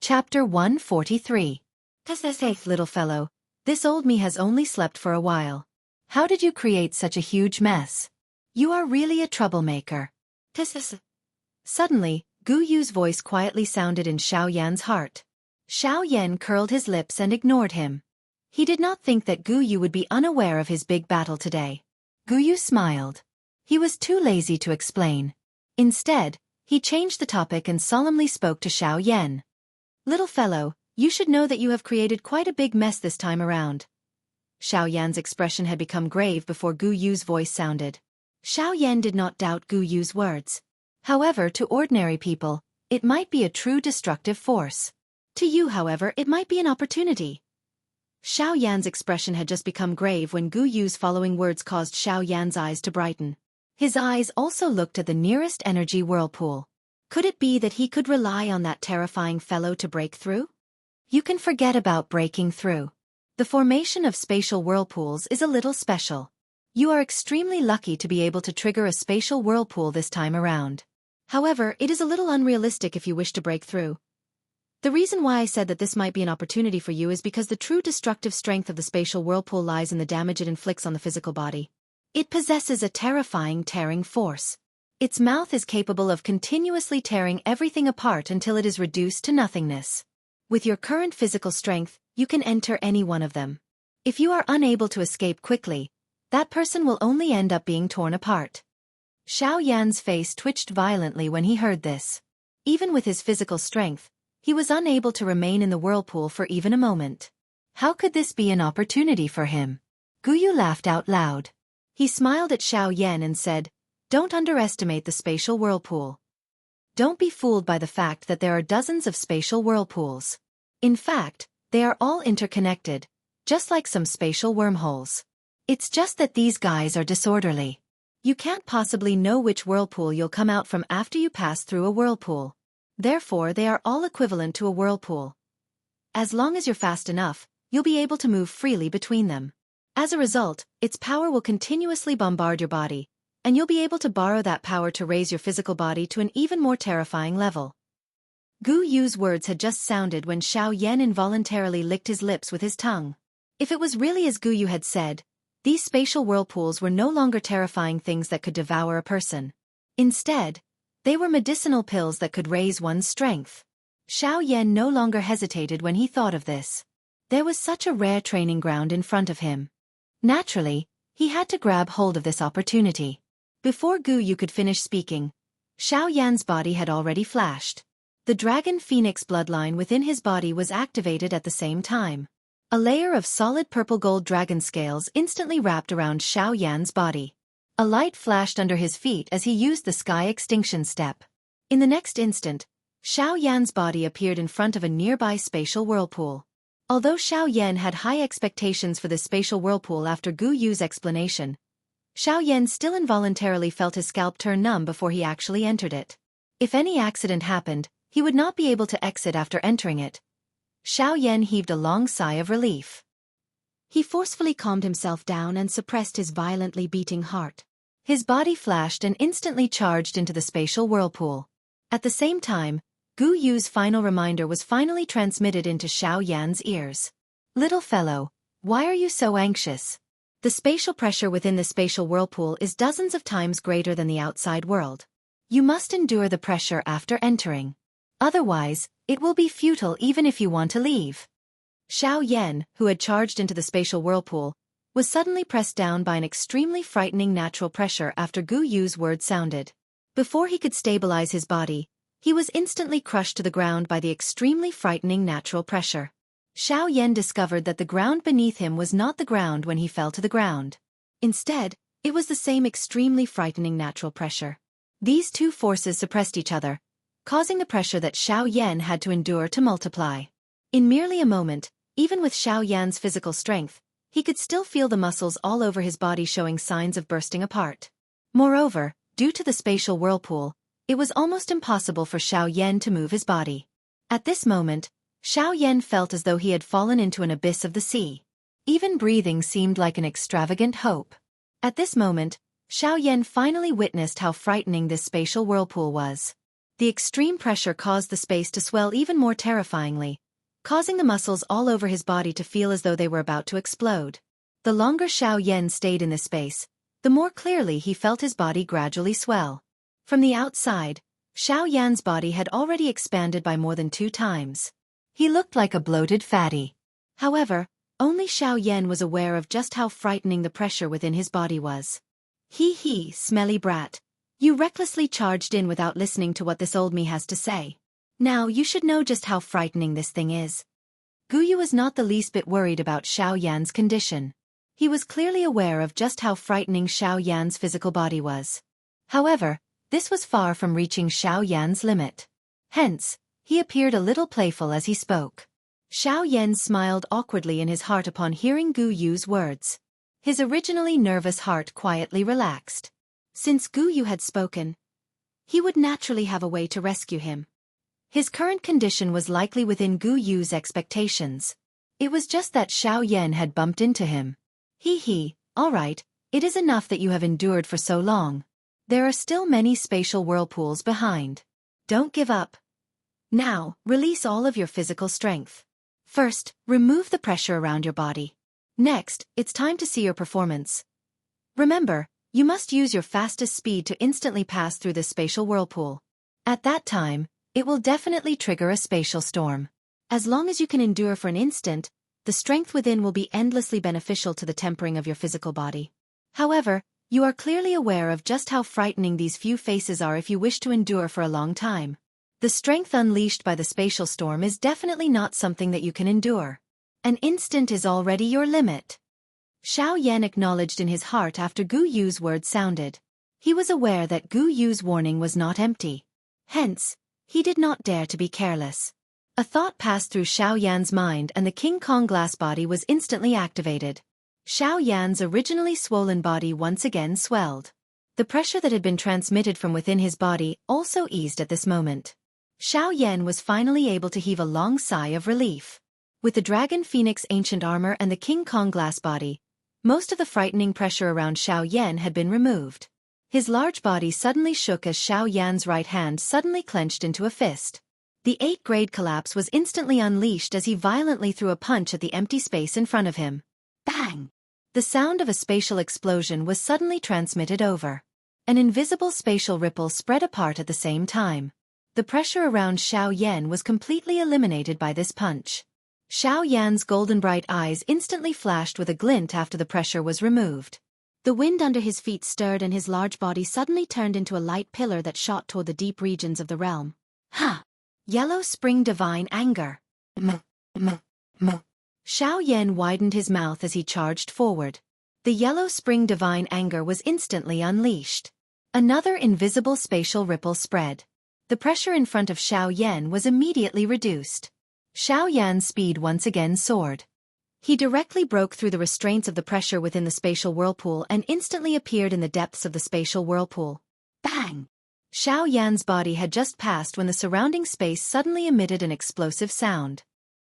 Chapter 143. Safe, little fellow. This old me has only slept for a while. How did you create such a huge mess? You are really a troublemaker. Suddenly, Gu Yu's voice quietly sounded in Xiao Yan's heart. Xiao Yan curled his lips and ignored him. He did not think that Gu Yu would be unaware of his big battle today. Gu Yu smiled. He was too lazy to explain. Instead, he changed the topic and solemnly spoke to Xiao Yan. Little fellow, you should know that you have created quite a big mess this time around. Xiao Yan's expression had become grave before Gu Yu's voice sounded. Xiao Yan did not doubt Gu Yu's words. However, to ordinary people, it might be a true destructive force. To you, however, it might be an opportunity. Xiao Yan's expression had just become grave when Gu Yu's following words caused Xiao Yan's eyes to brighten. His eyes also looked at the nearest energy whirlpool. Could it be that he could rely on that terrifying fellow to break through? You can forget about breaking through. The formation of spatial whirlpools is a little special. You are extremely lucky to be able to trigger a spatial whirlpool this time around. However, it is a little unrealistic if you wish to break through. The reason why I said that this might be an opportunity for you is because the true destructive strength of the spatial whirlpool lies in the damage it inflicts on the physical body. It possesses a terrifying tearing force. Its mouth is capable of continuously tearing everything apart until it is reduced to nothingness. With your current physical strength, you can enter any one of them. If you are unable to escape quickly, that person will only end up being torn apart. Xiao Yan's face twitched violently when he heard this. Even with his physical strength, he was unable to remain in the whirlpool for even a moment. How could this be an opportunity for him? Gu Yu laughed out loud. He smiled at Xiao Yan and said, "Don't underestimate the spatial whirlpool. Don't be fooled by the fact that there are dozens of spatial whirlpools. In fact, they are all interconnected, just like some spatial wormholes. It's just that these guys are disorderly. You can't possibly know which whirlpool you'll come out from after you pass through a whirlpool. Therefore, they are all equivalent to a whirlpool. As long as you're fast enough, you'll be able to move freely between them. As a result, its power will continuously bombard your body, and you'll be able to borrow that power to raise your physical body to an even more terrifying level." Gu Yu's words had just sounded when Xiao Yan involuntarily licked his lips with his tongue. If it was really as Gu Yu had said, these spatial whirlpools were no longer terrifying things that could devour a person. Instead, they were medicinal pills that could raise one's strength. Xiao Yan no longer hesitated when he thought of this. There was such a rare training ground in front of him. Naturally, he had to grab hold of this opportunity. Before Gu Yu could finish speaking, Xiao Yan's body had already flashed. The dragon phoenix bloodline within his body was activated at the same time. A layer of solid purple-gold dragon scales instantly wrapped around Xiao Yan's body. A light flashed under his feet as he used the sky extinction step. In the next instant, Xiao Yan's body appeared in front of a nearby spatial whirlpool. Although Xiao Yan had high expectations for this spatial whirlpool after Gu Yu's explanation, Xiao Yan still involuntarily felt his scalp turn numb before he actually entered it. If any accident happened, he would not be able to exit after entering it. Xiao Yan heaved a long sigh of relief. He forcefully calmed himself down and suppressed his violently beating heart. His body flashed and instantly charged into the spatial whirlpool. At the same time, Gu Yu's final reminder was finally transmitted into Xiao Yan's ears. "Little fellow, why are you so anxious? The spatial pressure within the spatial whirlpool is dozens of times greater than the outside world. You must endure the pressure after entering. Otherwise, it will be futile even if you want to leave." Xiao Yan, who had charged into the spatial whirlpool, was suddenly pressed down by an extremely frightening natural pressure after Gu Yu's word sounded. Before he could stabilize his body, he was instantly crushed to the ground by the extremely frightening natural pressure. Xiao Yan discovered that the ground beneath him was not the ground when he fell to the ground. Instead, it was the same extremely frightening natural pressure. These two forces suppressed each other, causing the pressure that Xiao Yan had to endure to multiply. In merely a moment, even with Xiao Yan's physical strength, he could still feel the muscles all over his body showing signs of bursting apart. Moreover, due to the spatial whirlpool, it was almost impossible for Xiao Yan to move his body. At this moment, Xiao Yan felt as though he had fallen into an abyss of the sea. Even breathing seemed like an extravagant hope. At this moment, Xiao Yan finally witnessed how frightening this spatial whirlpool was. The extreme pressure caused the space to swell even more terrifyingly, causing the muscles all over his body to feel as though they were about to explode. The longer Xiaoyan stayed in this space, the more clearly he felt his body gradually swell. From the outside, Xiaoyan's body had already expanded by more than 2 times. He looked like a bloated fatty. However, only Xiaoyan was aware of just how frightening the pressure within his body was. He, smelly brat. You recklessly charged in without listening to what this old me has to say. Now you should know just how frightening this thing is. Guyu was not the least bit worried about Xiaoyan's condition. He was clearly aware of just how frightening Xiaoyan's physical body was. However, this was far from reaching Xiaoyan's limit. Hence, he appeared a little playful as he spoke. Xiaoyan smiled awkwardly in his heart upon hearing Gu Yu's words. His originally nervous heart quietly relaxed. Since Gu Yu had spoken, he would naturally have a way to rescue him. His current condition was likely within Gu Yu's expectations. It was just that Xiaoyan had bumped into him. All right, it is enough that you have endured for so long. There are still many spatial whirlpools behind. Don't give up. Now, release all of your physical strength. First, remove the pressure around your body. Next, it's time to see your performance. Remember, you must use your fastest speed to instantly pass through this spatial whirlpool. At that time, it will definitely trigger a spatial storm. As long as you can endure for an instant, the strength within will be endlessly beneficial to the tempering of your physical body. However, you are clearly aware of just how frightening these few phases are if you wish to endure for a long time. The strength unleashed by the spatial storm is definitely not something that you can endure. An instant is already your limit. Xiaoyan acknowledged in his heart after Gu Yu's words sounded. He was aware that Gu Yu's warning was not empty. Hence, he did not dare to be careless. A thought passed through Xiaoyan's mind and the King Kong glass body was instantly activated. Xiaoyan's originally swollen body once again swelled. The pressure that had been transmitted from within his body also eased at this moment. Xiaoyan was finally able to heave a long sigh of relief. With the Dragon Phoenix ancient armor and the King Kong glass body, most of the frightening pressure around Xiaoyan had been removed. His large body suddenly shook as Xiaoyan's right hand suddenly clenched into a fist. The 8th-grade collapse was instantly unleashed as he violently threw a punch at the empty space in front of him. Bang! The sound of a spatial explosion was suddenly transmitted over. An invisible spatial ripple spread apart at the same time. The pressure around Xiaoyan was completely eliminated by this punch. Xiaoyan's golden bright eyes instantly flashed with a glint after the pressure was removed. The wind under his feet stirred and his large body suddenly turned into a light pillar that shot toward the deep regions of the realm. Ha! Yellow Spring Divine Anger. Xiaoyan widened his mouth as he charged forward. The Yellow Spring Divine Anger was instantly unleashed. Another invisible spatial ripple spread. The pressure in front of Xiaoyan was immediately reduced. Xiaoyan's speed once again soared. He directly broke through the restraints of the pressure within the spatial whirlpool and instantly appeared in the depths of the spatial whirlpool. Bang! Xiaoyan's body had just passed when the surrounding space suddenly emitted an explosive sound.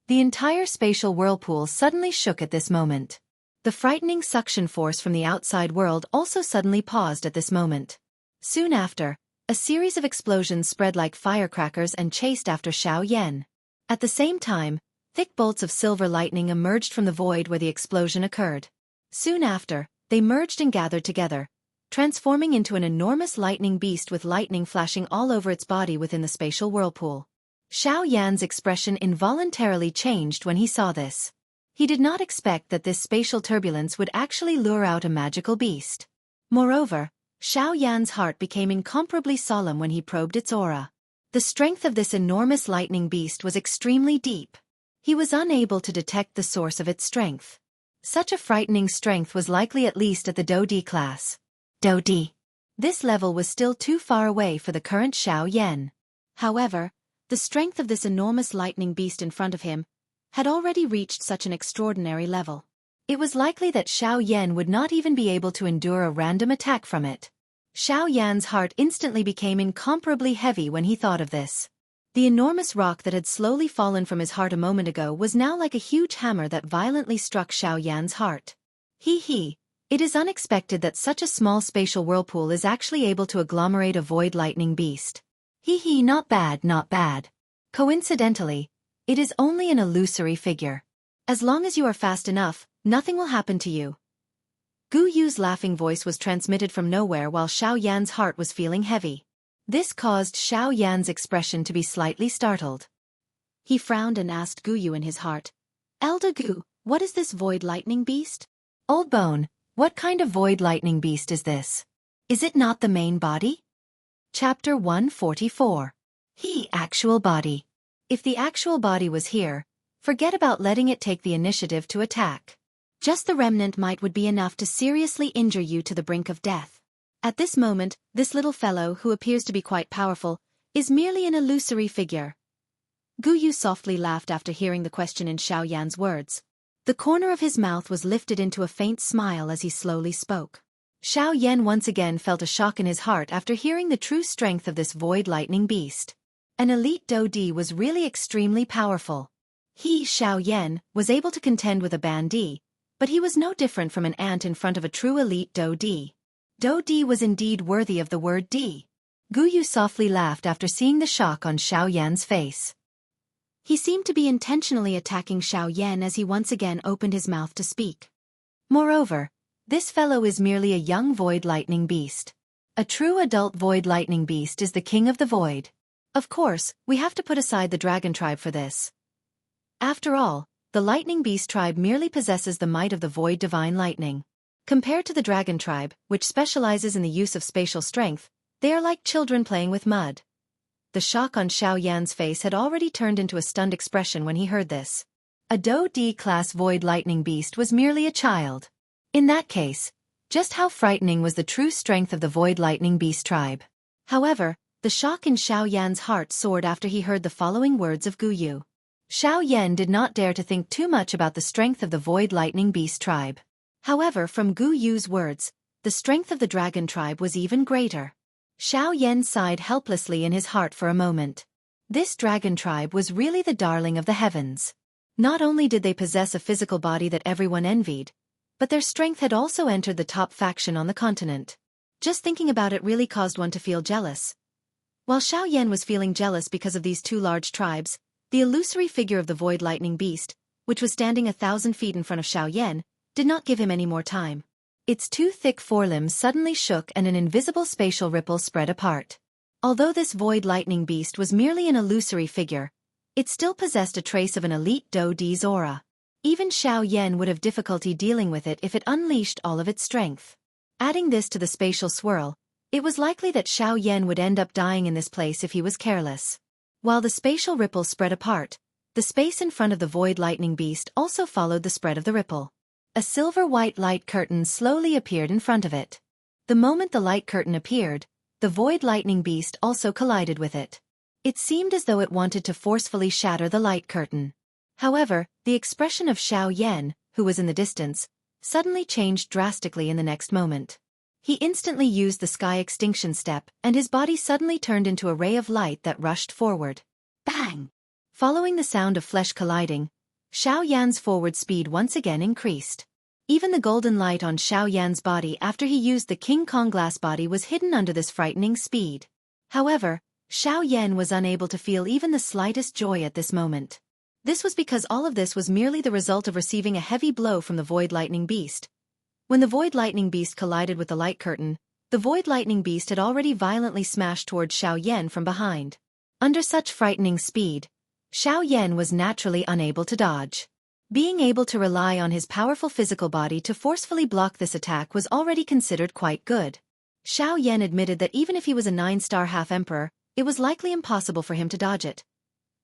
The entire spatial whirlpool suddenly shook at this moment. The frightening suction force from the outside world also suddenly paused at this moment. Soon after, a series of explosions spread like firecrackers and chased after Xiaoyan. At the same time, thick bolts of silver lightning emerged from the void where the explosion occurred. Soon after, they merged and gathered together, transforming into an enormous lightning beast with lightning flashing all over its body within the spatial whirlpool. Xiaoyan's expression involuntarily changed when he saw this. He did not expect that this spatial turbulence would actually lure out a magical beast. Moreover, Xiaoyan's heart became incomparably solemn when he probed its aura. The strength of this enormous lightning beast was extremely deep. He was unable to detect the source of its strength. Such a frightening strength was likely at least at the Do-D class. Do-D. This level was still too far away for the current Xiaoyan. However, the strength of this enormous lightning beast in front of him had already reached such an extraordinary level. It was likely that Xiaoyan would not even be able to endure a random attack from it. Xiaoyan's heart instantly became incomparably heavy when he thought of this. The enormous rock that had slowly fallen from his heart a moment ago was now like a huge hammer that violently struck Xiaoyan's heart. It is unexpected that such a small spatial whirlpool is actually able to agglomerate a void lightning beast. Hee hee, not bad, not bad. Coincidentally, it is only an illusory figure. As long as you are fast enough, nothing will happen to you. Gu Yu's laughing voice was transmitted from nowhere while Xiao Yan's heart was feeling heavy. This caused Xiao Yan's expression to be slightly startled. He frowned and asked Gu Yu in his heart, "Elder Gu, what is this void lightning beast?" "Old Bone, what kind of void lightning beast is this? Is it not the main body?" Chapter 144. Actual body. If the actual body was here, forget about letting it take the initiative to attack. Just the remnant might would be enough to seriously injure you to the brink of death. At this moment, this little fellow, who appears to be quite powerful, is merely an illusory figure. Gu Yu softly laughed after hearing the question in Xiao Yan's words. The corner of his mouth was lifted into a faint smile as he slowly spoke. Xiao Yan once again felt a shock in his heart after hearing the true strength of this void lightning beast. An elite Do-Di was really extremely powerful. He, Xiao Yan, was able to contend with a Ban-Di, but he was no different from an ant in front of a true elite Do-Di. Do-Di was indeed worthy of the word Di. Gu Yu softly laughed after seeing the shock on Xiao Yan's face. He seemed to be intentionally attacking Xiao Yan as he once again opened his mouth to speak. Moreover, this fellow is merely a young void lightning beast. A true adult void lightning beast is the king of the void. Of course, we have to put aside the dragon tribe for this. After all, the lightning beast tribe merely possesses the might of the void divine lightning. Compared to the dragon tribe, which specializes in the use of spatial strength, they are like children playing with mud. The shock on Xiao Yan's face had already turned into a stunned expression when he heard this. A Do-Di class void lightning beast was merely a child. In that case, just how frightening was the true strength of the void lightning beast tribe? However, the shock in Xiao Yan's heart soared after he heard the following words of Gu Yu. Xiao Yan did not dare to think too much about the strength of the void lightning beast tribe. However, from Gu Yu's words, the strength of the dragon tribe was even greater. Xiao Yan sighed helplessly in his heart for a moment. This dragon tribe was really the darling of the heavens. Not only did they possess a physical body that everyone envied, but their strength had also entered the top faction on the continent. Just thinking about it really caused one to feel jealous. While Xiao Yan was feeling jealous because of these two large tribes, the illusory figure of the void lightning beast, which was standing 1,000 feet in front of Xiao Yan, did not give him any more time. Its two thick forelimbs suddenly shook and an invisible spatial ripple spread apart. Although this void lightning beast was merely an illusory figure, it still possessed a trace of an elite Do-Di's aura. Even Xiao Yan would have difficulty dealing with it if it unleashed all of its strength. Adding this to the spatial swirl, it was likely that Xiao Yan would end up dying in this place if he was careless. While the spatial ripple spread apart, the space in front of the void lightning beast also followed the spread of the ripple. A silver-white light curtain slowly appeared in front of it. The moment the light curtain appeared, the void lightning beast also collided with it. It seemed as though it wanted to forcefully shatter the light curtain. However, the expression of Xiao Yan, who was in the distance, suddenly changed drastically in the next moment. He instantly used the sky extinction step, and his body suddenly turned into a ray of light that rushed forward. Bang! Following the sound of flesh colliding, Xiao Yan's forward speed once again increased. Even the golden light on Xiao Yan's body after he used the King Kong glass body was hidden under this frightening speed. However, Xiao Yan was unable to feel even the slightest joy at this moment. This was because all of this was merely the result of receiving a heavy blow from the void lightning beast. When the void lightning beast collided with the light curtain, the void lightning beast had already violently smashed towards Xiao Yan from behind. Under such frightening speed, Xiao Yan was naturally unable to dodge. Being able to rely on his powerful physical body to forcefully block this attack was already considered quite good. Xiao Yan admitted that even if he was a 9-star half-emperor, it was likely impossible for him to dodge it.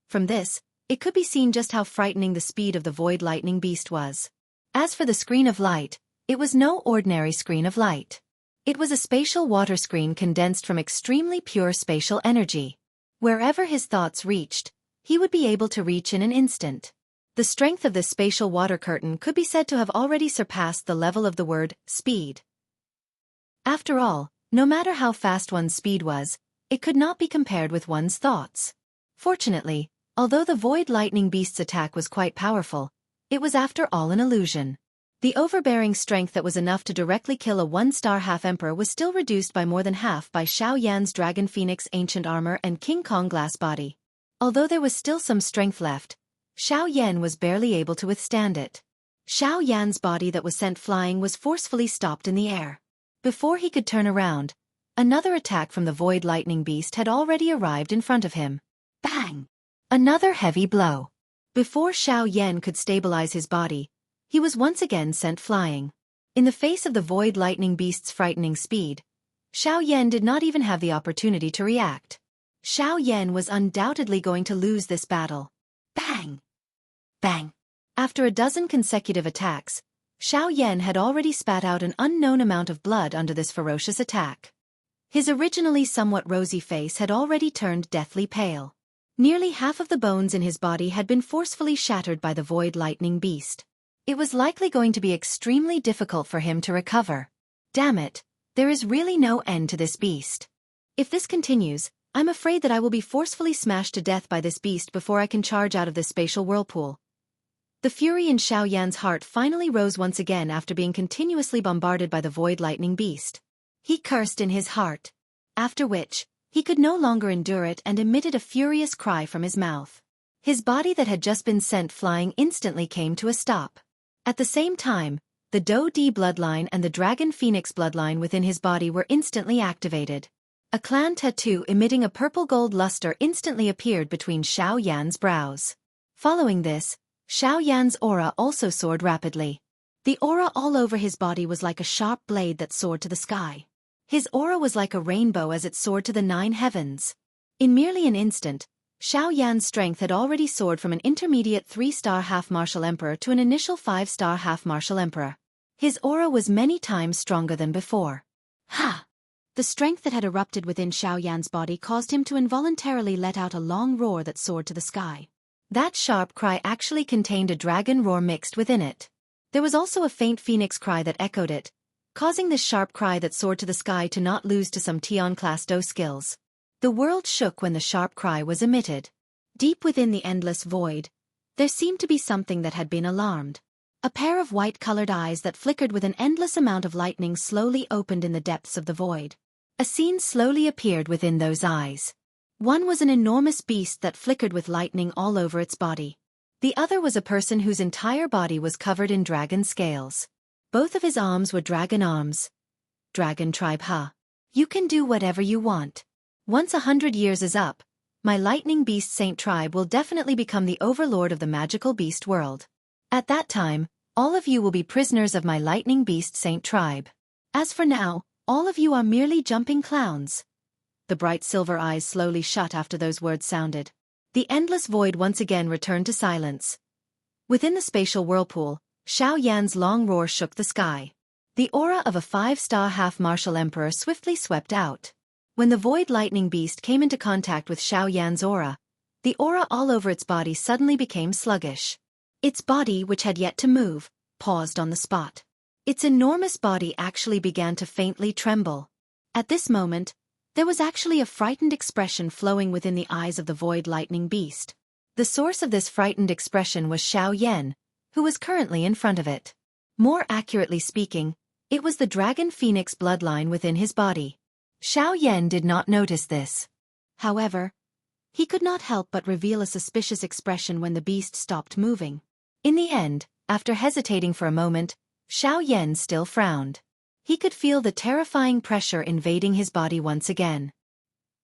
From this, it could be seen just how frightening the speed of the void lightning beast was. As for the screen of light, it was no ordinary screen of light. It was a spatial water screen condensed from extremely pure spatial energy. Wherever his thoughts reached, he would be able to reach in an instant. The strength of this spatial water curtain could be said to have already surpassed the level of the word speed. After all, no matter how fast one's speed was, it could not be compared with one's thoughts. Fortunately, although the void lightning beast's attack was quite powerful, it was after all an illusion. The overbearing strength that was enough to directly kill a one-star half-emperor was still reduced by more than half by Xiao Yan's Dragon Phoenix ancient armor and King Kong glass body. Although there was still some strength left, Xiao Yan was barely able to withstand it. Xiao Yan's body that was sent flying was forcefully stopped in the air. Before he could turn around, another attack from the Void Lightning Beast had already arrived in front of him. Bang! Another heavy blow. Before Xiao Yan could stabilize his body, he was once again sent flying. In the face of the Void Lightning Beast's frightening speed, Xiao Yan did not even have the opportunity to react. Xiao Yan was undoubtedly going to lose this battle. Bang! Bang! After a dozen consecutive attacks, Xiao Yan had already spat out an unknown amount of blood under this ferocious attack. His originally somewhat rosy face had already turned deathly pale. Nearly half of the bones in his body had been forcefully shattered by the Void Lightning Beast. It was likely going to be extremely difficult for him to recover. Damn it, there is really no end to this beast. If this continues, I'm afraid that I will be forcefully smashed to death by this beast before I can charge out of this spatial whirlpool. The fury in Xiao Yan's heart finally rose once again after being continuously bombarded by the Void Lightning Beast. He cursed in his heart. After which, he could no longer endure it and emitted a furious cry from his mouth. His body that had just been sent flying instantly came to a stop. At the same time, the Do Di bloodline and the Dragon Phoenix bloodline within his body were instantly activated. A clan tattoo emitting a purple-gold luster instantly appeared between Xiao Yan's brows. Following this, Xiao Yan's aura also soared rapidly. The aura all over his body was like a sharp blade that soared to the sky. His aura was like a rainbow as it soared to the 9 heavens. In merely an instant, Xiao Yan's strength had already soared from an intermediate 3-star half-martial emperor to an initial 5-star half-martial emperor. His aura was many times stronger than before. Ha! The strength that had erupted within Xiao Yan's body caused him to involuntarily let out a long roar that soared to the sky. That sharp cry actually contained a dragon roar mixed within it. There was also a faint phoenix cry that echoed it, causing this sharp cry that soared to the sky to not lose to some Tian-class Do skills. The world shook when the sharp cry was emitted. Deep within the endless void, there seemed to be something that had been alarmed. A pair of white-colored eyes that flickered with an endless amount of lightning slowly opened in the depths of the void. A scene slowly appeared within those eyes. One was an enormous beast that flickered with lightning all over its body. The other was a person whose entire body was covered in dragon scales. Both of his arms were dragon arms. Dragon tribe, huh? You can do whatever you want. Once 100 years is up, my lightning beast saint tribe will definitely become the overlord of the magical beast world. At that time, all of you will be prisoners of my lightning beast saint tribe. As for now, all of you are merely jumping clowns. The bright silver eyes slowly shut after those words sounded. The endless void once again returned to silence. Within the spatial whirlpool, Xiao Yan's long roar shook the sky. The aura of a 5-star half-martial emperor swiftly swept out. When the Void Lightning Beast came into contact with Xiao Yan's aura, the aura all over its body suddenly became sluggish. Its body, which had yet to move, paused on the spot. Its enormous body actually began to faintly tremble. At this moment, there was actually a frightened expression flowing within the eyes of the Void Lightning Beast. The source of this frightened expression was Xiao Yan, who was currently in front of it. More accurately speaking, it was the Dragon Phoenix bloodline within his body. Xiao Yan did not notice this. However, he could not help but reveal a suspicious expression when the beast stopped moving. In the end, after hesitating for a moment, Xiao Yan still frowned. He could feel the terrifying pressure invading his body once again.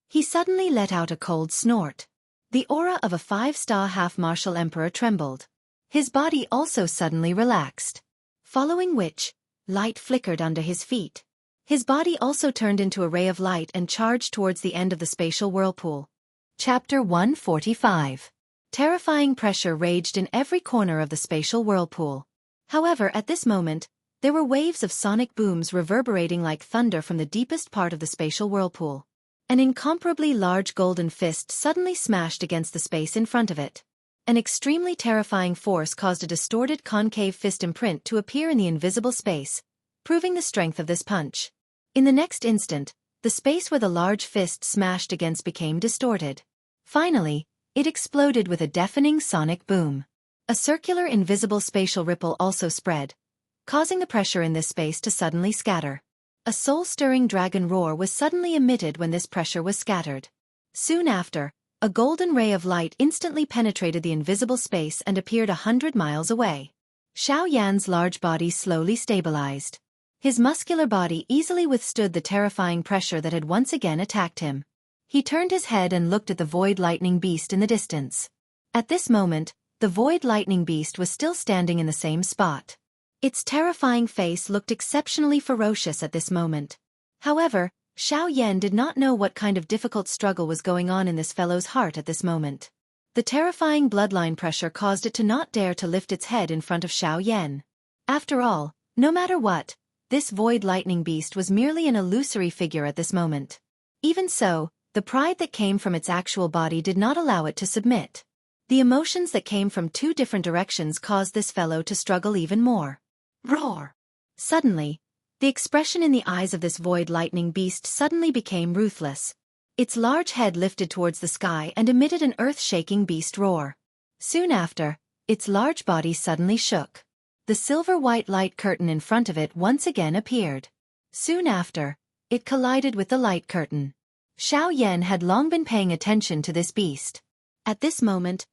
He suddenly let out a cold snort. The aura of a 5-star half-martial emperor trembled. His body also suddenly relaxed. Following which, light flickered under his feet. His body also turned into a ray of light and charged towards the end of the spatial whirlpool. Chapter 145. Terrifying pressure raged in every corner of the spatial whirlpool. However, at this moment, there were waves of sonic booms reverberating like thunder from the deepest part of the spatial whirlpool. An incomparably large golden fist suddenly smashed against the space in front of it. An extremely terrifying force caused a distorted concave fist imprint to appear in the invisible space, proving the strength of this punch. In the next instant, the space where the large fist smashed against became distorted. Finally, it exploded with a deafening sonic boom. A circular invisible spatial ripple also spread, causing the pressure in this space to suddenly scatter. A soul-stirring dragon roar was suddenly emitted when this pressure was scattered. Soon after, a golden ray of light instantly penetrated the invisible space and appeared 100 miles away. Xiao Yan's large body slowly stabilized. His muscular body easily withstood the terrifying pressure that had once again attacked him. He turned his head and looked at the void lightning beast in the distance. At this moment, the void lightning beast was still standing in the same spot. Its terrifying face looked exceptionally ferocious at this moment. However, Xiao Yan did not know what kind of difficult struggle was going on in this fellow's heart at this moment. The terrifying bloodline pressure caused it to not dare to lift its head in front of Xiao Yan. After all, no matter what, this void lightning beast was merely an illusory figure at this moment. Even so, the pride that came from its actual body did not allow it to submit. The emotions that came from two different directions caused this fellow to struggle even more. Roar! Suddenly, the expression in the eyes of this void lightning beast suddenly became ruthless. Its large head lifted towards the sky and emitted an earth-shaking beast roar. Soon after, its large body suddenly shook. The silver-white light curtain in front of it once again appeared. Soon after, it collided with the light curtain. Xiao Yan had long been paying attention to this beast. At this moment,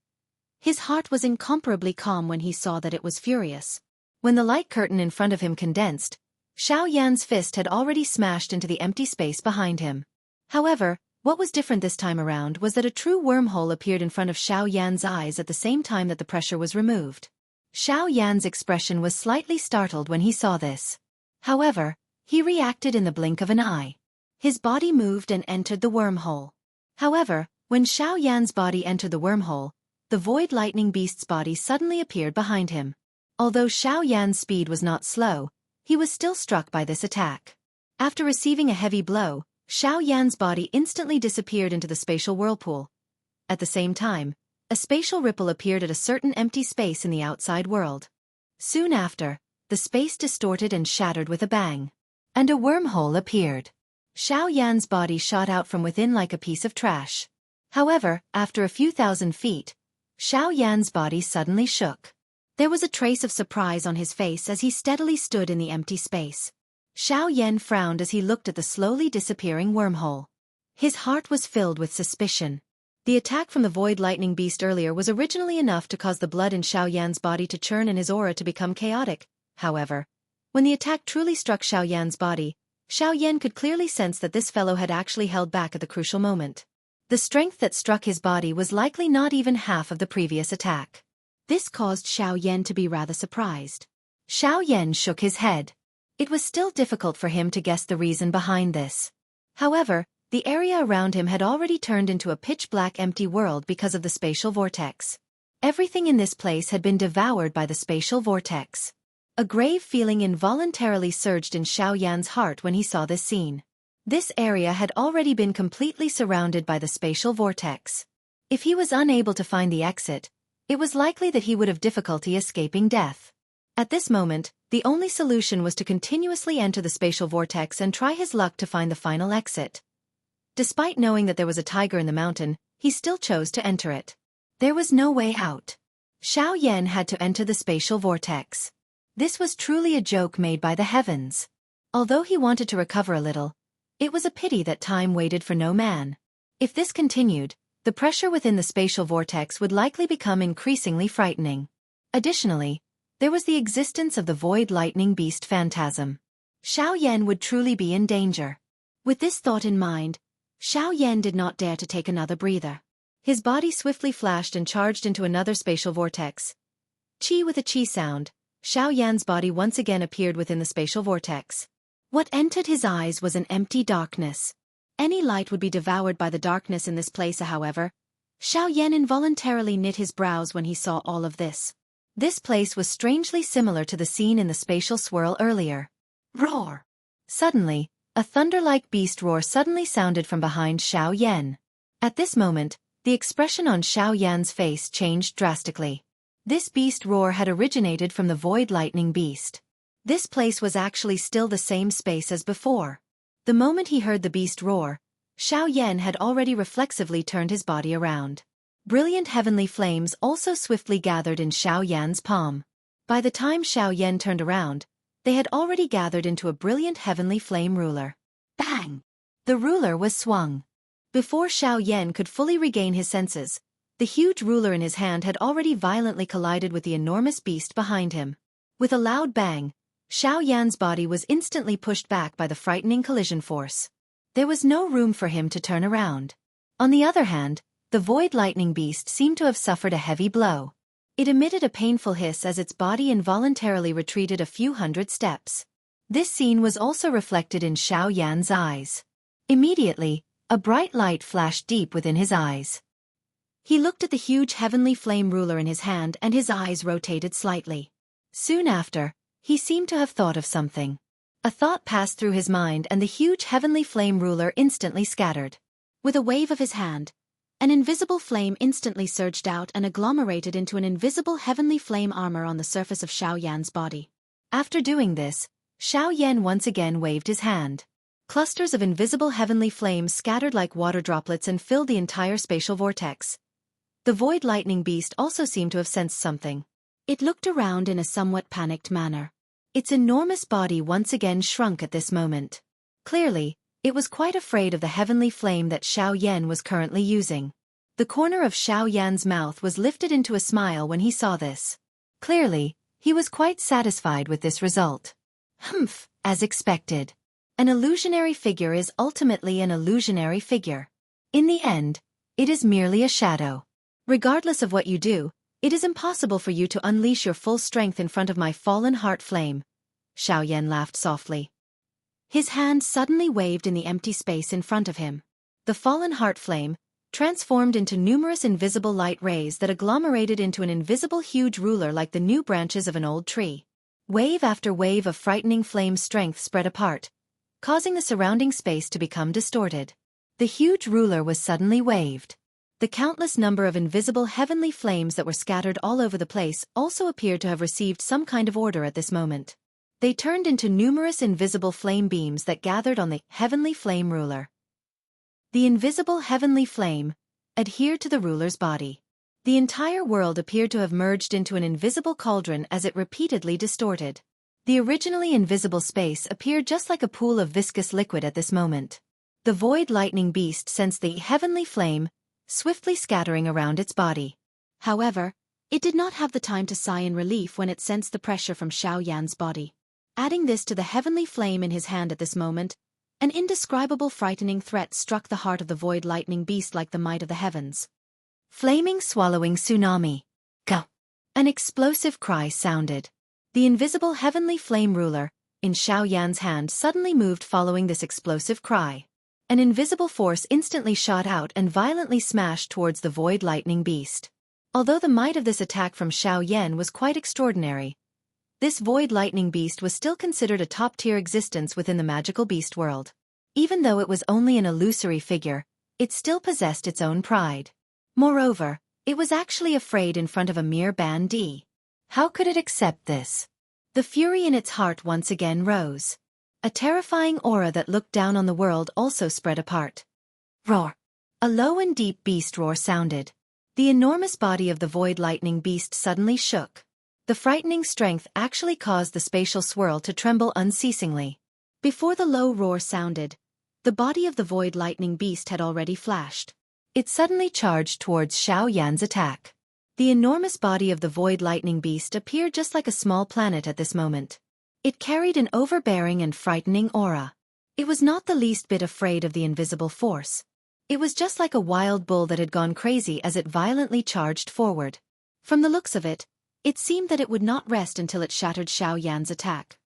his heart was incomparably calm when he saw that it was furious. When the light curtain in front of him condensed, Xiao Yan's fist had already smashed into the empty space behind him. However, what was different this time around was that a true wormhole appeared in front of Xiao Yan's eyes at the same time that the pressure was removed. Xiao Yan's expression was slightly startled when he saw this. However, he reacted in the blink of an eye. His body moved and entered the wormhole. However, when Xiao Yan's body entered the wormhole, the void lightning beast's body suddenly appeared behind him. Although Xiao Yan's speed was not slow, he was still struck by this attack. After receiving a heavy blow, Xiao Yan's body instantly disappeared into the spatial whirlpool. At the same time, a spatial ripple appeared at a certain empty space in the outside world. Soon after, the space distorted and shattered with a bang. And a wormhole appeared. Xiao Yan's body shot out from within like a piece of trash. However, after a few thousand feet, Xiao Yan's body suddenly shook. There was a trace of surprise on his face as he steadily stood in the empty space. Xiao Yan frowned as he looked at the slowly disappearing wormhole. His heart was filled with suspicion. The attack from the void lightning beast earlier was originally enough to cause the blood in Xiao Yan's body to churn and his aura to become chaotic. However, when the attack truly struck Xiao Yan's body, Xiao Yan could clearly sense that this fellow had actually held back at the crucial moment. The strength that struck his body was likely not even half of the previous attack. This caused Xiao Yan to be rather surprised. Xiao Yan shook his head. It was still difficult for him to guess the reason behind this. However, the area around him had already turned into a pitch-black empty world because of the spatial vortex. Everything in this place had been devoured by the spatial vortex. A grave feeling involuntarily surged in Xiao Yan's heart when he saw this scene. This area had already been completely surrounded by the spatial vortex. If he was unable to find the exit, it was likely that he would have difficulty escaping death. At this moment, the only solution was to continuously enter the spatial vortex and try his luck to find the final exit. Despite knowing that there was a tiger in the mountain, he still chose to enter it. There was no way out. Xiao Yan had to enter the spatial vortex. This was truly a joke made by the heavens. Although he wanted to recover a little, it was a pity that time waited for no man. If this continued, the pressure within the spatial vortex would likely become increasingly frightening. Additionally, there was the existence of the void lightning beast phantasm. Xiao Yan would truly be in danger. With this thought in mind, Xiao Yan did not dare to take another breather. His body swiftly flashed and charged into another spatial vortex. Chi with a chi sound, Xiao Yan's body once again appeared within the spatial vortex. What entered his eyes was an empty darkness. Any light would be devoured by the darkness in this place, however. Xiao Yan involuntarily knit his brows when he saw all of this. This place was strangely similar to the scene in the spatial swirl earlier. Roar! Suddenly, a thunder-like beast roar suddenly sounded from behind Xiao Yan. At this moment, the expression on Xiao Yan's face changed drastically. This beast roar had originated from the void lightning beast. This place was actually still the same space as before. The moment he heard the beast roar, Xiao Yan had already reflexively turned his body around. Brilliant heavenly flames also swiftly gathered in Xiao Yan's palm. By the time Xiao Yan turned around, They had already gathered into a brilliant heavenly flame ruler. Bang! The ruler was swung. Before Xiaoyan could fully regain his senses, the huge ruler in his hand had already violently collided with the enormous beast behind him. With a loud bang, Xiaoyan's body was instantly pushed back by the frightening collision force. There was no room for him to turn around. On the other hand, the void lightning beast seemed to have suffered a heavy blow. It emitted a painful hiss as its body involuntarily retreated a few hundred steps. This scene was also reflected in Xiaoyan's eyes. Immediately, a bright light flashed deep within his eyes. He looked at the huge heavenly flame ruler in his hand and his eyes rotated slightly. Soon after, he seemed to have thought of something. A thought passed through his mind and the huge heavenly flame ruler instantly scattered. With a wave of his hand, an invisible flame instantly surged out and agglomerated into an invisible heavenly flame armor on the surface of Xiaoyan's body. After doing this, Xiaoyan once again waved his hand. Clusters of invisible heavenly flames scattered like water droplets and filled the entire spatial vortex. The void lightning beast also seemed to have sensed something. It looked around in a somewhat panicked manner. Its enormous body once again shrunk at this moment. Clearly, it was quite afraid of the heavenly flame that Xiaoyan was currently using. The corner of Xiaoyan's mouth was lifted into a smile when he saw this. Clearly, he was quite satisfied with this result. Humph, as expected. An illusionary figure is ultimately an illusionary figure. In the end, it is merely a shadow. Regardless of what you do, it is impossible for you to unleash your full strength in front of my fallen heart flame. Xiaoyan laughed softly. His hand suddenly waved in the empty space in front of him. The fallen heart flame, transformed into numerous invisible light rays that agglomerated into an invisible huge ruler like the new branches of an old tree. Wave after wave of frightening flame strength spread apart, causing the surrounding space to become distorted. The huge ruler was suddenly waved. The countless number of invisible heavenly flames that were scattered all over the place also appeared to have received some kind of order at this moment. They turned into numerous invisible flame beams that gathered on the heavenly flame ruler. The invisible heavenly flame adhered to the ruler's body. The entire world appeared to have merged into an invisible cauldron as it repeatedly distorted. The originally invisible space appeared just like a pool of viscous liquid at this moment. The void lightning beast sensed the heavenly flame swiftly scattering around its body. However, it did not have the time to sigh in relief when it sensed the pressure from Xiaoyan's body. Adding this to the heavenly flame in his hand at this moment, an indescribable frightening threat struck the heart of the void lightning beast like the might of the heavens. Flaming swallowing tsunami. Go! An explosive cry sounded. The invisible heavenly flame ruler, in Xiaoyan's hand, suddenly moved following this explosive cry. An invisible force instantly shot out and violently smashed towards the void lightning beast. Although the might of this attack from Xiaoyan was quite extraordinary, this void lightning beast was still considered a top-tier existence within the magical beast world. Even though it was only an illusory figure, it still possessed its own pride. Moreover, it was actually afraid in front of a mere bandit. How could it accept this? The fury in its heart once again rose. A terrifying aura that looked down on the world also spread apart. Roar! A low and deep beast roar sounded. The enormous body of the void lightning beast suddenly shook. The frightening strength actually caused the spatial swirl to tremble unceasingly. Before the low roar sounded, the body of the void lightning beast had already flashed. It suddenly charged towards Xiaoyan's attack. The enormous body of the void lightning beast appeared just like a small planet at this moment. It carried an overbearing and frightening aura. It was not the least bit afraid of the invisible force. It was just like a wild bull that had gone crazy as it violently charged forward. From the looks of it, it seemed that it would not rest until it shattered Xiaoyan's attack.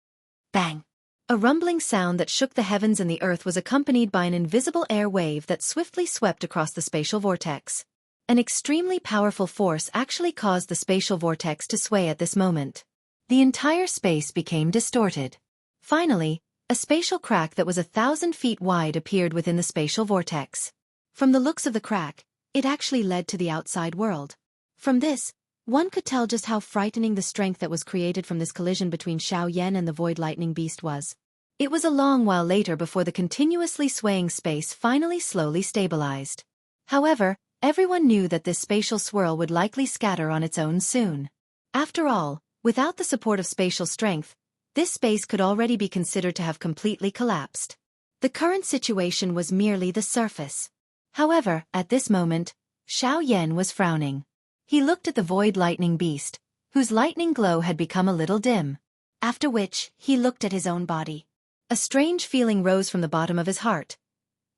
Bang! A rumbling sound that shook the heavens and the earth was accompanied by an invisible air wave that swiftly swept across the spatial vortex. An extremely powerful force actually caused the spatial vortex to sway at this moment. The entire space became distorted. Finally, a spatial crack that was 1,000 feet wide appeared within the spatial vortex. From the looks of the crack, it actually led to the outside world. From this, one could tell just how frightening the strength that was created from this collision between Xiaoyan and the void lightning beast was. It was a long while later before the continuously swaying space finally slowly stabilized. However, everyone knew that this spatial swirl would likely scatter on its own soon. After all, without the support of spatial strength, this space could already be considered to have completely collapsed. The current situation was merely the surface. However, at this moment, Xiaoyan was frowning. He looked at the void lightning beast, whose lightning glow had become a little dim. After which, he looked at his own body. A strange feeling rose from the bottom of his heart.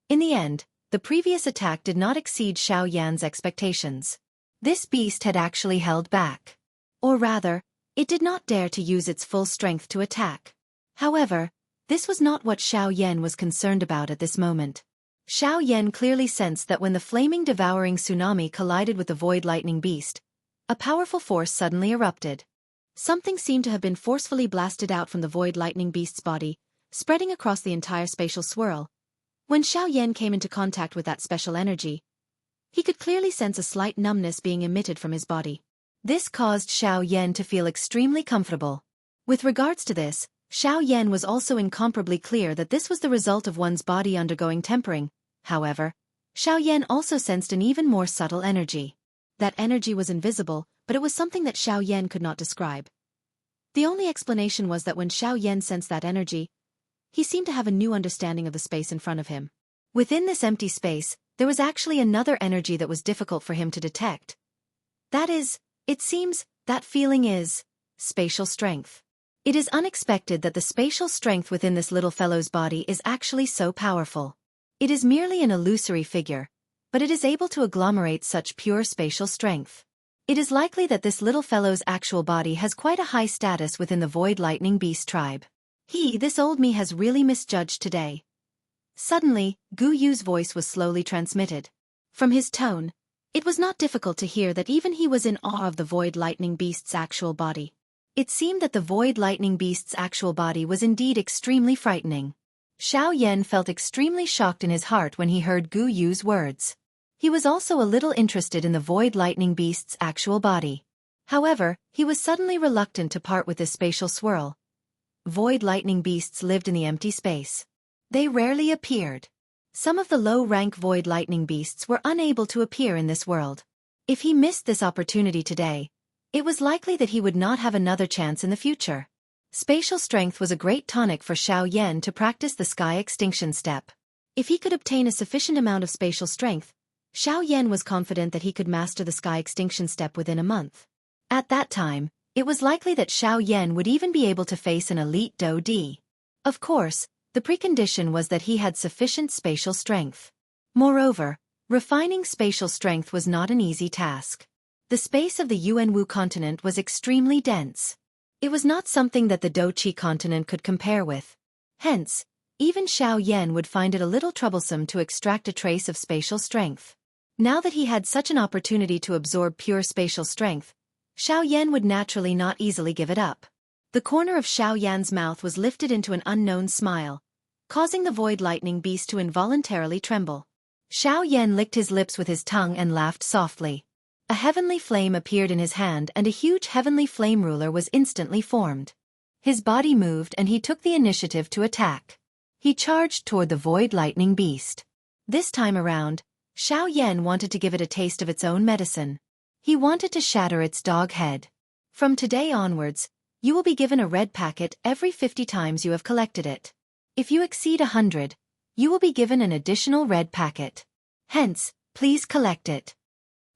In the end, the previous attack did not exceed Xiaoyan's expectations. This beast had actually held back. Or rather, it did not dare to use its full strength to attack. However, this was not what Xiaoyan was concerned about at this moment. Xiaoyan clearly sensed that when the flaming devouring tsunami collided with the void lightning beast, a powerful force suddenly erupted. Something seemed to have been forcefully blasted out from the void lightning beast's body, spreading across the entire spatial swirl. When Xiaoyan came into contact with that special energy, he could clearly sense a slight numbness being emitted from his body. This caused Xiaoyan to feel extremely comfortable. With regards to this, Xiaoyan was also incomparably clear that this was the result of one's body undergoing tempering. However, Xiaoyan also sensed an even more subtle energy. That energy was invisible, but it was something that Xiaoyan could not describe. The only explanation was that when Xiaoyan sensed that energy, he seemed to have a new understanding of the space in front of him. Within this empty space, there was actually another energy that was difficult for him to detect. That is, it seems, that feeling is spatial strength. It is unexpected that the spatial strength within this little fellow's body is actually so powerful. It is merely an illusory figure, but it is able to agglomerate such pure spatial strength. It is likely that this little fellow's actual body has quite a high status within the Void Lightning Beast tribe. This old me has really misjudged today. Suddenly, Gu Yu's voice was slowly transmitted. From his tone, it was not difficult to hear that even he was in awe of the Void Lightning Beast's actual body. It seemed that the Void Lightning Beast's actual body was indeed extremely frightening. Xiaoyan felt extremely shocked in his heart when he heard Gu Yu's words. He was also a little interested in the Void Lightning Beast's actual body. However, he was suddenly reluctant to part with this spatial swirl. Void Lightning Beasts lived in the empty space. They rarely appeared. Some of the low-rank Void Lightning Beasts were unable to appear in this world. If he missed this opportunity today, it was likely that he would not have another chance in the future. Spatial strength was a great tonic for Xiaoyan to practice the sky extinction step. If he could obtain a sufficient amount of spatial strength, Xiaoyan was confident that he could master the sky extinction step within a month. At that time, it was likely that Xiaoyan would even be able to face an elite Do D. Of course, the precondition was that he had sufficient spatial strength. Moreover, refining spatial strength was not an easy task. The space of the Yuanwu continent was extremely dense. It was not something that the Doqi continent could compare with. Hence, even Xiaoyan would find it a little troublesome to extract a trace of spatial strength. Now that he had such an opportunity to absorb pure spatial strength, Xiaoyan would naturally not easily give it up. The corner of Xiaoyan's mouth was lifted into an unknown smile, causing the Void Lightning Beast to involuntarily tremble. Xiaoyan licked his lips with his tongue and laughed softly. A heavenly flame appeared in his hand and a huge heavenly flame ruler was instantly formed. His body moved and he took the initiative to attack. He charged toward the Void Lightning Beast. This time around, Xiaoyan wanted to give it a taste of its own medicine. He wanted to shatter its dog head. From today onwards, you will be given a red packet every 50 times you have collected it. If you exceed 100, you will be given an additional red packet. Hence, please collect it.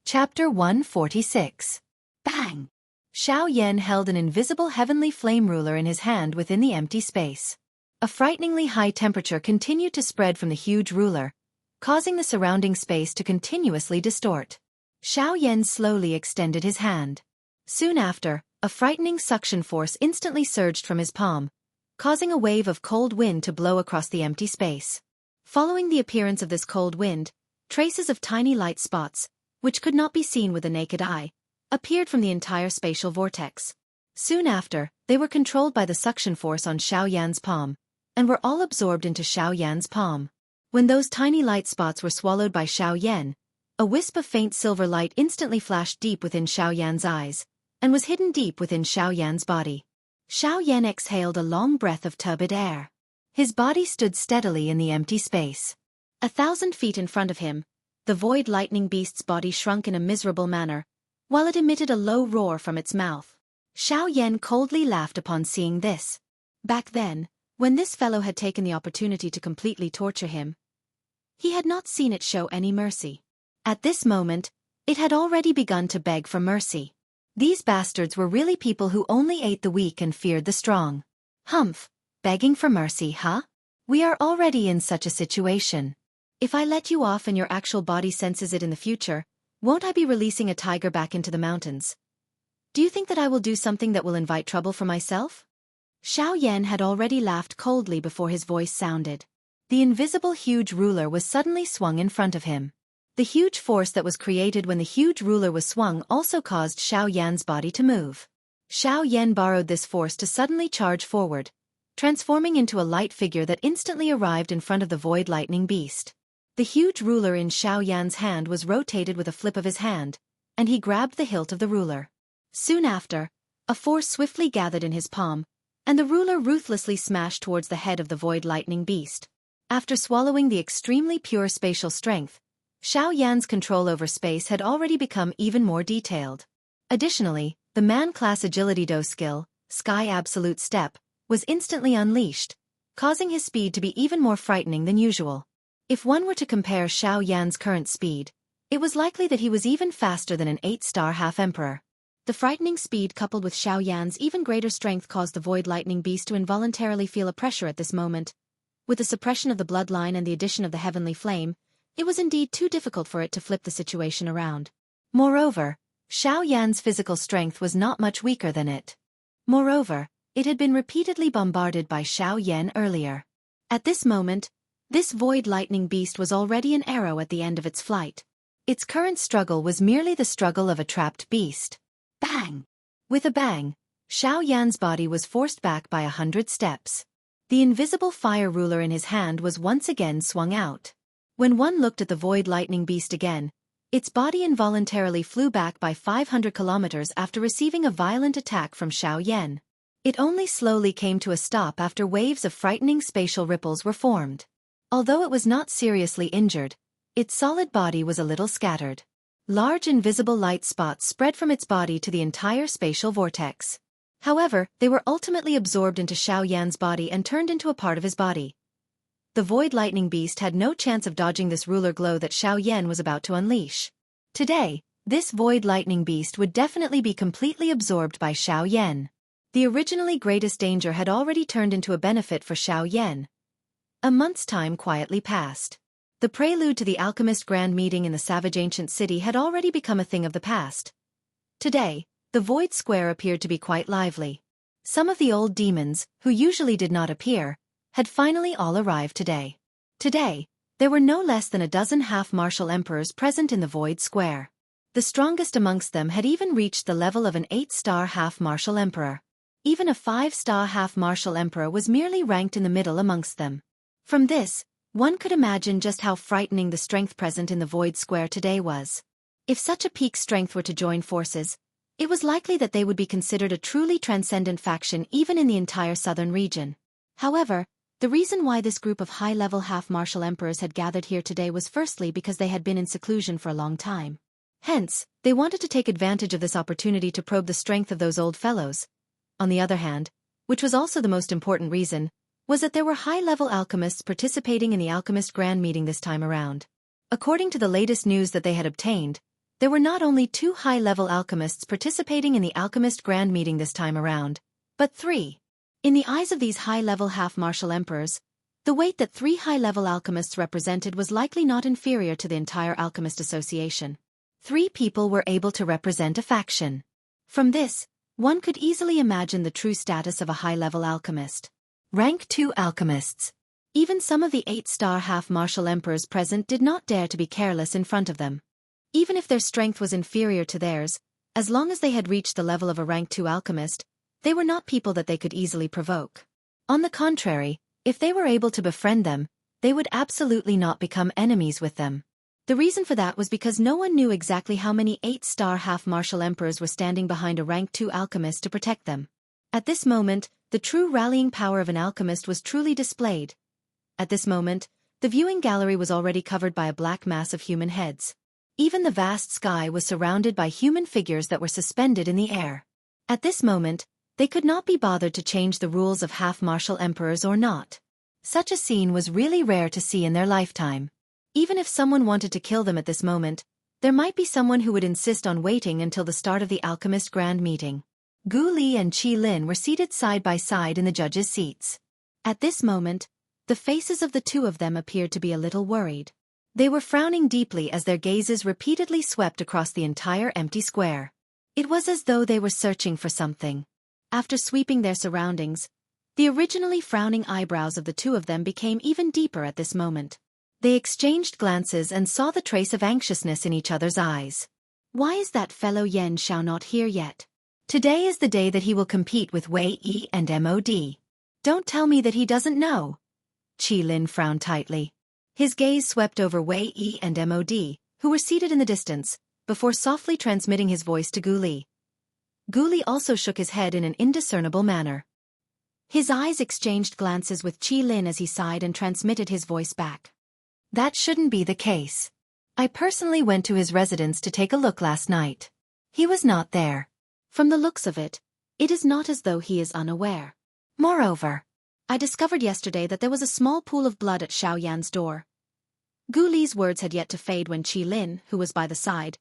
Chapter 146. Bang! Xiaoyan held an invisible heavenly flame ruler in his hand within the empty space. A frighteningly high temperature continued to spread from the huge ruler, causing the surrounding space to continuously distort. Xiaoyan slowly extended his hand. Soon after, a frightening suction force instantly surged from his palm, causing a wave of cold wind to blow across the empty space. Following the appearance of this cold wind, traces of tiny light spots, which could not be seen with the naked eye, appeared from the entire spatial vortex. Soon after, they were controlled by the suction force on Xiaoyan's palm, and were all absorbed into Xiaoyan's palm. When those tiny light spots were swallowed by Xiaoyan, a wisp of faint silver light instantly flashed deep within Xiaoyan's eyes, and was hidden deep within Xiaoyan's body. Xiaoyan exhaled a long breath of turbid air. His body stood steadily in the empty space. 1,000 feet in front of him, the Void Lightning Beast's body shrunk in a miserable manner, while it emitted a low roar from its mouth. Xiaoyan coldly laughed upon seeing this. Back then, when this fellow had taken the opportunity to completely torture him, he had not seen it show any mercy. At this moment, it had already begun to beg for mercy. These bastards were really people who only ate the weak and feared the strong. Humph, begging for mercy, huh? We are already in such a situation. If I let you off and your actual body senses it in the future, won't I be releasing a tiger back into the mountains? Do you think that I will do something that will invite trouble for myself? Xiao Yan had already laughed coldly before his voice sounded. The invisible huge ruler was suddenly swung in front of him. The huge force that was created when the huge ruler was swung also caused Xiao Yan's body to move. Xiao Yan borrowed this force to suddenly charge forward, transforming into a light figure that instantly arrived in front of the void lightning beast. The huge ruler in Xiao Yan's hand was rotated with a flip of his hand, and he grabbed the hilt of the ruler. Soon after, a force swiftly gathered in his palm, and the ruler ruthlessly smashed towards the head of the void lightning beast. After swallowing the extremely pure spatial strength, Xiao Yan's control over space had already become even more detailed. Additionally, the man-class agility do skill, Sky Absolute Step, was instantly unleashed, causing his speed to be even more frightening than usual. If one were to compare Xiao Yan's current speed, it was likely that he was even faster than an 8-star half-emperor. The frightening speed coupled with Xiao Yan's even greater strength caused the void lightning beast to involuntarily feel a pressure at this moment. With the suppression of the bloodline and the addition of the heavenly flame, it was indeed too difficult for it to flip the situation around. Moreover, Xiao Yan's physical strength was not much weaker than it. Moreover, it had been repeatedly bombarded by Xiao Yan earlier. At this moment, this void lightning beast was already an arrow at the end of its flight. Its current struggle was merely the struggle of a trapped beast. Bang! With a bang, Xiao Yan's body was forced back by 100 steps. The invisible fire ruler in his hand was once again swung out. When one looked at the void lightning beast again, its body involuntarily flew back by 500 kilometers after receiving a violent attack from Xiao Yan. It only slowly came to a stop after waves of frightening spatial ripples were formed. Although it was not seriously injured, its solid body was a little scattered. Large invisible light spots spread from its body to the entire spatial vortex. However, they were ultimately absorbed into Xiao Yan's body and turned into a part of his body. The void lightning beast had no chance of dodging this ruler glow that Xiao Yan was about to unleash. Today, this void lightning beast would definitely be completely absorbed by Xiao Yan. The originally greatest danger had already turned into a benefit for Xiao Yan. A month's time quietly passed. The prelude to the alchemist grand meeting in the savage ancient city had already become a thing of the past. Today, the void square appeared to be quite lively. Some of the old demons, who usually did not appear, had finally all arrived today. Today, there were no less than a dozen half-martial emperors present in the void square. The strongest amongst them had even reached the level of an 8-star half-martial emperor. Even a 5-star half-martial emperor was merely ranked in the middle amongst them. From this, one could imagine just how frightening the strength present in the void square today was. If such a peak strength were to join forces, it was likely that they would be considered a truly transcendent faction even in the entire southern region. However, the reason why this group of high-level half-martial emperors had gathered here today was firstly because they had been in seclusion for a long time. Hence, they wanted to take advantage of this opportunity to probe the strength of those old fellows. On the other hand, which was also the most important reason, was that there were high-level alchemists participating in the alchemist grand meeting this time around. According to the latest news that they had obtained, there were not only 2 high-level alchemists participating in the alchemist grand meeting this time around, but 3. In the eyes of these high-level half-martial emperors, the weight that 3 high-level alchemists represented was likely not inferior to the entire alchemist association. 3 people were able to represent a faction. From this, one could easily imagine the true status of a high-level alchemist. Rank 2 alchemists. Even some of the 8-star half-martial emperors present did not dare to be careless in front of them. Even if their strength was inferior to theirs, as long as they had reached the level of a rank 2 alchemist, they were not people that they could easily provoke. On the contrary, if they were able to befriend them, they would absolutely not become enemies with them. The reason for that was because no one knew exactly how many 8-star half-martial emperors were standing behind a rank 2 alchemist to protect them. At this moment, the true rallying power of an alchemist was truly displayed. At this moment, the viewing gallery was already covered by a black mass of human heads. Even the vast sky was surrounded by human figures that were suspended in the air. At this moment, They could not be bothered to change the rules of half-martial emperors or not. Such a scene was really rare to see in their lifetime. Even if someone wanted to kill them at this moment, there might be someone who would insist on waiting until the start of the alchemist grand meeting. Gu Li and Qi Lin were seated side by side in the judges' seats. At this moment, the faces of the two of them appeared to be a little worried. They were frowning deeply as their gazes repeatedly swept across the entire empty square. It was as though they were searching for something. After sweeping their surroundings, the originally frowning eyebrows of the two of them became even deeper at this moment. They exchanged glances and saw the trace of anxiousness in each other's eyes. Why is that fellow Yan Xiao not here yet? Today is the day that he will compete with Wei Yi and Mod. Don't tell me that he doesn't know. Qi Lin frowned tightly. His gaze swept over Wei Yi and Mod, who were seated in the distance, before softly transmitting his voice to Gu Li. Gu Li also shook his head in an indiscernible manner. His eyes exchanged glances with Qi Lin as he sighed and transmitted his voice back. That shouldn't be the case. I personally went to his residence to take a look last night. He was not there. From the looks of it, it is not as though he is unaware. Moreover, I discovered yesterday that there was a small pool of blood at Xiaoyan's door. Gu Li's words had yet to fade when Qi Lin, who was by the side,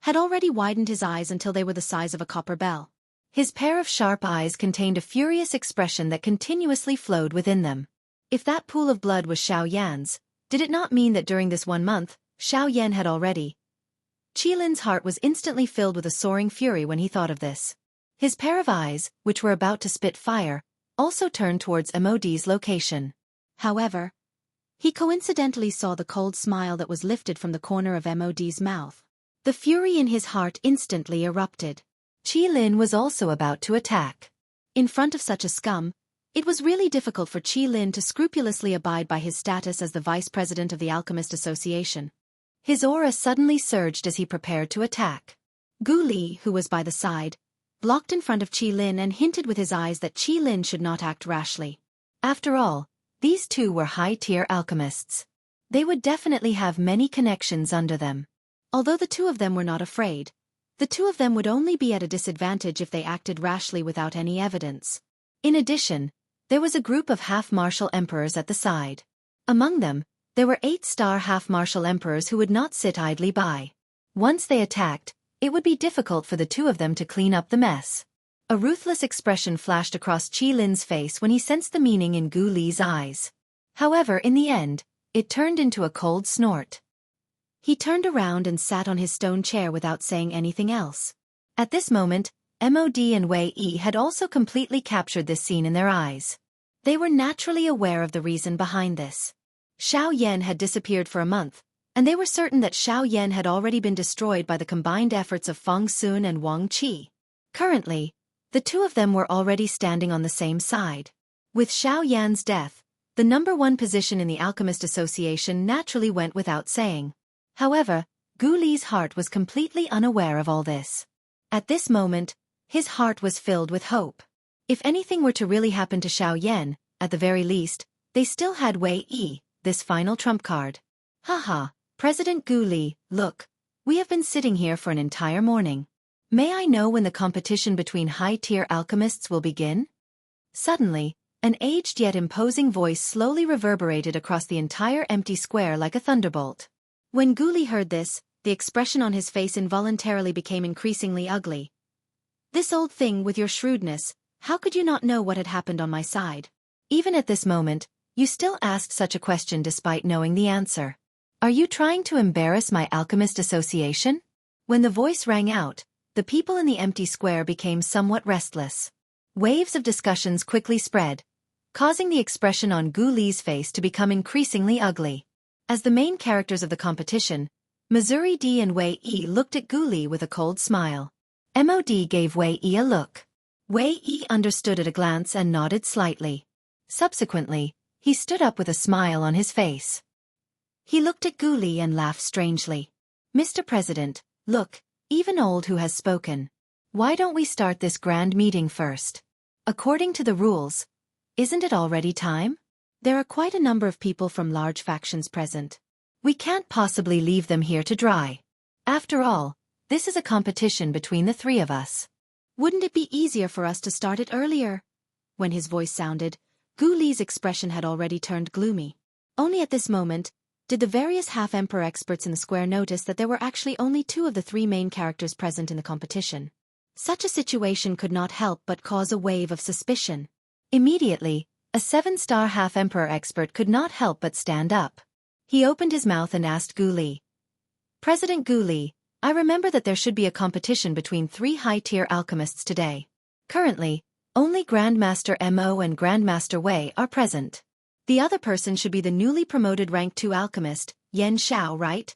had already widened his eyes until they were the size of a copper bell. His pair of sharp eyes contained a furious expression that continuously flowed within them. If that pool of blood was Xiaoyan's, did it not mean that during this 1 month, Xiaoyan had already? Qi Lin's heart was instantly filled with a soaring fury when he thought of this. His pair of eyes, which were about to spit fire, also turned towards Mod's location. However, he coincidentally saw the cold smile that was lifted from the corner of Mod's mouth. The fury in his heart instantly erupted. Qi Lin was also about to attack. In front of such a scum, it was really difficult for Qi Lin to scrupulously abide by his status as the vice president of the Alchemist Association. His aura suddenly surged as he prepared to attack. Gu Li, who was by the side, blocked in front of Qi Lin and hinted with his eyes that Qi Lin should not act rashly. After all, these two were high-tier alchemists. They would definitely have many connections under them. Although the two of them were not afraid, the two of them would only be at a disadvantage if they acted rashly without any evidence. In addition, there was a group of half-martial emperors at the side. Among them, there were 8-star half-martial emperors who would not sit idly by. Once they attacked, it would be difficult for the two of them to clean up the mess. A ruthless expression flashed across Qi Lin's face when he sensed the meaning in Gu Li's eyes. However, in the end, it turned into a cold snort. He turned around and sat on his stone chair without saying anything else. At this moment, Mod and Wei Yi had also completely captured this scene in their eyes. They were naturally aware of the reason behind this. Xiaoyan had disappeared for a month, and they were certain that Xiaoyan had already been destroyed by the combined efforts of Feng Sun and Wang Qi. Currently, the two of them were already standing on the same side. With Xiaoyan's death, the #1 position in the Alchemist Association naturally went without saying. However, Gu Li's heart was completely unaware of all this. At this moment, his heart was filled with hope. If anything were to really happen to Xiaoyan, at the very least, they still had Wei Yi, this final trump card. Haha, President Gu Li, look, we have been sitting here for an entire morning. May I know when the competition between high-tier alchemists will begin? Suddenly, an aged yet imposing voice slowly reverberated across the entire empty square like a thunderbolt. When Gu Li heard this, the expression on his face involuntarily became increasingly ugly. This old thing with your shrewdness, how could you not know what had happened on my side? Even at this moment, you still asked such a question despite knowing the answer. Are you trying to embarrass my Alchemist Association? When the voice rang out, the people in the empty square became somewhat restless. Waves of discussions quickly spread, causing the expression on Gu Li's face to become increasingly ugly. As the main characters of the competition, Missouri D and Wei Yi looked at Gu Li with a cold smile. Mod gave Wei Yi a look. Wei Yi understood at a glance and nodded slightly. Subsequently, he stood up with a smile on his face. He looked at Gu Li and laughed strangely. Mr. President, look, even old who has spoken. Why don't we start this grand meeting first? According to the rules, isn't it already time? There are quite a number of people from large factions present. We can't possibly leave them here to dry. After all, this is a competition between the three of us. Wouldn't it be easier for us to start it earlier? When his voice sounded, Gu Li's expression had already turned gloomy. Only at this moment did the various half-emperor experts in the square notice that there were actually only 2 of the 3 main characters present in the competition. Such a situation could not help but cause a wave of suspicion. Immediately, a 7-star half-emperor expert could not help but stand up. He opened his mouth and asked Gu Li. President Gu Li, I remember that there should be a competition between 3 high-tier alchemists today. Currently, only Grandmaster Mo and Grandmaster Wei are present. The other person should be the newly promoted rank 2 alchemist, Xianxia, right?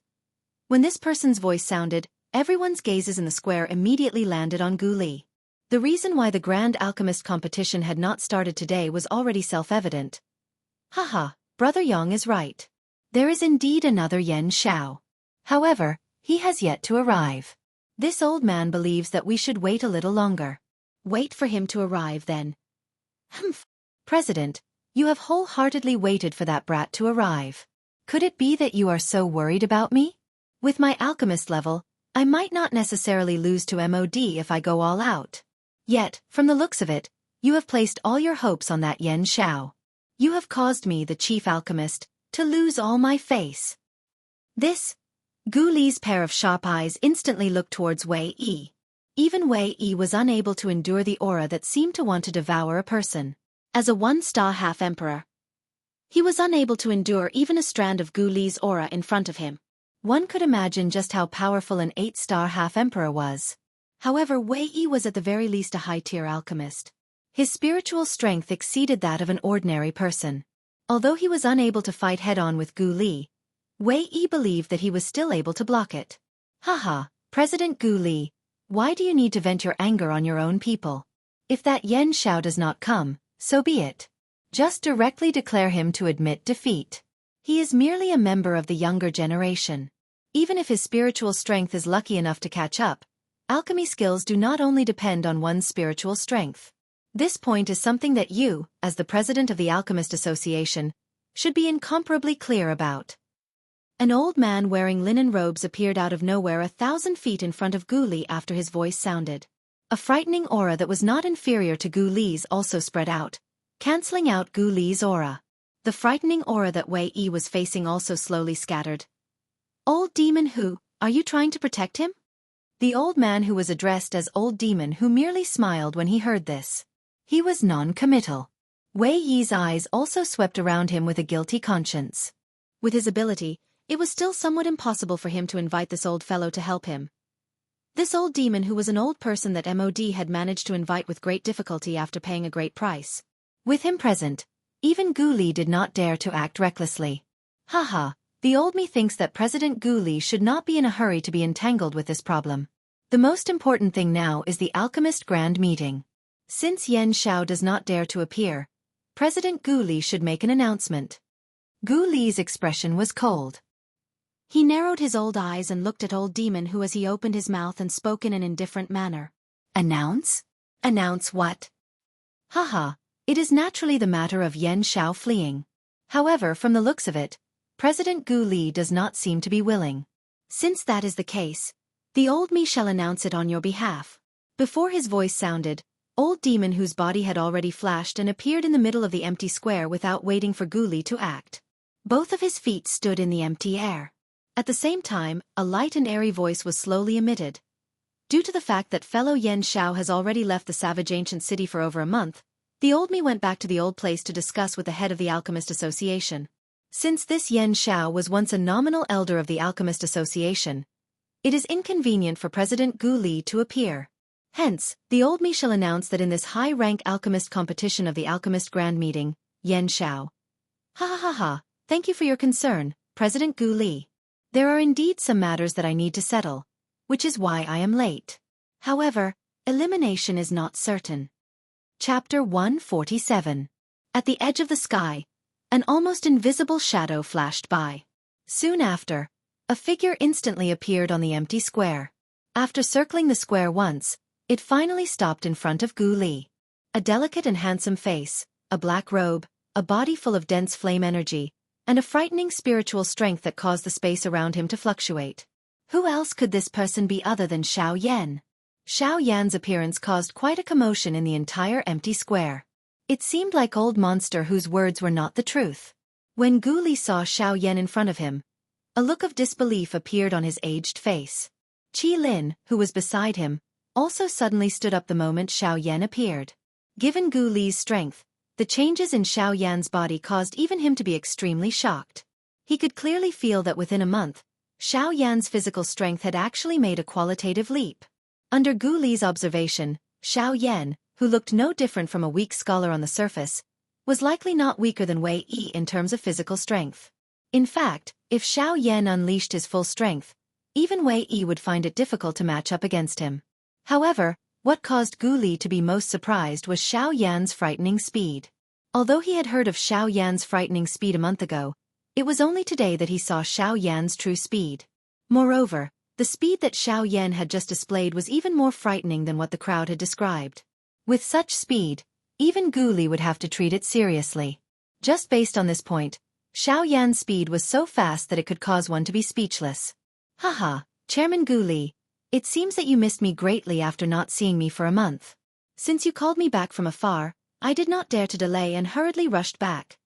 When this person's voice sounded, everyone's gazes in the square immediately landed on Gu Li. The reason why the Grand Alchemist competition had not started today was already self-evident. Haha, Brother Yang is right. There is indeed another Xianxia. However, he has yet to arrive. This old man believes that we should wait a little longer. Wait for him to arrive then. Humph. President, you have wholeheartedly waited for that brat to arrive. Could it be that you are so worried about me? With my alchemist level, I might not necessarily lose to MOD if I go all out. Yet, from the looks of it, you have placed all your hopes on that Xianxia. You have caused me, the chief alchemist, to lose all my face. This? Gu Li's pair of sharp eyes instantly looked towards Wei Yi. Even Wei Yi was unable to endure the aura that seemed to want to devour a person. As a 1-star half-emperor, he was unable to endure even a strand of Gu Li's aura in front of him. One could imagine just how powerful an 8-star half-emperor was. However, Wei Yi was at the very least a high-tier alchemist. His spiritual strength exceeded that of an ordinary person. Although he was unable to fight head-on with Gu Li, Wei Yi believed that he was still able to block it. Haha, President Gu Li, why do you need to vent your anger on your own people? If that Xianxia does not come, so be it. Just directly declare him to admit defeat. He is merely a member of the younger generation. Even if his spiritual strength is lucky enough to catch up, alchemy skills do not only depend on one's spiritual strength. This point is something that you, as the president of the Alchemist Association, should be incomparably clear about. An old man wearing linen robes appeared out of nowhere 1,000 feet in front of Gu Li after his voice sounded. A frightening aura that was not inferior to Gu Li's also spread out, cancelling out Gu Li's aura. The frightening aura that Wei Yi was facing also slowly scattered. Old Demon Who, are you trying to protect him? The old man who was addressed as Old Demon Who merely smiled when he heard this. He was non-committal. Wei Yi's eyes also swept around him with a guilty conscience. With his ability, it was still somewhat impossible for him to invite this old fellow to help him. This old demon who was an old person that MOD had managed to invite with great difficulty after paying a great price. With him present, even Gu Li did not dare to act recklessly. Haha, the old me thinks that President Gu Li should not be in a hurry to be entangled with this problem. The most important thing now is the Alchemist Grand Meeting. Since Xianxia does not dare to appear, President Gu Li should make an announcement. Gu Li's expression was cold. He narrowed his old eyes and looked at Old Demon Who as he opened his mouth and spoke in an indifferent manner. Announce? Announce what? Haha, it is naturally the matter of Xianxia fleeing. However, from the looks of it, President Gu Li does not seem to be willing. Since that is the case, the old me shall announce it on your behalf. Before his voice sounded, Old Demon Whose body had already flashed and appeared in the middle of the empty square without waiting for Gu Li to act. Both of his feet stood in the empty air. At the same time, a light and airy voice was slowly emitted. Due to the fact that fellow Xianxia has already left the savage ancient city for over a month, the old me went back to the old place to discuss with the head of the Alchemist Association. Since this Xianxia was once a nominal elder of the Alchemist Association, it is inconvenient for President Gu Li to appear. Hence, the old me shall announce that in this high-rank alchemist competition of the Alchemist Grand Meeting, Xianxia. Ha ha ha ha, thank you for your concern, President Gu Li. There are indeed some matters that I need to settle, which is why I am late. However, elimination is not certain. Chapter 147. At the edge of the sky, an almost invisible shadow flashed by. Soon after, a figure instantly appeared on the empty square. After circling the square once, it finally stopped in front of Gu Li. A delicate and handsome face, a black robe, a body full of dense flame energy, and a frightening spiritual strength that caused the space around him to fluctuate. Who else could this person be other than Xiao Yan? Xiao Yan's appearance caused quite a commotion in the entire empty square. It seemed like old monster whose words were not the truth. When Gu Li saw Xiao Yan in front of him, a look of disbelief appeared on his aged face. Qi Lin, who was beside him, also suddenly stood up the moment Xiao Yan appeared. Given Gu Li's strength, the changes in Xiao Yan's body caused even him to be extremely shocked. He could clearly feel that within a month, Xiao Yan's physical strength had actually made a qualitative leap. Under Gu Li's observation, Xiao Yan, who looked no different from a weak scholar on the surface, was likely not weaker than Wei Yi in terms of physical strength. In fact, if Xiao Yan unleashed his full strength, even Wei Yi would find it difficult to match up against him. However, what caused Gu Li to be most surprised was Xiao Yan's frightening speed. Although he had heard of Xiao Yan's frightening speed a month ago, it was only today that he saw Xiao Yan's true speed. Moreover, the speed that Xiao Yan had just displayed was even more frightening than what the crowd had described. With such speed, even Gu Li would have to treat it seriously. Just based on this point, Xiao Yan's speed was so fast that it could cause one to be speechless. Haha, Chairman Gu Li, it seems that you missed me greatly after not seeing me for a month. Since you called me back from afar, I did not dare to delay and hurriedly rushed back.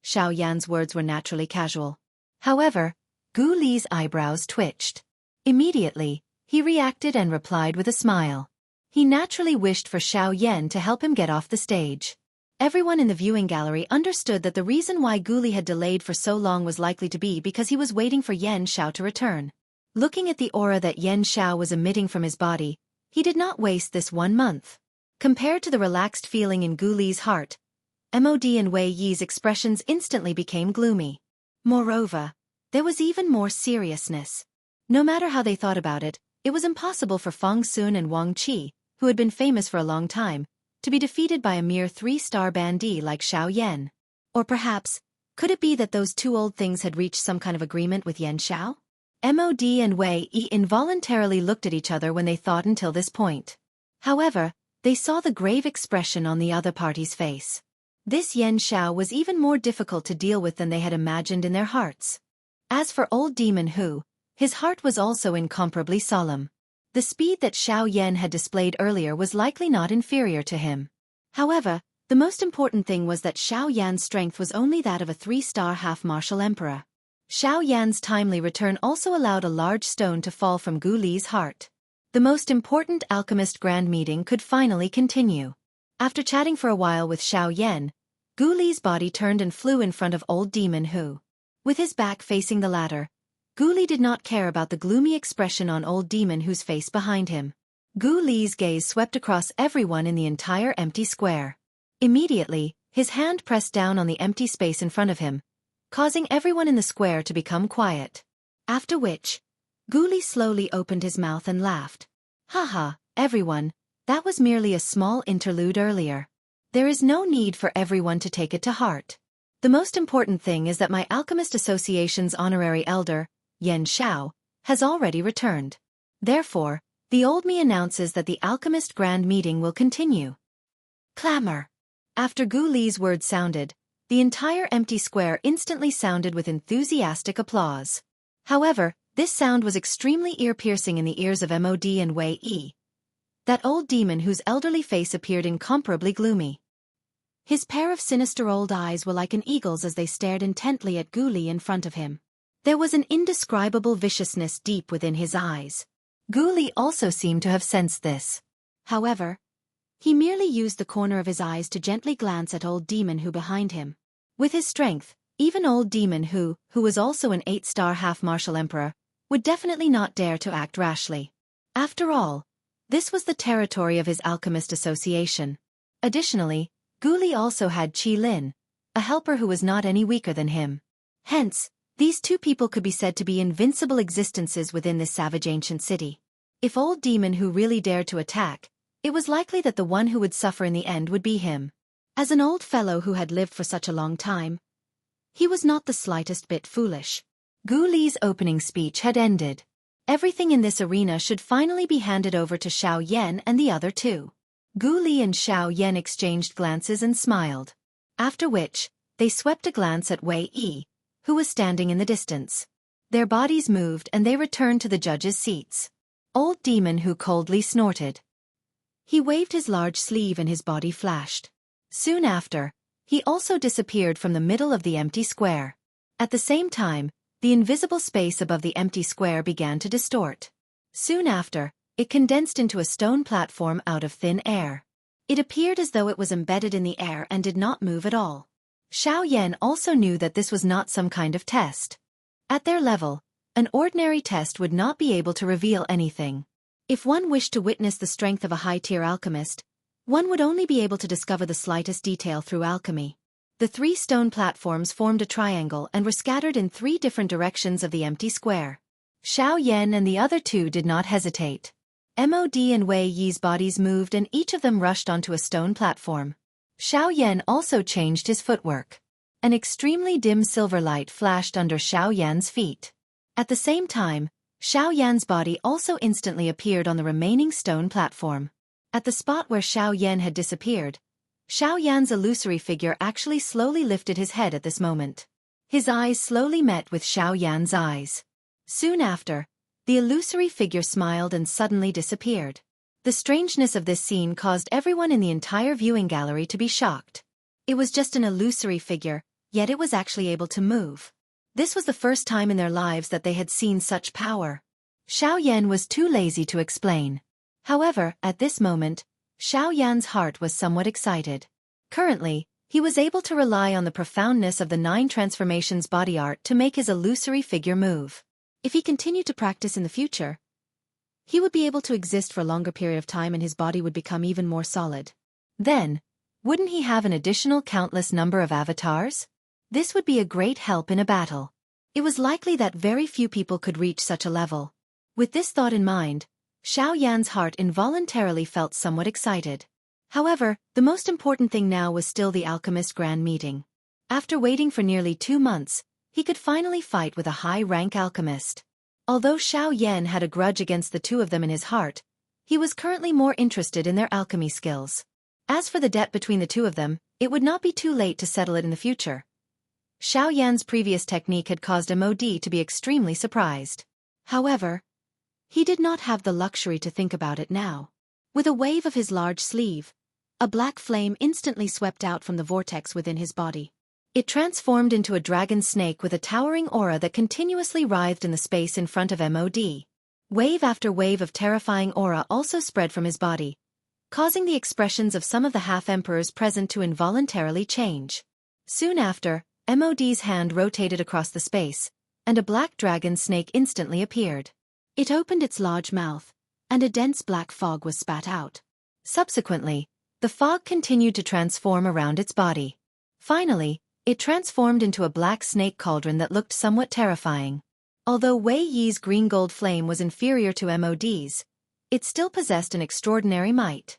Xiao Yan's words were naturally casual. However, Gu Li's eyebrows twitched. Immediately, he reacted and replied with a smile. He naturally wished for Xiao Yan to help him get off the stage. Everyone in the viewing gallery understood that the reason why Gu Li had delayed for so long was likely to be because he was waiting for Yan Xiao to return. Looking at the aura that Yan Xiao was emitting from his body, he did not waste this 1 month. Compared to the relaxed feeling in Gu Li's heart, Mod and Wei Yi's expressions instantly became gloomy. Moreover, there was even more seriousness. No matter how they thought about it, it was impossible for Feng Sun and Wang Qi, who had been famous for a long time, to be defeated by a mere 3-star bandit like Xiao Yan. Or perhaps, could it be that those two old things had reached some kind of agreement with Yan Xiao? Mod and Wei Yi involuntarily looked at each other when they thought until this point. However, they saw the grave expression on the other party's face. This Yan Xiao was even more difficult to deal with than they had imagined in their hearts. As for old demon Hu, his heart was also incomparably solemn. The speed that Xiao Yan had displayed earlier was likely not inferior to him. However, the most important thing was that Xiao Yan's strength was only that of a 3-star half-martial emperor. Xiao Yan's timely return also allowed a large stone to fall from Gu Li's heart. The most important alchemist grand meeting could finally continue. After chatting for a while with Xiao Yan, Gu Li's body turned and flew in front of old demon Hu. With his back facing the latter, Gu Li did not care about the gloomy expression on old demon Hu's face behind him. Gu Li's gaze swept across everyone in the entire empty square. Immediately, his hand pressed down on the empty space in front of him, causing everyone in the square to become quiet. After which, Gu Li slowly opened his mouth and laughed. Haha, everyone, that was merely a small interlude earlier. There is no need for everyone to take it to heart. The most important thing is that my Alchemist Association's honorary elder, Yan Xiao, has already returned. Therefore, the old me announces that the Alchemist Grand Meeting will continue. Clamor. After Gu Li's words sounded, the entire empty square instantly sounded with enthusiastic applause. However, this sound was extremely ear-piercing in the ears of Mod and Wei Yi. That old demon whose elderly face appeared incomparably gloomy. His pair of sinister old eyes were like an eagle's as they stared intently at Gu Li in front of him. There was an indescribable viciousness deep within his eyes. Gu Li also seemed to have sensed this. However, he merely used the corner of his eyes to gently glance at old demon Hu behind him. With his strength, even old demon Hu, who was also an 8-star half-martial emperor, would definitely not dare to act rashly. After all, this was the territory of his Alchemist Association. Additionally, Gu Li also had Qi Lin, a helper who was not any weaker than him. Hence, these two people could be said to be invincible existences within this savage ancient city. If old demon Hu really dared to attack, it was likely that the one who would suffer in the end would be him. As an old fellow who had lived for such a long time, he was not the slightest bit foolish. Gu Li's opening speech had ended. Everything in this arena should finally be handed over to Xiao Yan and the other two. Gu Li and Xiao Yan exchanged glances and smiled. After which, they swept a glance at Wei Yi, who was standing in the distance. Their bodies moved and they returned to the judges' seats. old demon who coldly snorted. He waved his large sleeve and his body flashed. Soon after, he also disappeared from the middle of the empty square. At the same time, the invisible space above the empty square began to distort. Soon after, it condensed into a stone platform out of thin air. It appeared as though it was embedded in the air and did not move at all. Xiaoyan also knew that this was not some kind of test. At their level, an ordinary test would not be able to reveal anything. If one wished to witness the strength of a high-tier alchemist, one would only be able to discover the slightest detail through alchemy. The 3 stone platforms formed a triangle and were scattered in 3 different directions of the empty square. Xiaoyan and the other 2 did not hesitate. Mod and Wei Yi's bodies moved and each of them rushed onto a stone platform. Xiaoyan also changed his footwork. An extremely dim silver light flashed under Xiaoyan's feet. At the same time, Xiaoyan's body also instantly appeared on the remaining stone platform. At the spot where Xiaoyan had disappeared, Xiaoyan's illusory figure actually slowly lifted his head at this moment. His eyes slowly met with Xiaoyan's eyes. Soon after, the illusory figure smiled and suddenly disappeared. The strangeness of this scene caused everyone in the entire viewing gallery to be shocked. It was just an illusory figure, yet it was actually able to move. This was the first time in their lives that they had seen such power. Xiaoyan was too lazy to explain. However, at this moment, Xiaoyan's heart was somewhat excited. Currently, he was able to rely on the profoundness of the 9 transformations body art to make his illusory figure move. If he continued to practice in the future, he would be able to exist for a longer period of time and his body would become even more solid. Then, wouldn't he have an additional countless number of avatars? This would be a great help in a battle. It was likely that very few people could reach such a level. With this thought in mind, Xiaoyan's heart involuntarily felt somewhat excited. However, the most important thing now was still the alchemist grand meeting. After waiting for nearly 2 months, he could finally fight with a high-rank alchemist. Although Xiaoyan had a grudge against the 2 of them in his heart, he was currently more interested in their alchemy skills. As for the debt between the 2 of them, it would not be too late to settle it in the future. Xiaoyan's previous technique had caused Mod to be extremely surprised. However, he did not have the luxury to think about it now. With a wave of his large sleeve, a black flame instantly swept out from the vortex within his body. It transformed into a dragon snake with a towering aura that continuously writhed in the space in front of Mod. Wave after wave of terrifying aura also spread from his body, causing the expressions of some of the half-emperors present to involuntarily change. Soon after, Mod's hand rotated across the space, and a black dragon snake instantly appeared. It opened its large mouth, and a dense black fog was spat out. Subsequently, the fog continued to transform around its body. Finally, it transformed into a black snake cauldron that looked somewhat terrifying. Although Wei Yi's green gold flame was inferior to Mod's, it still possessed an extraordinary might.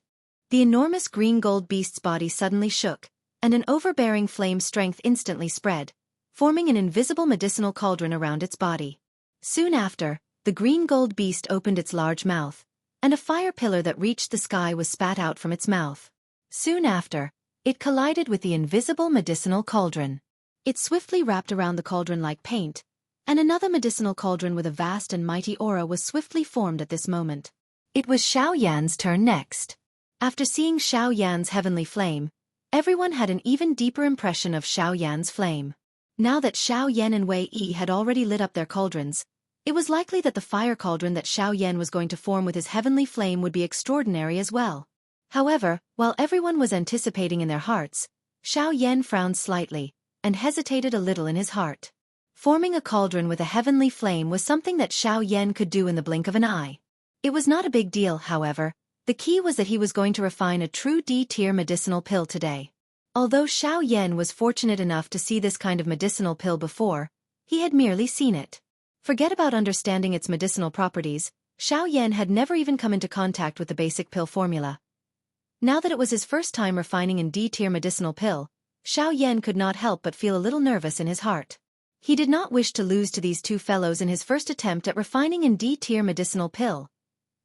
The enormous green gold beast's body suddenly shook, and an overbearing flame strength instantly spread, forming an invisible medicinal cauldron around its body. Soon after, the green gold beast opened its large mouth, and a fire pillar that reached the sky was spat out from its mouth. Soon after, it collided with the invisible medicinal cauldron. It swiftly wrapped around the cauldron like paint, and another medicinal cauldron with a vast and mighty aura was swiftly formed at this moment. It was Xiaoyan's turn next. After seeing Xiaoyan's heavenly flame, everyone had an even deeper impression of Xiaoyan's flame. Now that Xiaoyan and Wei Yi had already lit up their cauldrons, it was likely that the fire cauldron that Xiaoyan was going to form with his heavenly flame would be extraordinary as well. However, while everyone was anticipating in their hearts, Xiaoyan frowned slightly, and hesitated a little in his heart. Forming a cauldron with a heavenly flame was something that Xiaoyan could do in the blink of an eye. It was not a big deal, however. The key was that he was going to refine a true D-tier medicinal pill today. Although Xiaoyan was fortunate enough to see this kind of medicinal pill before, he had merely seen it. Forget about understanding its medicinal properties, Xiaoyan had never even come into contact with the basic pill formula. Now that it was his first time refining in D-tier medicinal pill, Xiaoyan could not help but feel a little nervous in his heart. He did not wish to lose to these 2 fellows in his first attempt at refining in D-tier medicinal pill.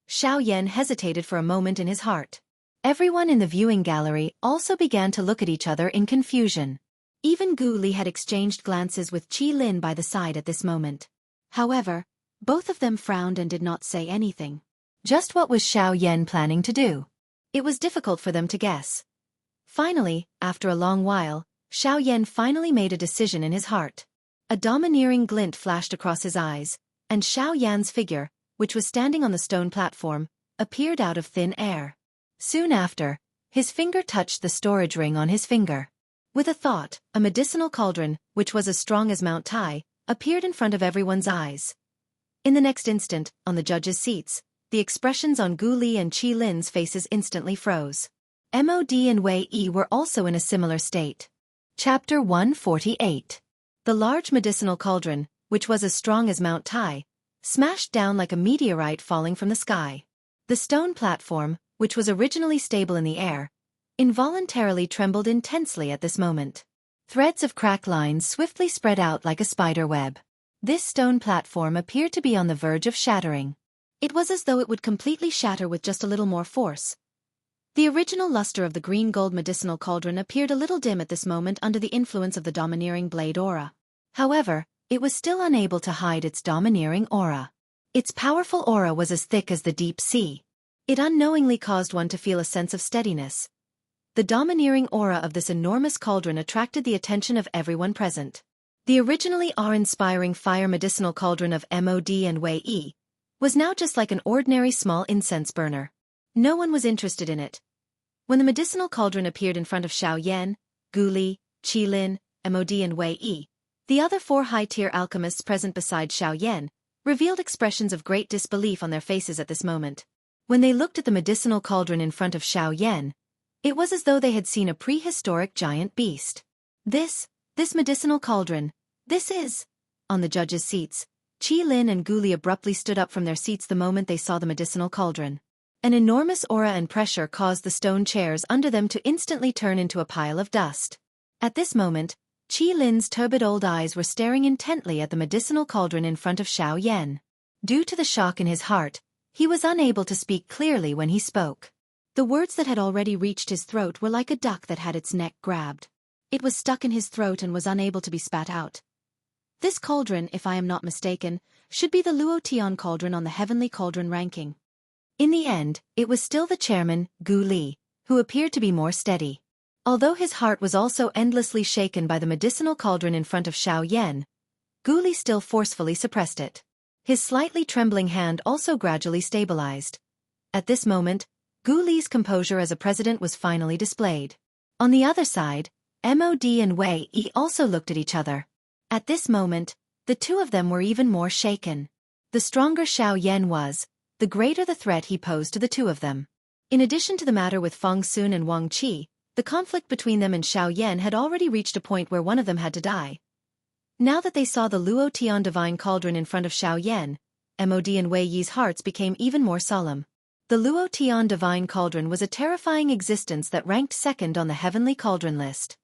Xiaoyan hesitated for a moment in his heart. Everyone in the viewing gallery also began to look at each other in confusion. Even Gu Li had exchanged glances with Qi Lin by the side at this moment. However, both of them frowned and did not say anything. Just what was Xiao Yan planning to do? It was difficult for them to guess. Finally, after a long while, Xiao Yan finally made a decision in his heart. A domineering glint flashed across his eyes, and Xiao Yan's figure, which was standing on the stone platform, appeared out of thin air. Soon after, his finger touched the storage ring on his finger. With a thought, a medicinal cauldron, which was as strong as Mount Tai, appeared in front of everyone's eyes. In the next instant, on the judges' seats, the expressions on Gu Li and Qi Lin's faces instantly froze. Mod and Wei Yi were also in a similar state. Chapter 148. The large medicinal cauldron, which was as strong as Mount Tai, smashed down like a meteorite falling from the sky. The stone platform, which was originally stable in the air, involuntarily trembled intensely at this moment. Threads of crack lines swiftly spread out like a spider web. This stone platform appeared to be on the verge of shattering. It was as though it would completely shatter with just a little more force. The original luster of the green-gold medicinal cauldron appeared a little dim at this moment under the influence of the domineering blade aura. However, it was still unable to hide its domineering aura. Its powerful aura was as thick as the deep sea. It unknowingly caused one to feel a sense of steadiness. The domineering aura of this enormous cauldron attracted the attention of everyone present. The originally awe-inspiring fire medicinal cauldron of Mod and Wei Yi was now just like an ordinary small incense burner. No one was interested in it. When the medicinal cauldron appeared in front of Xiao Yan, Gu Li, Qi Lin, Mod and Wei Yi, the other 4 high-tier alchemists present beside Xiao Yan revealed expressions of great disbelief on their faces at this moment. When they looked at the medicinal cauldron in front of Xiao Yan, it was as though they had seen a prehistoric giant beast. This medicinal cauldron, this is... On the judges' seats, Qi Lin and Gu Li abruptly stood up from their seats the moment they saw the medicinal cauldron. An enormous aura and pressure caused the stone chairs under them to instantly turn into a pile of dust. At this moment, Qi Lin's turbid old eyes were staring intently at the medicinal cauldron in front of Xiao Yan. Due to the shock in his heart, he was unable to speak clearly when he spoke. The words that had already reached his throat were like a duck that had its neck grabbed. It was stuck in his throat and was unable to be spat out. This cauldron, if I am not mistaken, should be the Luotian cauldron on the heavenly cauldron ranking. In the end, it was still the chairman, Gu Li, who appeared to be more steady. Although his heart was also endlessly shaken by the medicinal cauldron in front of Xiao Yan, Gu Li still forcefully suppressed it. His slightly trembling hand also gradually stabilized. At this moment, Gu Li's composure as a president was finally displayed. On the other side, Mod and Wei Yi also looked at each other. At this moment, the two of them were even more shaken. The stronger Xiao Yan was, the greater the threat he posed to the two of them. In addition to the matter with Feng Sun and Wang Qi, the conflict between them and Xiao Yan had already reached a point where one of them had to die. Now that they saw the Luotian divine cauldron in front of Xiao Yan, Mod and Wei Yi's hearts became even more solemn. The Luotian divine cauldron was a terrifying existence that ranked second on the heavenly cauldron list.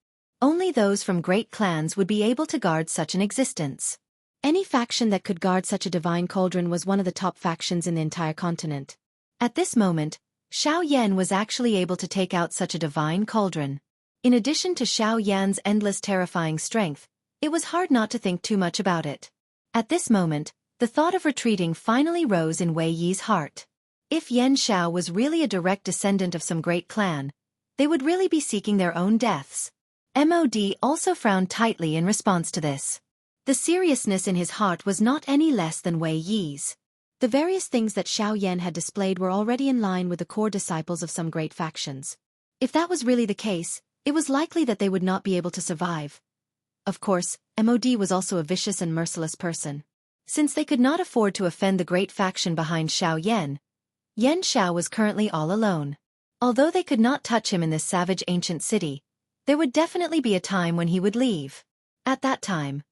Only those from great clans would be able to guard such an existence. Any faction that could guard such a divine cauldron was one of the top factions in the entire continent. At this moment, Xiao Yan was actually able to take out such a divine cauldron. In addition to Xiao Yan's endless terrifying strength, it was hard not to think too much about it. At this moment, the thought of retreating finally rose in Wei Yi's heart. If Yan Xiao was really a direct descendant of some great clan, they would really be seeking their own deaths. Mod also frowned tightly in response to this. The seriousness in his heart was not any less than Wei Yi's. The various things that Xiao Yan had displayed were already in line with the core disciples of some great factions. If that was really the case, it was likely that they would not be able to survive. Of course, Mod was also a vicious and merciless person. Since they could not afford to offend the great faction behind Xiao Yan, Yan Xiao was currently all alone. Although they could not touch him in this savage ancient city, there would definitely be a time when he would leave. At that time.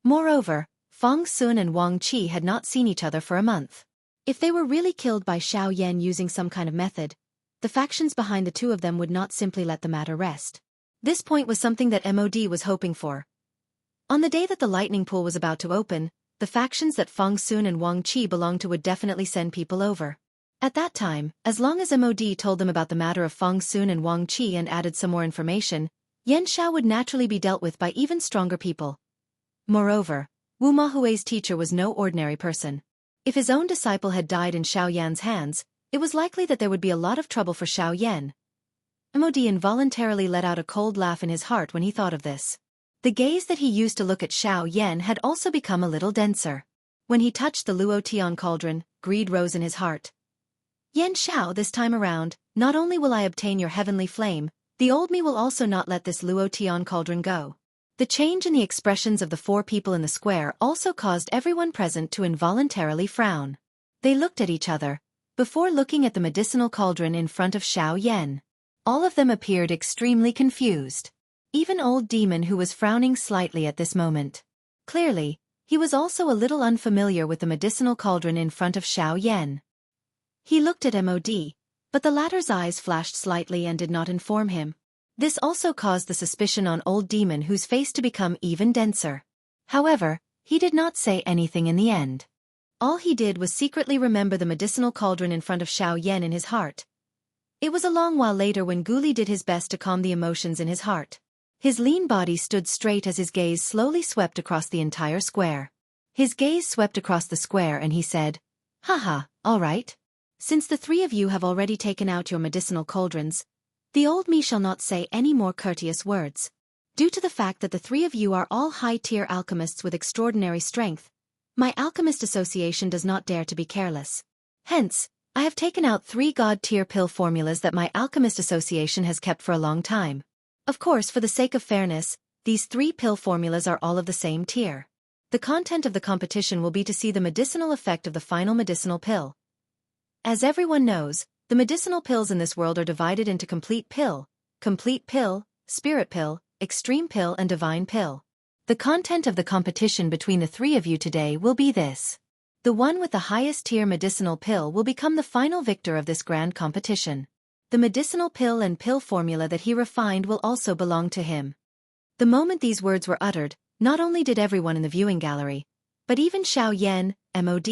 Moreover, Feng Sun and Wang Qi had not seen each other for a month. If they were really killed by Xiao Yan using some kind of method, the factions behind the two of them would not simply let the matter rest. This point was something that Mod was hoping for. On the day that the lightning pool was about to open, the factions that Feng Sun and Wang Qi belonged to would definitely send people over. At that time, as long as Mod told them about the matter of Feng Sun and Wang Qi and added some more information, Yan Xiao would naturally be dealt with by even stronger people. Moreover, Wu Mahui's teacher was no ordinary person. If his own disciple had died in Xiao Yan's hands, it was likely that there would be a lot of trouble for Xiaoyan. Mod involuntarily let out a cold laugh in his heart when he thought of this. The gaze that he used to look at Xiaoyan had also become a little denser. When he touched the Luotian cauldron, greed rose in his heart. Yan Xiao, this time around, not only will I obtain your heavenly flame, the old me will also not let this Luotian cauldron go. The change in the expressions of the four people in the square also caused everyone present to involuntarily frown. They looked at each other, before looking at the medicinal cauldron in front of Xiaoyan. All of them appeared extremely confused. Even old demon, who was frowning slightly at this moment. Clearly, he was also a little unfamiliar with the medicinal cauldron in front of Xiaoyan. He looked at Mod, but the latter's eyes flashed slightly and did not inform him. This also caused the suspicion on old demon, whose face to become even denser. However, he did not say anything in the end. All he did was secretly remember the medicinal cauldron in front of Xiaoyan in his heart. It was a long while later when Guli did his best to calm the emotions in his heart. His lean body stood straight as his gaze slowly swept across the entire square. His gaze swept across the square and he said, "Haha, all right. Since the three of you have already taken out your medicinal cauldrons, the old me shall not say any more courteous words. Due to the fact that the three of you are all high-tier alchemists with extraordinary strength, my alchemist association does not dare to be careless. Hence, I have taken out 3 god-tier pill formulas that my alchemist association has kept for a long time. Of course, for the sake of fairness, these 3 pill formulas are all of the same tier. The content of the competition will be to see the medicinal effect of the final medicinal pill. As everyone knows, the medicinal pills in this world are divided into complete pill, spirit pill, extreme pill and divine pill. The content of the competition between the 3 of you today will be this. The one with the highest tier medicinal pill will become the final victor of this grand competition. The medicinal pill and pill formula that he refined will also belong to him. The moment these words were uttered, not only did everyone in the viewing gallery, but even Xiaoyan, Mod,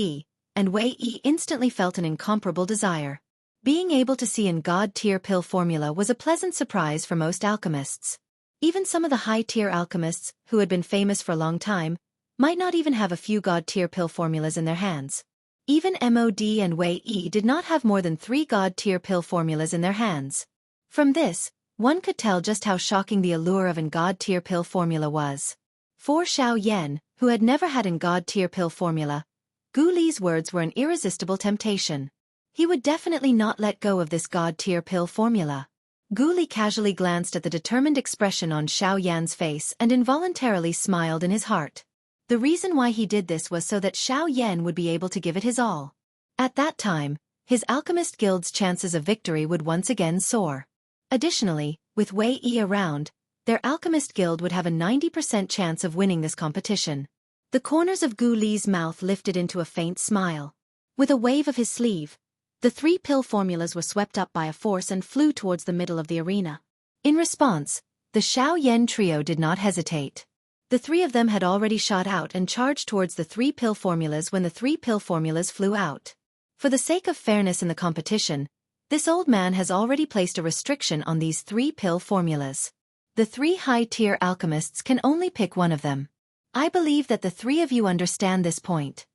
and Wei Yi instantly felt an incomparable desire. Being able to see in god-tier pill formula was a pleasant surprise for most alchemists. Even some of the high-tier alchemists, who had been famous for a long time, might not even have a few god-tier pill formulas in their hands. Even Mod and Wei Yi did not have more than 3 god-tier pill formulas in their hands. From this, one could tell just how shocking the allure of an god-tier pill formula was. For Xiaoyan, who had never had an god-tier pill formula, Gu Li's words were an irresistible temptation. He would definitely not let go of this god-tier pill formula. Gu Li casually glanced at the determined expression on Xiaoyan's face and involuntarily smiled in his heart. The reason why he did this was so that Xiaoyan would be able to give it his all. At that time, his alchemist guild's chances of victory would once again soar. Additionally, with Wei Yi around, their alchemist guild would have a 90% chance of winning this competition. The corners of Gu Li's mouth lifted into a faint smile. With a wave of his sleeve, the 3 pill formulas were swept up by a force and flew towards the middle of the arena. In response, the Xiaoyan trio did not hesitate. The 3 of them had already shot out and charged towards the 3 pill formulas when the 3 pill formulas flew out. For the sake of fairness in the competition, this old man has already placed a restriction on these 3 pill formulas. The 3 high-tier alchemists can only pick one of them. I believe that the 3 of you understand this point.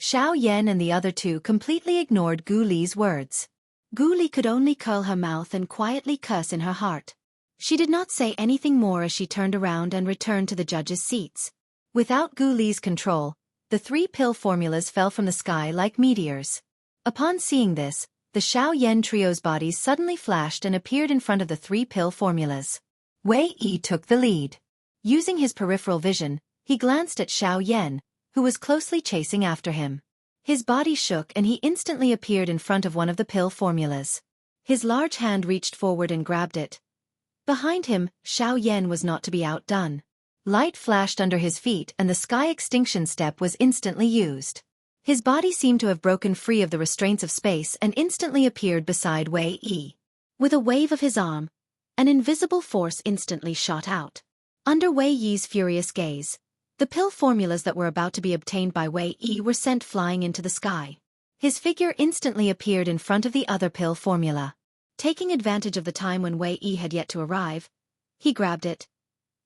Xiaoyan and the other 2 completely ignored Gu Li's words. Gu Li could only curl her mouth and quietly curse in her heart. She did not say anything more as she turned around and returned to the judges' seats. Without Gu Li's control, the 3 pill formulas fell from the sky like meteors. Upon seeing this, the Xiaoyan trio's bodies suddenly flashed and appeared in front of the 3 pill formulas. Wei Yi took the lead. Using his peripheral vision, he glanced at Xiaoyan, who was closely chasing after him. His body shook and he instantly appeared in front of one of the pill formulas. His large hand reached forward and grabbed it. Behind him, Xiaoyan was not to be outdone. Light flashed under his feet and the sky extinction step was instantly used. His body seemed to have broken free of the restraints of space and instantly appeared beside Wei Yi. With a wave of his arm, an invisible force instantly shot out. Under Wei Yi's furious gaze, the pill formulas that were about to be obtained by Wei Yi were sent flying into the sky. His figure instantly appeared in front of the other pill formula. Taking advantage of the time when Wei Yi had yet to arrive, he grabbed it.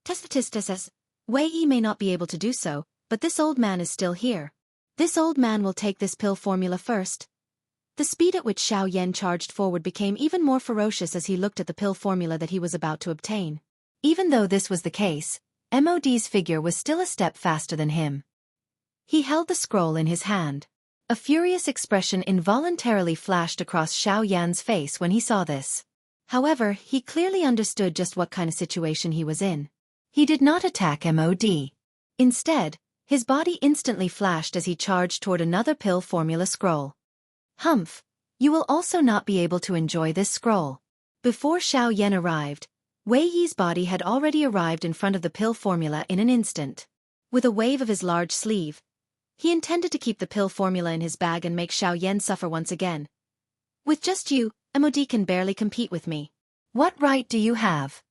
Testatistis. Wei Yi may not be able to do so, but this old man is still here. This old man will take this pill formula first. The speed at which Xiao Yan charged forward became even more ferocious as he looked at the pill formula that he was about to obtain. Even though this was the case, MOD's figure was still a step faster than him. He held the scroll in his hand. A furious expression involuntarily flashed across Xiao Yan's face when he saw this. However, he clearly understood just what kind of situation he was in. He did not attack MOD. Instead, his body instantly flashed as he charged toward another pill formula scroll. Humph! You will also not be able to enjoy this scroll. Before Xiao Yan arrived, Wei Yi's body had already arrived in front of the pill formula in an instant. With a wave of his large sleeve, he intended to keep the pill formula in his bag and make Xiao Yan suffer once again. With just you, MOD can barely compete with me. What right do you have?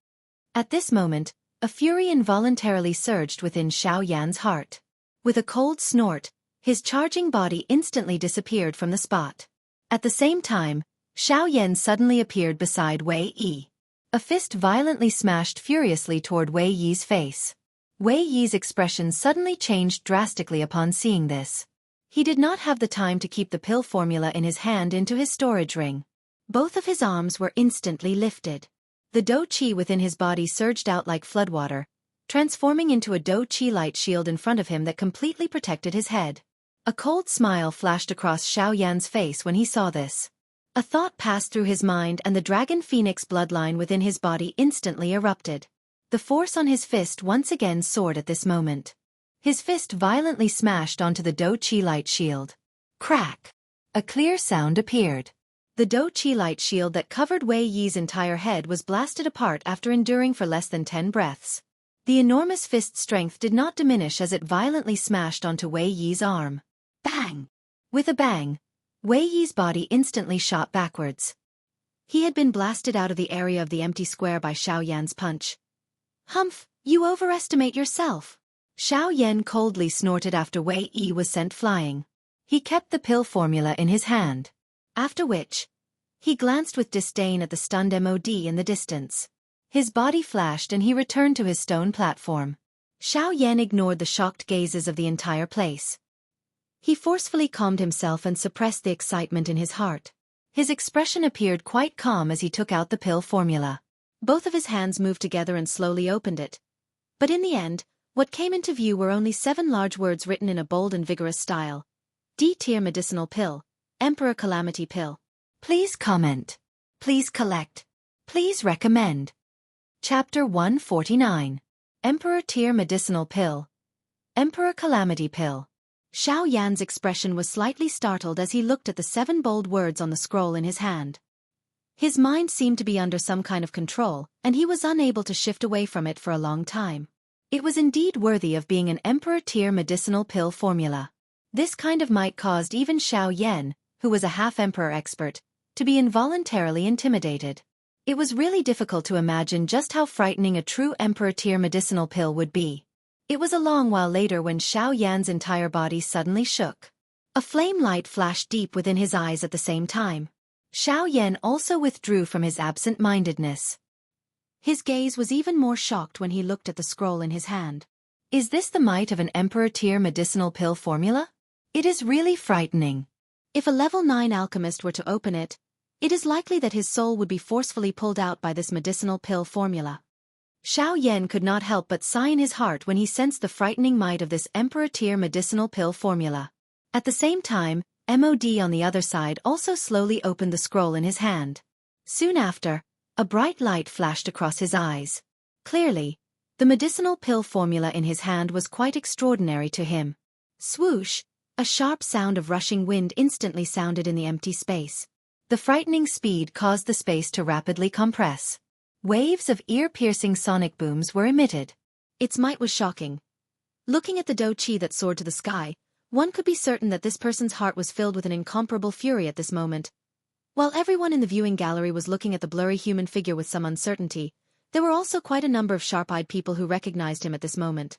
At this moment, a fury involuntarily surged within Xiao Yan's heart. With a cold snort, his charging body instantly disappeared from the spot. At the same time, Xiao Yan suddenly appeared beside Wei Yi. A fist violently smashed furiously toward Wei Yi's face. Wei Yi's expression suddenly changed drastically upon seeing this. He did not have the time to keep the pill formula in his hand into his storage ring. Both of his arms were instantly lifted. The Do Qi within his body surged out like floodwater, transforming into a Do Qi light shield in front of him that completely protected his head. A cold smile flashed across Xiao Yan's face when he saw this. A thought passed through his mind and the dragon phoenix bloodline within his body instantly erupted. The force on his fist once again soared at this moment. His fist violently smashed onto the Do Qi light shield. Crack! A clear sound appeared. The Do Qi light shield that covered Wei Yi's entire head was blasted apart after enduring for less than 10 breaths. The enormous fist strength did not diminish as it violently smashed onto Wei Yi's arm. Bang! With a bang, Wei Yi's body instantly shot backwards. He had been blasted out of the area of the empty square by Xiao Yan's punch. Humph, you overestimate yourself. Xiao Yan coldly snorted after Wei Yi was sent flying. He kept the pill formula in his hand. After which, he glanced with disdain at the stunned MOD in the distance. His body flashed and he returned to his stone platform. Xiao Yan ignored the shocked gazes of the entire place. He forcefully calmed himself and suppressed the excitement in his heart. His expression appeared quite calm as he took out the pill formula. Both of his hands moved together and slowly opened it. But in the end, what came into view were only 7 large words written in a bold and vigorous style. D-tier medicinal pill. Emperor Calamity pill. Please comment. Please collect. Please recommend. Chapter 149. Emperor tier medicinal pill. Emperor Calamity pill. Xiao Yan's expression was slightly startled as he looked at the 7 bold words on the scroll in his hand. His mind seemed to be under some kind of control, and he was unable to shift away from it for a long time. It was indeed worthy of being an emperor-tier medicinal pill formula. This kind of might caused even Xiao Yan, who was a half-emperor expert, to be involuntarily intimidated. It was really difficult to imagine just how frightening a true emperor-tier medicinal pill would be. It was a long while later when Xiao Yan's entire body suddenly shook. A flame light flashed deep within his eyes at the same time. Xiao Yan also withdrew from his absent-mindedness. His gaze was even more shocked when he looked at the scroll in his hand. Is this the might of an emperor-tier medicinal pill formula? It is really frightening. If a level 9 alchemist were to open it, it is likely that his soul would be forcefully pulled out by this medicinal pill formula. Xiao Yan could not help but sigh in his heart when he sensed the frightening might of this emperor-tier medicinal pill formula. At the same time, MOD on the other side also slowly opened the scroll in his hand. Soon after, a bright light flashed across his eyes. Clearly, the medicinal pill formula in his hand was quite extraordinary to him. Swoosh! A sharp sound of rushing wind instantly sounded in the empty space. The frightening speed caused the space to rapidly compress. Waves of ear-piercing sonic booms were emitted. Its might was shocking. Looking at the Do Qi that soared to the sky, one could be certain that this person's heart was filled with an incomparable fury at this moment. While everyone in the viewing gallery was looking at the blurry human figure with some uncertainty, there were also quite a number of sharp-eyed people who recognized him at this moment.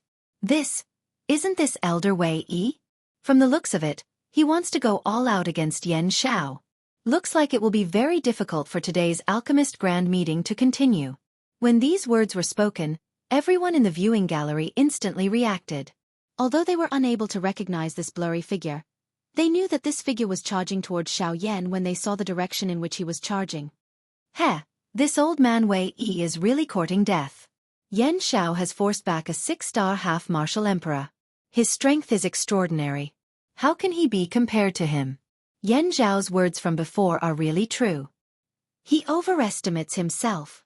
Isn't this Elder Wei Yi? From the looks of it, he wants to go all out against Yan Xiao. Looks like it will be very difficult for today's Alchemist Grand Meeting to continue. When these words were spoken, everyone in the viewing gallery instantly reacted. Although they were unable to recognize this blurry figure, They knew that this figure was charging towards Xiaoyan when they saw the direction in which he was charging. Heh, this old man Wei Yi is really courting death. Yan Xiao has forced back a 6-star half-martial emperor. His strength is extraordinary. How can he be compared to him? Yan Zhao's words from before are really true. He overestimates himself.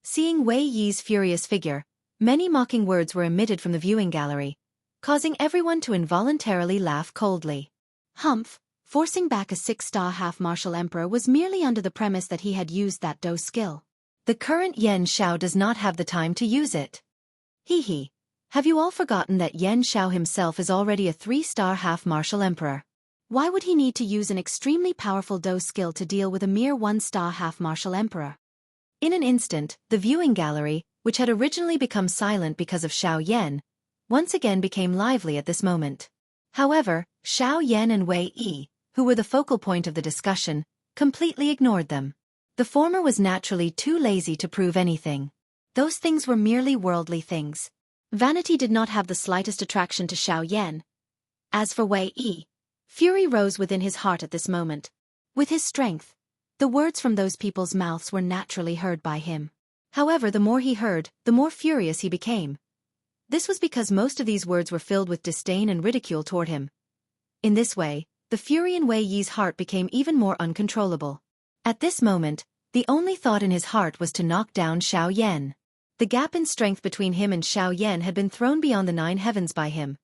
Seeing Wei Yi's furious figure, many mocking words were emitted from the viewing gallery, causing everyone to involuntarily laugh coldly. Humph, forcing back a 6-star half-martial emperor was merely under the premise that he had used that Do skill. The current Yan Xiao does not have the time to use it. Hee. Have you all forgotten that Yan Xiao himself is already a 3-star half-martial emperor? Why would he need to use an extremely powerful Do skill to deal with a mere 1-star half-martial emperor? In an instant, the viewing gallery, which had originally become silent because of Xiao Yan, once again became lively at this moment. However, Xiao Yan and Wei Yi, who were the focal point of the discussion, completely ignored them. The former was naturally too lazy to prove anything. Those things were merely worldly things. Vanity did not have the slightest attraction to Xiao Yan. As for Wei Yi, fury rose within his heart at this moment. With his strength, the words from those people's mouths were naturally heard by him. However, the more he heard, the more furious he became. This was because most of these words were filled with disdain and ridicule toward him. In this way, the fury in Wei Yi's heart became even more uncontrollable. At this moment, the only thought in his heart was to knock down Xiao Yan. The gap in strength between him and Xiao Yan had been thrown beyond the 9 heavens by him.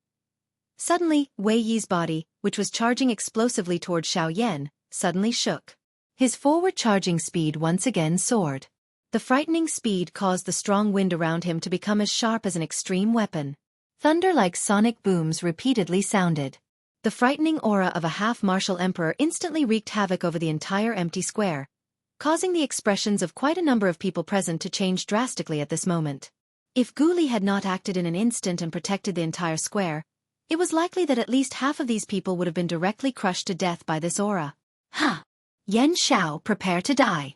Suddenly, Wei Yi's body, which was charging explosively toward Xiao Yan, suddenly shook. His forward charging speed once again soared. The frightening speed caused the strong wind around him to become as sharp as an extreme weapon. Thunder like sonic booms repeatedly sounded. The frightening aura of a half-martial emperor instantly wreaked havoc over the entire empty square, causing the expressions of quite a number of people present to change drastically at this moment. If Gu Li had not acted in an instant and protected the entire square, it was likely that at least half of these people would have been directly crushed to death by this aura. Ha! Yan Xiao, prepare to die.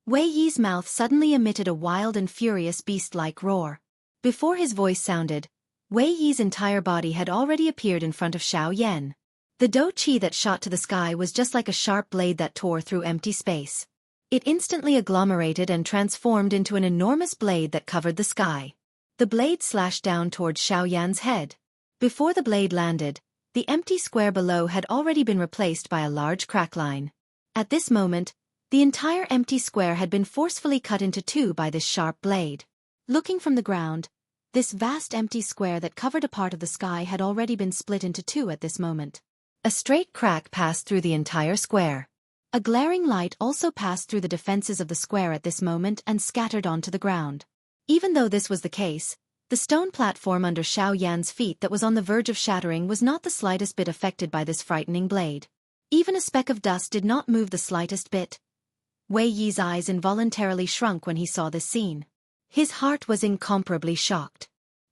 Wei Yi's mouth suddenly emitted a wild and furious beast-like roar. Before his voice sounded, Wei Yi's entire body had already appeared in front of Xiao Yan. The Do Qi that shot to the sky was just like a sharp blade that tore through empty space. It instantly agglomerated and transformed into an enormous blade that covered the sky. The blade slashed down towards Xiao Yan's head. Before the blade landed, the empty square below had already been replaced by a large crack line. At this moment, the entire empty square had been forcefully cut into 2 by this sharp blade. Looking from the ground, this vast empty square that covered a part of the sky had already been split into 2 at this moment. A straight crack passed through the entire square. A glaring light also passed through the defenses of the square at this moment and scattered onto the ground. Even though this was the case, the stone platform under Xiao Yan's feet that was on the verge of shattering was not the slightest bit affected by this frightening blade. Even a speck of dust did not move the slightest bit. Wei Yi's eyes involuntarily shrunk when he saw this scene. His heart was incomparably shocked.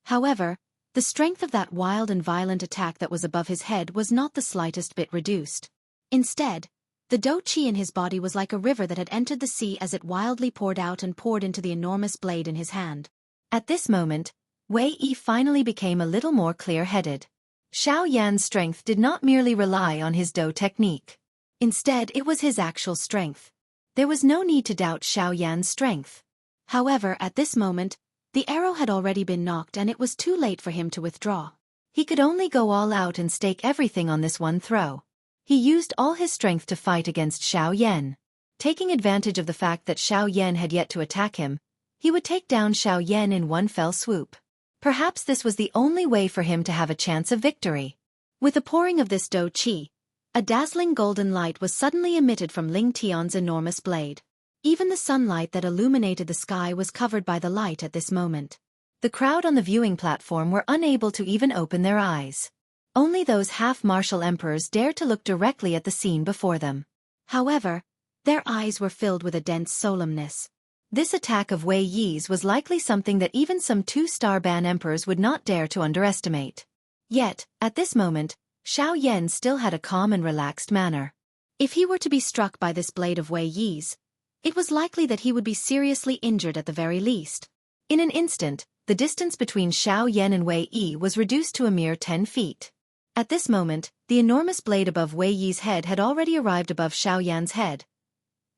However, the strength of that wild and violent attack that was above his head was not the slightest bit reduced. Instead, the Do Qi in his body was like a river that had entered the sea as it wildly poured out and poured into the enormous blade in his hand. At this moment, Wei Yi finally became a little more clear-headed. Xiao Yan's strength did not merely rely on his Do technique. Instead, it was his actual strength. There was no need to doubt Xiao Yan's strength. However, at this moment, the arrow had already been knocked and it was too late for him to withdraw. He could only go all out and stake everything on this one throw. He used all his strength to fight against Xiao Yan. Taking advantage of the fact that Xiao Yan had yet to attack him, he would take down Xiao Yan in one fell swoop. Perhaps this was the only way for him to have a chance of victory. With the pouring of this Do Qi, a dazzling golden light was suddenly emitted from Ling Tian's enormous blade. Even the sunlight that illuminated the sky was covered by the light at this moment. The crowd on the viewing platform were unable to even open their eyes. Only those half-martial emperors dared to look directly at the scene before them. However, their eyes were filled with a dense solemnness. This attack of Wei Yi's was likely something that even some 2-star ban emperors would not dare to underestimate. Yet, at this moment, Xiao Yan still had a calm and relaxed manner. If he were to be struck by this blade of Wei Yi's, it was likely that he would be seriously injured at the very least. In an instant, the distance between Xiao Yan and Wei Yi was reduced to a mere 10 feet. At this moment, the enormous blade above Wei Yi's head had already arrived above Xiaoyan's head.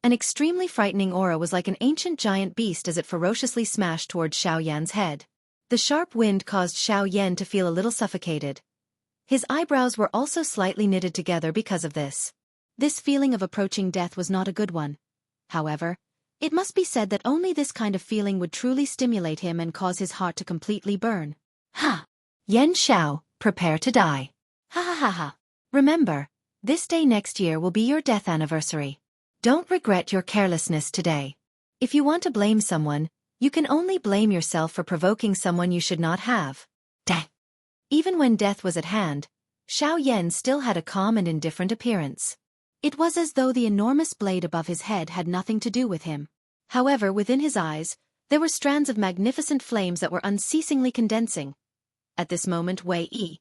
An extremely frightening aura was like an ancient giant beast as it ferociously smashed towards Xiaoyan's head. The sharp wind caused Xiaoyan to feel a little suffocated. His eyebrows were also slightly knitted together because of this. This feeling of approaching death was not a good one. However, it must be said that only this kind of feeling would truly stimulate him and cause his heart to completely burn. Ha! Yan Xiao, prepare to die. Ha ha ha ha. Remember, this day next year will be your death anniversary. Don't regret your carelessness today. If you want to blame someone, you can only blame yourself for provoking someone you should not have. Dang. Even when death was at hand, Xiaoyan still had a calm and indifferent appearance. It was as though the enormous blade above his head had nothing to do with him. However, within his eyes, there were strands of magnificent flames that were unceasingly condensing. At this moment Wei Yi,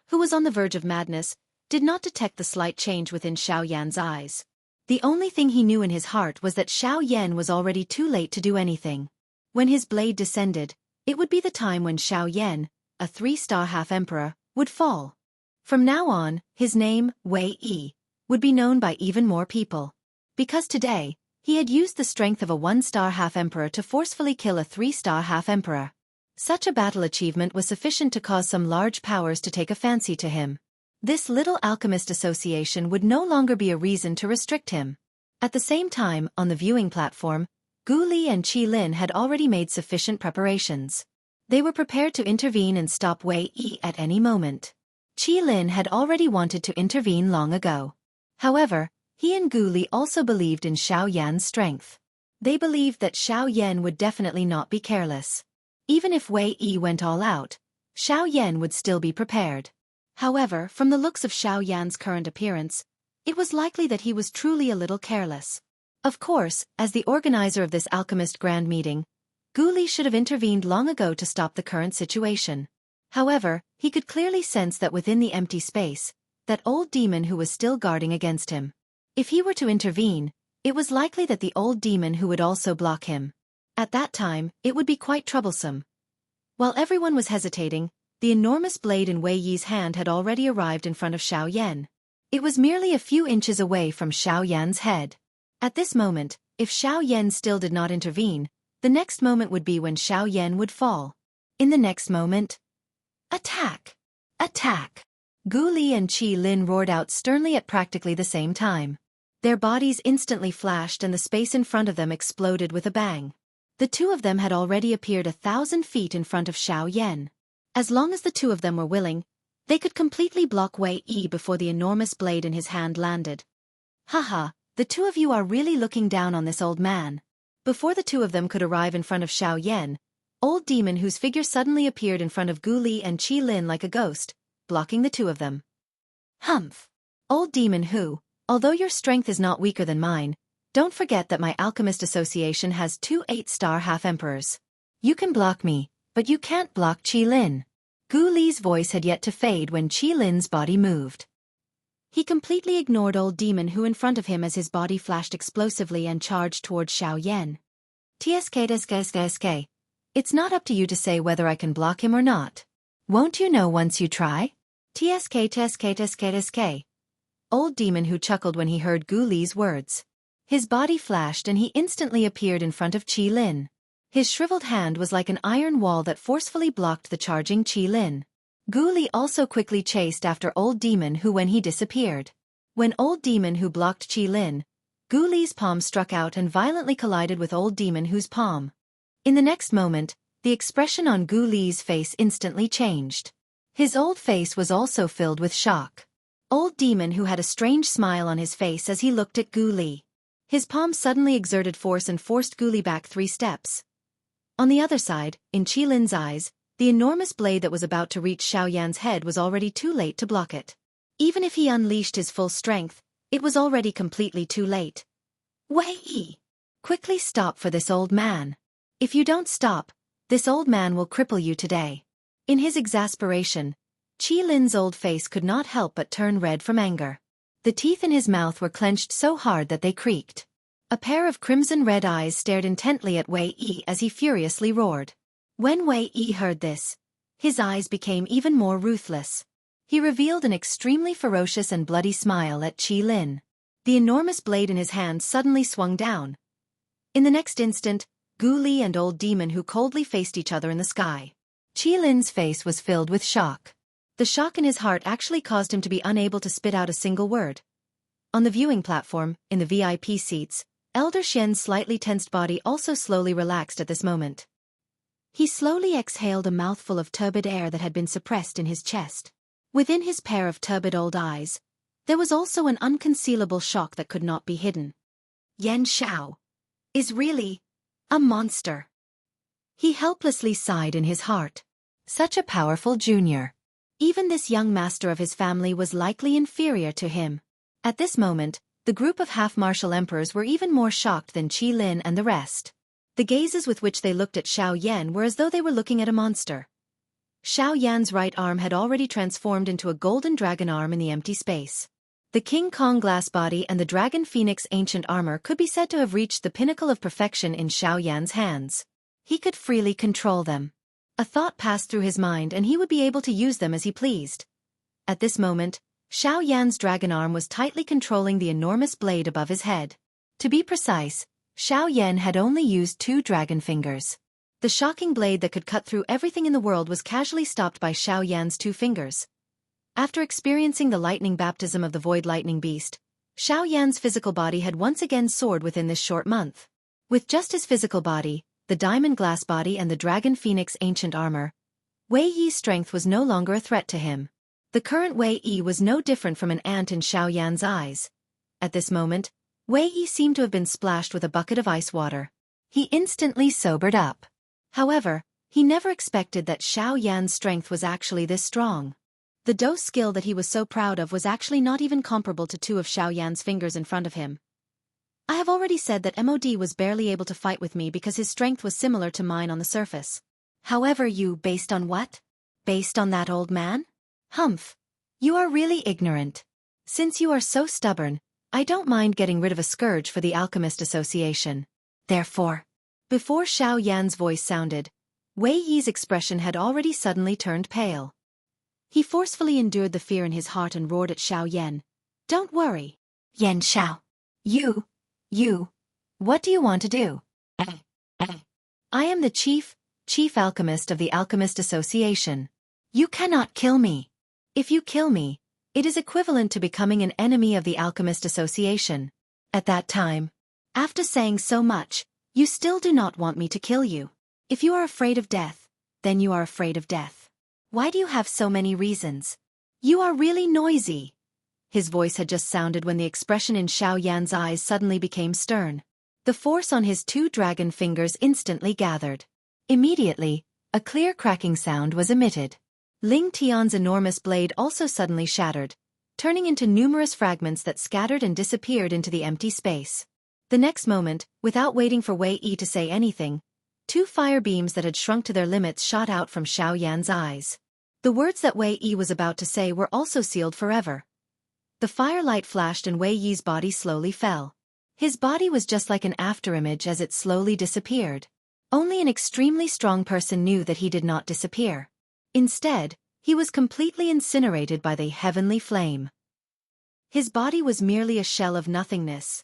who was on the verge of madness, did not detect the slight change within Xiaoyan's eyes. The only thing he knew in his heart was that Xiaoyan was already too late to do anything. When his blade descended, it would be the time when Xiaoyan, a 3-star half-emperor, would fall. From now on, his name, Wei Yi, would be known by even more people. Because today, he had used the strength of a 1-star half-emperor to forcefully kill a 3-star half-emperor. Such a battle achievement was sufficient to cause some large powers to take a fancy to him. This little alchemist association would no longer be a reason to restrict him. At the same time, on the viewing platform, Gu Li and Qi Lin had already made sufficient preparations. They were prepared to intervene and stop Wei Yi at any moment. Qi Lin had already wanted to intervene long ago. However, he and Gu Li also believed in Xiaoyan's strength. They believed that Xiaoyan would definitely not be careless. Even if Wei Yi went all out, Xiaoyan would still be prepared. However, from the looks of Xiaoyan's current appearance, it was likely that he was truly a little careless. Of course, as the organizer of this alchemist grand meeting, Gu Li should have intervened long ago to stop the current situation. However, he could clearly sense that within the empty space, that old demon who was still guarding against him. If he were to intervene, it was likely that the old demon who would also block him. At that time, it would be quite troublesome. While everyone was hesitating, the enormous blade in Wei Yi's hand had already arrived in front of Xiaoyan. It was merely a few inches away from Xiaoyan's head. At this moment, if Xiaoyan still did not intervene, the next moment would be when Xiaoyan would fall. In the next moment, attack! Attack! Gu Li and Qi Lin roared out sternly at practically the same time. Their bodies instantly flashed and the space in front of them exploded with a bang. The two of them had already appeared 1,000 feet in front of Xiaoyan. As long as the two of them were willing, they could completely block Wei Yi before the enormous blade in his hand landed. Haha, the two of you are really looking down on this old man. Before the two of them could arrive in front of Xiaoyan, old demon whose figure suddenly appeared in front of Gu Li and Qi Lin like a ghost, blocking the two of them. Humph! Old demon who, although your strength is not weaker than mine, don't forget that my alchemist association has 2 8-star half-emperors. You can block me, but you can't block Qi Lin. Gu Li's voice had yet to fade when Qi Lin's body moved. He completely ignored old demon who in front of him as his body flashed explosively and charged towards Xiaoyan. TSK. It's not up to you to say whether I can block him or not. Won't you know once you try? TSK. Old demon who chuckled when he heard Gu Li's words. His body flashed and he instantly appeared in front of Qi Lin. His shriveled hand was like an iron wall that forcefully blocked the charging Qi Lin. Gu Li also quickly chased after old demon who when he disappeared. When old demon who blocked Qi Lin, Gu Li's palm struck out and violently collided with old demon whose palm. In the next moment, the expression on Gu Li's face instantly changed. His old face was also filled with shock. Old demon who had a strange smile on his face as he looked at Gu Li. His palm suddenly exerted force and forced Gu Li back 3 steps. On the other side, in Qi Lin's eyes, the enormous blade that was about to reach Xiaoyan's head was already too late to block it. Even if he unleashed his full strength, it was already completely too late. Wei Yi! Quickly stop for this old man. If you don't stop, this old man will cripple you today. In his exasperation, Qi Lin's old face could not help but turn red from anger. The teeth in his mouth were clenched so hard that they creaked. A pair of crimson-red eyes stared intently at Wei Yi as he furiously roared. When Wei Yi heard this, his eyes became even more ruthless. He revealed an extremely ferocious and bloody smile at Qi Lin. The enormous blade in his hand suddenly swung down. In the next instant, Gu Li and Old Demon Hu coldly faced each other in the sky. Qi Lin's face was filled with shock. The shock in his heart actually caused him to be unable to spit out a single word. On the viewing platform, in the VIP seats, Elder Xian's slightly tensed body also slowly relaxed at this moment. He slowly exhaled a mouthful of turbid air that had been suppressed in his chest. Within his pair of turbid old eyes, there was also an unconcealable shock that could not be hidden. Yan Xiao is really a monster. He helplessly sighed in his heart. Such a powerful junior. Even this young master of his family was likely inferior to him. At this moment, the group of half-martial emperors were even more shocked than Qi Lin and the rest. The gazes with which they looked at Xiao Yan were as though they were looking at a monster. Xiao Yan's right arm had already transformed into a golden dragon arm in the empty space. The King Kong glass body and the Dragon Phoenix ancient armor could be said to have reached the pinnacle of perfection in Xiao Yan's hands. He could freely control them. A thought passed through his mind and he would be able to use them as he pleased. At this moment, Xiao Yan's dragon arm was tightly controlling the enormous blade above his head. To be precise, Xiao Yan had only used 2 dragon fingers. The shocking blade that could cut through everything in the world was casually stopped by Xiao Yan's 2 fingers. After experiencing the lightning baptism of the void lightning beast, Xiao Yan's physical body had once again soared within this short month. With just his physical body, the diamond glass body and the Dragon Phoenix ancient armor, Wei Yi's strength was no longer a threat to him. The current Wei Yi was no different from an ant in Xiao Yan's eyes. At this moment, Wei Yi seemed to have been splashed with a bucket of ice water. He instantly sobered up. However, he never expected that Xiao Yan's strength was actually this strong. The dose skill that he was so proud of was actually not even comparable to 2 of Xiao Yan's fingers in front of him. I have already said that MOD was barely able to fight with me because his strength was similar to mine on the surface. However, based on what? Based on that old man? Humph. You are really ignorant. Since you are so stubborn, I don't mind getting rid of a scourge for the Alchemist Association. Therefore, before Xiao Yan's voice sounded, Wei Yi's expression had already suddenly turned pale. He forcefully endured the fear in his heart and roared at Xiao Yan. Don't worry. Yan Xiao. You. What do you want to do? I am the chief alchemist of the Alchemist Association. You cannot kill me. If you kill me, it is equivalent to becoming an enemy of the Alchemist Association. At that time, after saying so much, you still do not want me to kill you. If you are afraid of death, then you are afraid of death. Why do you have so many reasons? You are really noisy. His voice had just sounded when the expression in Xiao Yan's eyes suddenly became stern. The force on his 2 dragon fingers instantly gathered. Immediately, a clear cracking sound was emitted. Ling Tian's enormous blade also suddenly shattered, turning into numerous fragments that scattered and disappeared into the empty space. The next moment, without waiting for Wei Yi to say anything, 2 fire beams that had shrunk to their limits shot out from Xiao Yan's eyes. The words that Wei Yi was about to say were also sealed forever. The firelight flashed and Wei Yi's body slowly fell. His body was just like an afterimage as it slowly disappeared. Only an extremely strong person knew that he did not disappear. Instead, he was completely incinerated by the heavenly flame. His body was merely a shell of nothingness.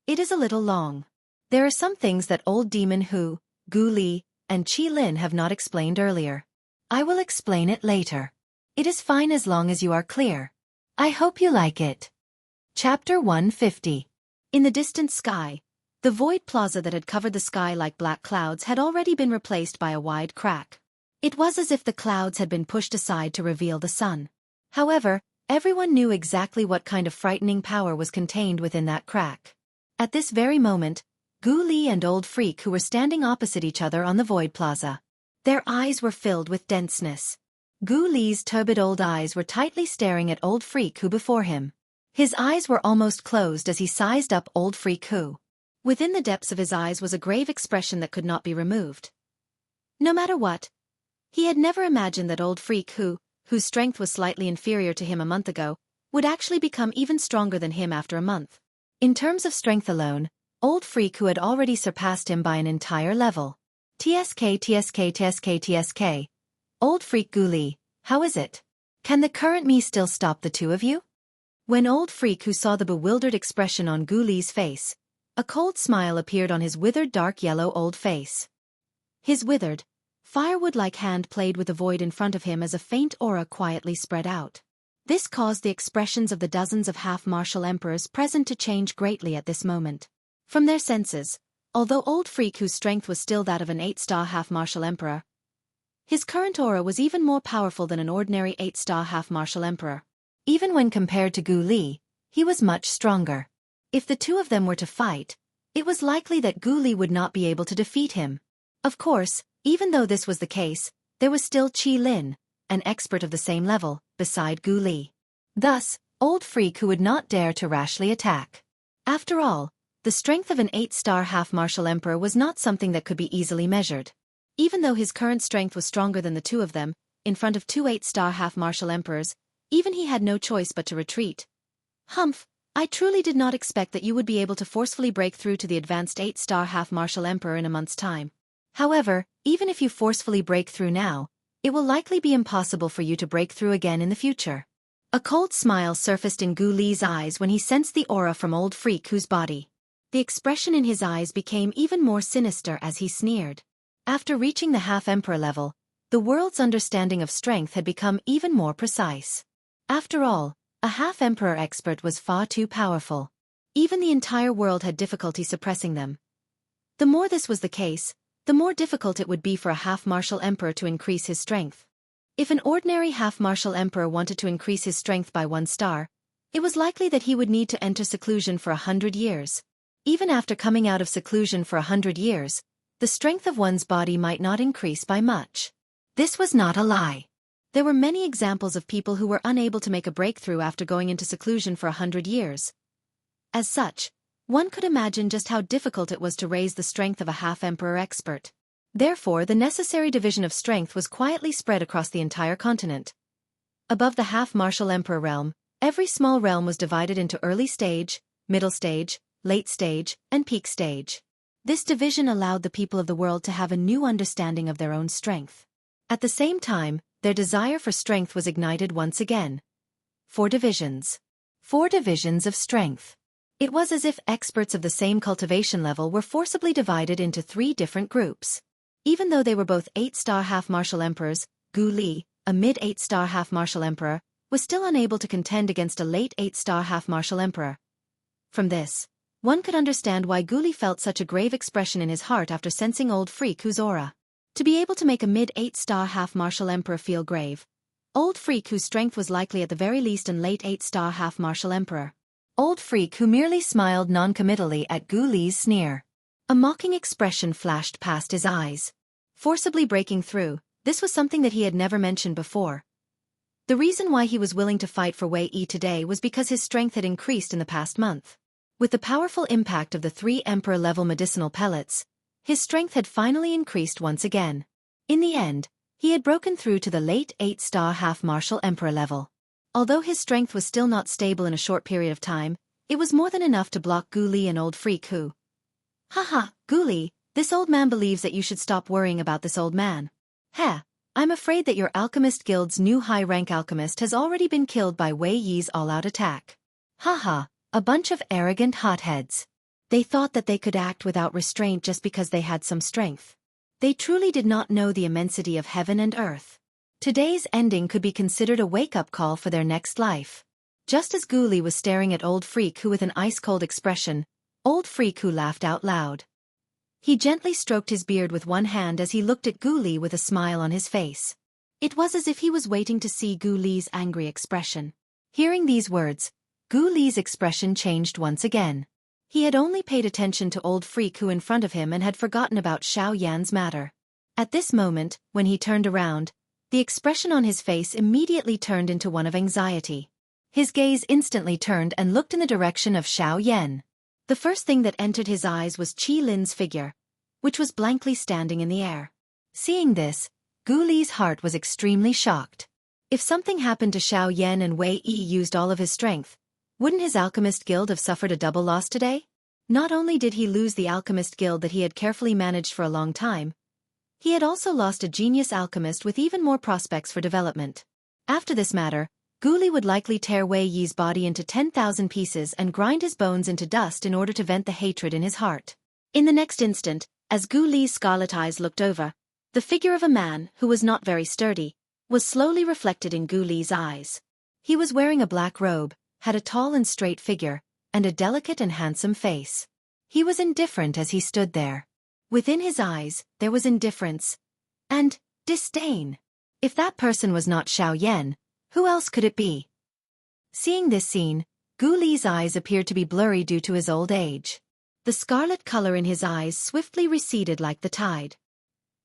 It is a little long. There are some things that Old Demon Hu, Gu Li, and Qi Lin have not explained earlier. I will explain it later. It is fine as long as you are clear. I hope you like it. Chapter 150. In the distant sky, the void plaza that had covered the sky like black clouds had already been replaced by a wide crack. It was as if the clouds had been pushed aside to reveal the sun. However, everyone knew exactly what kind of frightening power was contained within that crack. At this very moment, Gu Li and Old Freak who were standing opposite each other on the void plaza. Their eyes were filled with denseness. Gu Li's turbid old eyes were tightly staring at Old Freak Who before him. His eyes were almost closed as he sized up Old Freak Who. Within the depths of his eyes was a grave expression that could not be removed. No matter what, he had never imagined that Old Freak Who, whose strength was slightly inferior to him a month ago, would actually become even stronger than him after a month. In terms of strength alone, Old Freak Who had already surpassed him by an entire level. TSK. Old Freak Gu Li, how is it? Can the current me still stop the two of you? When Old Freak, who saw the bewildered expression on Gu Li's face, a cold smile appeared on his withered dark yellow old face. His withered, firewood-like hand played with the void in front of him as a faint aura quietly spread out. This caused the expressions of the dozens of half-martial emperors present to change greatly at this moment. From their senses, although Old Freak, whose strength was still that of an 8-star half-martial emperor, his current aura was even more powerful than an ordinary 8-star half-martial emperor. Even when compared to Gu Li, he was much stronger. If the two of them were to fight, it was likely that Gu Li would not be able to defeat him. Of course, even though this was the case, there was still Qi Lin, an expert of the same level, beside Gu Li. Thus, Old Freak, who would not dare to rashly attack. After all, the strength of an 8-star half-martial emperor was not something that could be easily measured. Even though his current strength was stronger than the two of them, in front of two 8-star half-martial emperors, even he had no choice but to retreat. Humph, I truly did not expect that you would be able to forcefully break through to the advanced 8-star half-martial emperor in a month's time. However, even if you forcefully break through now, it will likely be impossible for you to break through again in the future. A cold smile surfaced in Gu Li's eyes when he sensed the aura from Old Freak, whose body. The expression in his eyes became even more sinister as he sneered. After reaching the half-emperor level, the world's understanding of strength had become even more precise. After all, a half-emperor expert was far too powerful. Even the entire world had difficulty suppressing them. The more this was the case, the more difficult it would be for a half-martial emperor to increase his strength. If an ordinary half-martial emperor wanted to increase his strength by 1 star, it was likely that he would need to enter seclusion for 100 years. Even after coming out of seclusion for 100 years, the strength of one's body might not increase by much. This was not a lie. There were many examples of people who were unable to make a breakthrough after going into seclusion for 100 years. As such, one could imagine just how difficult it was to raise the strength of a half-emperor expert. Therefore, the necessary division of strength was quietly spread across the entire continent. Above the half-martial emperor realm, every small realm was divided into early stage, middle stage, late stage, and peak stage. This division allowed the people of the world to have a new understanding of their own strength. At the same time, their desire for strength was ignited once again. 4 divisions. 4 divisions of strength. It was as if experts of the same cultivation level were forcibly divided into 3 different groups. Even though they were both 8-star half-martial emperors, Gu Li, a mid-8-star half-martial emperor, was still unable to contend against a late 8-star half-martial emperor. From this, one could understand why Gu Li felt such a grave expression in his heart after sensing Old Freak, whose aura. To be able to make a mid-8-star half-martial emperor feel grave, Old Freak, whose strength was likely at the very least an late 8-star half-martial emperor. Old Freak, who merely smiled non-committally at Gu Li's sneer. A mocking expression flashed past his eyes. Forcibly breaking through, this was something that he had never mentioned before. The reason why he was willing to fight for Wei Yi today was because his strength had increased in the past month. With the powerful impact of the 3 emperor-level medicinal pellets, his strength had finally increased once again. In the end, he had broken through to the late 8-star half-martial emperor level. Although his strength was still not stable in a short period of time, it was more than enough to block Gu Li and Old Freak, who. Haha, Gu Li, this old man believes that you should stop worrying about this old man. Heh, I'm afraid that your Alchemist Guild's new high-rank alchemist has already been killed by Wei Yi's all-out attack. Haha, a bunch of arrogant hotheads. They thought that they could act without restraint just because they had some strength. They truly did not know the immensity of heaven and earth. Today's ending could be considered a wake-up call for their next life. Just as Gu Li was staring at Old Freak, who with an ice-cold expression, Old Freak, who laughed out loud. He gently stroked his beard with one hand as he looked at Gu Li with a smile on his face. It was as if he was waiting to see Gu Li's angry expression. Hearing these words, Gu Li's expression changed once again. He had only paid attention to Old Freak, who in front of him, and had forgotten about Xiaoyan's matter. At this moment, when he turned around, the expression on his face immediately turned into one of anxiety. His gaze instantly turned and looked in the direction of Xiaoyan. The first thing that entered his eyes was Qi Lin's figure, which was blankly standing in the air. Seeing this, Gu Li's heart was extremely shocked. If something happened to Xiaoyan and Wei Yi used all of his strength, wouldn't his Alchemist Guild have suffered a double loss today? Not only did he lose the Alchemist Guild that he had carefully managed for a long time, he had also lost a genius alchemist with even more prospects for development. After this matter, Gu Li would likely tear Wei Yi's body into 10,000 pieces and grind his bones into dust in order to vent the hatred in his heart. In the next instant, as Gu Li's scarlet eyes looked over, the figure of a man, who was not very sturdy, was slowly reflected in Gu Li's eyes. He was wearing a black robe, had a tall and straight figure, and a delicate and handsome face. He was indifferent as he stood there. Within his eyes, there was indifference and disdain. If that person was not Xiaoyan, who else could it be? Seeing this scene, Gu Li's eyes appeared to be blurry due to his old age. The scarlet color in his eyes swiftly receded like the tide.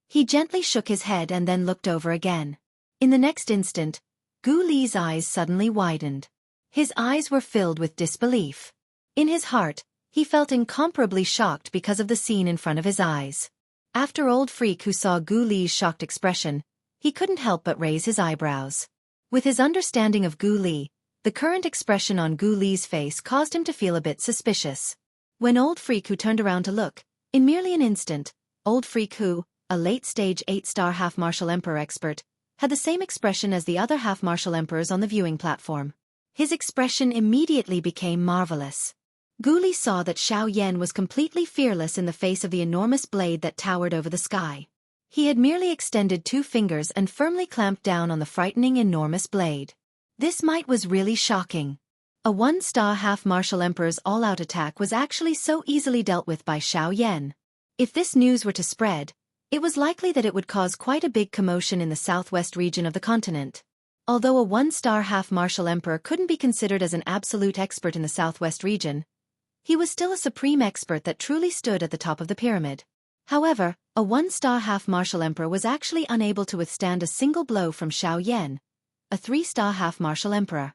He gently shook his head and then looked over again. In the next instant, Gu Li's eyes suddenly widened. His eyes were filled with disbelief. In his heart, he felt incomparably shocked because of the scene in front of his eyes. After Old Freak, who saw Gu Li's shocked expression, he couldn't help but raise his eyebrows. With his understanding of Gu Li, the current expression on Gu Li's face caused him to feel a bit suspicious. When Old Freak, who turned around to look, in merely an instant, Old Freak, who, a late-stage 8-star half-martial emperor expert, had the same expression as the other half-martial emperors on the viewing platform. His expression immediately became marvelous. Gu Li saw that Xiaoyan was completely fearless in the face of the enormous blade that towered over the sky. He had merely extended 2 fingers and firmly clamped down on the frightening enormous blade. This might was really shocking. A 1-star half-martial emperor's all-out attack was actually so easily dealt with by Xiaoyan. If this news were to spread, it was likely that it would cause quite a big commotion in the southwest region of the continent. Although a 1-star half-martial emperor couldn't be considered as an absolute expert in the southwest region, he was still a supreme expert that truly stood at the top of the pyramid. However, a 1-star half-martial emperor was actually unable to withstand a single blow from Xiaoyan, a 3-star half-martial emperor.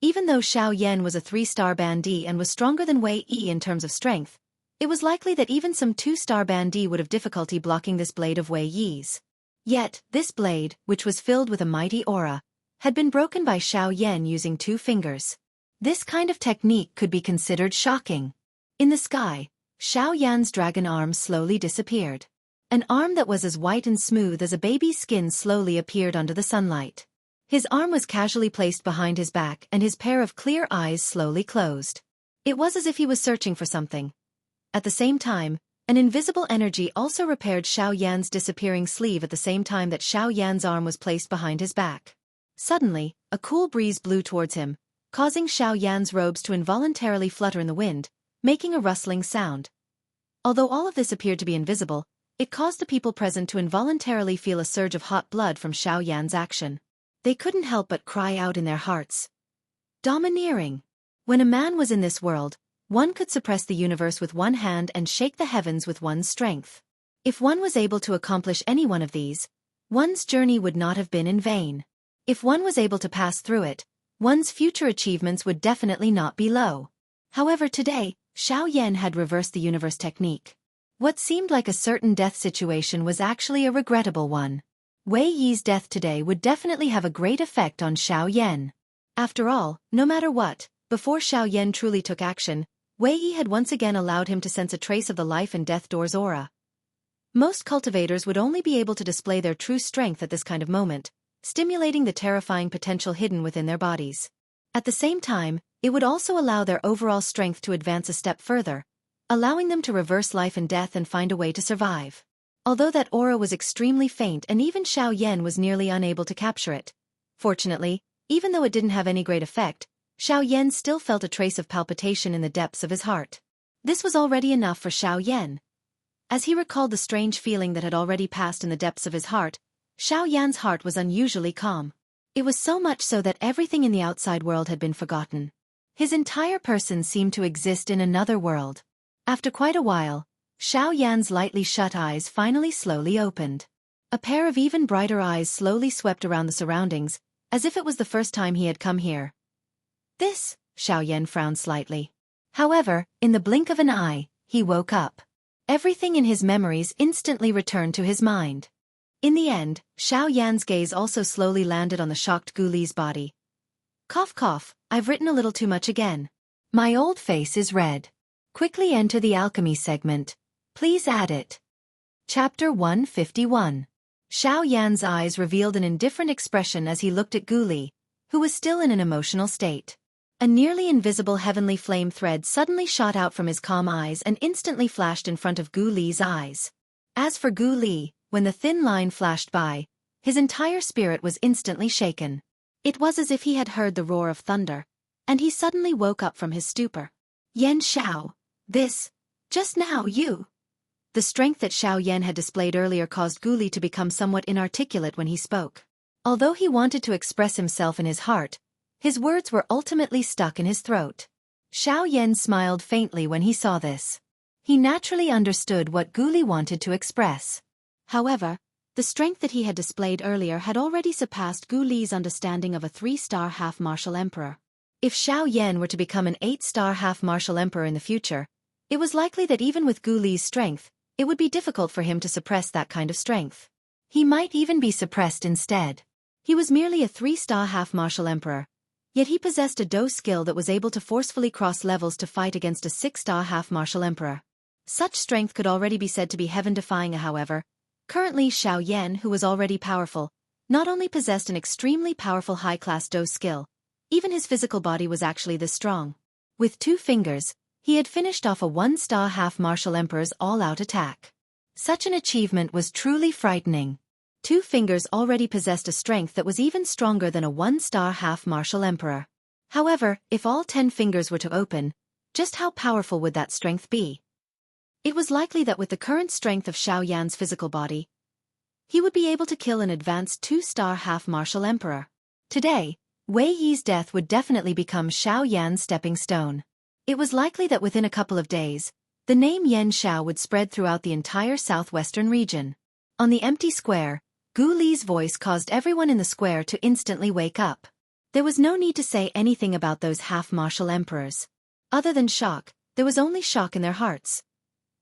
Even though Xiaoyan was a 3-star bandit and was stronger than Wei Yi in terms of strength, it was likely that even some 2-star bandit would have difficulty blocking this blade of Wei Yi's. Yet, this blade, which was filled with a mighty aura, had been broken by Xiaoyan using 2 fingers. This kind of technique could be considered shocking. In the sky, Xiaoyan's dragon arm slowly disappeared. An arm that was as white and smooth as a baby's skin slowly appeared under the sunlight. His arm was casually placed behind his back and his pair of clear eyes slowly closed. It was as if he was searching for something. At the same time, an invisible energy also repaired Xiaoyan's disappearing sleeve at the same time that Xiaoyan's arm was placed behind his back. Suddenly, a cool breeze blew towards him, causing Xiaoyan's robes to involuntarily flutter in the wind, making a rustling sound. Although all of this appeared to be invisible, it caused the people present to involuntarily feel a surge of hot blood from Xiaoyan's action. They couldn't help but cry out in their hearts. Domineering! When a man was in this world, one could suppress the universe with one hand and shake the heavens with one's strength. If one was able to accomplish any one of these, one's journey would not have been in vain. If one was able to pass through it, one's future achievements would definitely not be low. However, today, Xiaoyan had reversed the universe technique. What seemed like a certain death situation was actually a regrettable one. Wei Yi's death today would definitely have a great effect on Xiaoyan. After all, no matter what, before Xiaoyan truly took action, Wei Yi had once again allowed him to sense a trace of the life and death door's aura. Most cultivators would only be able to display their true strength at this kind of moment, stimulating the terrifying potential hidden within their bodies. At the same time, it would also allow their overall strength to advance a step further, allowing them to reverse life and death and find a way to survive. Although that aura was extremely faint and even Xiaoyan was nearly unable to capture it. Fortunately, even though it didn't have any great effect, Xiaoyan still felt a trace of palpitation in the depths of his heart. This was already enough for Xiaoyan. As he recalled the strange feeling that had already passed in the depths of his heart, Xiaoyan's heart was unusually calm. It was so much so that everything in the outside world had been forgotten. His entire person seemed to exist in another world. After quite a while, Xiaoyan's lightly shut eyes finally slowly opened. A pair of even brighter eyes slowly swept around the surroundings, as if it was the first time he had come here. This, Xiaoyan frowned slightly. However, in the blink of an eye, he woke up. Everything in his memories instantly returned to his mind. In the end, Xiaoyan's gaze also slowly landed on the shocked Gu Li's body. Cough cough, I've written a little too much again. My old face is red. Quickly enter the alchemy segment. Please add it. Chapter 151. Xiao Yan's eyes revealed an indifferent expression as he looked at Gu Li, who was still in an emotional state. A nearly invisible heavenly flame thread suddenly shot out from his calm eyes and instantly flashed in front of Gu Li's eyes. As for Gu Li, when the thin line flashed by, his entire spirit was instantly shaken. It was as if he had heard the roar of thunder, and he suddenly woke up from his stupor. Yan Xiao, just now you. The strength that Xiao Yan had displayed earlier caused Gu Li to become somewhat inarticulate when he spoke. Although he wanted to express himself in his heart, his words were ultimately stuck in his throat. Xiao Yan smiled faintly when he saw this. He naturally understood what Gu Li wanted to express. However, the strength that he had displayed earlier had already surpassed Gu Li's understanding of a 3-star half-martial emperor. If Xiao Yan were to become an 8-star half-martial emperor in the future, it was likely that even with Gu Li's strength, it would be difficult for him to suppress that kind of strength. He might even be suppressed instead. He was merely a 3-star half-martial emperor, yet he possessed a Do skill that was able to forcefully cross levels to fight against a 6-star half-martial emperor. Such strength could already be said to be heaven-defying. However, currently Xiao Yan, who was already powerful, not only possessed an extremely powerful high-class Do skill, even his physical body was actually this strong. With 2 fingers, he had finished off a 1-star half-martial emperor's all-out attack. Such an achievement was truly frightening. 2 fingers already possessed a strength that was even stronger than a 1-star half-martial emperor. However, if all 10 fingers were to open, just how powerful would that strength be? It was likely that with the current strength of Xiao Yan's physical body, he would be able to kill an advanced 2-star half-martial emperor. Today, Wei Yi's death would definitely become Xiao Yan's stepping stone. It was likely that within a couple of days, the name Yan Xiao would spread throughout the entire southwestern region. On the empty square, Gu Li's voice caused everyone in the square to instantly wake up. There was no need to say anything about those half-martial emperors. Other than shock, there was only shock in their hearts.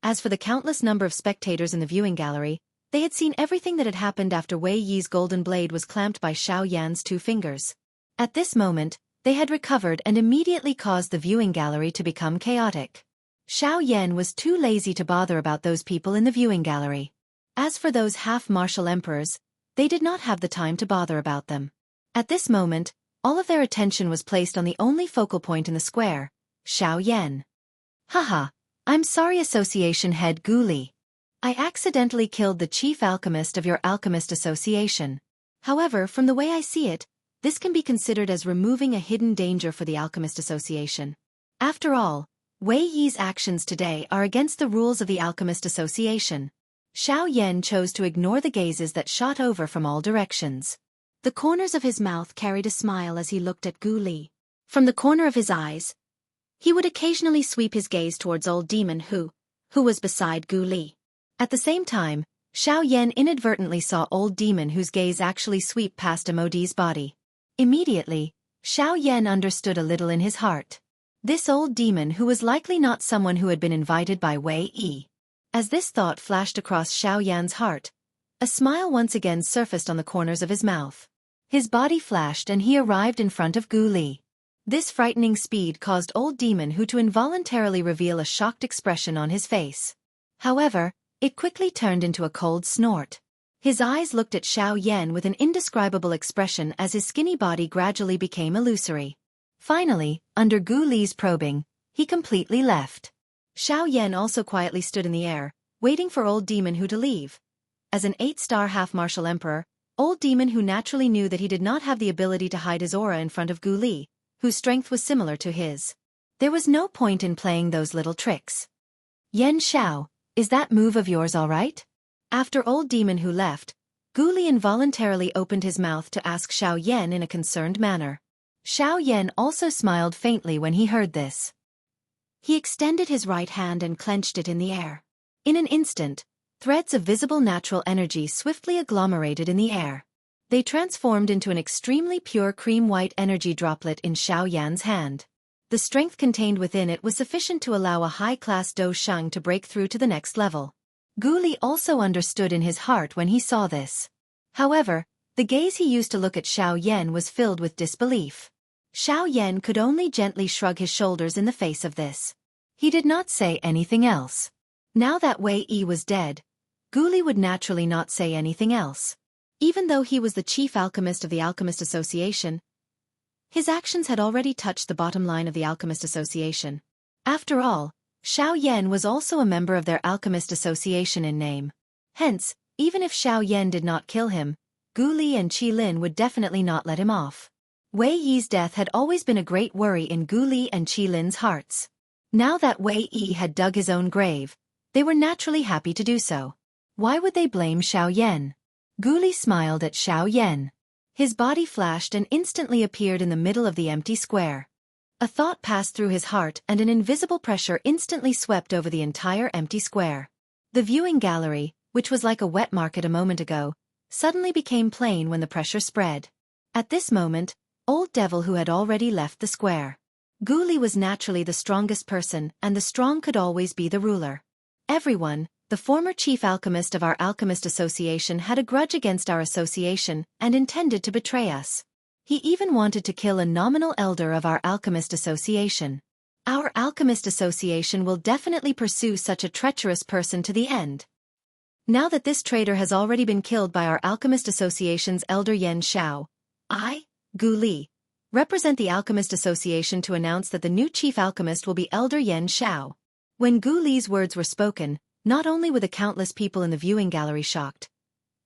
As for the countless number of spectators in the viewing gallery, they had seen everything that had happened after Wei Yi's golden blade was clamped by Xiao Yan's 2 fingers. At this moment, they had recovered and immediately caused the viewing gallery to become chaotic. Xiao Yan was too lazy to bother about those people in the viewing gallery. As for those half-martial emperors, they did not have the time to bother about them. At this moment, all of their attention was placed on the only focal point in the square, Xiao Yan. Haha, I'm sorry, Association Head Gu Li. I accidentally killed the chief alchemist of your alchemist association. However, from the way I see it, this can be considered as removing a hidden danger for the Alchemist Association. After all, Wei Yi's actions today are against the rules of the Alchemist Association. Xiao Yan chose to ignore the gazes that shot over from all directions. The corners of his mouth carried a smile as he looked at Gu Li. From the corner of his eyes, he would occasionally sweep his gaze towards Old Demon who was beside Gu Li. At the same time, Xiao Yan inadvertently saw Old Demon whose gaze actually sweep past Amodi's body. Immediately, Xiao Yan understood a little in his heart. This Old Demon who was likely not someone who had been invited by Wei Yi. As this thought flashed across Xiao Yan's heart, a smile once again surfaced on the corners of his mouth. His body flashed and he arrived in front of Gu Li. This frightening speed caused Old Demon who to involuntarily reveal a shocked expression on his face. However, it quickly turned into a cold snort. His eyes looked at Xiao Yan with an indescribable expression as his skinny body gradually became illusory. Finally, under Gu Li's probing, he completely left. Xiao Yan also quietly stood in the air, waiting for Old Demon Who to leave. As an 8-star half-martial emperor, Old Demon Who naturally knew that he did not have the ability to hide his aura in front of Gu Li, whose strength was similar to his. There was no point in playing those little tricks. Yan Xiao, is that move of yours all right? After Old Demon Who left, Gu Li involuntarily opened his mouth to ask Xiao Yan in a concerned manner. Xiao Yan also smiled faintly when he heard this. He extended his right hand and clenched it in the air. In an instant, threads of visible natural energy swiftly agglomerated in the air. They transformed into an extremely pure cream-white energy droplet in Xiao Yan's hand. The strength contained within it was sufficient to allow a high-class Do Sheng to break through to the next level. Gu Li also understood in his heart when he saw this. However, the gaze he used to look at Xiao Yan was filled with disbelief. Xiao Yan could only gently shrug his shoulders in the face of this. He did not say anything else. Now that Wei Yi was dead, Gu Li would naturally not say anything else. Even though he was the chief alchemist of the Alchemist Association, his actions had already touched the bottom line of the Alchemist Association. After all, Xiaoyan was also a member of their Alchemist Association in name. Hence, even if Xiaoyan did not kill him, Gu Li and Qi Lin would definitely not let him off. Wei Yi's death had always been a great worry in Gu Li and Qi Lin's hearts. Now that Wei Yi had dug his own grave, they were naturally happy to do so. Why would they blame Xiaoyan? Gu Li smiled at Xiaoyan. His body flashed and instantly appeared in the middle of the empty square. A thought passed through his heart and an invisible pressure instantly swept over the entire empty square. The viewing gallery, which was like a wet market a moment ago, suddenly became plain when the pressure spread. At this moment, Old Devil who had already left the square. Gu Li was naturally the strongest person, and the strong could always be the ruler. Everyone, the former chief alchemist of our Alchemist Association, had a grudge against our association and intended to betray us. He even wanted to kill a nominal elder of our Alchemist Association. Our Alchemist Association will definitely pursue such a treacherous person to the end. Now that this traitor has already been killed by our Alchemist Association's elder Yan Xiao, I, Gu Li, represent the Alchemist Association to announce that the new chief alchemist will be Elder Yan Xiao. When Gu Li's words were spoken, not only were the countless people in the viewing gallery shocked,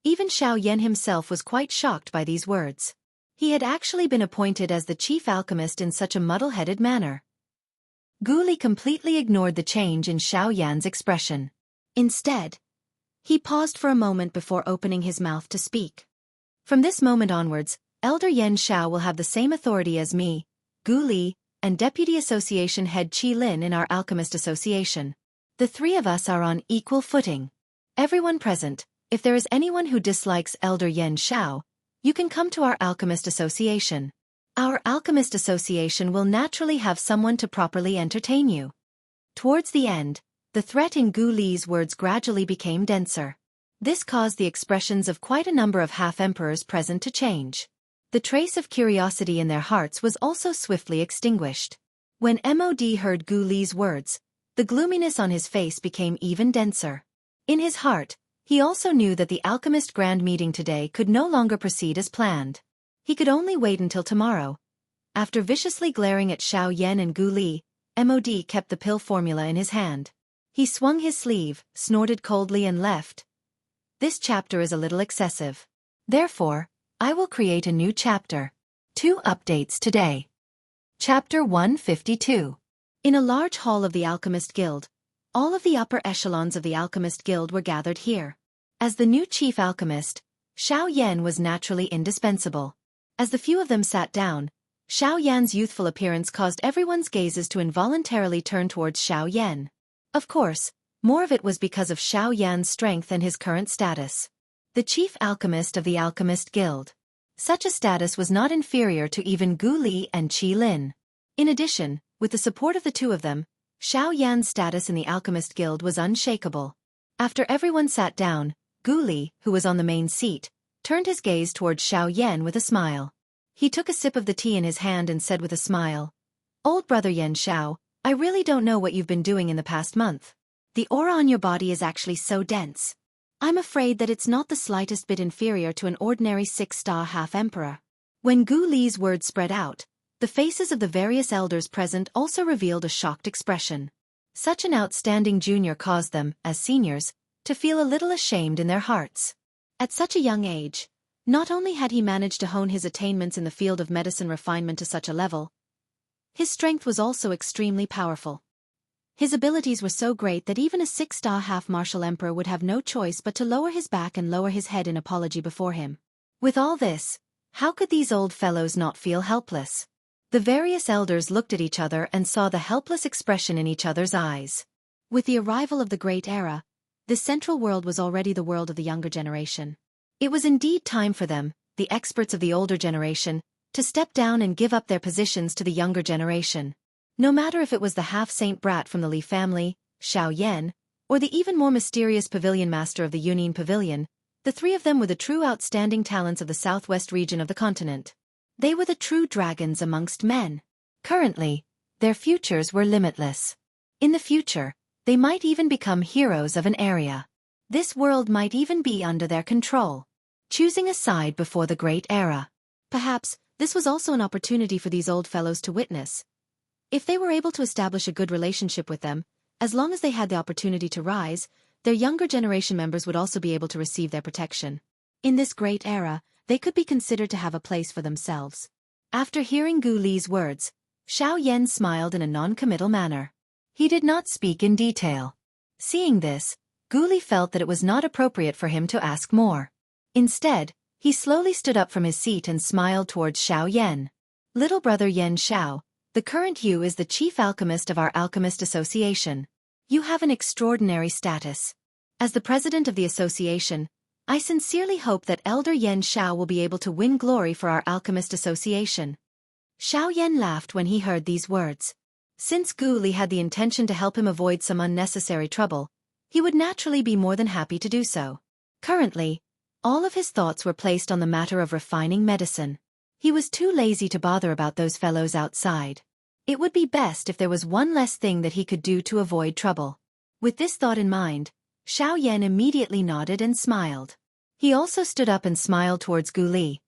even Xiaoyan himself was quite shocked by these words. He had actually been appointed as the chief alchemist in such a muddle-headed manner. Gu Li completely ignored the change in Xiaoyan's expression. Instead, he paused for a moment before opening his mouth to speak. From this moment onwards, Elder Yan Xiao will have the same authority as me, Gu Li, and Deputy Association Head Qi Lin in our Alchemist Association. The three of us are on equal footing. Everyone present, if there is anyone who dislikes Elder Yan Xiao, you can come to our Alchemist Association. Our Alchemist Association will naturally have someone to properly entertain you. Towards the end, the threat in Gu Li's words gradually became denser. This caused the expressions of quite a number of half-emperors present to change. The trace of curiosity in their hearts was also swiftly extinguished. When MOD heard Gu Li's words, the gloominess on his face became even denser. In his heart, he also knew that the Alchemist Grand Meeting today could no longer proceed as planned. He could only wait until tomorrow. After viciously glaring at Xiaoyan and Gu Li, MOD kept the pill formula in his hand. He swung his sleeve, snorted coldly and left. This chapter is a little excessive. Therefore, I will create a new chapter. 2 updates today. Chapter 152. In a large hall of the Alchemist Guild, all of the upper echelons of the Alchemist Guild were gathered here. As the new chief alchemist, Xiaoyan was naturally indispensable. As the few of them sat down, Xiaoyan's youthful appearance caused everyone's gazes to involuntarily turn towards Xiaoyan. Of course, more of it was because of Xiaoyan's strength and his current status. The chief alchemist of the Alchemist Guild. Such a status was not inferior to even Gu Li and Qi Lin. In addition, with the support of the two of them, Xiaoyan's status in the Alchemist Guild was unshakable. After everyone sat down, Gu Li, who was on the main seat, turned his gaze towards Xiaoyan with a smile. He took a sip of the tea in his hand and said with a smile, "Old brother Yan Xiao, I really don't know what you've been doing in the past month. The aura on your body is actually so dense. I'm afraid that it's not the slightest bit inferior to an ordinary 6-star half-emperor." When Gu Li's words spread out, the faces of the various elders present also revealed a shocked expression. Such an outstanding junior caused them, as seniors, to feel a little ashamed in their hearts. At such a young age, not only had he managed to hone his attainments in the field of medicine refinement to such a level, his strength was also extremely powerful. His abilities were so great that even a 6-star half-martial emperor would have no choice but to lower his back and lower his head in apology before him. With all this, how could these old fellows not feel helpless? The various elders looked at each other and saw the helpless expression in each other's eyes. With the arrival of the Great Era, this central world was already the world of the younger generation. It was indeed time for them, the experts of the older generation, to step down and give up their positions to the younger generation. No matter if it was the half-saint brat from the Li family, Xiaoyan, or the even more mysterious pavilion master of the Yunyin Pavilion, the three of them were the true outstanding talents of the southwest region of the continent. They were the true dragons amongst men. Currently, their futures were limitless. In the future, they might even become heroes of an area. This world might even be under their control. Choosing a side before the Great Era. Perhaps, this was also an opportunity for these old fellows to witness. If they were able to establish a good relationship with them, as long as they had the opportunity to rise, their younger generation members would also be able to receive their protection. In this Great Era, they could be considered to have a place for themselves. After hearing Gu Li's words, Xiaoyan smiled in a non-committal manner. He did not speak in detail. Seeing this, Gu Li felt that it was not appropriate for him to ask more. Instead, he slowly stood up from his seat and smiled towards Xiaoyan. Little brother Yan Xiao, the current you is the chief alchemist of our alchemist association. You have an extraordinary status. As the president of the association, I sincerely hope that Elder Yan Xiao will be able to win glory for our alchemist association. Xiaoyan laughed when he heard these words. Since Gu Li had the intention to help him avoid some unnecessary trouble, he would naturally be more than happy to do so. Currently, all of his thoughts were placed on the matter of refining medicine. He was too lazy to bother about those fellows outside. It would be best if there was one less thing that he could do to avoid trouble. With this thought in mind, Xiaoyan immediately nodded and smiled. He also stood up and smiled towards Gu Li.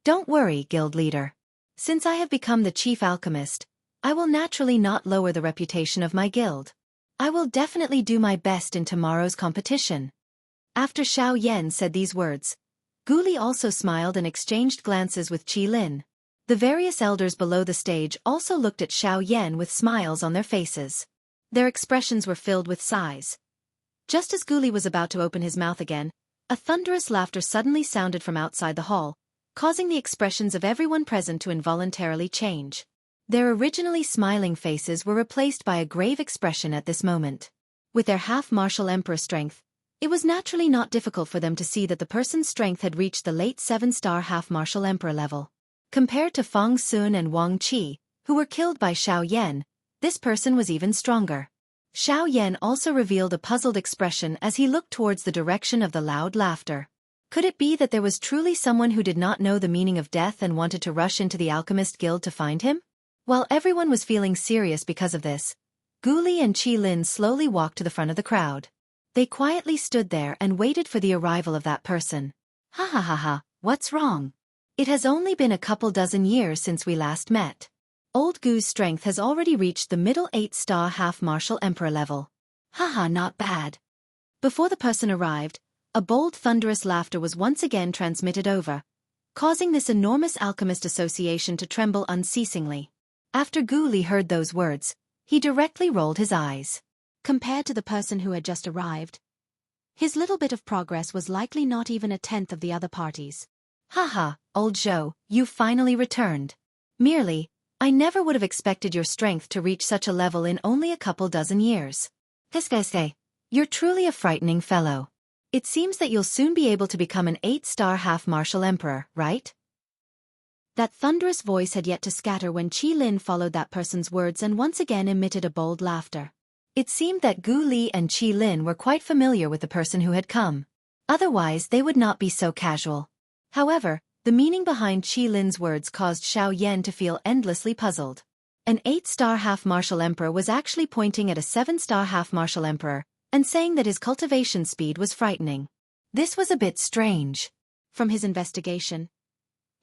Don't worry, guild leader. Since I have become the chief alchemist, I will naturally not lower the reputation of my guild. I will definitely do my best in tomorrow's competition. After Xiaoyan said these words, Gu Li also smiled and exchanged glances with Qi Lin. The various elders below the stage also looked at Xiaoyan with smiles on their faces. Their expressions were filled with sighs. Just as Gu Li was about to open his mouth again, a thunderous laughter suddenly sounded from outside the hall, causing the expressions of everyone present to involuntarily change. Their originally smiling faces were replaced by a grave expression at this moment. With their half-martial emperor strength, it was naturally not difficult for them to see that the person's strength had reached the late 7-star half-martial emperor level. Compared to Fang Sun and Wang Qi, who were killed by Xiaoyan, this person was even stronger. Xiaoyan also revealed a puzzled expression as he looked towards the direction of the loud laughter. Could it be that there was truly someone who did not know the meaning of death and wanted to rush into the Alchemist Guild to find him? While everyone was feeling serious because of this, Gu Li and Qi Lin slowly walked to the front of the crowd. They quietly stood there and waited for the arrival of that person. Ha ha ha ha, what's wrong? It has only been a couple dozen years since we last met. Old Gu's strength has already reached the middle 8-star half-martial emperor level. Haha, not bad. Before the person arrived, a bold thunderous laughter was once again transmitted over, causing this enormous alchemist association to tremble unceasingly. After Gu Li heard those words, he directly rolled his eyes. Compared to the person who had just arrived, his little bit of progress was likely not even a tenth of the other parties. Haha, old Zhou, you finally returned. Merely, I never would have expected your strength to reach such a level in only a couple dozen years. Keskese, you're truly a frightening fellow. It seems that you'll soon be able to become an 8-star half-martial emperor, right? That thunderous voice had yet to scatter when Qi Lin followed that person's words and once again emitted a bold laughter. It seemed that Gu Li and Qi Lin were quite familiar with the person who had come. Otherwise they would not be so casual. However, the meaning behind Qi Lin's words caused Xiaoyan to feel endlessly puzzled. An 8-star half-martial emperor was actually pointing at a 7-star half-martial emperor and saying that his cultivation speed was frightening. This was a bit strange. From his investigation,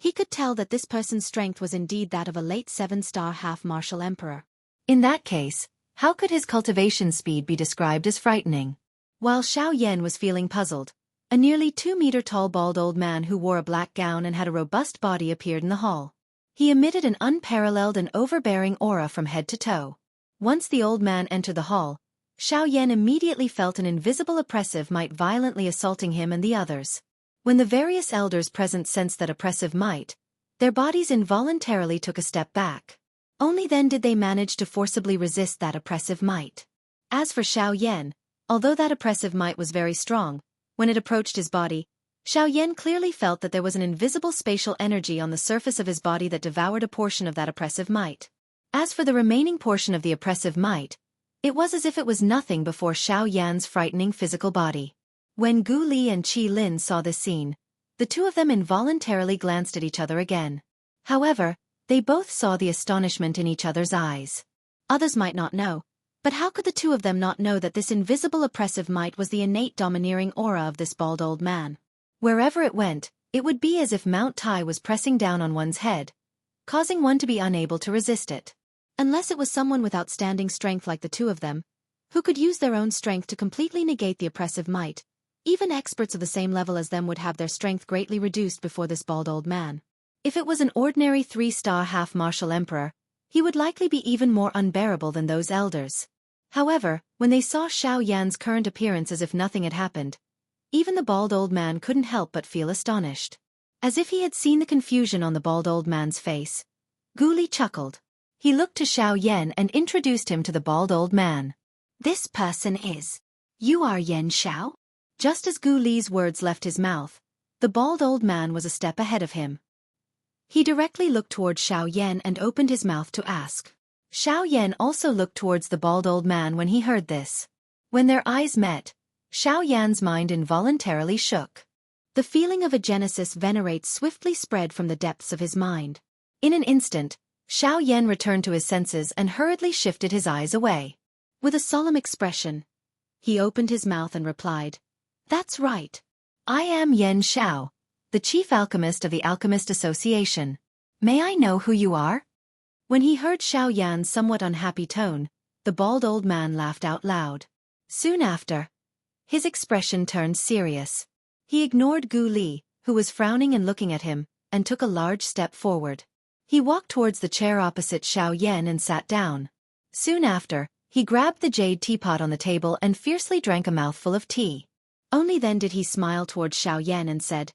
he could tell that this person's strength was indeed that of a late 7-star half-martial emperor. In that case, how could his cultivation speed be described as frightening? While Xiaoyan was feeling puzzled, a nearly 2-meter-tall bald old man who wore a black gown and had a robust body appeared in the hall. He emitted an unparalleled and overbearing aura from head to toe. Once the old man entered the hall, Xiaoyan immediately felt an invisible oppressive might violently assaulting him and the others. When the various elders present sensed that oppressive might, their bodies involuntarily took a step back. Only then did they manage to forcibly resist that oppressive might. As for Xiaoyan, although that oppressive might was very strong, when it approached his body, Xiaoyan clearly felt that there was an invisible spatial energy on the surface of his body that devoured a portion of that oppressive might. As for the remaining portion of the oppressive might, it was as if it was nothing before Xiaoyan's frightening physical body. When Gu Li and Qi Lin saw this scene, the two of them involuntarily glanced at each other again. However, they both saw the astonishment in each other's eyes. Others might not know, But how could the two of them not know that this invisible oppressive might was the innate domineering aura of this bald old man? Wherever it went, it would be as if Mount Tai was pressing down on one's head, causing one to be unable to resist it. Unless it was someone with outstanding strength like the two of them, who could use their own strength to completely negate the oppressive might, even experts of the same level as them would have their strength greatly reduced before this bald old man. If it was an ordinary 3-star half-martial emperor, he would likely be even more unbearable than those elders. However, when they saw Xiao Yan's current appearance as if nothing had happened, even the bald old man couldn't help but feel astonished. As if he had seen the confusion on the bald old man's face, Gu Li chuckled. He looked to Xiao Yan and introduced him to the bald old man. This person is. You are Yan Xiao? Just as Gu Li's words left his mouth, the bald old man was a step ahead of him. He directly looked towards Xiao Yan and opened his mouth to ask. Xiao Yan also looked towards the bald old man when he heard this. When their eyes met, Xiao Yan's mind involuntarily shook. The feeling of a Genesis venerate swiftly spread from the depths of his mind. In an instant, Xiao Yan returned to his senses and hurriedly shifted his eyes away. With a solemn expression, he opened his mouth and replied, "That's right. I am Yan Xiao, the chief alchemist of the Alchemist Association. May I know who you are?" When he heard Xiao Yan's somewhat unhappy tone, the bald old man laughed out loud. Soon after, his expression turned serious. He ignored Gu Li, who was frowning and looking at him, and took a large step forward. He walked towards the chair opposite Xiao Yan and sat down. Soon after, he grabbed the jade teapot on the table and fiercely drank a mouthful of tea. Only then did he smile towards Xiao Yan and said,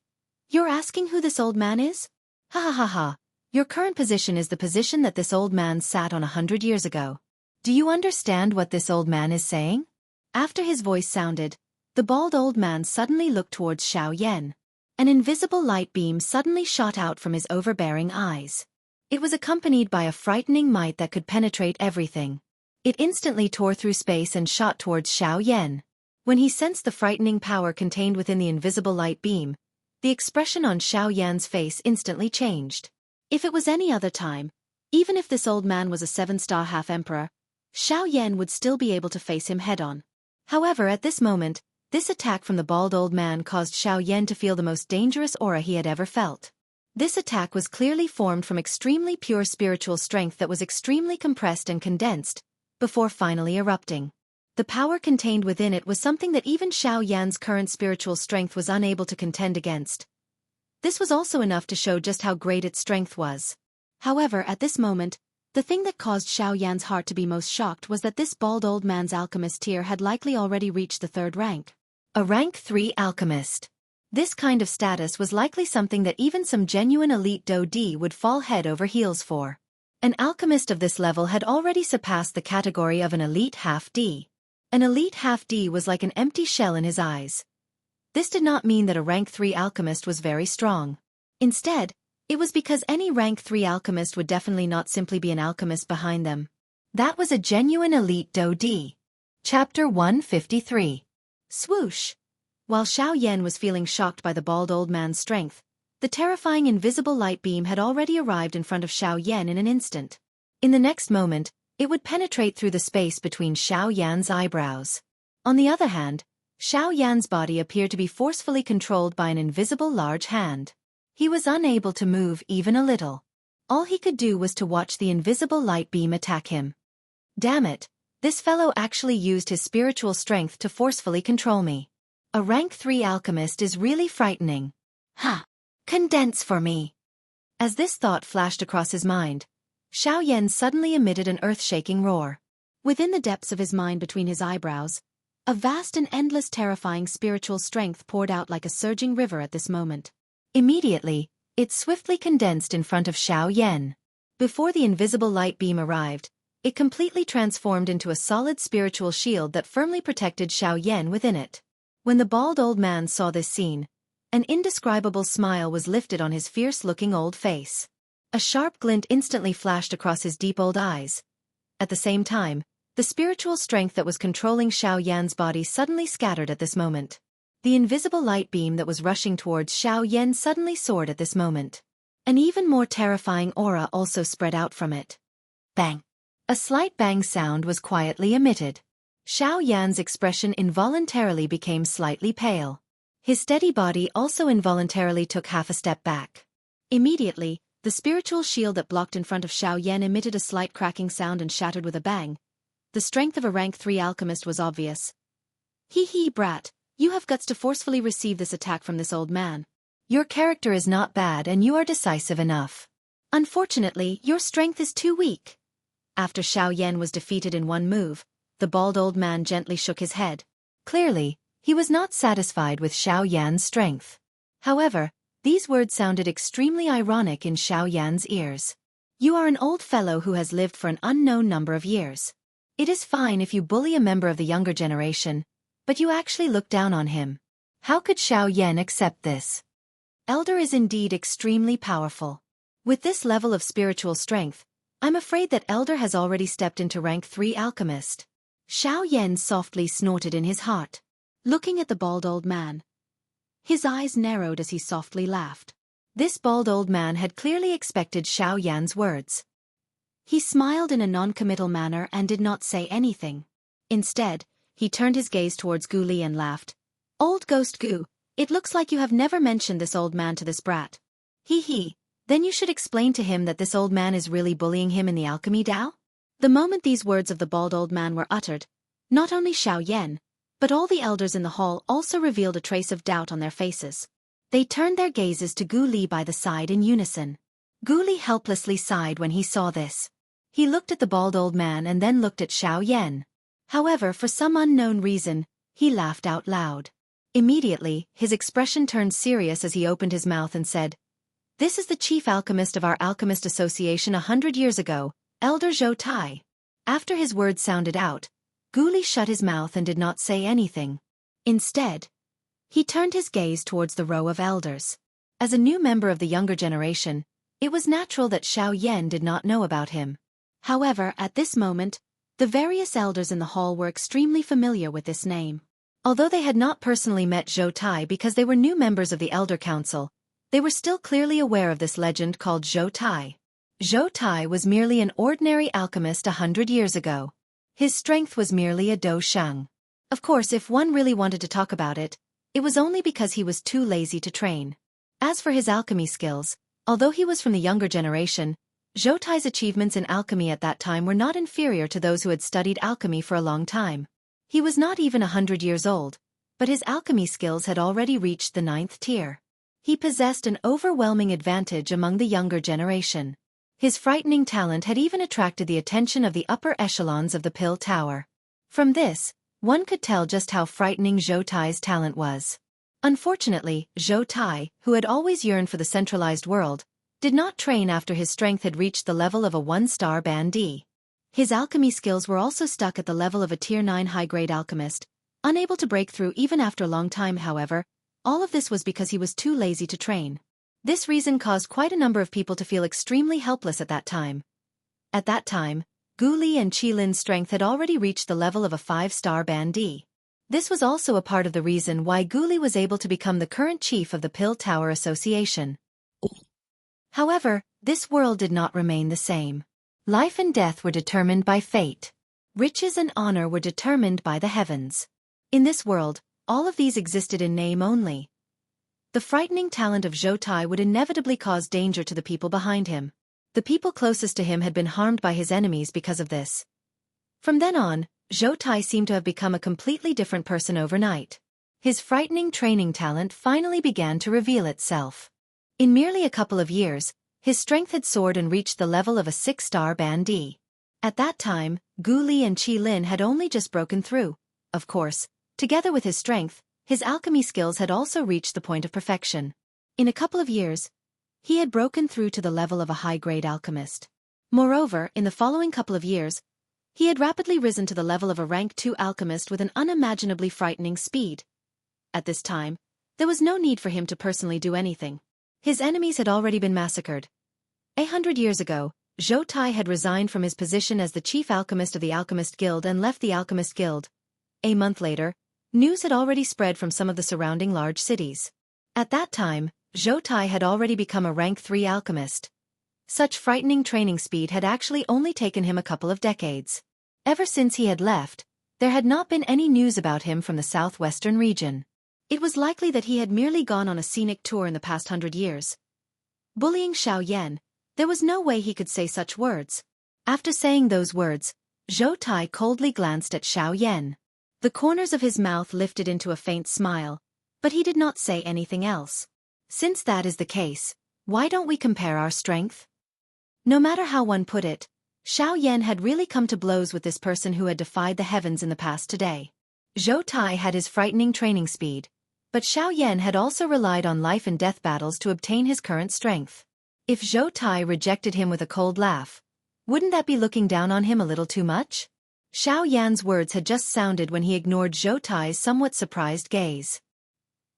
"You're asking who this old man is? Ha ha ha ha. Your current position is the position that this old man sat on 100 years ago. Do you understand what this old man is saying?" After his voice sounded, the bald old man suddenly looked towards Xiao Yan. An invisible light beam suddenly shot out from his overbearing eyes. It was accompanied by a frightening might that could penetrate everything. It instantly tore through space and shot towards Xiao Yan. When he sensed the frightening power contained within the invisible light beam, the expression on Xiao Yan's face instantly changed. If it was any other time, even if this old man was a 7-star half-emperor, Xiao Yan would still be able to face him head-on. However, at this moment, this attack from the bald old man caused Xiao Yan to feel the most dangerous aura he had ever felt. This attack was clearly formed from extremely pure spiritual strength that was extremely compressed and condensed, before finally erupting. The power contained within it was something that even Xiao Yan's current spiritual strength was unable to contend against. This was also enough to show just how great its strength was. However, at this moment, the thing that caused Xiao Yan's heart to be most shocked was that this bald old man's alchemist tier had likely already reached the 3rd rank. A rank 3 alchemist. This kind of status was likely something that even some genuine elite Do D would fall head over heels for. An alchemist of this level had already surpassed the category of an elite half D. An elite half D was like an empty shell in his eyes. This did not mean that a rank 3 alchemist was very strong. Instead, it was because any rank 3 alchemist would definitely not simply be an alchemist behind them. That was a genuine elite Do D. Chapter 153. Swoosh! While Xiao Yan was feeling shocked by the bald old man's strength, the terrifying invisible light beam had already arrived in front of Xiao Yan in an instant. In the next moment, it would penetrate through the space between Xiao Yan's eyebrows. On the other hand, Xiao Yan's body appeared to be forcefully controlled by an invisible large hand. He was unable to move even a little. All he could do was to watch the invisible light beam attack him. Damn it, this fellow actually used his spiritual strength to forcefully control me. A rank 3 alchemist is really frightening. Ha! Condense for me. As this thought flashed across his mind, Xiao Yan suddenly emitted an earth-shaking roar. Within the depths of his mind between his eyebrows, a vast and endless terrifying spiritual strength poured out like a surging river at this moment. Immediately, it swiftly condensed in front of Xiao Yan. Before the invisible light beam arrived, it completely transformed into a solid spiritual shield that firmly protected Xiao Yan within it. When the bald old man saw this scene, an indescribable smile was lifted on his fierce-looking old face. A sharp glint instantly flashed across his deep old eyes. At the same time, the spiritual strength that was controlling Xiao Yan's body suddenly scattered at this moment. The invisible light beam that was rushing towards Xiao Yan suddenly soared at this moment. An even more terrifying aura also spread out from it. Bang! A slight bang sound was quietly emitted. Xiaoyan's expression involuntarily became slightly pale. His steady body also involuntarily took half a step back. Immediately, the spiritual shield that blocked in front of Xiaoyan emitted a slight cracking sound and shattered with a bang. The strength of a rank 3 alchemist was obvious. Hee, brat, you have guts to forcefully receive this attack from this old man. Your character is not bad and you are decisive enough. Unfortunately, your strength is too weak. After Xiaoyan was defeated in one move, the bald old man gently shook his head. Clearly, he was not satisfied with Xiaoyan's strength. However, these words sounded extremely ironic in Xiaoyan's ears. You are an old fellow who has lived for an unknown number of years. It is fine if you bully a member of the younger generation, but you actually look down on him. How could Xiaoyan accept this? Elder is indeed extremely powerful. With this level of spiritual strength, I'm afraid that Elder has already stepped into rank 3 alchemist. Xiaoyan softly snorted in his heart. Looking at the bald old man, his eyes narrowed as he softly laughed. This bald old man had clearly expected Xiaoyan's words. He smiled in a non-committal manner and did not say anything. Instead, he turned his gaze towards Gu Li and laughed. Old ghost Gu, it looks like you have never mentioned this old man to this brat. Hee, then you should explain to him that this old man is really bullying him in the alchemy Dao? The moment these words of the bald old man were uttered, not only Xiaoyan, but all the elders in the hall also revealed a trace of doubt on their faces. They turned their gazes to Gu Li by the side in unison. Gu Li helplessly sighed when he saw this. He looked at the bald old man and then looked at Xiaoyan. However, for some unknown reason, he laughed out loud. Immediately, his expression turned serious as he opened his mouth and said, This is the chief alchemist of our alchemist association 100 years ago, Elder Zhou Tai. After his words sounded out, Gu Li shut his mouth and did not say anything. Instead, he turned his gaze towards the row of elders. As a new member of the younger generation, it was natural that Xiaoyan did not know about him. However, at this moment, the various elders in the hall were extremely familiar with this name. Although they had not personally met Zhou Tai because they were new members of the Elder Council, they were still clearly aware of this legend called Zhou Tai. Zhou Tai was merely an ordinary alchemist 100 years ago. His strength was merely a dou shang. Of course, if one really wanted to talk about it, it was only because he was too lazy to train. As for his alchemy skills, although he was from the younger generation, Zhou Tai's achievements in alchemy at that time were not inferior to those who had studied alchemy for a long time. He was not even 100 years old, but his alchemy skills had already reached the 9th tier. He possessed an overwhelming advantage among the younger generation. His frightening talent had even attracted the attention of the upper echelons of the Pill Tower. From this, one could tell just how frightening Zhou Tai's talent was. Unfortunately, Zhou Tai, who had always yearned for the centralized world, did not train after his strength had reached the level of a 1-star band D. His alchemy skills were also stuck at the level of a tier 9 high-grade alchemist, unable to break through even after a long time. However, all of this was because he was too lazy to train. This reason caused quite a number of people to feel extremely helpless at that time. At that time, Gu Li and Qi Lin's strength had already reached the level of a 5-star band D. This was also a part of the reason why Gu Li was able to become the current chief of the Pill Tower Association. However, this world did not remain the same. Life and death were determined by fate. Riches and honor were determined by the heavens. In this world, all of these existed in name only. The frightening talent of Zhou Tai would inevitably cause danger to the people behind him. The people closest to him had been harmed by his enemies because of this. From then on, Zhou Tai seemed to have become a completely different person overnight. His frightening training talent finally began to reveal itself. In merely a couple of years, his strength had soared and reached the level of a 6-star band D. At that time, Gu Li and Qi Lin had only just broken through. Of course, together with his strength, his alchemy skills had also reached the point of perfection. In a couple of years, he had broken through to the level of a high-grade alchemist. Moreover, in the following couple of years, he had rapidly risen to the level of a rank 2 alchemist with an unimaginably frightening speed. At this time, there was no need for him to personally do anything. His enemies had already been massacred. 100 years ago, Zhou Tai had resigned from his position as the chief alchemist of the Alchemist Guild and left the Alchemist Guild. A month later, news had already spread from some of the surrounding large cities. At that time, Zhou Tai had already become a rank 3 alchemist. Such frightening training speed had actually only taken him a couple of decades. Ever since he had left, there had not been any news about him from the southwestern region. It was likely that he had merely gone on a scenic tour in the past 100 years. Bullying Xiaoyan, there was no way he could say such words. After saying those words, Zhou Tai coldly glanced at Xiaoyan. The corners of his mouth lifted into a faint smile, but he did not say anything else. Since that is the case, why don't we compare our strength? No matter how one put it, Xiaoyan had really come to blows with this person who had defied the heavens in the past today. Zhou Tai had his frightening training speed, but Xiaoyan had also relied on life and death battles to obtain his current strength. If Zhou Tai rejected him with a cold laugh, wouldn't that be looking down on him a little too much? Xiaoyan's words had just sounded when he ignored Zhou Tai's somewhat surprised gaze.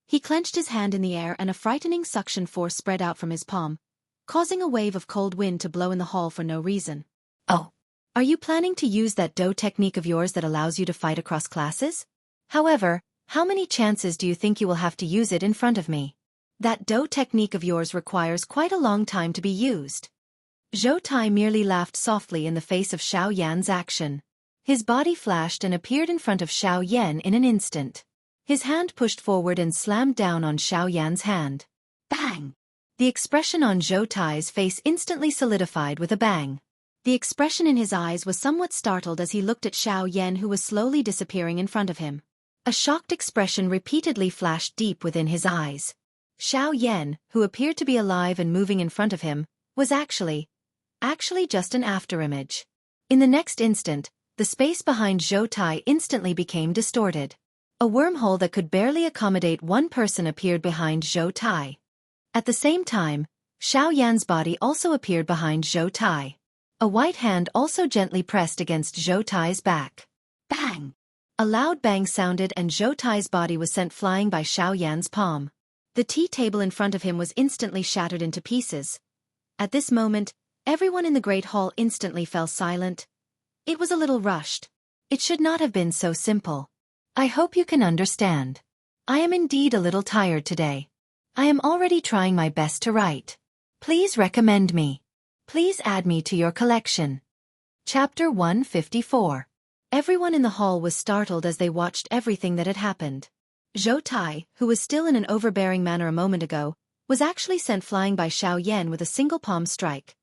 He clenched his hand in the air and a frightening suction force spread out from his palm, causing a wave of cold wind to blow in the hall for no reason. Oh, are you planning to use that Do technique of yours that allows you to fight across classes? However, how many chances do you think you will have to use it in front of me? That Do technique of yours requires quite a long time to be used. Zhou Tai merely laughed softly in the face of Xiaoyan's action. His body flashed and appeared in front of Xiaoyan in an instant. His hand pushed forward and slammed down on Xiaoyan's hand. Bang! The expression on Zhou Tai's face instantly solidified with a bang. The expression in his eyes was somewhat startled as he looked at Xiaoyan, who was slowly disappearing in front of him. A shocked expression repeatedly flashed deep within his eyes. Xiaoyan, who appeared to be alive and moving in front of him, was actually just an afterimage. In the next instant, the space behind Zhou Tai instantly became distorted. A wormhole that could barely accommodate one person appeared behind Zhou Tai. At the same time, Xiaoyan's body also appeared behind Zhou Tai. A white hand also gently pressed against Zhou Tai's back. Bang! A loud bang sounded and Zhou Tai's body was sent flying by Xiaoyan's palm. The tea table in front of him was instantly shattered into pieces. At this moment, everyone in the Great Hall instantly fell silent. It was a little rushed. It should not have been so simple. I hope you can understand. I am indeed a little tired today. I am already trying my best to write. Please recommend me. Please add me to your collection. Chapter 154. Everyone in the hall was startled as they watched everything that had happened. Zhou Tai, who was still in an overbearing manner a moment ago, was actually sent flying by Xiaoyan with a single palm strike.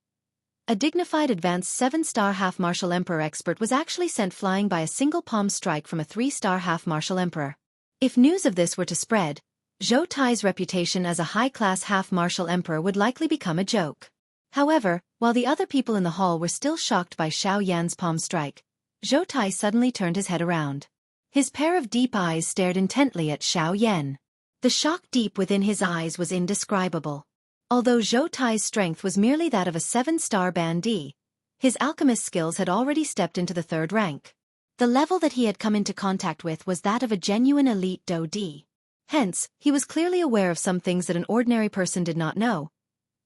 A dignified advanced 7-star half-martial emperor expert was actually sent flying by a single palm strike from a 3-star half-martial emperor. If news of this were to spread, Zhou Tai's reputation as a high-class half-martial emperor would likely become a joke. However, while the other people in the hall were still shocked by Xiaoyan's palm strike, Zhou Tai suddenly turned his head around. His pair of deep eyes stared intently at Xiaoyan. The shock deep within his eyes was indescribable. Although Zhou Tai's strength was merely that of a 7-star band D, his alchemist skills had already stepped into the 3rd rank. The level that he had come into contact with was that of a genuine elite Do D. Hence, he was clearly aware of some things that an ordinary person did not know.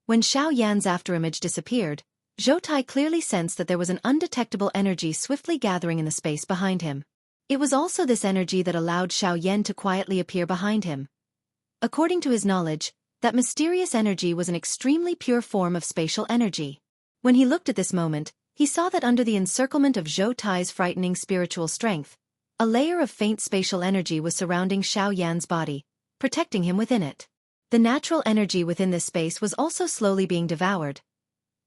When Xiaoyan's afterimage disappeared, Zhou Tai clearly sensed that there was an undetectable energy swiftly gathering in the space behind him. It was also this energy that allowed Xiaoyan to quietly appear behind him. According to his knowledge, that mysterious energy was an extremely pure form of spatial energy. When he looked at this moment, he saw that under the encirclement of Zhou Tai's frightening spiritual strength, a layer of faint spatial energy was surrounding Xiaoyan's body, protecting him within it. The natural energy within this space was also slowly being devoured.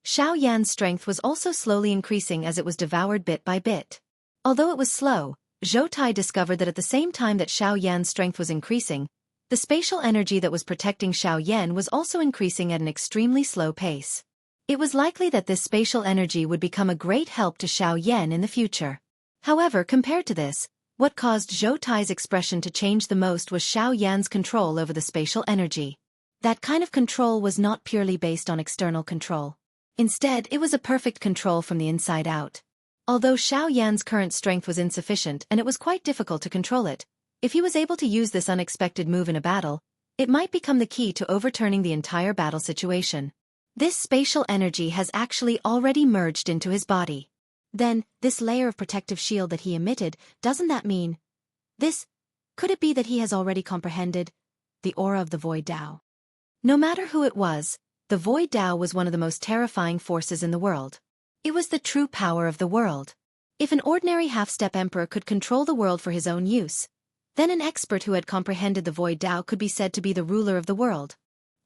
Xiaoyan's strength was also slowly increasing as it was devoured bit by bit. Although it was slow, Zhou Tai discovered that at the same time that Xiaoyan's strength was increasing, the spatial energy that was protecting Xiaoyan was also increasing at an extremely slow pace. It was likely that this spatial energy would become a great help to Xiaoyan in the future. However, compared to this, what caused Zhou Tai's expression to change the most was Xiaoyan's control over the spatial energy. That kind of control was not purely based on external control. Instead, it was a perfect control from the inside out. Although Xiaoyan's current strength was insufficient and it was quite difficult to control it, if he was able to use this unexpected move in a battle, it might become the key to overturning the entire battle situation. This spatial energy has actually already merged into his body. Then, this layer of protective shield that he emitted, doesn't that mean this? Could it be that he has already comprehended the aura of the Void Tao? No matter who it was, the Void Tao was one of the most terrifying forces in the world. It was the true power of the world. If an ordinary half-step emperor could control the world for his own use, then an expert who had comprehended the Void Tao could be said to be the ruler of the world.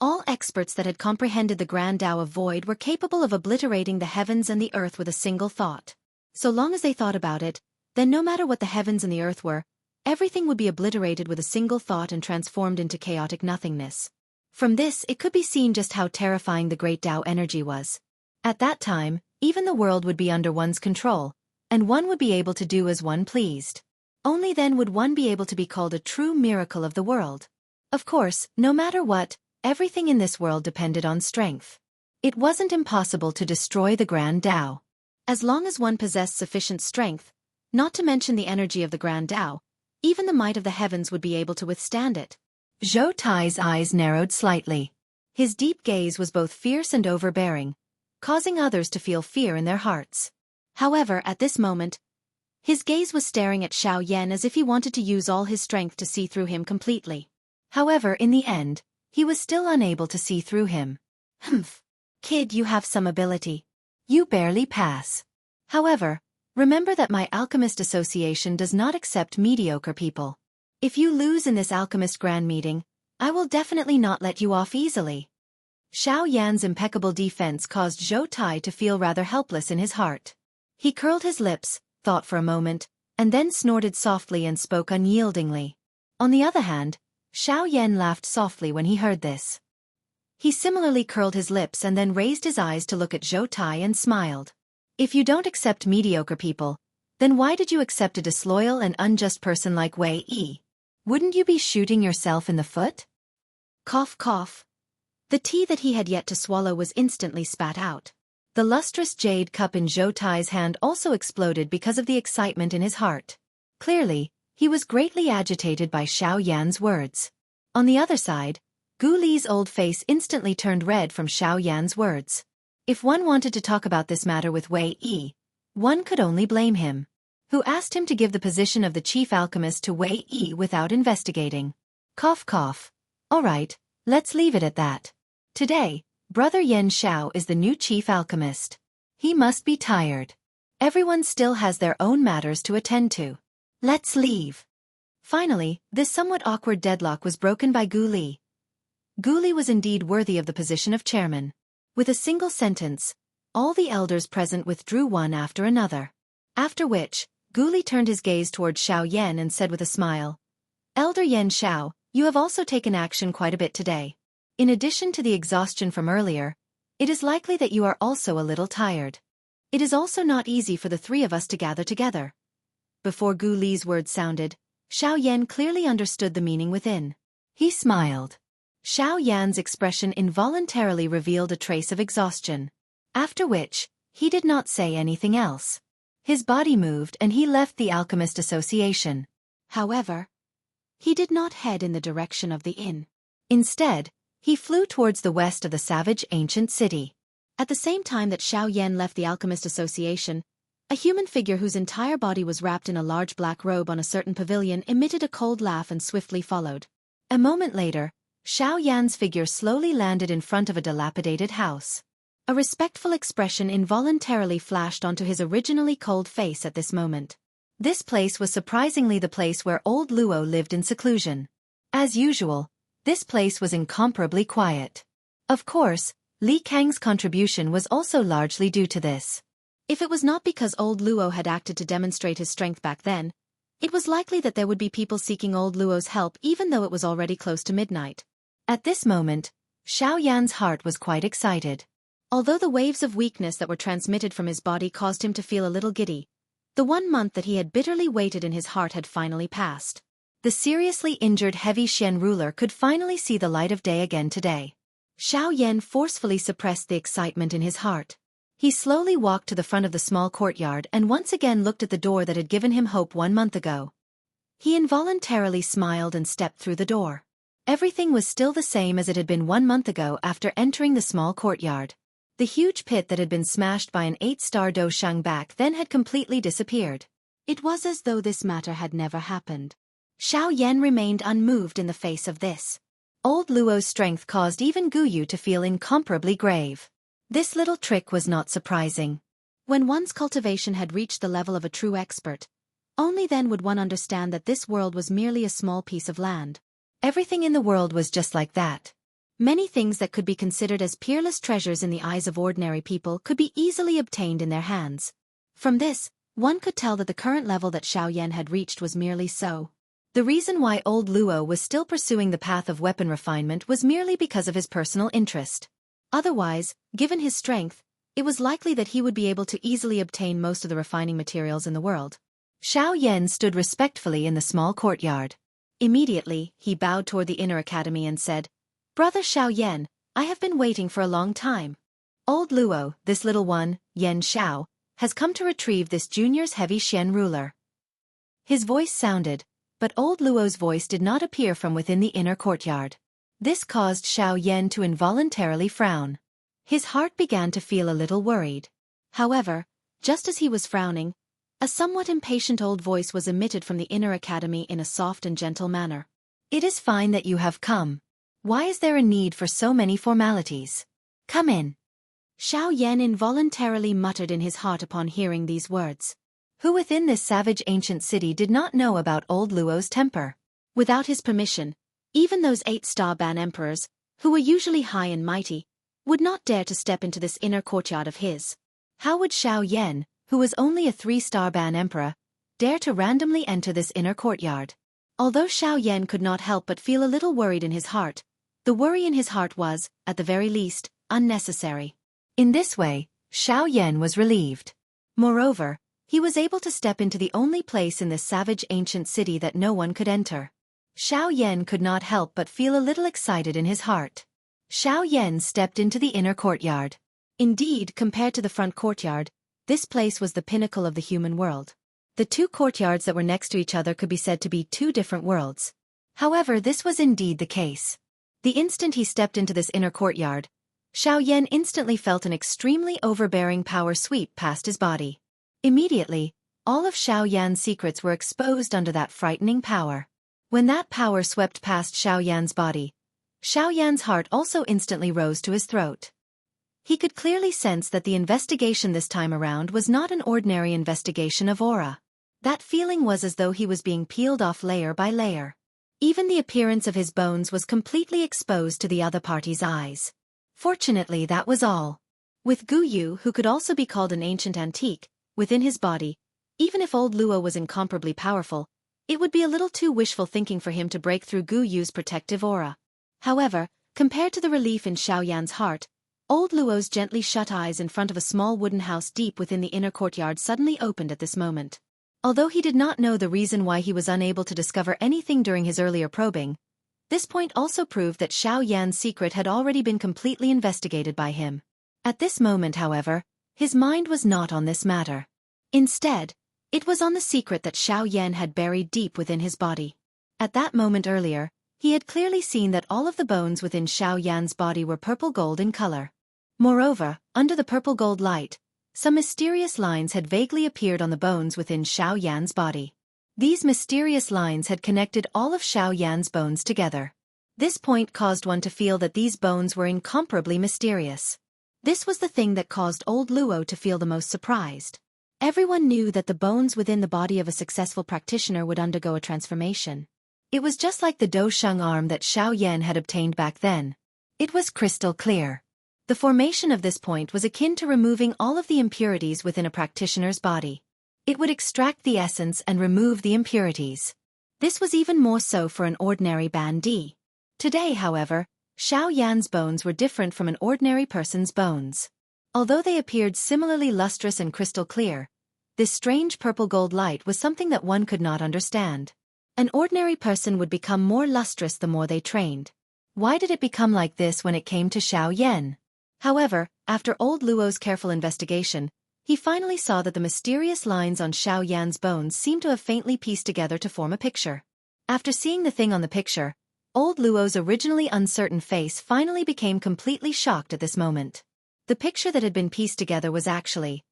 All experts that had comprehended the Grand Tao of Void were capable of obliterating the heavens and the earth with a single thought. So long as they thought about it, then no matter what the heavens and the earth were, everything would be obliterated with a single thought and transformed into chaotic nothingness. From this, it could be seen just how terrifying the great Tao energy was. At that time, even the world would be under one's control, and one would be able to do as one pleased. Only then would one be able to be called a true miracle of the world. Of course, no matter what, everything in this world depended on strength. It wasn't impossible to destroy the Grand Tao. As long as one possessed sufficient strength, not to mention the energy of the Grand Tao, even the might of the heavens would be able to withstand it. Zhou Tai's eyes narrowed slightly. His deep gaze was both fierce and overbearing, causing others to feel fear in their hearts. However, at this moment, his gaze was staring at Xiao Yan as if he wanted to use all his strength to see through him completely. However, in the end, he was still unable to see through him. Humph. Kid, you have some ability. You barely pass. However, remember that my Alchemist Association does not accept mediocre people. If you lose in this Alchemist Grand Meeting, I will definitely not let you off easily. Xiao Yan's impeccable defense caused Zhou Tai to feel rather helpless in his heart. He curled his lips, thought for a moment, and then snorted softly and spoke unyieldingly. On the other hand, Xiao Yan laughed softly when he heard this. He similarly curled his lips and then raised his eyes to look at Zhou Tai and smiled. If you don't accept mediocre people, then why did you accept a disloyal and unjust person like Wei Yi? Wouldn't you be shooting yourself in the foot? Cough, cough. The tea that he had yet to swallow was instantly spat out. The lustrous jade cup in Zhou Tai's hand also exploded because of the excitement in his heart. Clearly, he was greatly agitated by Xiao Yan's words. On the other side, Gu Li's old face instantly turned red from Xiao Yan's words. If one wanted to talk about this matter with Wei Yi, one could only blame him. Who asked him to give the position of the chief alchemist to Wei Yi without investigating. Cough, cough. All right, let's leave it at that. Today, Brother Yan Xiao is the new chief alchemist. He must be tired. Everyone still has their own matters to attend to. Let's leave. Finally, this somewhat awkward deadlock was broken by Gu Li. Gu Li was indeed worthy of the position of chairman. With a single sentence, all the elders present withdrew one after another. After which, Gu Li turned his gaze towards Xiao Yan and said with a smile, Elder Yan Xiao, you have also taken action quite a bit today. In addition to the exhaustion from earlier, it is likely that you are also a little tired. It is also not easy for the three of us to gather together. Before Gu Li's words sounded, Xiao Yan clearly understood the meaning within. He smiled. Xiao Yan's expression involuntarily revealed a trace of exhaustion. After which, he did not say anything else. His body moved and he left the Alchemist Association. However, he did not head in the direction of the inn. Instead, he flew towards the west of the savage ancient city. At the same time that Xiao Yan left the Alchemist Association, a human figure whose entire body was wrapped in a large black robe on a certain pavilion emitted a cold laugh and swiftly followed. A moment later, Xiao Yan's figure slowly landed in front of a dilapidated house. A respectful expression involuntarily flashed onto his originally cold face at this moment. This place was surprisingly the place where old Luo lived in seclusion. As usual, this place was incomparably quiet. Of course, Li Kang's contribution was also largely due to this. If it was not because old Luo had acted to demonstrate his strength back then, it was likely that there would be people seeking old Luo's help even though it was already close to midnight. At this moment, Xiao Yan's heart was quite excited. Although the waves of weakness that were transmitted from his body caused him to feel a little giddy, the 1 month that he had bitterly waited in his heart had finally passed. The seriously injured heavy Xian ruler could finally see the light of day again today. Xiao Yan forcefully suppressed the excitement in his heart. He slowly walked to the front of the small courtyard and once again looked at the door that had given him hope 1 month ago. He involuntarily smiled and stepped through the door. Everything was still the same as it had been 1 month ago after entering the small courtyard. The huge pit that had been smashed by an 8-star Do Shang back then had completely disappeared. It was as though this matter had never happened. Xiao Yan remained unmoved in the face of this. Old Luo's strength caused even Guyu to feel incomparably grave. This little trick was not surprising. When one's cultivation had reached the level of a true expert, only then would one understand that this world was merely a small piece of land. Everything in the world was just like that. Many things that could be considered as peerless treasures in the eyes of ordinary people could be easily obtained in their hands. From this, one could tell that the current level that Xiaoyan had reached was merely so. The reason why old Luo was still pursuing the path of weapon refinement was merely because of his personal interest. Otherwise, given his strength, it was likely that he would be able to easily obtain most of the refining materials in the world. Xiaoyan stood respectfully in the small courtyard. Immediately, he bowed toward the inner academy and said, "Brother Xiaoyan, I have been waiting for a long time. Old Luo, this little one, Yan Xiao, has come to retrieve this junior's heavy Xian ruler." His voice sounded, but old Luo's voice did not appear from within the inner courtyard. This caused Xiaoyan to involuntarily frown. His heart began to feel a little worried. However, just as he was frowning, a somewhat impatient old voice was emitted from the inner academy in a soft and gentle manner. "It is fine that you have come. Why is there a need for so many formalities? Come in." Xiaoyan involuntarily muttered in his heart upon hearing these words. Who within this savage ancient city did not know about old Luo's temper? Without his permission, even those 8-star Ban emperors, who were usually high and mighty, would not dare to step into this inner courtyard of his. How would Xiaoyan, who was only a 3-star Ban emperor, dare to randomly enter this inner courtyard? Although Xiaoyan could not help but feel a little worried in his heart, the worry in his heart was, at the very least, unnecessary. In this way, Xiaoyan was relieved. Moreover, he was able to step into the only place in this savage ancient city that no one could enter. Xiaoyan could not help but feel a little excited in his heart. Xiaoyan stepped into the inner courtyard. Indeed, compared to the front courtyard, this place was the pinnacle of the human world. The two courtyards that were next to each other could be said to be two different worlds. However, this was indeed the case. The instant he stepped into this inner courtyard, Xiaoyan instantly felt an extremely overbearing power sweep past his body. Immediately, all of Xiaoyan's secrets were exposed under that frightening power. When that power swept past Xiaoyan's body, Xiaoyan's heart also instantly rose to his throat. He could clearly sense that the investigation this time around was not an ordinary investigation of aura. That feeling was as though he was being peeled off layer by layer. Even the appearance of his bones was completely exposed to the other party's eyes. Fortunately, that was all. With Guyu, who could also be called an ancient antique, within his body, even if old Luo was incomparably powerful, it would be a little too wishful thinking for him to break through Guyu's protective aura. However, compared to the relief in Xiaoyan's heart, old Luo's gently shut eyes in front of a small wooden house deep within the inner courtyard suddenly opened at this moment. Although he did not know the reason why he was unable to discover anything during his earlier probing, this point also proved that Xiaoyan's secret had already been completely investigated by him. At this moment, however, his mind was not on this matter. Instead, it was on the secret that Xiaoyan had buried deep within his body. At that moment earlier, he had clearly seen that all of the bones within Xiaoyan's body were purple gold in color. Moreover, under the purple gold light, some mysterious lines had vaguely appeared on the bones within Xiaoyan's body. These mysterious lines had connected all of Xiaoyan's bones together. This point caused one to feel that these bones were incomparably mysterious. This was the thing that caused old Luo to feel the most surprised. Everyone knew that the bones within the body of a successful practitioner would undergo a transformation. It was just like the Dosheng arm that Xiaoyan had obtained back then. It was crystal clear. The formation of this point was akin to removing all of the impurities within a practitioner's body. It would extract the essence and remove the impurities. This was even more so for an ordinary Bandi. Today, however, Xiaoyan's bones were different from an ordinary person's bones. Although they appeared similarly lustrous and crystal clear, this strange purple gold light was something that one could not understand. An ordinary person would become more lustrous the more they trained. Why did it become like this when it came to Xiaoyan? However, after old Luo's careful investigation, he finally saw that the mysterious lines on Xiaoyan's bones seemed to have faintly pieced together to form a picture. After seeing the thing on the picture, old Luo's originally uncertain face finally became completely shocked at this moment. The picture that had been pieced together was actually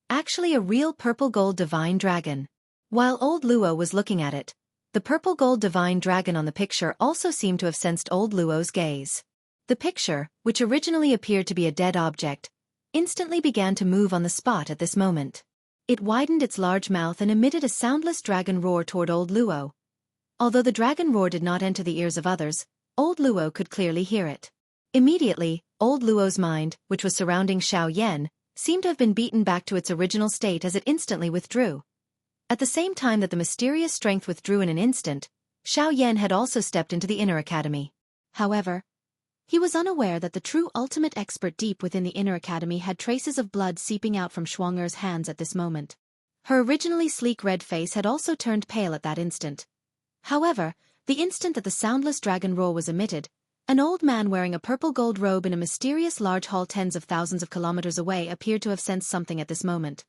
a real purple gold divine dragon. While old Luo was looking at it, The purple gold divine dragon on the picture also seemed to have sensed old Luo's gaze. The picture, which originally appeared to be a dead object, instantly began to move on the spot at this moment. It widened its large mouth and emitted a soundless dragon roar toward old Luo. Although the dragon roar did not enter the ears of others, old Luo could clearly hear it. Immediately, old Luo's mind, which was surrounding Xiaoyan, seemed to have been beaten back to its original state as it instantly withdrew. At the same time that the mysterious strength withdrew in an instant, Xiaoyan had also stepped into the inner academy. However, he was unaware that the true ultimate expert deep within the inner academy had traces of blood seeping out from Shuang'er's hands at this moment. Her originally sleek red face had also turned pale at that instant. However, the instant that the soundless dragon roar was emitted, an old man wearing a purple gold robe in a mysterious large hall tens of thousands of kilometers away appeared to have sensed something at this moment.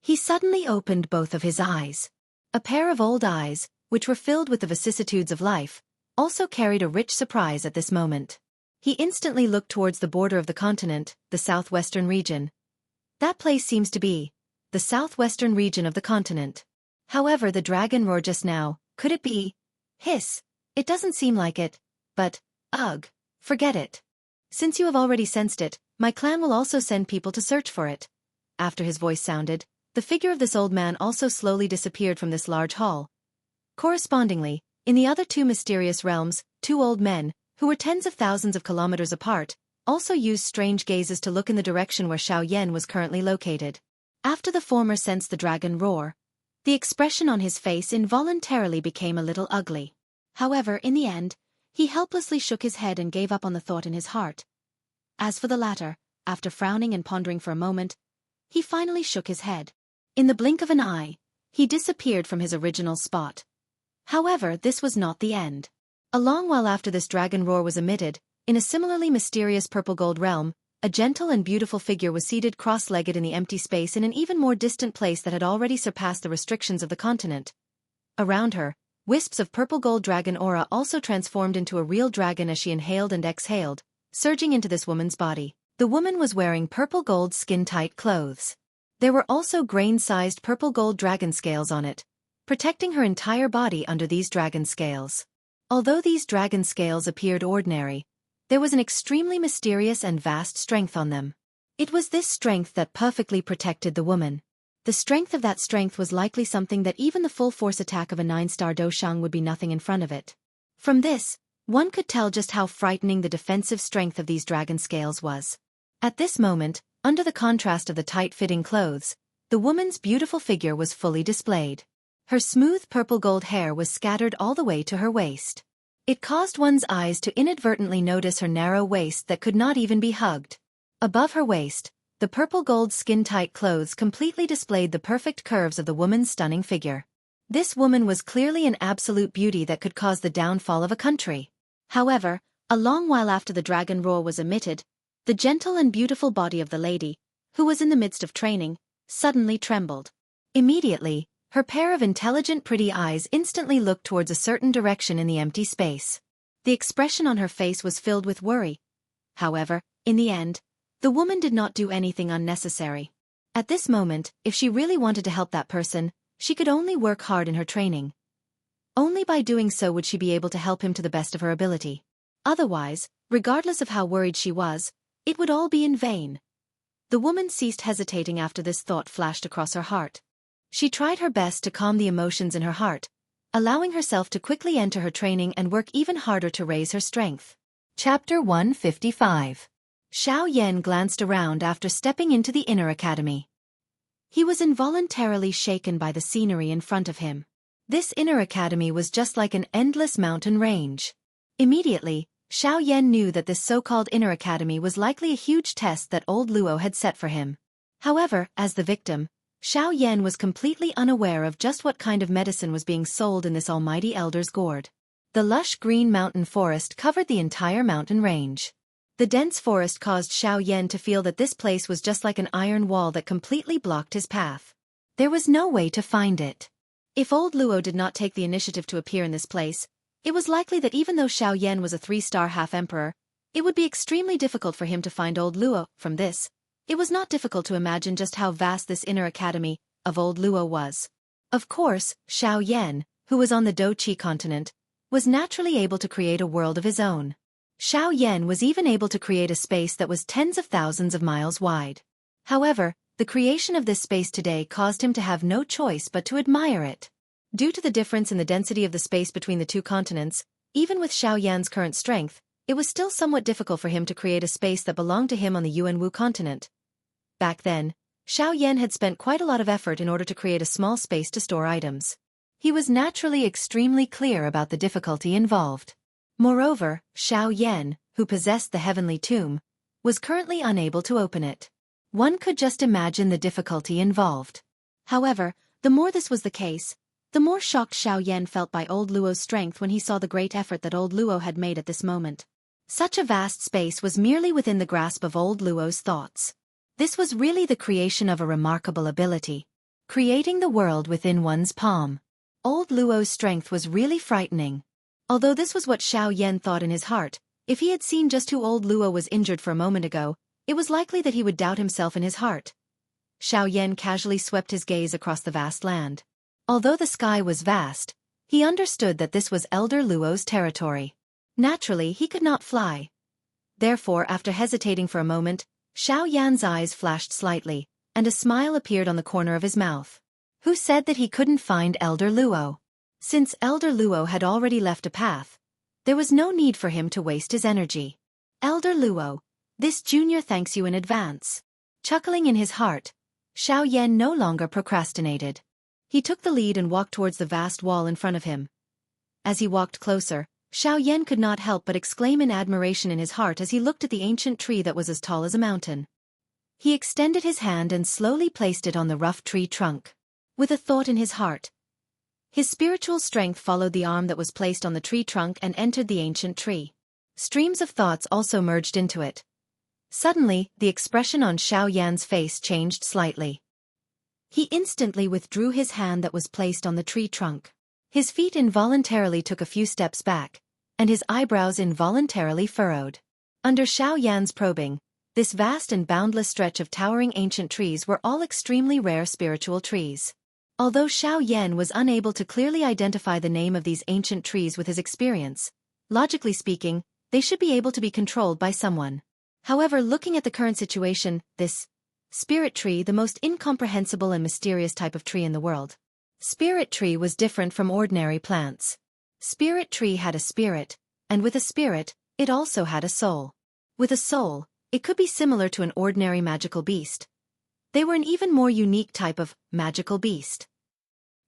He suddenly opened both of his eyes. A pair of old eyes, which were filled with the vicissitudes of life, also carried a rich surprise at this moment. He instantly looked towards the border of the continent, the southwestern region. That place seems to be the southwestern region of the continent. However, the dragon roar just now, could it be? Hiss. It doesn't seem like it, but, ugh, forget it. Since you have already sensed it, my clan will also send people to search for it. After his voice sounded, the figure of this old man also slowly disappeared from this large hall. Correspondingly, in the other two mysterious realms, two old men, who were tens of thousands of kilometers apart, also used strange gazes to look in the direction where Xiaoyan was currently located. After the former sensed the dragon roar, the expression on his face involuntarily became a little ugly. However, in the end, he helplessly shook his head and gave up on the thought in his heart. As for the latter, after frowning and pondering for a moment, he finally shook his head. In the blink of an eye, he disappeared from his original spot. However, this was not the end. A long while after this dragon roar was emitted, in a similarly mysterious purple gold realm, a gentle and beautiful figure was seated cross-legged in the empty space in an even more distant place that had already surpassed the restrictions of the continent. Around her, wisps of purple gold dragon aura also transformed into a real dragon as she inhaled and exhaled, surging into this woman's body. The woman was wearing purple gold skin-tight clothes. There were also grain-sized purple gold dragon scales on it, protecting her entire body under these dragon scales. Although these dragon scales appeared ordinary, there was an extremely mysterious and vast strength on them. It was this strength that perfectly protected the woman. The strength of that strength was likely something that even the full-force attack of a 9-star Doshang would be nothing in front of it. From this, one could tell just how frightening the defensive strength of these dragon scales was. At this moment, under the contrast of the tight-fitting clothes, the woman's beautiful figure was fully displayed. Her smooth purple gold hair was scattered all the way to her waist. It caused one's eyes to inadvertently notice her narrow waist that could not even be hugged. Above her waist, the purple gold skin-tight clothes completely displayed the perfect curves of the woman's stunning figure. This woman was clearly an absolute beauty that could cause the downfall of a country. However, a long while after the dragon roar was emitted, the gentle and beautiful body of the lady, who was in the midst of training, suddenly trembled. Immediately, her pair of intelligent pretty eyes instantly looked towards a certain direction in the empty space. The expression on her face was filled with worry. However, in the end, the woman did not do anything unnecessary. At this moment, if she really wanted to help that person, she could only work hard in her training. Only by doing so would she be able to help him to the best of her ability. Otherwise, regardless of how worried she was, it would all be in vain. The woman ceased hesitating after this thought flashed across her heart. She tried her best to calm the emotions in her heart, allowing herself to quickly enter her training and work even harder to raise her strength. Chapter 155. Xiaoyan glanced around after stepping into the inner academy. He was involuntarily shaken by the scenery in front of him. This inner academy was just like an endless mountain range. Immediately, Xiaoyan knew that this so-called inner academy was likely a huge test that old Luo had set for him. However, as the victim, Xiaoyan was completely unaware of just what kind of medicine was being sold in this almighty elder's gourd. The lush green mountain forest covered the entire mountain range. The dense forest caused Xiaoyan to feel that this place was just like an iron wall that completely blocked his path. There was no way to find it. If old Luo did not take the initiative to appear in this place, it was likely that even though Xiaoyan was a 3-star half-emperor, it would be extremely difficult for him to find old Luo. From this, it was not difficult to imagine just how vast this inner academy of old Luo was. Of course, Xiaoyan, who was on the Douqi continent, was naturally able to create a world of his own. Xiaoyan was even able to create a space that was tens of thousands of miles wide. However, the creation of this space today caused him to have no choice but to admire it. Due to the difference in the density of the space between the two continents, even with Xiaoyan's current strength, it was still somewhat difficult for him to create a space that belonged to him on the Yuanwu continent. Back then, Xiaoyan had spent quite a lot of effort in order to create a small space to store items. He was naturally extremely clear about the difficulty involved. Moreover, Xiaoyan, who possessed the heavenly tomb, was currently unable to open it. One could just imagine the difficulty involved. However, the more this was the case, the more shocked Xiaoyan felt by old Luo's strength when he saw the great effort that old Luo had made at this moment. Such a vast space was merely within the grasp of old Luo's thoughts. This was really the creation of a remarkable ability, creating the world within one's palm. Old Luo's strength was really frightening. Although this was what Xiaoyan thought in his heart, if he had seen just who old Luo was injured for a moment ago, it was likely that he would doubt himself in his heart. Xiaoyan casually swept his gaze across the vast land. Although the sky was vast, he understood that this was Elder Luo's territory. Naturally, he could not fly. Therefore, after hesitating for a moment, Xiaoyan's eyes flashed slightly, and a smile appeared on the corner of his mouth. Who said that he couldn't find Elder Luo? Since Elder Luo had already left a path, there was no need for him to waste his energy. Elder Luo, this junior thanks you in advance. Chuckling in his heart, Xiaoyan no longer procrastinated. He took the lead and walked towards the vast wall in front of him. As he walked closer, Xiaoyan could not help but exclaim in admiration in his heart as he looked at the ancient tree that was as tall as a mountain. He extended his hand and slowly placed it on the rough tree trunk. With a thought in his heart, his spiritual strength followed the arm that was placed on the tree trunk and entered the ancient tree. Streams of thoughts also merged into it. Suddenly, the expression on Xiaoyan's face changed slightly. He instantly withdrew his hand that was placed on the tree trunk. His feet involuntarily took a few steps back, and his eyebrows involuntarily furrowed. Under Xiaoyan's probing, this vast and boundless stretch of towering ancient trees were all extremely rare spiritual trees. Although Xiaoyan was unable to clearly identify the name of these ancient trees with his experience, logically speaking, they should be able to be controlled by someone. However, looking at the current situation, this spirit tree, the most incomprehensible and mysterious type of tree in the world. Spirit tree was different from ordinary plants. Spirit tree had a spirit, and with a spirit, it also had a soul. With a soul, it could be similar to an ordinary magical beast. They were an even more unique type of magical beast.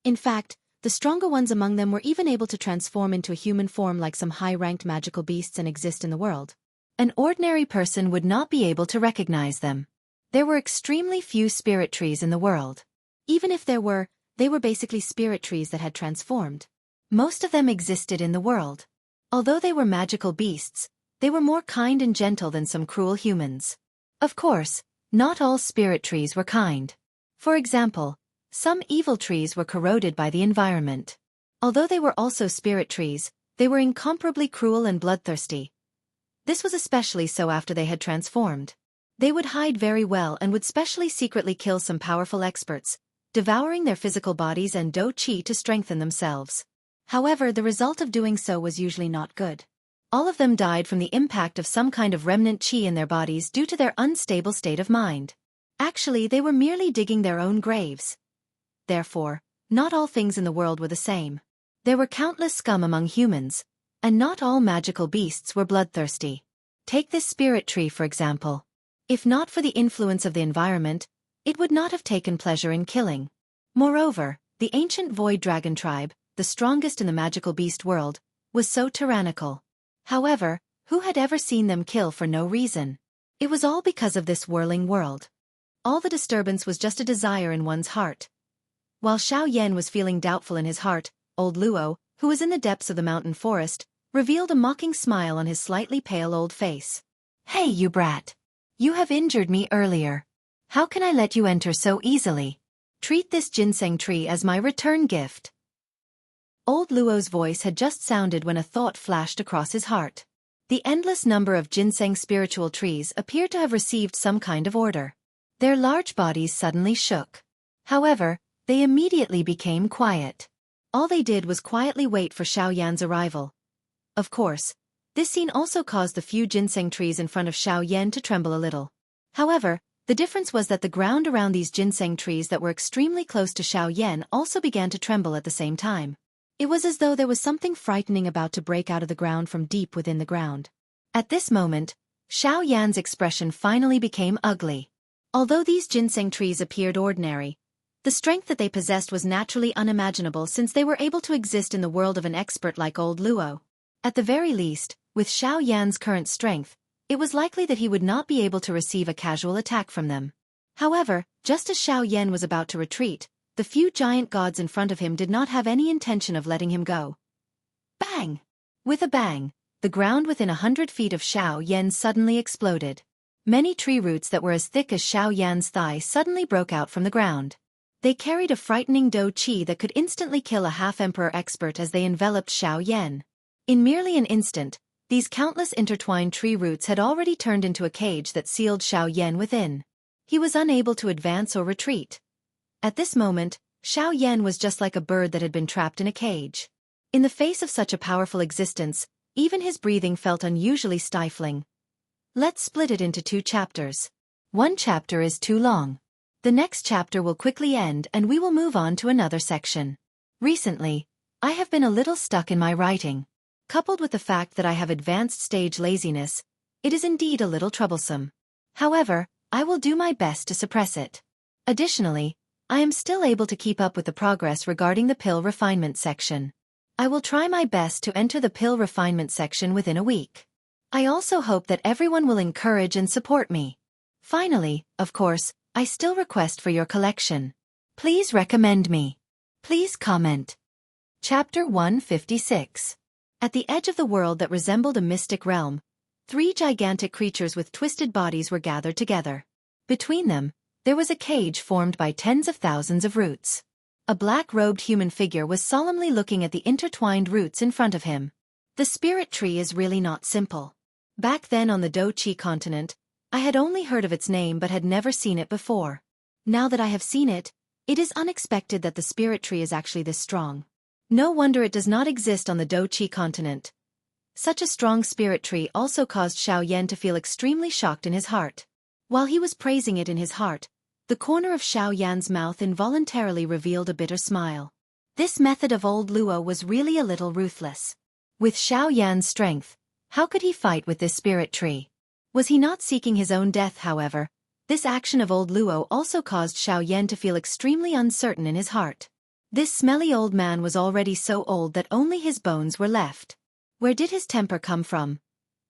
In fact, the stronger ones among them were even able to transform into a human form like some high-ranked magical beasts and exist in the world. An ordinary person would not be able to recognize them. There were extremely few spirit trees in the world. Even if there were, they were basically spirit trees that had transformed. Most of them existed in the world. Although they were magical beasts, they were more kind and gentle than some cruel humans. Of course, not all spirit trees were kind. For example, some evil trees were corroded by the environment. Although they were also spirit trees, they were incomparably cruel and bloodthirsty. This was especially so after they had transformed. They would hide very well and would specially secretly kill some powerful experts, devouring their physical bodies and qi to strengthen themselves. However, the result of doing so was usually not good. All of them died from the impact of some kind of remnant qi in their bodies due to their unstable state of mind. Actually, they were merely digging their own graves. Therefore, not all things in the world were the same. There were countless scum among humans, and not all magical beasts were bloodthirsty. Take this spirit tree for example. If not for the influence of the environment, it would not have taken pleasure in killing. Moreover, the ancient void dragon tribe, the strongest in the magical beast world, was so tyrannical. However, who had ever seen them kill for no reason? It was all because of this whirling world. All the disturbance was just a desire in one's heart. While Xiaoyan was feeling doubtful in his heart, old Luo, who was in the depths of the mountain forest, revealed a mocking smile on his slightly pale old face. "Hey, you brat! You have injured me earlier. How can I let you enter so easily? Treat this ginseng tree as my return gift." Old Luo's voice had just sounded when a thought flashed across his heart. The endless number of ginseng spiritual trees appeared to have received some kind of order. Their large bodies suddenly shook. However, they immediately became quiet. All they did was quietly wait for Xiaoyan's arrival. Of course, this scene also caused the few ginseng trees in front of Xiaoyan to tremble a little. However, the difference was that the ground around these ginseng trees that were extremely close to Xiaoyan also began to tremble at the same time. It was as though there was something frightening about to break out of the ground from deep within the ground. At this moment, Xiaoyan's expression finally became ugly. Although these ginseng trees appeared ordinary, the strength that they possessed was naturally unimaginable since they were able to exist in the world of an expert like old Luo. At the very least, with Xiaoyan's current strength, it was likely that he would not be able to receive a casual attack from them. However, just as Xiaoyan was about to retreat, the few giant gods in front of him did not have any intention of letting him go. Bang! With a bang, the ground within 100 feet of Xiaoyan suddenly exploded. Many tree roots that were as thick as Xiaoyan's thigh suddenly broke out from the ground. They carried a frightening dou qi that could instantly kill a half-emperor expert as they enveloped Xiaoyan. In merely an instant, these countless intertwined tree roots had already turned into a cage that sealed Xiaoyan within. He was unable to advance or retreat. At this moment, Xiaoyan was just like a bird that had been trapped in a cage. In the face of such a powerful existence, even his breathing felt unusually stifling. Let's split it into 2 chapters. One chapter is too long. The next chapter will quickly end and we will move on to another section. Recently, I have been a little stuck in my writing. Coupled with the fact that I have advanced stage laziness, it is indeed a little troublesome. However, I will do my best to suppress it. Additionally, I am still able to keep up with the progress regarding the pill refinement section. I will try my best to enter the pill refinement section within a week. I also hope that everyone will encourage and support me. Finally, of course, I still request for your collection. Please recommend me. Please comment. Chapter 156. At the edge of the world that resembled a mystic realm, 3 gigantic creatures with twisted bodies were gathered together. Between them, there was a cage formed by tens of thousands of roots. A black-robed human figure was solemnly looking at the intertwined roots in front of him. The spirit tree is really not simple. Back then on the Dou Qi continent, I had only heard of its name but had never seen it before. Now that I have seen it, it is unexpected that the spirit tree is actually this strong. No wonder it does not exist on the Dou Qi continent. Such a strong spirit tree also caused Xiaoyan to feel extremely shocked in his heart. While he was praising it in his heart, the corner of Xiaoyan's mouth involuntarily revealed a bitter smile. This method of old Luo was really a little ruthless. With Xiaoyan's strength, how could he fight with this spirit tree? Was he not seeking his own death, however? This action of old Luo also caused Xiaoyan to feel extremely uncertain in his heart. This smelly old man was already so old that only his bones were left. Where did his temper come from?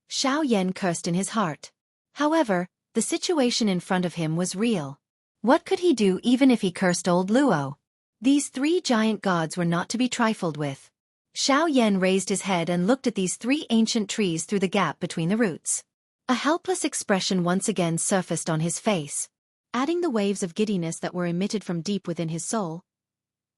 Xiaoyan cursed in his heart. However, the situation in front of him was real. What could he do even if he cursed old Luo? These 3 giant gods were not to be trifled with. Xiaoyan raised his head and looked at these 3 ancient trees through the gap between the roots. A helpless expression once again surfaced on his face. Adding the waves of giddiness that were emitted from deep within his soul,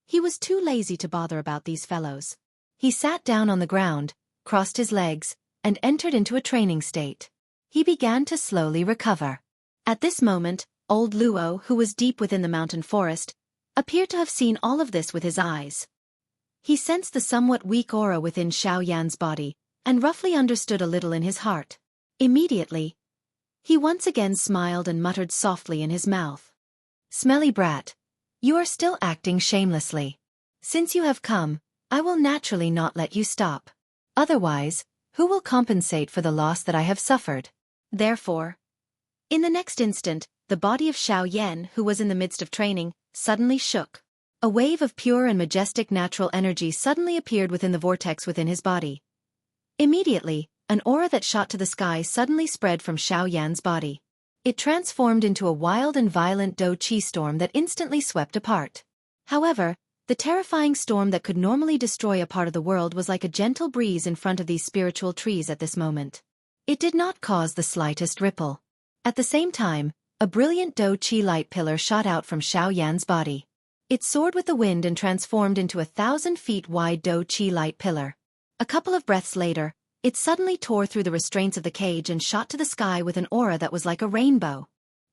he was too lazy to bother about these fellows. He sat down on the ground, crossed his legs, and entered into a training state. He began to slowly recover. At this moment, old Luo, who was deep within the mountain forest, appeared to have seen all of this with his eyes. He sensed the somewhat weak aura within Xiaoyan's body, and roughly understood a little in his heart. Immediately, he once again smiled and muttered softly in his mouth. "Smelly brat, you are still acting shamelessly. Since you have come, I will naturally not let you stop. Otherwise, who will compensate for the loss that I have suffered?" Therefore, in the next instant, the body of Xiaoyan, who was in the midst of training, suddenly shook. A wave of pure and majestic natural energy suddenly appeared within the vortex within his body. Immediately, an aura that shot to the sky suddenly spread from Xiaoyan's body. It transformed into a wild and violent Dou Qi storm that instantly swept apart. However, the terrifying storm that could normally destroy a part of the world was like a gentle breeze in front of these spiritual trees at this moment. It did not cause the slightest ripple. At the same time, a brilliant Dou Qi light pillar shot out from Xiaoyan's body. It soared with the wind and transformed into a 1,000 feet wide Dou Qi light pillar. A couple of breaths later, it suddenly tore through the restraints of the cage and shot to the sky with an aura that was like a rainbow.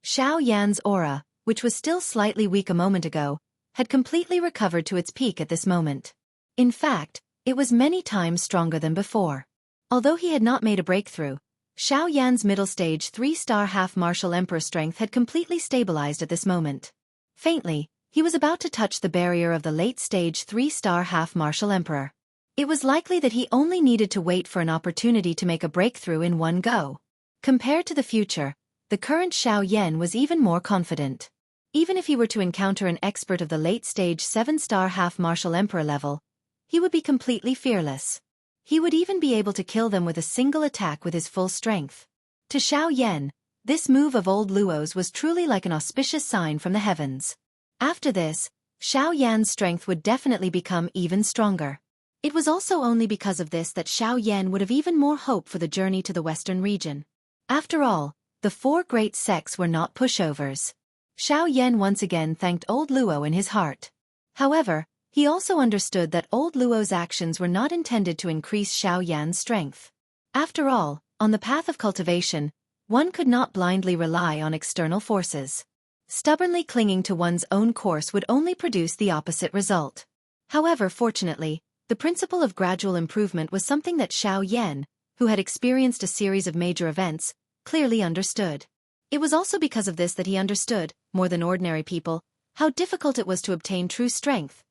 Xiaoyan's aura, which was still slightly weak a moment ago, had completely recovered to its peak at this moment. In fact, it was many times stronger than before. Although he had not made a breakthrough, Xiao Yan's middle stage 3-star half-martial emperor strength had completely stabilized at this moment. Faintly, he was about to touch the barrier of the late-stage 3-star half-martial emperor. It was likely that he only needed to wait for an opportunity to make a breakthrough in one go. Compared to the future, the current Xiao Yan was even more confident. Even if he were to encounter an expert of the late-stage 7-star half-martial emperor level, he would be completely fearless. He would even be able to kill them with a single attack with his full strength. To Xiao Yan, this move of old Luo's was truly like an auspicious sign from the heavens. After this, Xiao Yan's strength would definitely become even stronger. It was also only because of this that Xiao Yan would have even more hope for the journey to the western region. After all, the 4 great sects were not pushovers. Xiao Yan once again thanked old Luo in his heart. However, he also understood that old Luo's actions were not intended to increase Xiao Yan's strength. After all, on the path of cultivation, one could not blindly rely on external forces. Stubbornly clinging to one's own course would only produce the opposite result. However, fortunately, the principle of gradual improvement was something that Xiao Yan, who had experienced a series of major events, clearly understood. It was also because of this that he understood, more than ordinary people, how difficult it was to obtain true strength.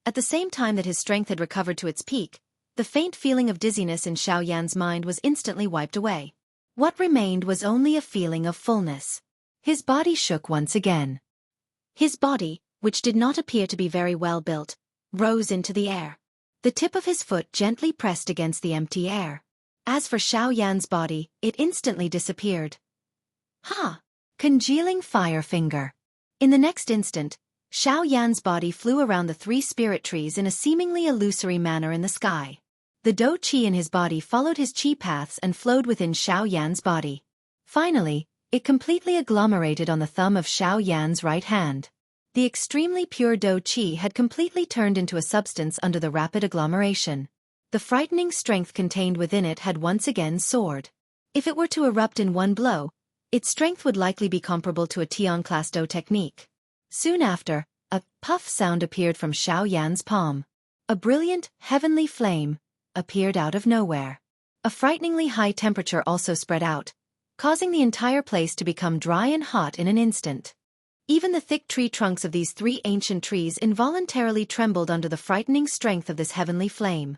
At the same time that his strength had recovered to its peak, the faint feeling of dizziness in Xiao Yan's mind was instantly wiped away. What remained was only a feeling of fullness. His body shook once again. His body, which did not appear to be very well built, rose into the air. The tip of his foot gently pressed against the empty air. As for Xiao Yan's body, it instantly disappeared. Ha! Congealing fire finger. In the next instant, Xiao Yan's body flew around the 3 spirit trees in a seemingly illusory manner in the sky. The dou qi in his body followed his qi paths and flowed within Xiao Yan's body. Finally, it completely agglomerated on the thumb of Xiao Yan's right hand. The extremely pure dou qi had completely turned into a substance under the rapid agglomeration. The frightening strength contained within it had once again soared. If it were to erupt in one blow, its strength would likely be comparable to a Tian-class dou technique. Soon after, a puff sound appeared from Xiao Yan's palm. A brilliant, heavenly flame appeared out of nowhere. A frighteningly high temperature also spread out, causing the entire place to become dry and hot in an instant. Even the thick tree trunks of these 3 ancient trees involuntarily trembled under the frightening strength of this heavenly flame.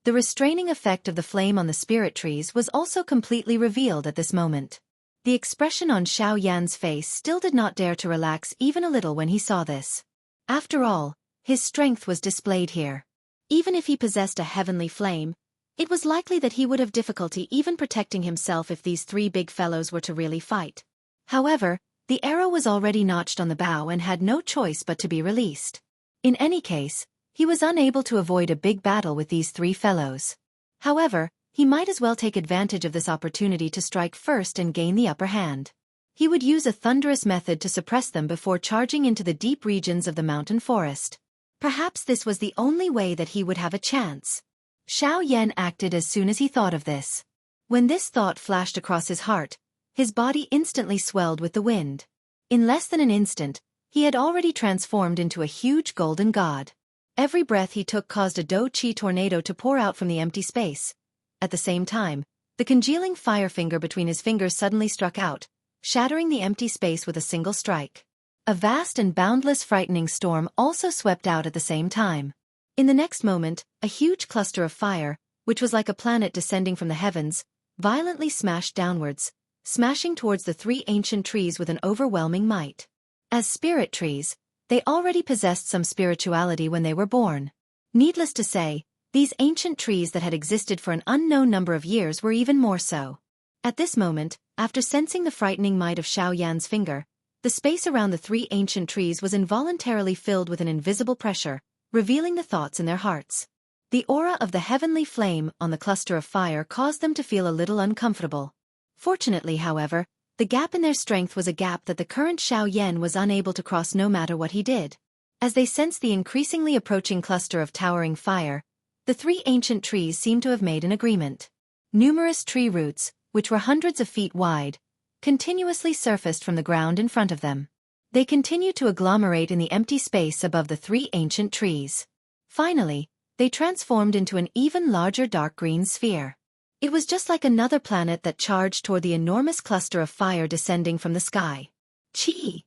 The restraining effect of the flame on the spirit trees was also completely revealed at this moment. The expression on Xiao Yan's face still did not dare to relax even a little when he saw this. After all, his strength was displayed here. Even if he possessed a heavenly flame, it was likely that he would have difficulty even protecting himself if these 3 big fellows were to really fight. However, the arrow was already notched on the bow and had no choice but to be released. In any case, he was unable to avoid a big battle with these 3 fellows. However, he might as well take advantage of this opportunity to strike first and gain the upper hand. He would use a thunderous method to suppress them before charging into the deep regions of the mountain forest. Perhaps this was the only way that he would have a chance. Xiao Yan acted as soon as he thought of this. When this thought flashed across his heart, his body instantly swelled with the wind. In less than an instant, he had already transformed into a huge golden god. Every breath he took caused a dou qi tornado to pour out from the empty space. At the same time, the congealing fire finger between his fingers suddenly struck out, shattering the empty space with a single strike. A vast and boundless frightening storm also swept out at the same time. In the next moment, a huge cluster of fire, which was like a planet descending from the heavens, violently smashed downwards, smashing towards the 3 ancient trees with an overwhelming might. As spirit trees, they already possessed some spirituality when they were born. Needless to say, these ancient trees that had existed for an unknown number of years were even more so. At this moment, after sensing the frightening might of Xiao Yan's finger, the space around the 3 ancient trees was involuntarily filled with an invisible pressure, revealing the thoughts in their hearts. The aura of the heavenly flame on the cluster of fire caused them to feel a little uncomfortable. Fortunately, however, the gap in their strength was a gap that the current Xiao Yan was unable to cross no matter what he did. As they sensed the increasingly approaching cluster of towering fire, the 3 ancient trees seemed to have made an agreement. Numerous tree roots, which were hundreds of feet wide, continuously surfaced from the ground in front of them. They continued to agglomerate in the empty space above the 3 ancient trees. Finally, they transformed into an even larger dark green sphere. It was just like another planet that charged toward the enormous cluster of fire descending from the sky. Chi!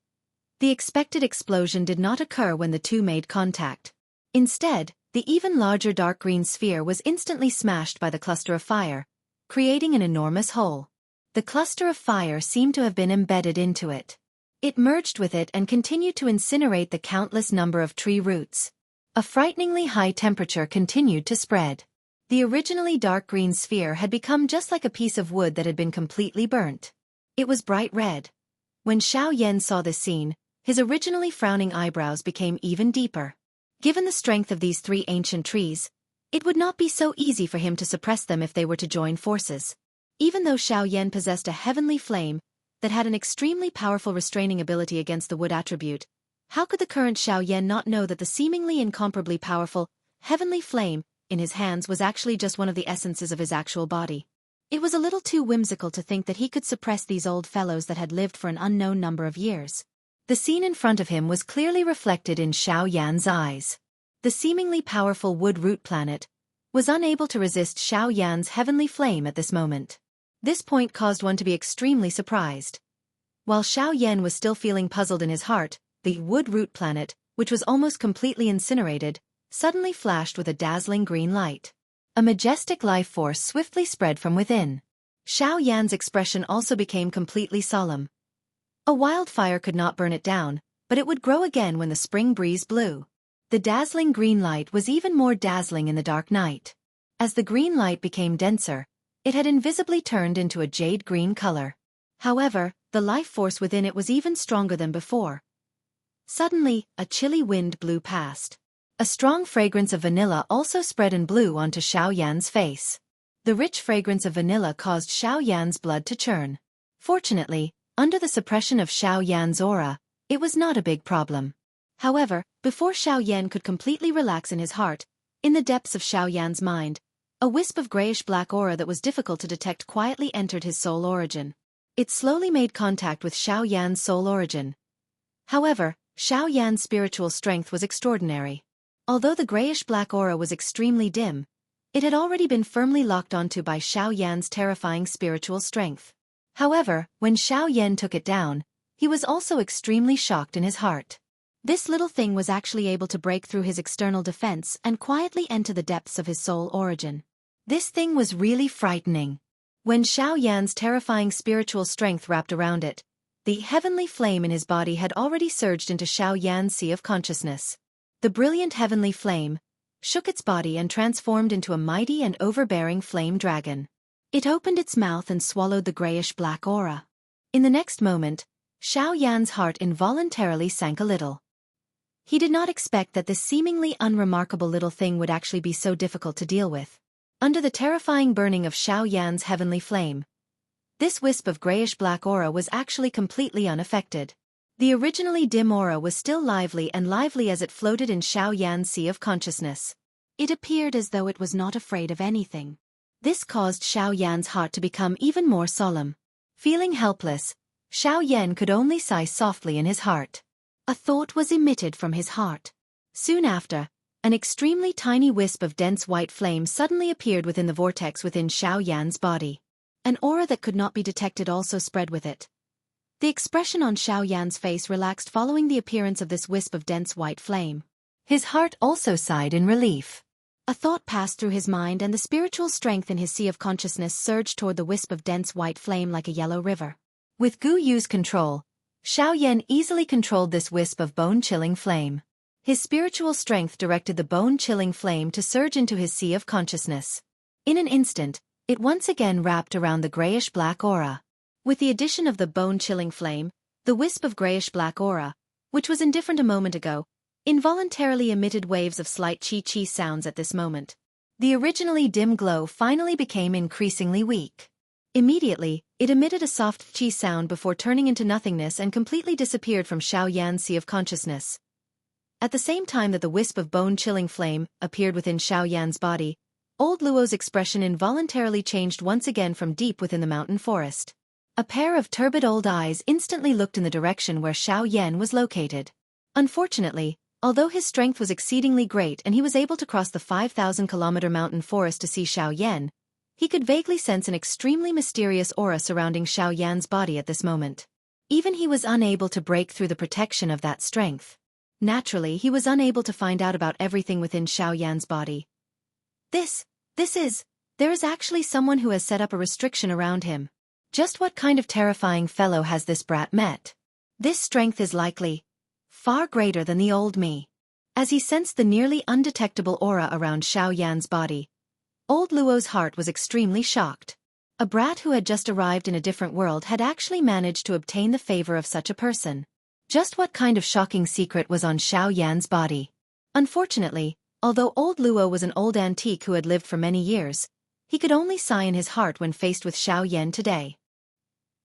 The expected explosion did not occur when the two made contact. Instead, the even larger dark green sphere was instantly smashed by the cluster of fire, creating an enormous hole. The cluster of fire seemed to have been embedded into it. It merged with it and continued to incinerate the countless number of tree roots. A frighteningly high temperature continued to spread. The originally dark green sphere had become just like a piece of wood that had been completely burnt. It was bright red. When Xiaoyan saw this scene, his originally frowning eyebrows became even deeper. Given the strength of these three ancient trees, it would not be so easy for him to suppress them if they were to join forces. Even though Xiaoyan possessed a heavenly flame that had an extremely powerful restraining ability against the wood attribute, how could the current Xiaoyan not know that the seemingly incomparably powerful, heavenly flame in his hands was actually just one of the essences of his actual body? It was a little too whimsical to think that he could suppress these old fellows that had lived for an unknown number of years. The scene in front of him was clearly reflected in Xiaoyan's eyes. The seemingly powerful wood root planet was unable to resist Xiaoyan's heavenly flame at this moment. This point caused one to be extremely surprised. While Xiaoyan was still feeling puzzled in his heart, the wood root planet, which was almost completely incinerated, suddenly flashed with a dazzling green light. A majestic life force swiftly spread from within. Xiaoyan's expression also became completely solemn. A wildfire could not burn it down, but it would grow again when the spring breeze blew. The dazzling green light was even more dazzling in the dark night. As the green light became denser, it had invisibly turned into a jade green color. However, the life force within it was even stronger than before. Suddenly, a chilly wind blew past. A strong fragrance of vanilla also spread and blew onto Xiaoyan's face. The rich fragrance of vanilla caused Xiaoyan's blood to churn. Fortunately, under the suppression of Xiaoyan's aura, it was not a big problem. However, before Xiaoyan could completely relax in his heart, in the depths of Xiaoyan's mind, a wisp of grayish-black aura that was difficult to detect quietly entered his soul origin. It slowly made contact with Xiaoyan's soul origin. However, Xiaoyan's spiritual strength was extraordinary. Although the grayish-black aura was extremely dim, it had already been firmly locked onto by Xiaoyan's terrifying spiritual strength. However, when Xiaoyan took it down, he was also extremely shocked in his heart. This little thing was actually able to break through his external defense and quietly enter the depths of his soul origin. This thing was really frightening. When Xiaoyan's terrifying spiritual strength wrapped around it, the heavenly flame in his body had already surged into Xiaoyan's sea of consciousness. The brilliant heavenly flame shook its body and transformed into a mighty and overbearing flame dragon. It opened its mouth and swallowed the grayish-black aura. In the next moment, Xiaoyan's heart involuntarily sank a little. He did not expect that this seemingly unremarkable little thing would actually be so difficult to deal with. Under the terrifying burning of Xiaoyan's heavenly flame, this wisp of grayish-black aura was actually completely unaffected. The originally dim aura was still lively as it floated in Xiaoyan's sea of consciousness. It appeared as though it was not afraid of anything. This caused Xiaoyan's heart to become even more solemn. Feeling helpless, Xiaoyan could only sigh softly in his heart. A thought was emitted from his heart. Soon after, an extremely tiny wisp of dense white flame suddenly appeared within the vortex within Xiaoyan's body. An aura that could not be detected also spread with it. The expression on Xiaoyan's face relaxed following the appearance of this wisp of dense white flame. His heart also sighed in relief. A thought passed through his mind and the spiritual strength in his sea of consciousness surged toward the wisp of dense white flame like a yellow river. With Gu Yu's control, Xiaoyan easily controlled this wisp of bone-chilling flame. His spiritual strength directed the bone-chilling flame to surge into his sea of consciousness. In an instant, it once again wrapped around the grayish-black aura. With the addition of the bone-chilling flame, the wisp of grayish-black aura, which was indifferent a moment ago, involuntarily emitted waves of slight chi-chi sounds at this moment. The originally dim glow finally became increasingly weak. Immediately, it emitted a soft chi sound before turning into nothingness and completely disappeared from Xiaoyan's sea of consciousness. At the same time that the wisp of bone-chilling flame appeared within Xiaoyan's body, old Luo's expression involuntarily changed once again from deep within the mountain forest. A pair of turbid old eyes instantly looked in the direction where Xiaoyan was located. Unfortunately, Although his strength was exceedingly great and he was able to cross the 5,000-kilometer mountain forest to see Xiaoyan, he could vaguely sense an extremely mysterious aura surrounding Xiaoyan's body at this moment. Even he was unable to break through the protection of that strength. Naturally, he was unable to find out about everything within Xiaoyan's body. There is actually someone who has set up a restriction around him. Just what kind of terrifying fellow has this brat met? This strength is likely far greater than the old me. As he sensed the nearly undetectable aura around Xiaoyan's body, old Luo's heart was extremely shocked. A brat who had just arrived in a different world had actually managed to obtain the favor of such a person. Just what kind of shocking secret was on Xiaoyan's body? Unfortunately, although old Luo was an old antique who had lived for many years, he could only sigh in his heart when faced with Xiaoyan today.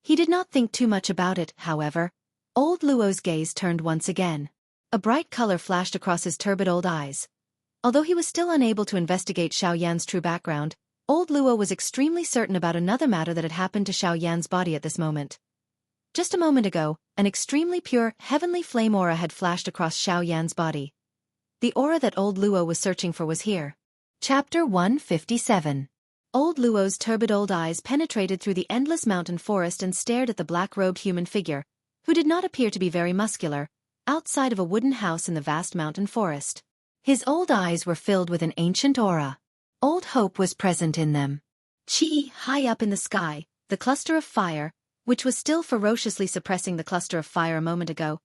He did not think too much about it, however. Old Luo's gaze turned once again. A bright color flashed across his turbid old eyes. Although he was still unable to investigate Xiaoyan's true background, old Luo was extremely certain about another matter that had happened to Xiaoyan's body at this moment. Just a moment ago, an extremely pure, heavenly flame aura had flashed across Xiaoyan's body. The aura that old Luo was searching for was here. Chapter 157. Old Luo's turbid old eyes penetrated through the endless mountain forest and stared at the black-robed human figure, who did not appear to be very muscular, outside of a wooden house in the vast mountain forest. His old eyes were filled with an ancient aura. Old hope was present in them. High up in the sky, the cluster of fire, which was still ferociously suppressing the cluster of fire a moment ago,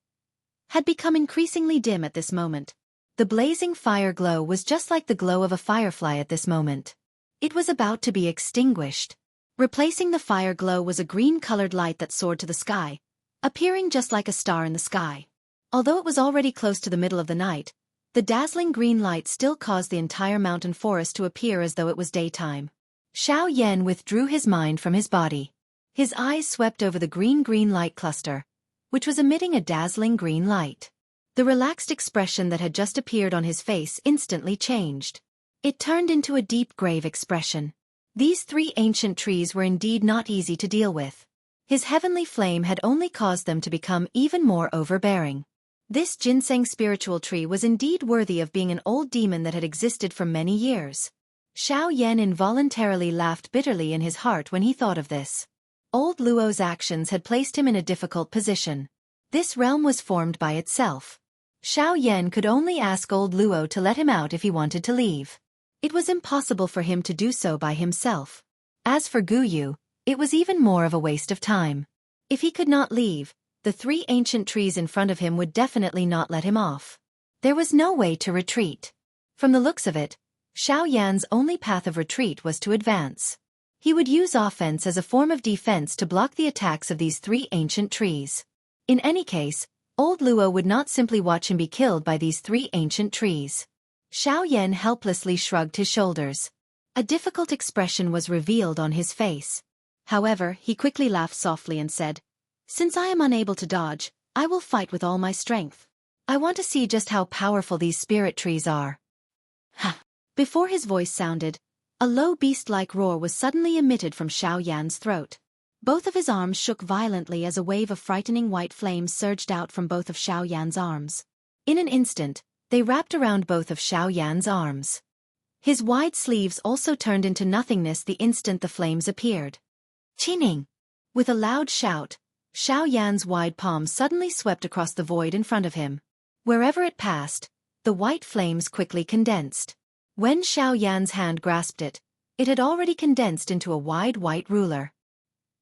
had become increasingly dim at this moment. The blazing fire glow was just like the glow of a firefly at this moment. It was about to be extinguished. Replacing the fire glow was a green-colored light that soared to the sky, appearing just like a star in the sky. Although it was already close to the middle of the night, the dazzling green light still caused the entire mountain forest to appear as though it was daytime. Xiaoyan withdrew his mind from his body. His eyes swept over the green light cluster, which was emitting a dazzling green light. The relaxed expression that had just appeared on his face instantly changed. It turned into a deep grave expression. These three ancient trees were indeed not easy to deal with. His heavenly flame had only caused them to become even more overbearing. This ginseng spiritual tree was indeed worthy of being an old demon that had existed for many years. Xiaoyan involuntarily laughed bitterly in his heart when he thought of this. Old Luo's actions had placed him in a difficult position. This realm was formed by itself. Xiaoyan could only ask old Luo to let him out if he wanted to leave. It was impossible for him to do so by himself. As for Guyu, it was even more of a waste of time. If he could not leave, the three ancient trees in front of him would definitely not let him off. There was no way to retreat. From the looks of it, Xiaoyan's only path of retreat was to advance. He would use offense as a form of defense to block the attacks of these three ancient trees. In any case, old Luo would not simply watch him be killed by these three ancient trees. Xiaoyan helplessly shrugged his shoulders. A difficult expression was revealed on his face. However, he quickly laughed softly and said, "Since I am unable to dodge, I will fight with all my strength. I want to see just how powerful these spirit trees are." Ha! Before his voice sounded, a low beast-like roar was suddenly emitted from Xiaoyan's throat. Both of his arms shook violently as a wave of frightening white flames surged out from both of Xiaoyan's arms. In an instant, they wrapped around both of Xiaoyan's arms. His wide sleeves also turned into nothingness the instant the flames appeared. Chining! With a loud shout, Xiaoyan's wide palm suddenly swept across the void in front of him. Wherever it passed, the white flames quickly condensed. When Xiaoyan's hand grasped it, it had already condensed into a wide white ruler.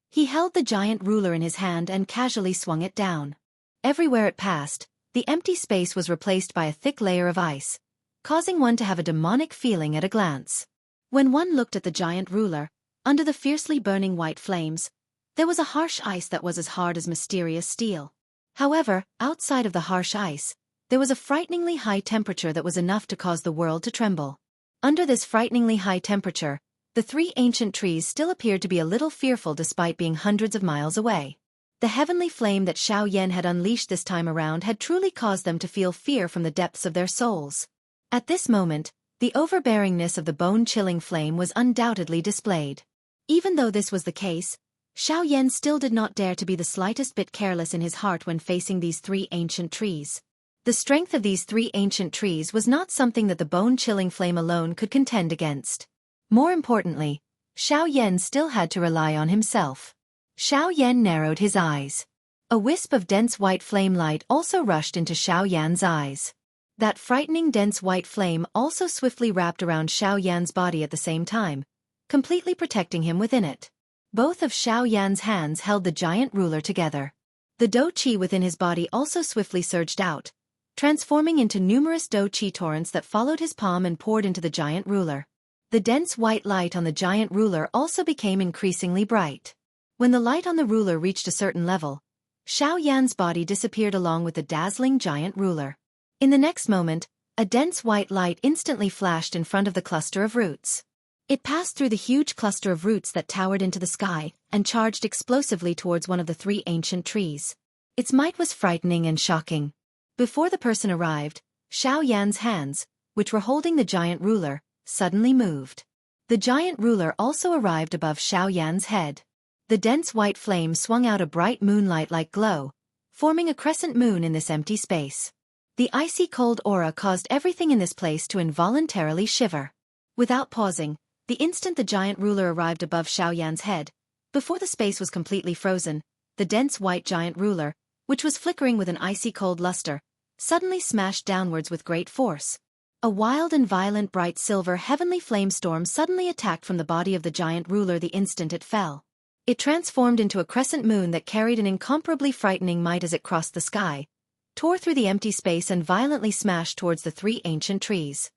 He held the giant ruler in his hand and casually swung it down. Everywhere it passed, the empty space was replaced by a thick layer of ice, causing one to have a demonic feeling at a glance. When one looked at the giant ruler, under the fiercely burning white flames, there was a harsh ice that was as hard as mysterious steel. However, outside of the harsh ice, there was a frighteningly high temperature that was enough to cause the world to tremble. Under this frighteningly high temperature, the three ancient trees still appeared to be a little fearful despite being hundreds of miles away. The heavenly flame that Xiaoyan had unleashed this time around had truly caused them to feel fear from the depths of their souls. At this moment, the overbearingness of the bone-chilling flame was undoubtedly displayed. Even though this was the case, Xiaoyan still did not dare to be the slightest bit careless in his heart when facing these three ancient trees. The strength of these three ancient trees was not something that the bone-chilling flame alone could contend against. More importantly, Xiaoyan still had to rely on himself. Xiaoyan narrowed his eyes. A wisp of dense white flame light also rushed into Xiaoyan's eyes. That frightening dense white flame also swiftly wrapped around Xiaoyan's body at the same time, completely protecting him within it. Both of Xiaoyan's hands held the giant ruler together. The dou qi within his body also swiftly surged out, transforming into numerous dou qi torrents that followed his palm and poured into the giant ruler. The dense white light on the giant ruler also became increasingly bright. When the light on the ruler reached a certain level, Xiaoyan's body disappeared along with the dazzling giant ruler. In the next moment, a dense white light instantly flashed in front of the cluster of roots. It passed through the huge cluster of roots that towered into the sky and charged explosively towards one of the three ancient trees. Its might was frightening and shocking. Before the person arrived, Xiaoyan's hands, which were holding the giant ruler, suddenly moved. The giant ruler also arrived above Xiaoyan's head. The dense white flame swung out a bright moonlight-like glow, forming a crescent moon in this empty space. The icy cold aura caused everything in this place to involuntarily shiver. Without pausing, the instant the giant ruler arrived above Xiaoyan's head, before the space was completely frozen, the dense white giant ruler, which was flickering with an icy cold luster, suddenly smashed downwards with great force. A wild and violent bright silver heavenly flame storm suddenly attacked from the body of the giant ruler the instant it fell. It transformed into a crescent moon that carried an incomparably frightening might as it crossed the sky, tore through the empty space and violently smashed towards the three ancient trees.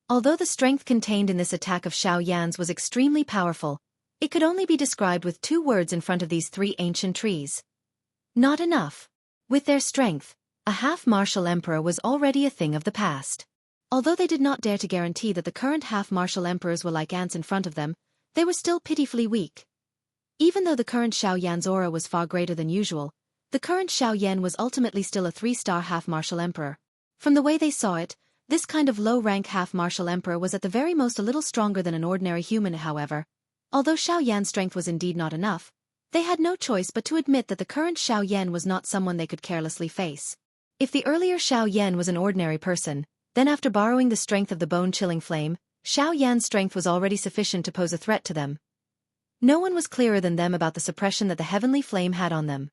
Although the strength contained in this attack of Xiaoyan's was extremely powerful, it could only be described with two words in front of these three ancient trees. Not enough. With their strength, a half-martial emperor was already a thing of the past. Although they did not dare to guarantee that the current half-martial emperors were like ants in front of them, they were still pitifully weak. Even though the current Xiaoyan's aura was far greater than usual, the current Xiaoyan was ultimately still a three-star half-martial emperor. From the way they saw it, this kind of low-rank half-martial emperor was at the very most a little stronger than an ordinary human. However, although Xiaoyan's strength was indeed not enough, they had no choice but to admit that the current Xiaoyan was not someone they could carelessly face. If the earlier Xiaoyan was an ordinary person, then after borrowing the strength of the bone-chilling flame, Xiaoyan's strength was already sufficient to pose a threat to them. No one was clearer than them about the suppression that the heavenly flame had on them.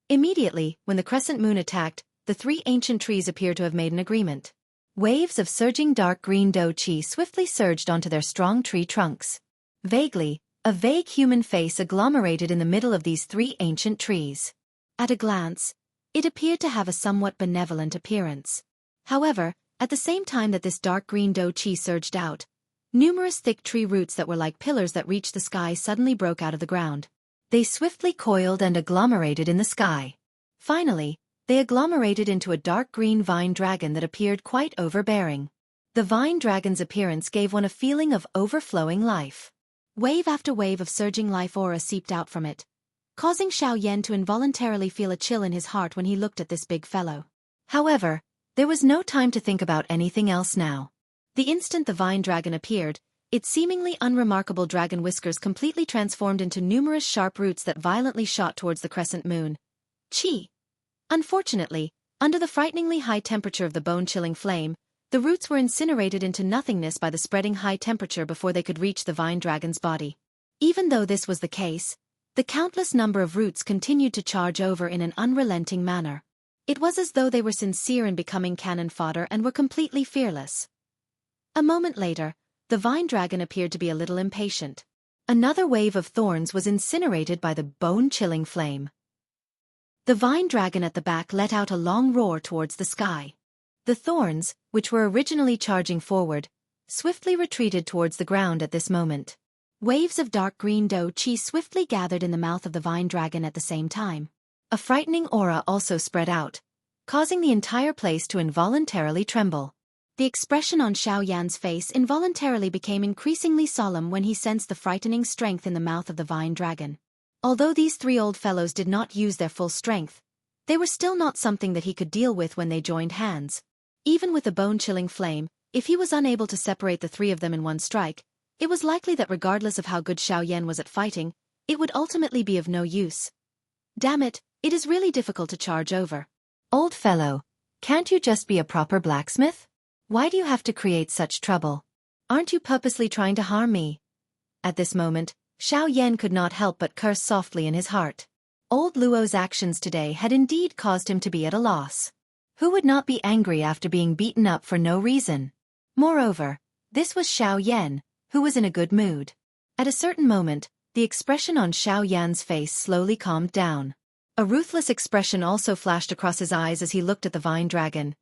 Immediately, when the crescent moon attacked, the three ancient trees appeared to have made an agreement. Waves of surging dark green dou qi swiftly surged onto their strong tree trunks. Vaguely, a vague human face agglomerated in the middle of these three ancient trees. At a glance, it appeared to have a somewhat benevolent appearance. However, at the same time that this dark green dou qi surged out, numerous thick tree roots that were like pillars that reached the sky suddenly broke out of the ground. They swiftly coiled and agglomerated in the sky. Finally, they agglomerated into a dark green vine dragon that appeared quite overbearing. The vine dragon's appearance gave one a feeling of overflowing life. Wave after wave of surging life aura seeped out from it, causing Xiaoyan to involuntarily feel a chill in his heart when he looked at this big fellow. However, there was no time to think about anything else now. The instant the vine dragon appeared, its seemingly unremarkable dragon whiskers completely transformed into numerous sharp roots that violently shot towards the crescent moon. Chi! Unfortunately, under the frighteningly high temperature of the bone-chilling flame, the roots were incinerated into nothingness by the spreading high temperature before they could reach the vine dragon's body. Even though this was the case, the countless number of roots continued to charge over in an unrelenting manner. It was as though they were sincere in becoming cannon fodder and were completely fearless. A moment later, the vine dragon appeared to be a little impatient. Another wave of thorns was incinerated by the bone-chilling flame. The vine dragon at the back let out a long roar towards the sky. The thorns, which were originally charging forward, swiftly retreated towards the ground at this moment. Waves of dark green dou qi swiftly gathered in the mouth of the vine dragon at the same time. A frightening aura also spread out, causing the entire place to involuntarily tremble. The expression on Xiaoyan's face involuntarily became increasingly solemn when he sensed the frightening strength in the mouth of the vine dragon. Although these three old fellows did not use their full strength, they were still not something that he could deal with when they joined hands. Even with the bone-chilling flame, if he was unable to separate the three of them in one strike, it was likely that regardless of how good Xiaoyan was at fighting, it would ultimately be of no use. Damn it, it is really difficult to charge over. Old fellow, Can't you just be a proper blacksmith? Why do you have to create such trouble? Aren't you purposely trying to harm me? At this moment, Xiaoyan could not help but curse softly in his heart. Old Luo's actions today had indeed caused him to be at a loss. Who would not be angry after being beaten up for no reason? Moreover, this was Xiaoyan, who was in a good mood. At a certain moment, the expression on Xiaoyan's face slowly calmed down. A ruthless expression also flashed across his eyes as he looked at the vine dragon.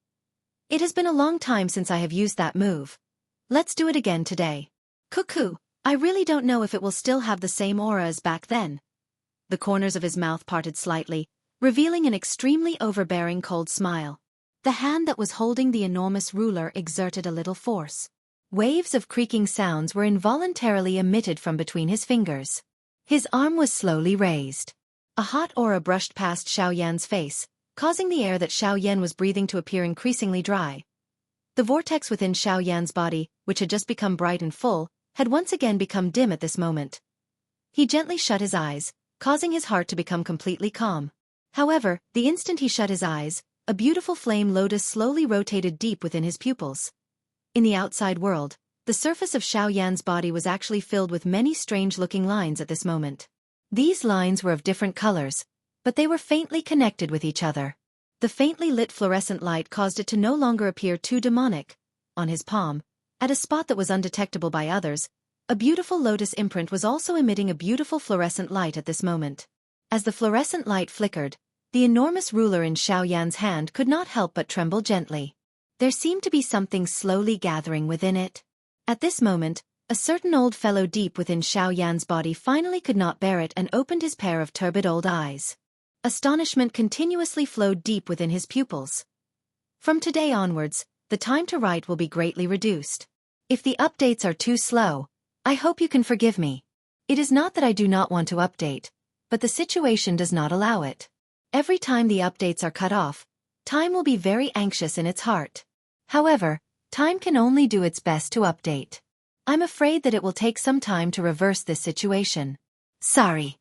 It has been a long time since I have used that move. Let's do it again today. Cuckoo, I really don't know if it will still have the same aura as back then. The corners of his mouth parted slightly, revealing an extremely overbearing cold smile. The hand that was holding the enormous ruler exerted a little force. Waves of creaking sounds were involuntarily emitted from between his fingers. His arm was slowly raised. A hot aura brushed past Xiaoyan's face, causing the air that Xiaoyan was breathing to appear increasingly dry. The vortex within Xiaoyan's body, which had just become bright and full, had once again become dim at this moment. He gently shut his eyes, causing his heart to become completely calm. However, the instant he shut his eyes, a beautiful flame lotus slowly rotated deep within his pupils. In the outside world, the surface of Xiaoyan's body was actually filled with many strange-looking lines at this moment. These lines were of different colors, but they were faintly connected with each other. The faintly lit fluorescent light caused it to no longer appear too demonic. On his palm, at a spot that was undetectable by others, a beautiful lotus imprint was also emitting a beautiful fluorescent light at this moment. As the fluorescent light flickered, the enormous ruler in Xiaoyan's hand could not help but tremble gently. There seemed to be something slowly gathering within it. At this moment, a certain old fellow deep within Xiaoyan's body finally could not bear it and opened his pair of turbid old eyes. Astonishment continuously flowed deep within his pupils. From today onwards, the time to write will be greatly reduced. If the updates are too slow, I hope you can forgive me. It is not that I do not want to update, but the situation does not allow it. Every time the updates are cut off, time will be very anxious in its heart. However, time can only do its best to update. I'm afraid that it will take some time to reverse this situation. Sorry.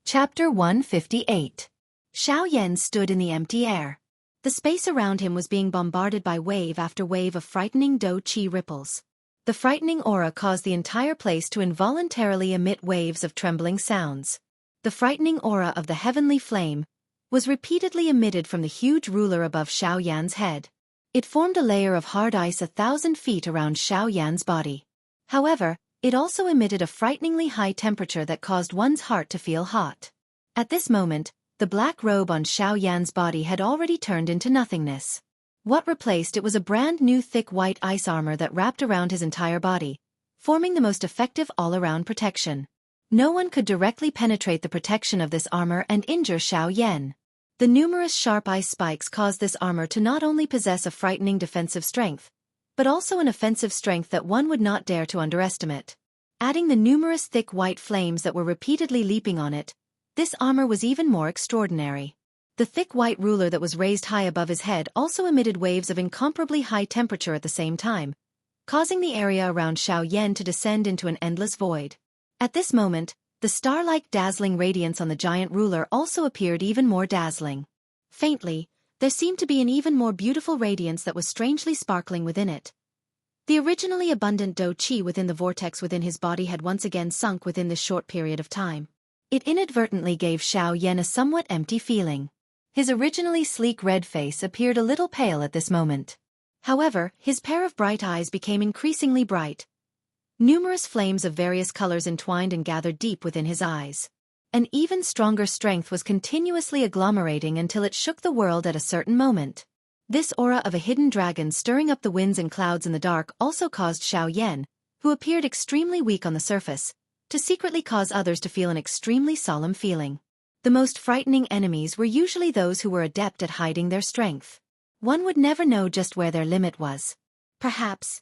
Chapter 158. Xiaoyan stood in the empty air. The space around him was being bombarded by wave after wave of frightening do-chi ripples. The frightening aura caused the entire place to involuntarily emit waves of trembling sounds. The frightening aura of the heavenly flame was repeatedly emitted from the huge ruler above Xiaoyan's head. It formed a layer of hard ice 1,000 feet around Xiaoyan's body. However, it also emitted a frighteningly high temperature that caused one's heart to feel hot. At this moment, the black robe on Xiaoyan's body had already turned into nothingness. What replaced it was a brand new thick white ice armor that wrapped around his entire body, forming the most effective all-around protection. No one could directly penetrate the protection of this armor and injure Xiaoyan. The numerous sharp ice spikes caused this armor to not only possess a frightening defensive strength, but also an offensive strength that one would not dare to underestimate. Adding the numerous thick white flames that were repeatedly leaping on it, this armor was even more extraordinary. The thick white ruler that was raised high above his head also emitted waves of incomparably high temperature at the same time, causing the area around Xiaoyan to descend into an endless void. At this moment, the star-like dazzling radiance on the giant ruler also appeared even more dazzling. Faintly, there seemed to be an even more beautiful radiance that was strangely sparkling within it. The originally abundant do-chi within the vortex within his body had once again sunk within this short period of time. It inadvertently gave Xiaoyan a somewhat empty feeling. His originally sleek red face appeared a little pale at this moment. However, his pair of bright eyes became increasingly bright. Numerous flames of various colors entwined and gathered deep within his eyes. An even stronger strength was continuously agglomerating until it shook the world at a certain moment. This aura of a hidden dragon stirring up the winds and clouds in the dark also caused Xiaoyan, who appeared extremely weak on the surface, to secretly cause others to feel an extremely solemn feeling. The most frightening enemies were usually those who were adept at hiding their strength. One would never know just where their limit was. Perhaps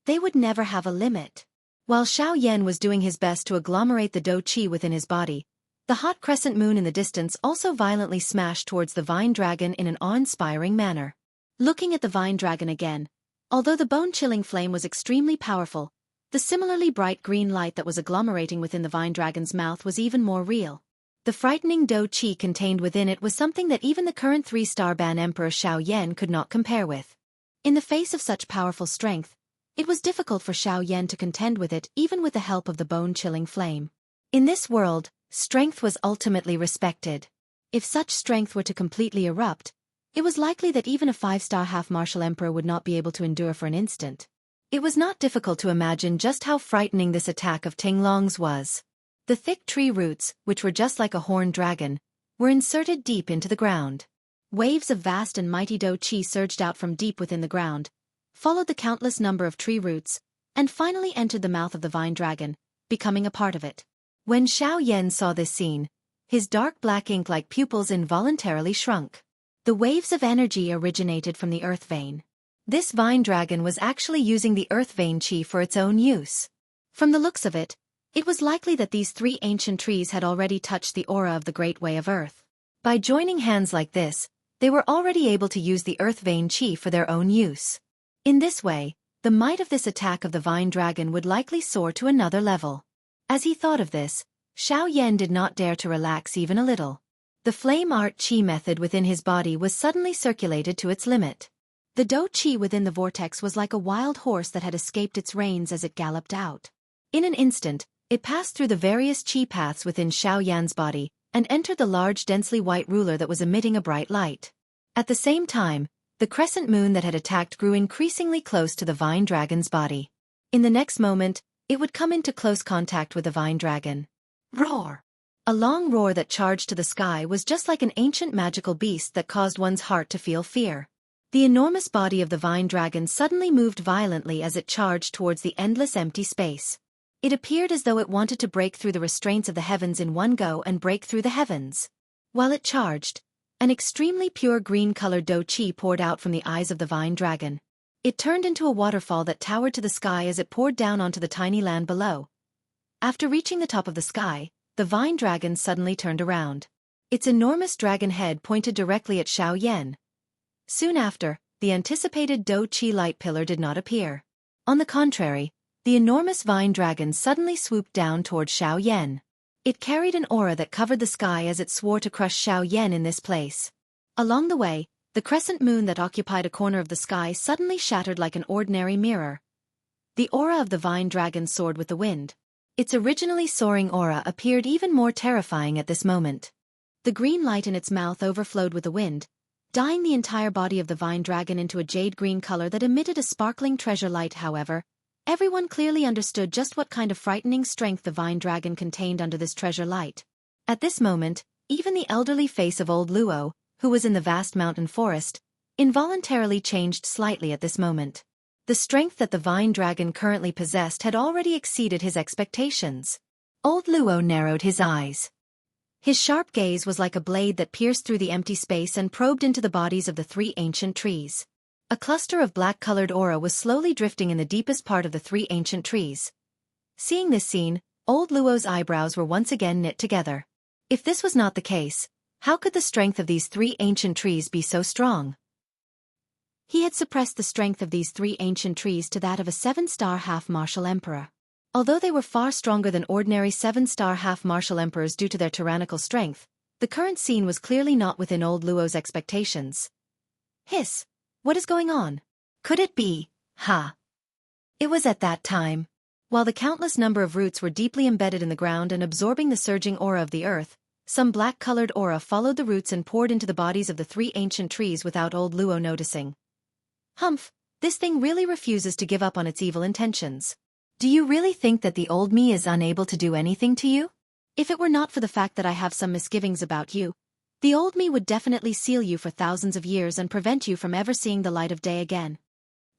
they would never have a limit. While Xiaoyan was doing his best to agglomerate the do-chi within his body, the hot crescent moon in the distance also violently smashed towards the vine dragon in an awe-inspiring manner. Looking at the vine dragon again, although the bone-chilling flame was extremely powerful, the similarly bright green light that was agglomerating within the vine dragon's mouth was even more real. The frightening Do Qi contained within it was something that even the current 3-star Ban Emperor Xiao Yan could not compare with. In the face of such powerful strength, it was difficult for Xiao Yan to contend with it even with the help of the bone-chilling flame. In this world, strength was ultimately respected. If such strength were to completely erupt, it was likely that even a 5-star half-martial emperor would not be able to endure for an instant. It was not difficult to imagine just how frightening this attack of Tinglong's was. The thick tree roots, which were just like a horned dragon, were inserted deep into the ground. Waves of vast and mighty Do Qi surged out from deep within the ground, followed the countless number of tree roots, and finally entered the mouth of the vine dragon, becoming a part of it. When Xiao Yan saw this scene, his dark black ink-like pupils involuntarily shrunk. The waves of energy originated from the earth vein. This vine dragon was actually using the earth vein qi for its own use. From the looks of it, it was likely that these 3 ancient trees had already touched the aura of the Great Way of Earth. By joining hands like this, they were already able to use the earth vein qi for their own use. In this way, the might of this attack of the vine dragon would likely soar to another level. As he thought of this, Xiao Yan did not dare to relax even a little. The flame art qi method within his body was suddenly circulated to its limit. The Do Qi within the vortex was like a wild horse that had escaped its reins as it galloped out. In an instant, it passed through the various qi paths within Xiao Yan's body and entered the large densely white ruler that was emitting a bright light. At the same time, the crescent moon that had attacked grew increasingly close to the vine dragon's body. In the next moment, it would come into close contact with the vine dragon. Roar! A long roar that charged to the sky was just like an ancient magical beast that caused one's heart to feel fear. The enormous body of the vine dragon suddenly moved violently as it charged towards the endless empty space. It appeared as though it wanted to break through the restraints of the heavens in one go and break through the heavens. While it charged, an extremely pure green-colored Do Qi poured out from the eyes of the vine dragon. It turned into a waterfall that towered to the sky as it poured down onto the tiny land below. After reaching the top of the sky, the vine dragon suddenly turned around. Its enormous dragon head pointed directly at Xiao Yan. Soon after, the anticipated Do Qi light pillar did not appear. On the contrary, the enormous vine dragon suddenly swooped down toward Xiao Yan. It carried an aura that covered the sky as it swore to crush Xiao Yan in this place. Along the way, the crescent moon that occupied a corner of the sky suddenly shattered like an ordinary mirror. The aura of the vine dragon soared with the wind. Its originally soaring aura appeared even more terrifying at this moment. The green light in its mouth overflowed with the wind, dyeing the entire body of the vine dragon into a jade-green color that emitted a sparkling treasure light. However, everyone clearly understood just what kind of frightening strength the vine dragon contained under this treasure light. At this moment, even the elderly face of old Luo, who was in the vast mountain forest, involuntarily changed slightly at this moment. The strength that the vine dragon currently possessed had already exceeded his expectations. Old Luo narrowed his eyes. His sharp gaze was like a blade that pierced through the empty space and probed into the bodies of the 3 ancient trees. A cluster of black-colored aura was slowly drifting in the deepest part of the 3 ancient trees. Seeing this scene, old Luo's eyebrows were once again knit together. If this was not the case, how could the strength of these 3 ancient trees be so strong? He had suppressed the strength of these 3 ancient trees to that of a 7-star half-martial emperor. Although they were far stronger than ordinary 7-star half-martial emperors due to their tyrannical strength, the current scene was clearly not within old Luo's expectations. Hiss! What is going on? Could it be? Ha! It was at that time. While the countless number of roots were deeply embedded in the ground and absorbing the surging aura of the earth, some black-colored aura followed the roots and poured into the bodies of the 3 ancient trees without old Luo noticing. Humph, this thing really refuses to give up on its evil intentions. Do you really think that the old me is unable to do anything to you? If it were not for the fact that I have some misgivings about you, the old me would definitely seal you for thousands of years and prevent you from ever seeing the light of day again.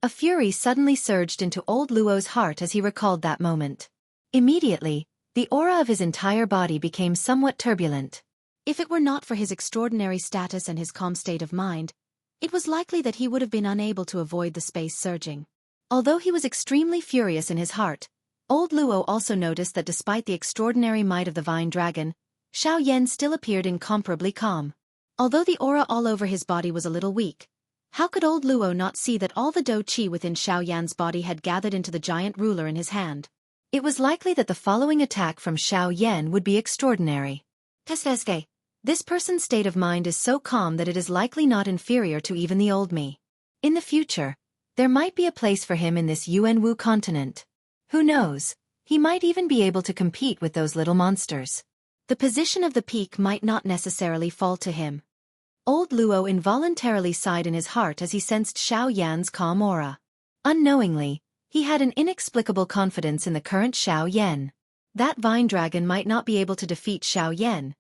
A fury suddenly surged into old Luo's heart as he recalled that moment. Immediately, the aura of his entire body became somewhat turbulent. If it were not for his extraordinary status and his calm state of mind, it was likely that he would have been unable to avoid the space surging. Although he was extremely furious in his heart, old Luo also noticed that despite the extraordinary might of the vine dragon, Xiao Yan still appeared incomparably calm. Although the aura all over his body was a little weak, how could old Luo not see that all the Do Qi within Xiao Yan's body had gathered into the giant ruler in his hand? It was likely that the following attack from Xiao Yan would be extraordinary. Tesveske. This person's state of mind is so calm that it is likely not inferior to even the old me. In the future, there might be a place for him in this Yuanwu continent. Who knows, he might even be able to compete with those little monsters. The position of the peak might not necessarily fall to him. Old Luo involuntarily sighed in his heart as he sensed Xiao Yan's calm aura. Unknowingly, he had an inexplicable confidence in the current Xiao Yan. That vine dragon might not be able to defeat Xiao Yan.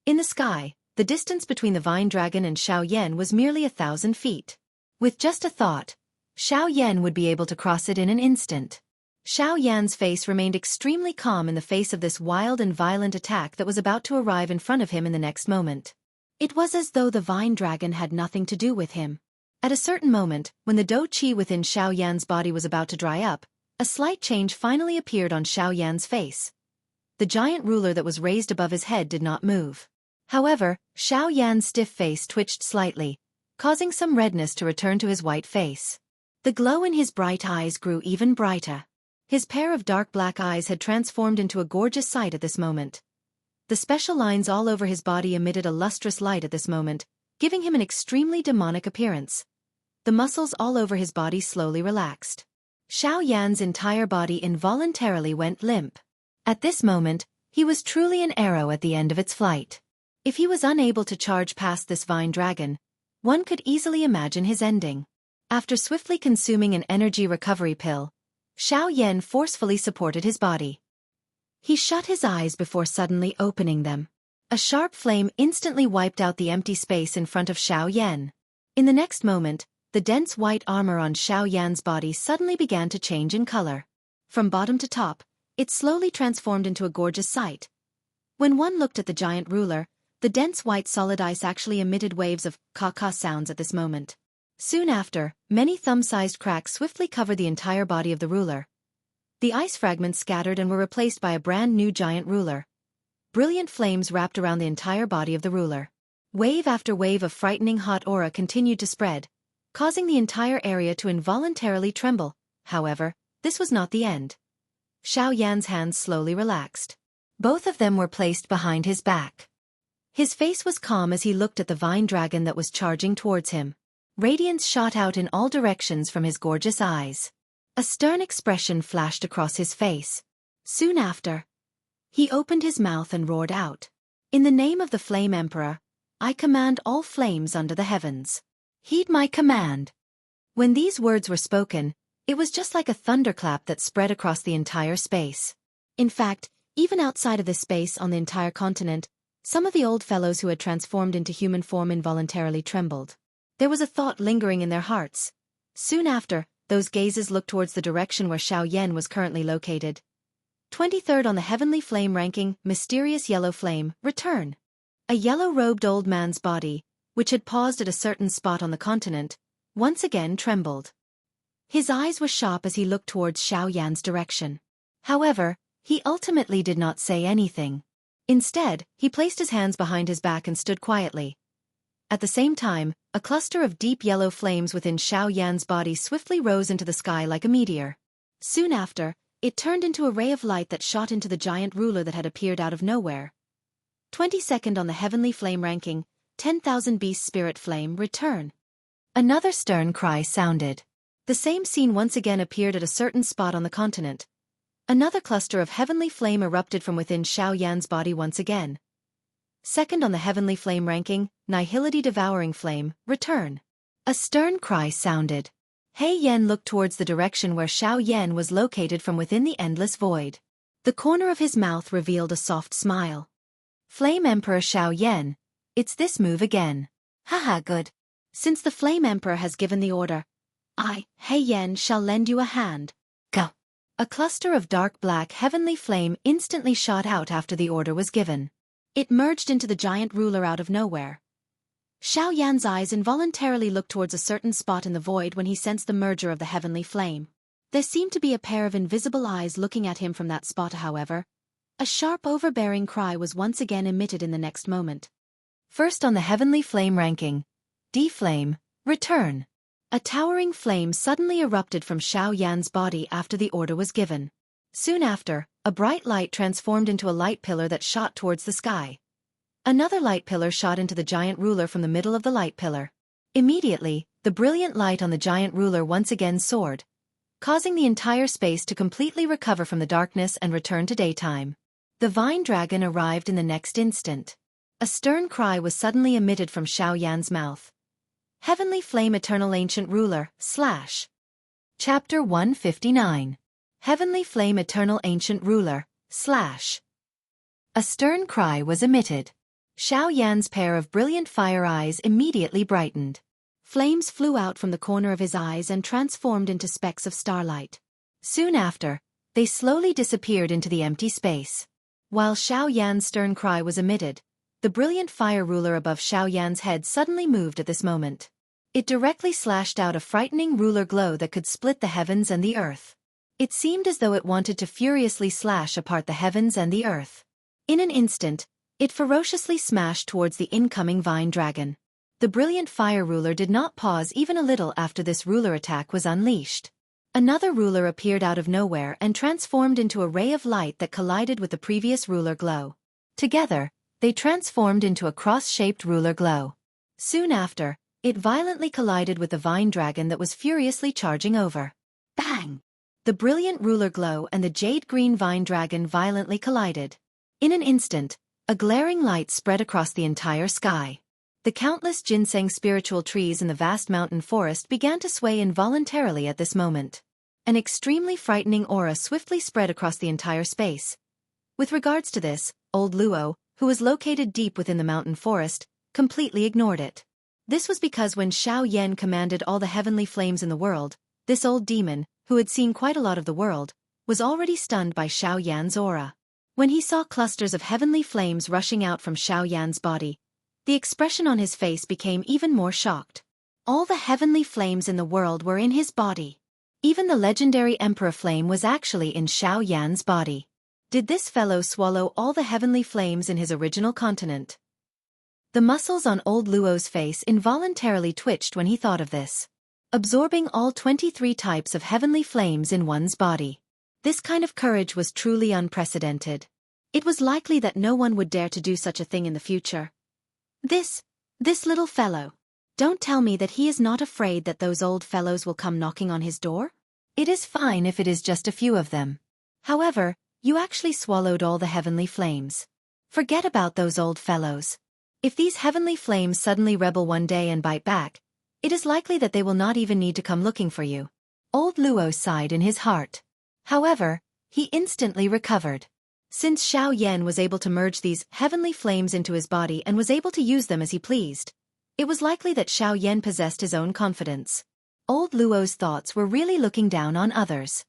In the sky, the distance between the vine dragon and Xiao Yan was merely 1,000 feet. With just a thought, Xiao Yan would be able to cross it in an instant. Xiao Yan's face remained extremely calm in the face of this wild and violent attack that was about to arrive in front of him in the next moment. It was as though the vine dragon had nothing to do with him. At a certain moment, when the dou qi within Xiao Yan's body was about to dry up, a slight change finally appeared on Xiao Yan's face. The giant ruler that was raised above his head did not move. However, Xiao Yan's stiff face twitched slightly, causing some redness to return to his white face. The glow in his bright eyes grew even brighter. His pair of dark black eyes had transformed into a gorgeous sight at this moment. The special lines all over his body emitted a lustrous light at this moment, giving him an extremely demonic appearance. The muscles all over his body slowly relaxed. Xiao Yan's entire body involuntarily went limp. At this moment, he was truly an arrow at the end of its flight. If he was unable to charge past this vine dragon, one could easily imagine his ending. After swiftly consuming an energy recovery pill, Xiao Yan forcefully supported his body. He shut his eyes before suddenly opening them. A sharp flame instantly wiped out the empty space in front of Xiao Yan. In the next moment, the dense white armor on Xiao Yan's body suddenly began to change in color. From bottom to top, it slowly transformed into a gorgeous sight. When one looked at the giant ruler, the dense white solid ice actually emitted waves of ka-ka sounds at this moment. Soon after, many thumb-sized cracks swiftly covered the entire body of the ruler. The ice fragments scattered and were replaced by a brand new giant ruler. Brilliant flames wrapped around the entire body of the ruler. Wave after wave of frightening hot aura continued to spread, causing the entire area to involuntarily tremble. However, this was not the end. Xiao Yan's hands slowly relaxed. Both of them were placed behind his back. His face was calm as he looked at the vine dragon that was charging towards him. Radiance shot out in all directions from his gorgeous eyes. A stern expression flashed across his face. Soon after, he opened his mouth and roared out. In the name of the Flame Emperor, I command all flames under the heavens. Heed my command. When these words were spoken, it was just like a thunderclap that spread across the entire space. In fact, even outside of this space on the entire continent, some of the old fellows who had transformed into human form involuntarily trembled. There was a thought lingering in their hearts. Soon after, those gazes looked towards the direction where Xiao Yan was currently located. 23rd on the heavenly flame ranking, mysterious yellow flame, return. A yellow-robed old man's body, which had paused at a certain spot on the continent, once again trembled. His eyes were sharp as he looked towards Xiao Yan's direction. However, he ultimately did not say anything. Instead, he placed his hands behind his back and stood quietly. At the same time, a cluster of deep yellow flames within Xiao Yan's body swiftly rose into the sky like a meteor. Soon after, it turned into a ray of light that shot into the giant ruler that had appeared out of nowhere. 22nd on the heavenly flame ranking, 10,000 beast spirit flame, return. Another stern cry sounded. The same scene once again appeared at a certain spot on the continent. Another cluster of heavenly flame erupted from within Xiao Yan's body once again. Second on the heavenly flame ranking, Nihility Devouring Flame, return. A stern cry sounded. Hei Yan looked towards the direction where Xiao Yan was located from within the endless void. The corner of his mouth revealed a soft smile. Flame Emperor Xiao Yan, it's this move again. Haha, good. Since the Flame Emperor has given the order, I, Hei Yan, shall lend you a hand. Go. A cluster of dark black heavenly flame instantly shot out after the order was given. It merged into the giant ruler out of nowhere. Xiao Yan's eyes involuntarily looked towards a certain spot in the void when he sensed the merger of the heavenly flame. There seemed to be a pair of invisible eyes looking at him from that spot, however. A sharp overbearing cry was once again emitted in the next moment. First on the heavenly flame ranking, D-Flame, return. A towering flame suddenly erupted from Xiao Yan's body after the order was given. Soon after, a bright light transformed into a light pillar that shot towards the sky. Another light pillar shot into the giant ruler from the middle of the light pillar. Immediately, the brilliant light on the giant ruler once again soared, causing the entire space to completely recover from the darkness and return to daytime. The vine dragon arrived in the next instant. A stern cry was suddenly emitted from Xiaoyan's mouth. Heavenly Flame Eternal Ancient Ruler, / Chapter 159. Heavenly Flame Eternal Ancient Ruler, / A stern cry was emitted. Xiaoyan's pair of brilliant fire eyes immediately brightened. Flames flew out from the corner of his eyes and transformed into specks of starlight. Soon after, they slowly disappeared into the empty space. While Xiaoyan's stern cry was emitted, the brilliant fire ruler above Xiaoyan's head suddenly moved at this moment. It directly slashed out a frightening ruler glow that could split the heavens and the earth. It seemed as though it wanted to furiously slash apart the heavens and the earth. In an instant, it ferociously smashed towards the incoming vine dragon. The brilliant fire ruler did not pause even a little after this ruler attack was unleashed. Another ruler appeared out of nowhere and transformed into a ray of light that collided with the previous ruler glow. Together, they transformed into a cross-shaped ruler glow. Soon after, it violently collided with the vine dragon that was furiously charging over. Bang! The brilliant ruler glow and the jade-green vine dragon violently collided. In an instant, a glaring light spread across the entire sky. The countless ginseng spiritual trees in the vast mountain forest began to sway involuntarily at this moment. An extremely frightening aura swiftly spread across the entire space. With regards to this, old Luo, who was located deep within the mountain forest, completely ignored it. This was because when Xiao Yan commanded all the heavenly flames in the world, this old demon, who had seen quite a lot of the world, was already stunned by Xiao Yan's aura. When he saw clusters of heavenly flames rushing out from Xiao Yan's body, the expression on his face became even more shocked. All the heavenly flames in the world were in his body. Even the legendary Emperor Flame was actually in Xiao Yan's body. Did this fellow swallow all the heavenly flames in his original continent? The muscles on old Luo's face involuntarily twitched when he thought of this. Absorbing all 23 types of heavenly flames in one's body. This kind of courage was truly unprecedented. It was likely that no one would dare to do such a thing in the future. This little fellow. Don't tell me that he is not afraid that those old fellows will come knocking on his door? It is fine if it is just a few of them. However, you actually swallowed all the heavenly flames. Forget about those old fellows. If these heavenly flames suddenly rebel one day and bite back, it is likely that they will not even need to come looking for you. Old Luo sighed in his heart. However, he instantly recovered. Since Xiao Yan was able to merge these heavenly flames into his body and was able to use them as he pleased, it was likely that Xiao Yan possessed his own confidence. Old Luo's thoughts were really looking down on others.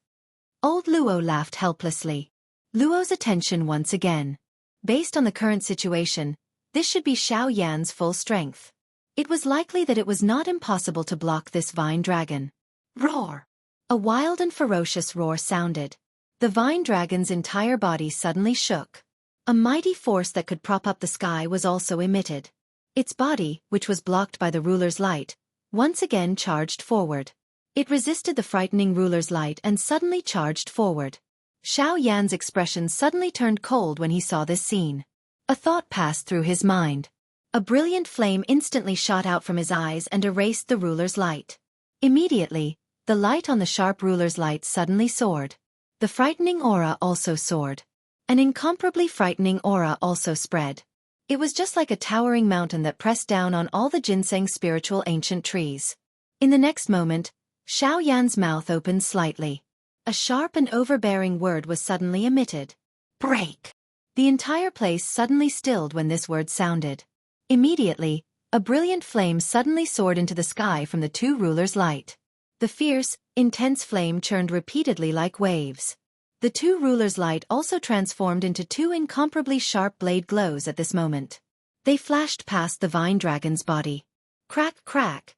Old Luo laughed helplessly. Luo's attention once again. Based on the current situation, this should be Xiao Yan's full strength. It was likely that it was not impossible to block this vine dragon. Roar! A wild and ferocious roar sounded. The vine dragon's entire body suddenly shook. A mighty force that could prop up the sky was also emitted. Its body, which was blocked by the ruler's light, once again charged forward. It resisted the frightening ruler's light and suddenly charged forward. Xiao Yan's expression suddenly turned cold when he saw this scene. A thought passed through his mind. A brilliant flame instantly shot out from his eyes and erased the ruler's light. Immediately, the light on the sharp ruler's light suddenly soared. The frightening aura also soared. An incomparably frightening aura also spread. It was just like a towering mountain that pressed down on all the ginseng spiritual ancient trees. In the next moment, Xiao Yan's mouth opened slightly. A sharp and overbearing word was suddenly emitted. Break! The entire place suddenly stilled when this word sounded. Immediately, a brilliant flame suddenly soared into the sky from the two rulers' light. The fierce, intense flame churned repeatedly like waves. The two rulers' light also transformed into two incomparably sharp blade glows at this moment. They flashed past the vine dragon's body. Crack, crack.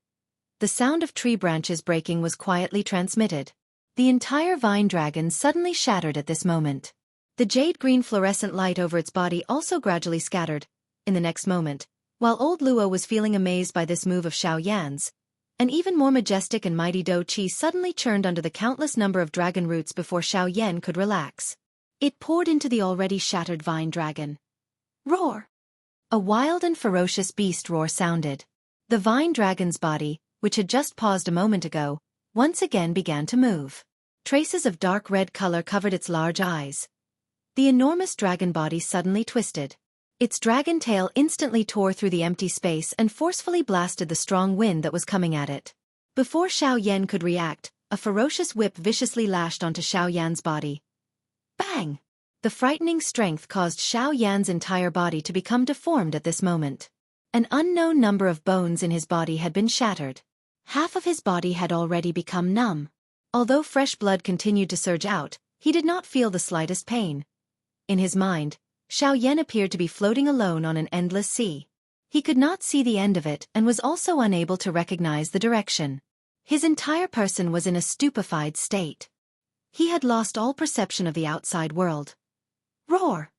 The sound of tree branches breaking was quietly transmitted. The entire vine dragon suddenly shattered at this moment. The jade-green fluorescent light over its body also gradually scattered. In the next moment, while old Luo was feeling amazed by this move of Xiao Yan's, an even more majestic and mighty Do Qi suddenly churned under the countless number of dragon roots before Xiao Yan could relax. It poured into the already shattered vine dragon. Roar! A wild and ferocious beast roar sounded. The vine dragon's body, which had just paused a moment ago, once again began to move. Traces of dark red color covered its large eyes. The enormous dragon body suddenly twisted. Its dragon tail instantly tore through the empty space and forcefully blasted the strong wind that was coming at it. Before Xiaoyan could react, a ferocious whip viciously lashed onto Xiaoyan's body. Bang! The frightening strength caused Xiaoyan's entire body to become deformed at this moment. An unknown number of bones in his body had been shattered. Half of his body had already become numb. Although fresh blood continued to surge out, he did not feel the slightest pain. In his mind, Xiaoyan appeared to be floating alone on an endless sea. He could not see the end of it and was also unable to recognize the direction. His entire person was in a stupefied state. He had lost all perception of the outside world. Roar!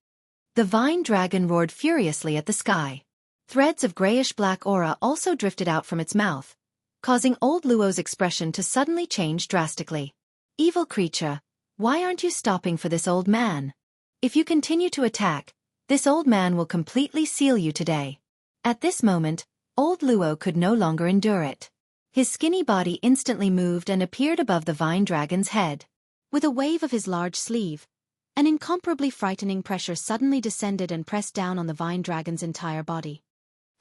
The vine dragon roared furiously at the sky. Threads of grayish-black aura also drifted out from its mouth, causing old Luo's expression to suddenly change drastically. Evil creature, why aren't you stopping for this old man? If you continue to attack, this old man will completely seal you today. At this moment, old Luo could no longer endure it. His skinny body instantly moved and appeared above the vine dragon's head. With a wave of his large sleeve, an incomparably frightening pressure suddenly descended and pressed down on the vine dragon's entire body.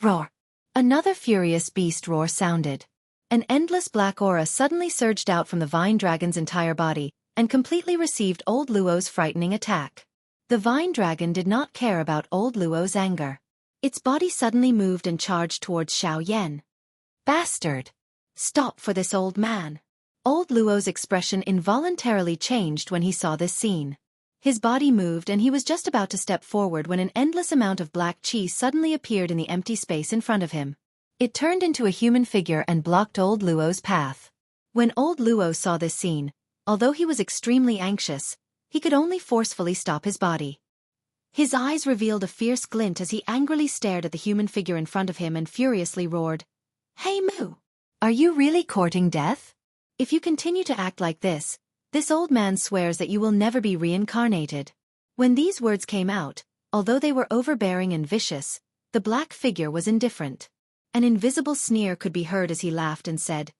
Roar! Another furious beast roar sounded. An endless black aura suddenly surged out from the vine dragon's entire body and completely received old Luo's frightening attack. The vine dragon did not care about old Luo's anger. Its body suddenly moved and charged towards Xiaoyan. Bastard! Stop for this old man! Old Luo's expression involuntarily changed when he saw this scene. His body moved and he was just about to step forward when an endless amount of black chi suddenly appeared in the empty space in front of him. It turned into a human figure and blocked old Luo's path. When old Luo saw this scene, although he was extremely anxious, he could only forcefully stop his body. His eyes revealed a fierce glint as he angrily stared at the human figure in front of him and furiously roared, "Hey Moo! Are you really courting death? If you continue to act like this old man swears that you will never be reincarnated." When these words came out, although they were overbearing and vicious, the black figure was indifferent. An invisible sneer could be heard as he laughed and said,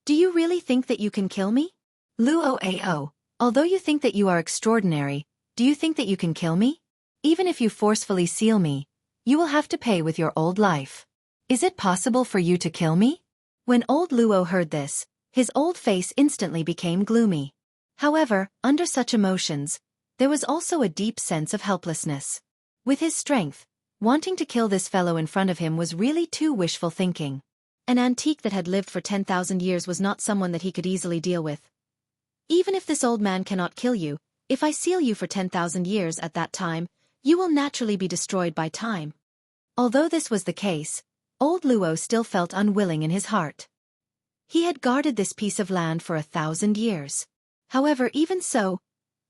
"Do you really think that you can kill me? Luo Ao, although you think that you are extraordinary, do you think that you can kill me? Even if you forcefully seal me, you will have to pay with your old life. Is it possible for you to kill me?" When old Luo heard this, his old face instantly became gloomy. However, under such emotions, there was also a deep sense of helplessness. With his strength, wanting to kill this fellow in front of him was really too wishful thinking. An antique that had lived for 10,000 years was not someone that he could easily deal with. Even if this old man cannot kill you, if I seal you for 10,000 years at that time, you will naturally be destroyed by time. Although this was the case, old Luo still felt unwilling in his heart. He had guarded this piece of land for 1,000 years. However, even so,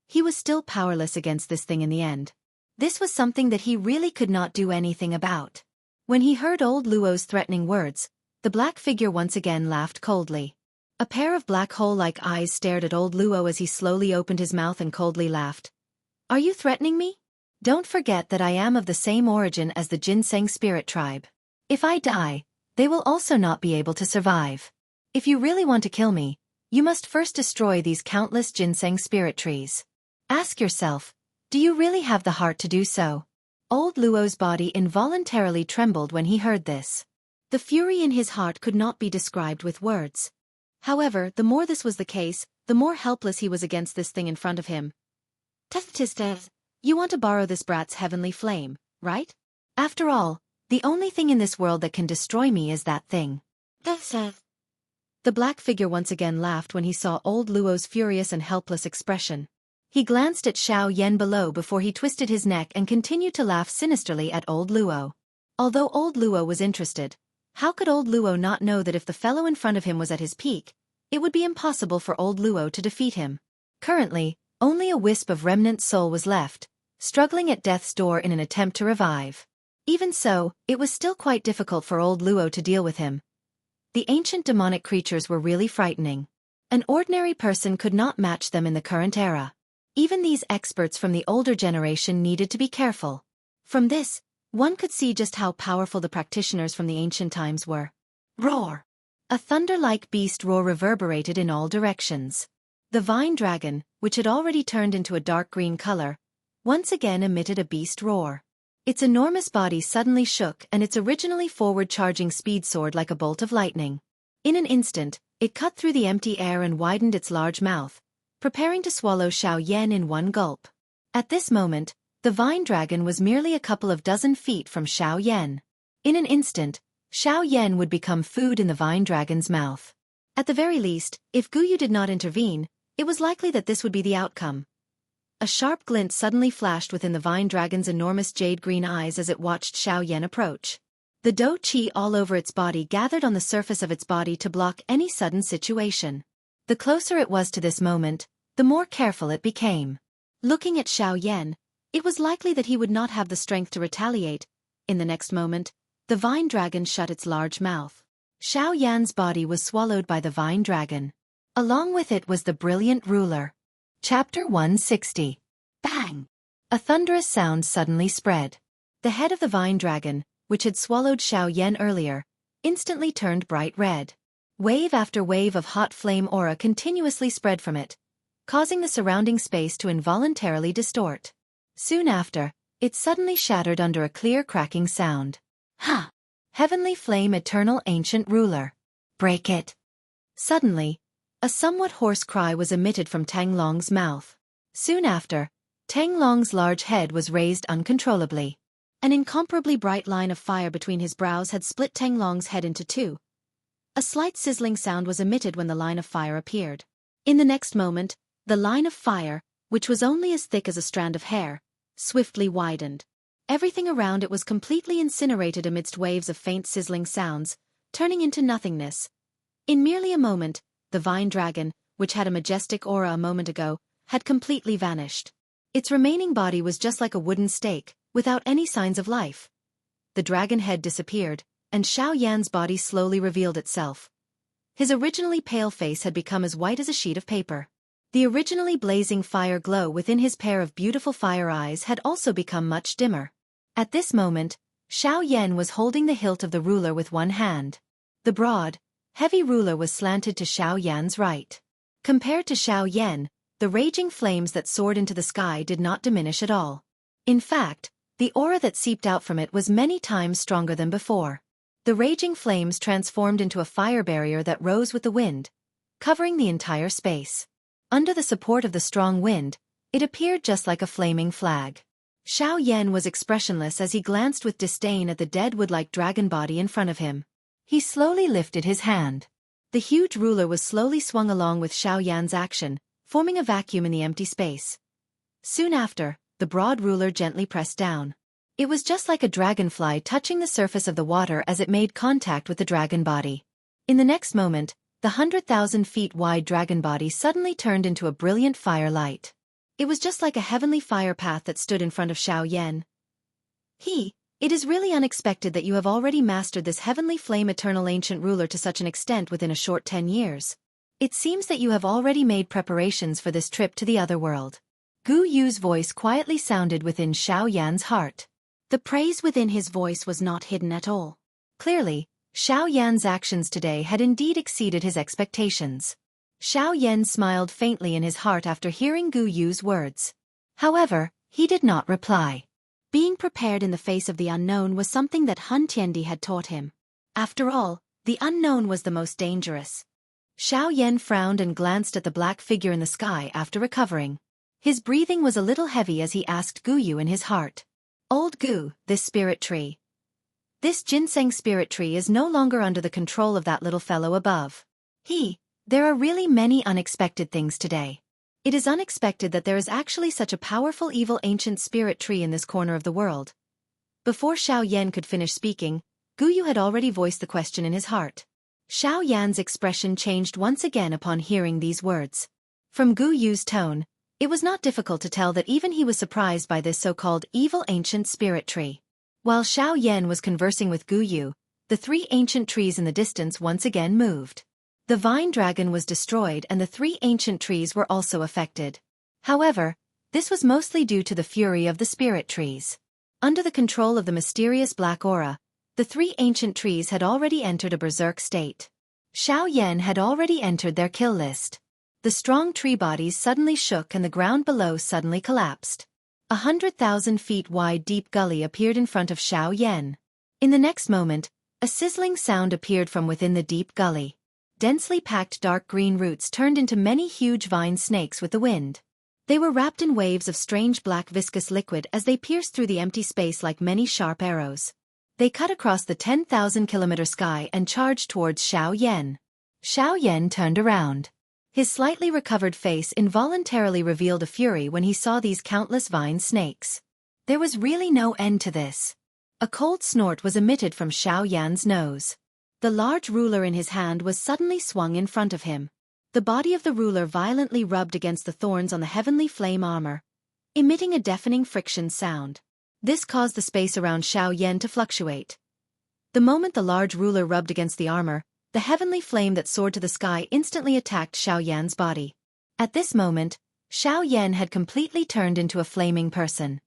he was still powerless against this thing in the end. This was something that he really could not do anything about. When he heard old Luo's threatening words, the black figure once again laughed coldly. A pair of black hole-like eyes stared at old Luo as he slowly opened his mouth and coldly laughed. "Are you threatening me? Don't forget that I am of the same origin as the ginseng spirit tribe. If I die, they will also not be able to survive. If you really want to kill me, you must first destroy these countless ginseng spirit trees. Ask yourself, do you really have the heart to do so?" Old Luo's body involuntarily trembled when he heard this. The fury in his heart could not be described with words. However, the more this was the case, the more helpless he was against this thing in front of him. "Tis, you want to borrow this brat's heavenly flame, right? After all, the only thing in this world that can destroy me is that thing." The black figure once again laughed when he saw old Luo's furious and helpless expression. He glanced at Xiaoyan below before he twisted his neck and continued to laugh sinisterly at old Luo. Although old Luo was interested, how could old Luo not know that if the fellow in front of him was at his peak, it would be impossible for old Luo to defeat him? Currently, only a wisp of remnant soul was left, struggling at death's door in an attempt to revive. Even so, it was still quite difficult for old Luo to deal with him. The ancient demonic creatures were really frightening. An ordinary person could not match them in the current era. Even these experts from the older generation needed to be careful. From this, One could see just how powerful the practitioners from the ancient times were. Roar! A thunder-like beast roar reverberated in all directions. The vine dragon, which had already turned into a dark green color, once again emitted a beast roar. Its enormous body suddenly shook and its originally forward-charging speed soared like a bolt of lightning. In an instant, it cut through the empty air and widened its large mouth, preparing to swallow Xiaoyan in one gulp. At this moment, the vine dragon was merely a couple of dozen feet from Xiaoyan. In an instant, Xiaoyan would become food in the vine dragon's mouth. At the very least, if Guyu did not intervene, it was likely that this would be the outcome. A sharp glint suddenly flashed within the vine dragon's enormous jade-green eyes as it watched Xiaoyan approach. The dou qi all over its body gathered on the surface of its body to block any sudden situation. The closer it was to this moment, the more careful it became. Looking at Xiaoyan, it was likely that he would not have the strength to retaliate. In the next moment, the vine dragon shut its large mouth. Xiaoyan's body was swallowed by the vine dragon. Along with it was the brilliant ruler. Chapter 160. Bang! A thunderous sound suddenly spread. The head of the vine dragon, which had swallowed Xiaoyan earlier, instantly turned bright red. Wave after wave of hot flame aura continuously spread from it, causing the surrounding space to involuntarily distort. Soon after, it suddenly shattered under a clear cracking sound. Ha! Heavenly flame, eternal ancient ruler. Break it. Suddenly, a somewhat hoarse cry was emitted from Tang Long's mouth. Soon after, Tang Long's large head was raised uncontrollably. An incomparably bright line of fire between his brows had split Tang Long's head into two. A slight sizzling sound was emitted when the line of fire appeared. In the next moment, the line of fire, which was only as thick as a strand of hair, swiftly widened. Everything around it was completely incinerated amidst waves of faint sizzling sounds, turning into nothingness. In merely a moment, the vine dragon, which had a majestic aura a moment ago, had completely vanished. Its remaining body was just like a wooden stake, without any signs of life. The dragon head disappeared, and Xiaoyan's body slowly revealed itself. His originally pale face had become as white as a sheet of paper. The originally blazing fire glow within his pair of beautiful fire eyes had also become much dimmer. At this moment, Xiaoyan was holding the hilt of the ruler with one hand. The broad, heavy ruler was slanted to Xiaoyan's right. Compared to Xiaoyan, the raging flames that soared into the sky did not diminish at all. In fact, the aura that seeped out from it was many times stronger than before. The raging flames transformed into a fire barrier that rose with the wind, covering the entire space. Under the support of the strong wind, it appeared just like a flaming flag. Xiaoyan was expressionless as he glanced with disdain at the dead wood-like dragon body in front of him. He slowly lifted his hand. The huge ruler was slowly swung along with Xiaoyan's action, forming a vacuum in the empty space. Soon after, the broad ruler gently pressed down. It was just like a dragonfly touching the surface of the water as it made contact with the dragon body. In the next moment, the 100,000 feet wide dragon body suddenly turned into a brilliant fire light. It was just like a heavenly fire path that stood in front of Xiaoyan. It is really unexpected that you have already mastered this heavenly flame eternal ancient ruler to such an extent within a short 10 years. It seems that you have already made preparations for this trip to the other world. Gu Yu's voice quietly sounded within Xiaoyan's heart. The praise within his voice was not hidden at all. Clearly, Xiaoyan's actions today had indeed exceeded his expectations. Xiaoyan smiled faintly in his heart after hearing Gu Yu's words. However, he did not reply. Being prepared in the face of the unknown was something that Hun Tiendi had taught him. After all, the unknown was the most dangerous. Xiaoyan frowned and glanced at the black figure in the sky after recovering. His breathing was a little heavy as he asked Gu Yu in his heart. Old Gu, this spirit tree. This ginseng spirit tree is no longer under the control of that little fellow above. There are really many unexpected things today. It is unexpected that there is actually such a powerful evil ancient spirit tree in this corner of the world. Before Xiaoyan could finish speaking, Gu Yu had already voiced the question in his heart. Xiaoyan's expression changed once again upon hearing these words. From Gu Yu's tone, it was not difficult to tell that even he was surprised by this so-called evil ancient spirit tree. While Xiaoyan was conversing with Gu Yu, the three ancient trees in the distance once again moved. The vine dragon was destroyed and the three ancient trees were also affected. However, this was mostly due to the fury of the spirit trees. Under the control of the mysterious black aura, the three ancient trees had already entered a berserk state. Xiaoyan had already entered their kill list. The strong tree bodies suddenly shook and the ground below suddenly collapsed. 100,000 feet wide deep gully appeared in front of Xiaoyan. In the next moment, a sizzling sound appeared from within the deep gully. Densely packed dark green roots turned into many huge vine snakes with the wind. They were wrapped in waves of strange black viscous liquid as they pierced through the empty space like many sharp arrows. They cut across the 10,000-kilometer sky and charged towards Xiaoyan. Xiaoyan turned around. His slightly recovered face involuntarily revealed a fury when he saw these countless vine snakes. There was really no end to this. A cold snort was emitted from Xiaoyan's nose. The large ruler in his hand was suddenly swung in front of him. The body of the ruler violently rubbed against the thorns on the heavenly flame armor, emitting a deafening friction sound. This caused the space around Xiaoyan to fluctuate. The moment the large ruler rubbed against the armor, the heavenly flame that soared to the sky instantly attacked Xiaoyan's body. At this moment, Xiaoyan had completely turned into a flaming person.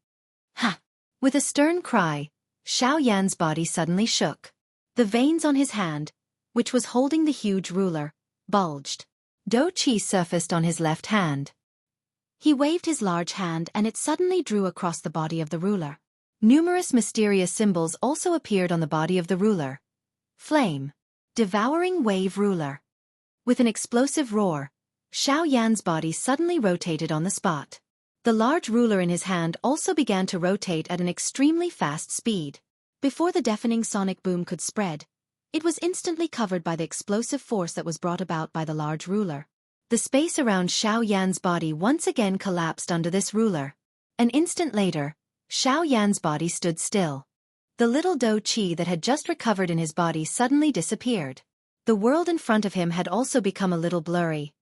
Ha! With a stern cry, Xiaoyan's body suddenly shook. The veins on his hand, which was holding the huge ruler, bulged. Do Qi surfaced on his left hand. He waved his large hand and it suddenly drew across the body of the ruler. Numerous mysterious symbols also appeared on the body of the ruler. Flame. Devouring wave ruler. With an explosive roar, Xiaoyan's body suddenly rotated on the spot. The large ruler in his hand also began to rotate at an extremely fast speed. Before the deafening sonic boom could spread, it was instantly covered by the explosive force that was brought about by the large ruler. The space around Xiaoyan's body once again collapsed under this ruler. An instant later, Xiaoyan's body stood still. The little Do Qi that had just recovered in his body suddenly disappeared. The world in front of him had also become a little blurry.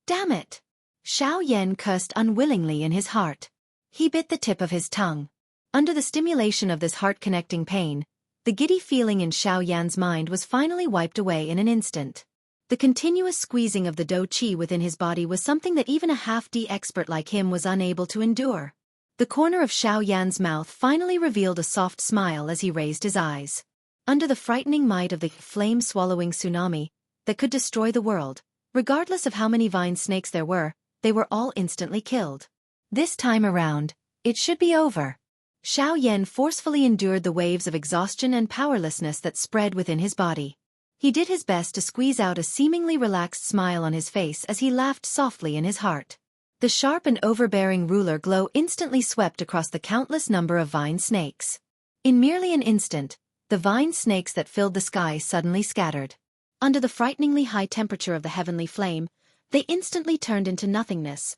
Damn it! Xiaoyan cursed unwillingly in his heart. He bit the tip of his tongue. Under the stimulation of this heart-connecting pain, the giddy feeling in Xiaoyan's mind was finally wiped away in an instant. The continuous squeezing of the Do Qi within his body was something that even a half-D expert like him was unable to endure. The corner of Xiaoyan's mouth finally revealed a soft smile as he raised his eyes. Under the frightening might of the flame-swallowing tsunami that could destroy the world, regardless of how many vine snakes there were, they were all instantly killed. This time around, it should be over. Xiaoyan forcefully endured the waves of exhaustion and powerlessness that spread within his body. He did his best to squeeze out a seemingly relaxed smile on his face as he laughed softly in his heart. The sharp and overbearing ruler glow instantly swept across the countless number of vine snakes. In merely an instant, the vine snakes that filled the sky suddenly scattered. Under the frighteningly high temperature of the heavenly flame, they instantly turned into nothingness.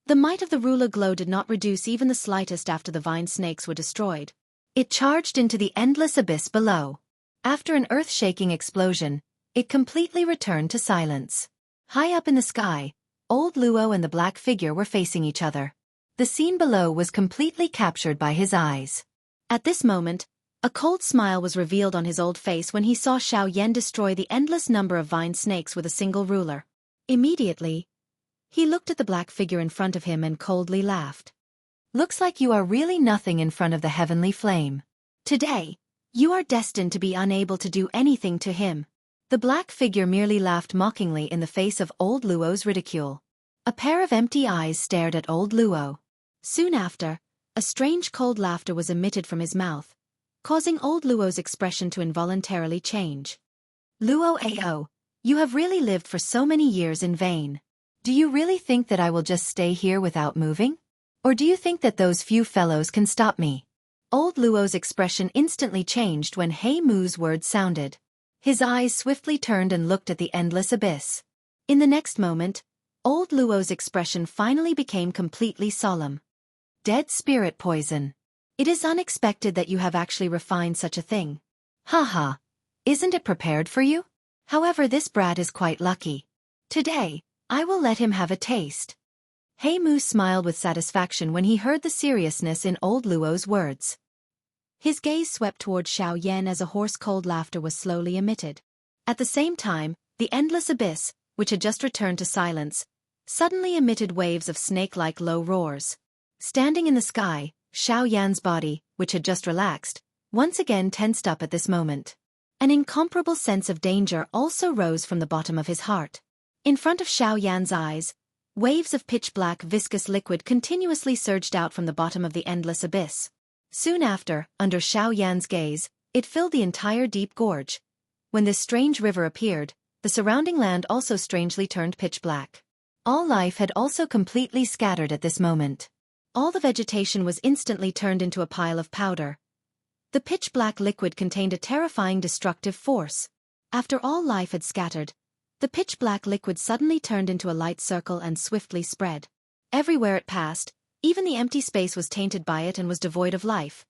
The might of the ruler glow did not reduce even the slightest after the vine snakes were destroyed. It charged into the endless abyss below. After an earth-shaking explosion, it completely returned to silence. High up in the sky, old Luo and the black figure were facing each other. The scene below was completely captured by his eyes. At this moment, a cold smile was revealed on his old face when he saw Xiaoyan destroy the endless number of vine snakes with a single ruler. Immediately, he looked at the black figure in front of him and coldly laughed. Looks like you are really nothing in front of the heavenly flame. Today, you are destined to be unable to do anything to him. The black figure merely laughed mockingly in the face of old Luo's ridicule. A pair of empty eyes stared at old Luo. Soon after, a strange cold laughter was emitted from his mouth, causing old Luo's expression to involuntarily change. Luo Ao, you have really lived for so many years in vain. Do you really think that I will just stay here without moving? Or do you think that those few fellows can stop me? Old Luo's expression instantly changed when He Mu's words sounded. His eyes swiftly turned and looked at the endless abyss. In the next moment, old Luo's expression finally became completely solemn. Dead spirit poison. It is unexpected that you have actually refined such a thing. Haha. Isn't it prepared for you? However, this brat is quite lucky. Today, I will let him have a taste. He Mu smiled with satisfaction when he heard the seriousness in old Luo's words. His gaze swept toward Xiaoyan as a hoarse cold laughter was slowly emitted. At the same time, the endless abyss, which had just returned to silence, suddenly emitted waves of snake-like low roars. Standing in the sky, Xiao Yan's body, which had just relaxed, once again tensed up at this moment. An incomparable sense of danger also rose from the bottom of his heart. In front of Xiao Yan's eyes, waves of pitch-black viscous liquid continuously surged out from the bottom of the endless abyss. Soon after, under Xiao Yan's gaze, it filled the entire deep gorge. When this strange river appeared, the surrounding land also strangely turned pitch-black. All life had also completely scattered at this moment. All the vegetation was instantly turned into a pile of powder. The pitch-black liquid contained a terrifying destructive force. After all life had scattered, the pitch-black liquid suddenly turned into a light circle and swiftly spread. Everywhere it passed, even the empty space was tainted by it and was devoid of life.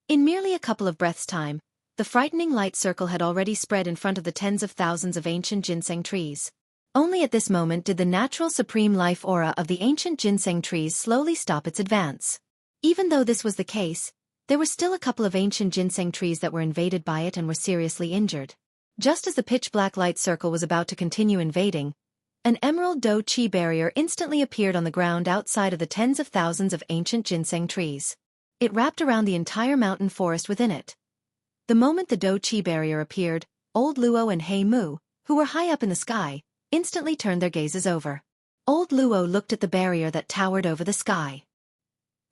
In merely a couple of breaths' time, the frightening light circle had already spread in front of the tens of thousands of ancient ginseng trees. Only at this moment did the natural supreme life aura of the ancient ginseng trees slowly stop its advance. Even though this was the case, there were still a couple of ancient ginseng trees that were invaded by it and were seriously injured. Just as the pitch-black light circle was about to continue invading, an emerald dough chi barrier instantly appeared on the ground outside of the tens of thousands of ancient ginseng trees. It wrapped around the entire mountain forest within it. The moment the dough chi barrier appeared, Old Luo and Hei Mu, who were high up in the sky, instantly turned their gazes over. Old Luo looked at the barrier that towered over the sky.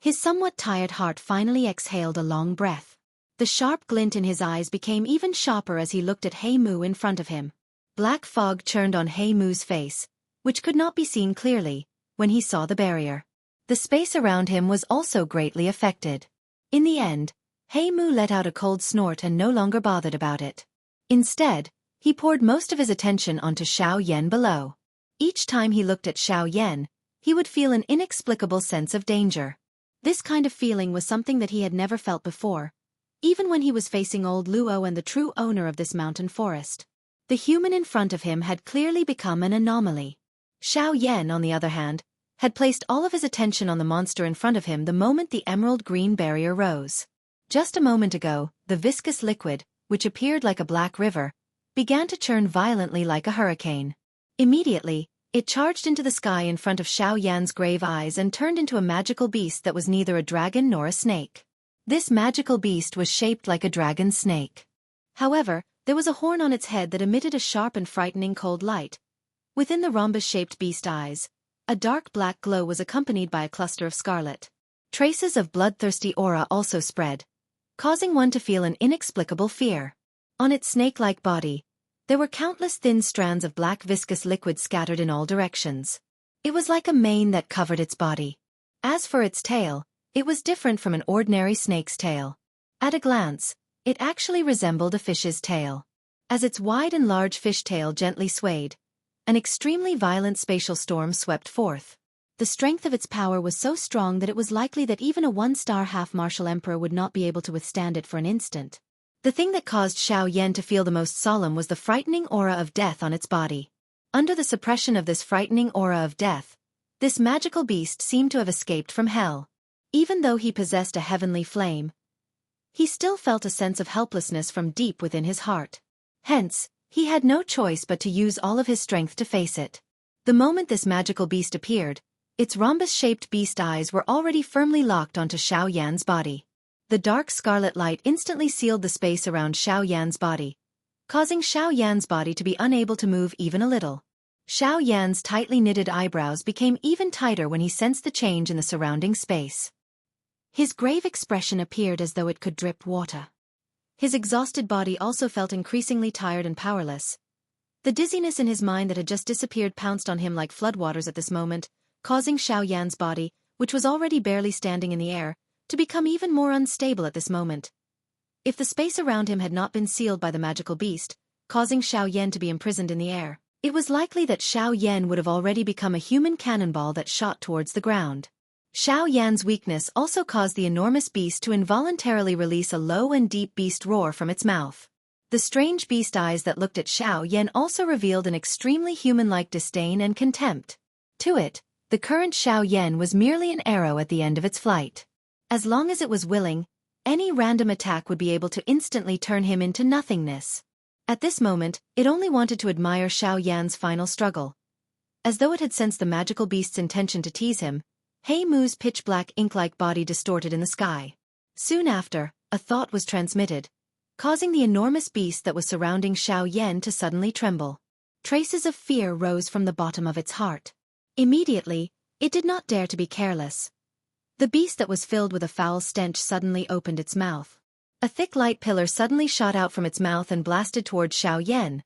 His somewhat tired heart finally exhaled a long breath. The sharp glint in his eyes became even sharper as he looked at Hei Mu in front of him. Black fog churned on Hei Mu's face, which could not be seen clearly, when he saw the barrier. The space around him was also greatly affected. In the end, Hei Mu let out a cold snort and no longer bothered about it. Instead, he poured most of his attention onto Xiao Yan below. Each time he looked at Xiao Yan, he would feel an inexplicable sense of danger. This kind of feeling was something that he had never felt before, even when he was facing Old Luo and the true owner of this mountain forest. The human in front of him had clearly become an anomaly. Xiao Yan, on the other hand, had placed all of his attention on the monster in front of him the moment the emerald green barrier rose. Just a moment ago, the viscous liquid, which appeared like a black river, began to churn violently like a hurricane. Immediately, it charged into the sky in front of Xiao Yan's grave eyes and turned into a magical beast that was neither a dragon nor a snake. This magical beast was shaped like a dragon snake. However, there was a horn on its head that emitted a sharp and frightening cold light. Within the rhombus-shaped beast eyes, a dark black glow was accompanied by a cluster of scarlet. Traces of bloodthirsty aura also spread, causing one to feel an inexplicable fear. On its snake-like body, there were countless thin strands of black viscous liquid scattered in all directions. It was like a mane that covered its body. As for its tail, it was different from an ordinary snake's tail. At a glance, it actually resembled a fish's tail. As its wide and large fish tail gently swayed, an extremely violent spatial storm swept forth. The strength of its power was so strong that it was likely that even a one-star half-martial emperor would not be able to withstand it for an instant. The thing that caused Xiao Yan to feel the most solemn was the frightening aura of death on its body. Under the suppression of this frightening aura of death, this magical beast seemed to have escaped from hell. Even though he possessed a heavenly flame, he still felt a sense of helplessness from deep within his heart. Hence, he had no choice but to use all of his strength to face it. The moment this magical beast appeared, its rhombus-shaped beast eyes were already firmly locked onto Xiao Yan's body. The dark scarlet light instantly sealed the space around Xiao Yan's body, causing Xiao Yan's body to be unable to move even a little. Xiao Yan's tightly knitted eyebrows became even tighter when he sensed the change in the surrounding space. His grave expression appeared as though it could drip water. His exhausted body also felt increasingly tired and powerless. The dizziness in his mind that had just disappeared pounced on him like floodwaters at this moment, causing Xiao Yan's body, which was already barely standing in the air, to become even more unstable at this moment. If the space around him had not been sealed by the magical beast, causing Xiao Yan to be imprisoned in the air, it was likely that Xiao Yan would have already become a human cannonball that shot towards the ground. Xiao Yan's weakness also caused the enormous beast to involuntarily release a low and deep beast roar from its mouth. The strange beast eyes that looked at Xiao Yan also revealed an extremely human-like disdain and contempt. To it, the current Xiao Yan was merely an arrow at the end of its flight. As long as it was willing, any random attack would be able to instantly turn him into nothingness. At this moment, it only wanted to admire Xiao Yan's final struggle. As though it had sensed the magical beast's intention to tease him, He Mu's pitch-black ink-like body distorted in the sky. Soon after, a thought was transmitted, causing the enormous beast that was surrounding Xianxia to suddenly tremble. Traces of fear rose from the bottom of its heart. Immediately, it did not dare to be careless. The beast that was filled with a foul stench suddenly opened its mouth. A thick light pillar suddenly shot out from its mouth and blasted towards Xianxia.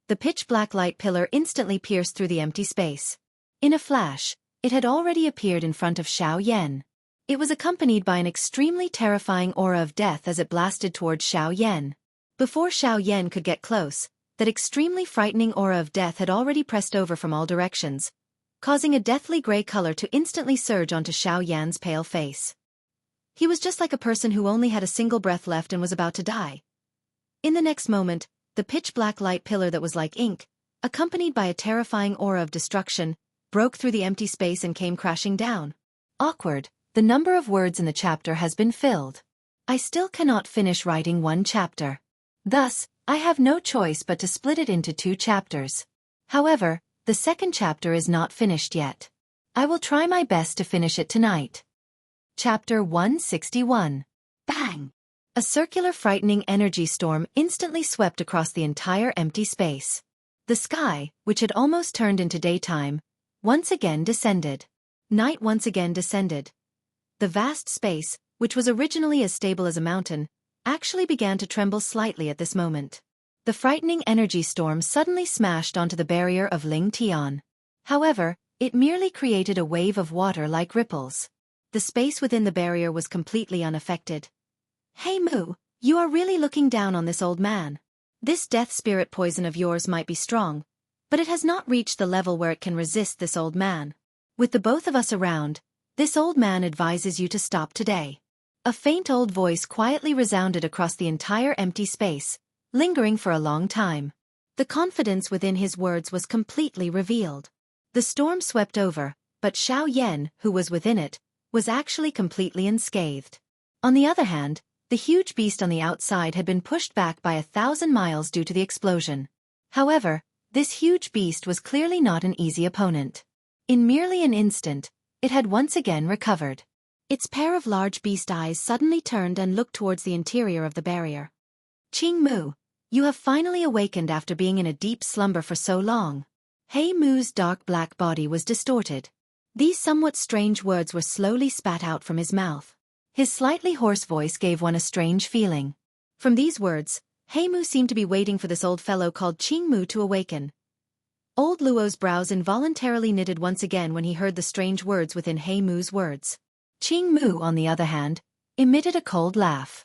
The pitch-black light pillar instantly pierced through the empty space. In a flash, it had already appeared in front of Xianxia. It was accompanied by an extremely terrifying aura of death as it blasted towards Xianxia. Before Xianxia could get close, that extremely frightening aura of death had already pressed over from all directions, causing a deathly gray color to instantly surge onto Xianxia's pale face. He was just like a person who only had a single breath left and was about to die. In the next moment, the pitch-black light pillar that was like ink, accompanied by a terrifying aura of destruction, broke through the empty space and came crashing down. Awkward. The number of words in the chapter has been filled. I still cannot finish writing one chapter. Thus, I have no choice but to split it into 2 chapters. However, the second chapter is not finished yet. I will try my best to finish it tonight. Chapter 161. Bang! A circular frightening energy storm instantly swept across the entire empty space. The sky, which had almost turned into daytime, once again descended. Night once again descended. The vast space, which was originally as stable as a mountain, actually began to tremble slightly at this moment. The frightening energy storm suddenly smashed onto the barrier of Ling Tian. However, it merely created a wave of water like ripples. The space within the barrier was completely unaffected. He Mu, you are really looking down on this old man. This death spirit poison of yours might be strong, but it has not reached the level where it can resist this old man. With the both of us around, this old man advises you to stop today. A faint old voice quietly resounded across the entire empty space, lingering for a long time. The confidence within his words was completely revealed. The storm swept over, but Xianxia, who was within it, was actually completely unscathed. On the other hand, the huge beast on the outside had been pushed back by 1,000 miles due to the explosion. However, this huge beast was clearly not an easy opponent. In merely an instant, it had once again recovered. Its pair of large beast eyes suddenly turned and looked towards the interior of the barrier. Qing Mu, you have finally awakened after being in a deep slumber for so long. He Mu's dark black body was distorted. These somewhat strange words were slowly spat out from his mouth. His slightly hoarse voice gave one a strange feeling. From these words, He Mu seemed to be waiting for this old fellow called Qing Mu to awaken. Old Luo's brows involuntarily knitted once again when he heard the strange words within He Mu's words. Qing Mu, on the other hand, emitted a cold laugh.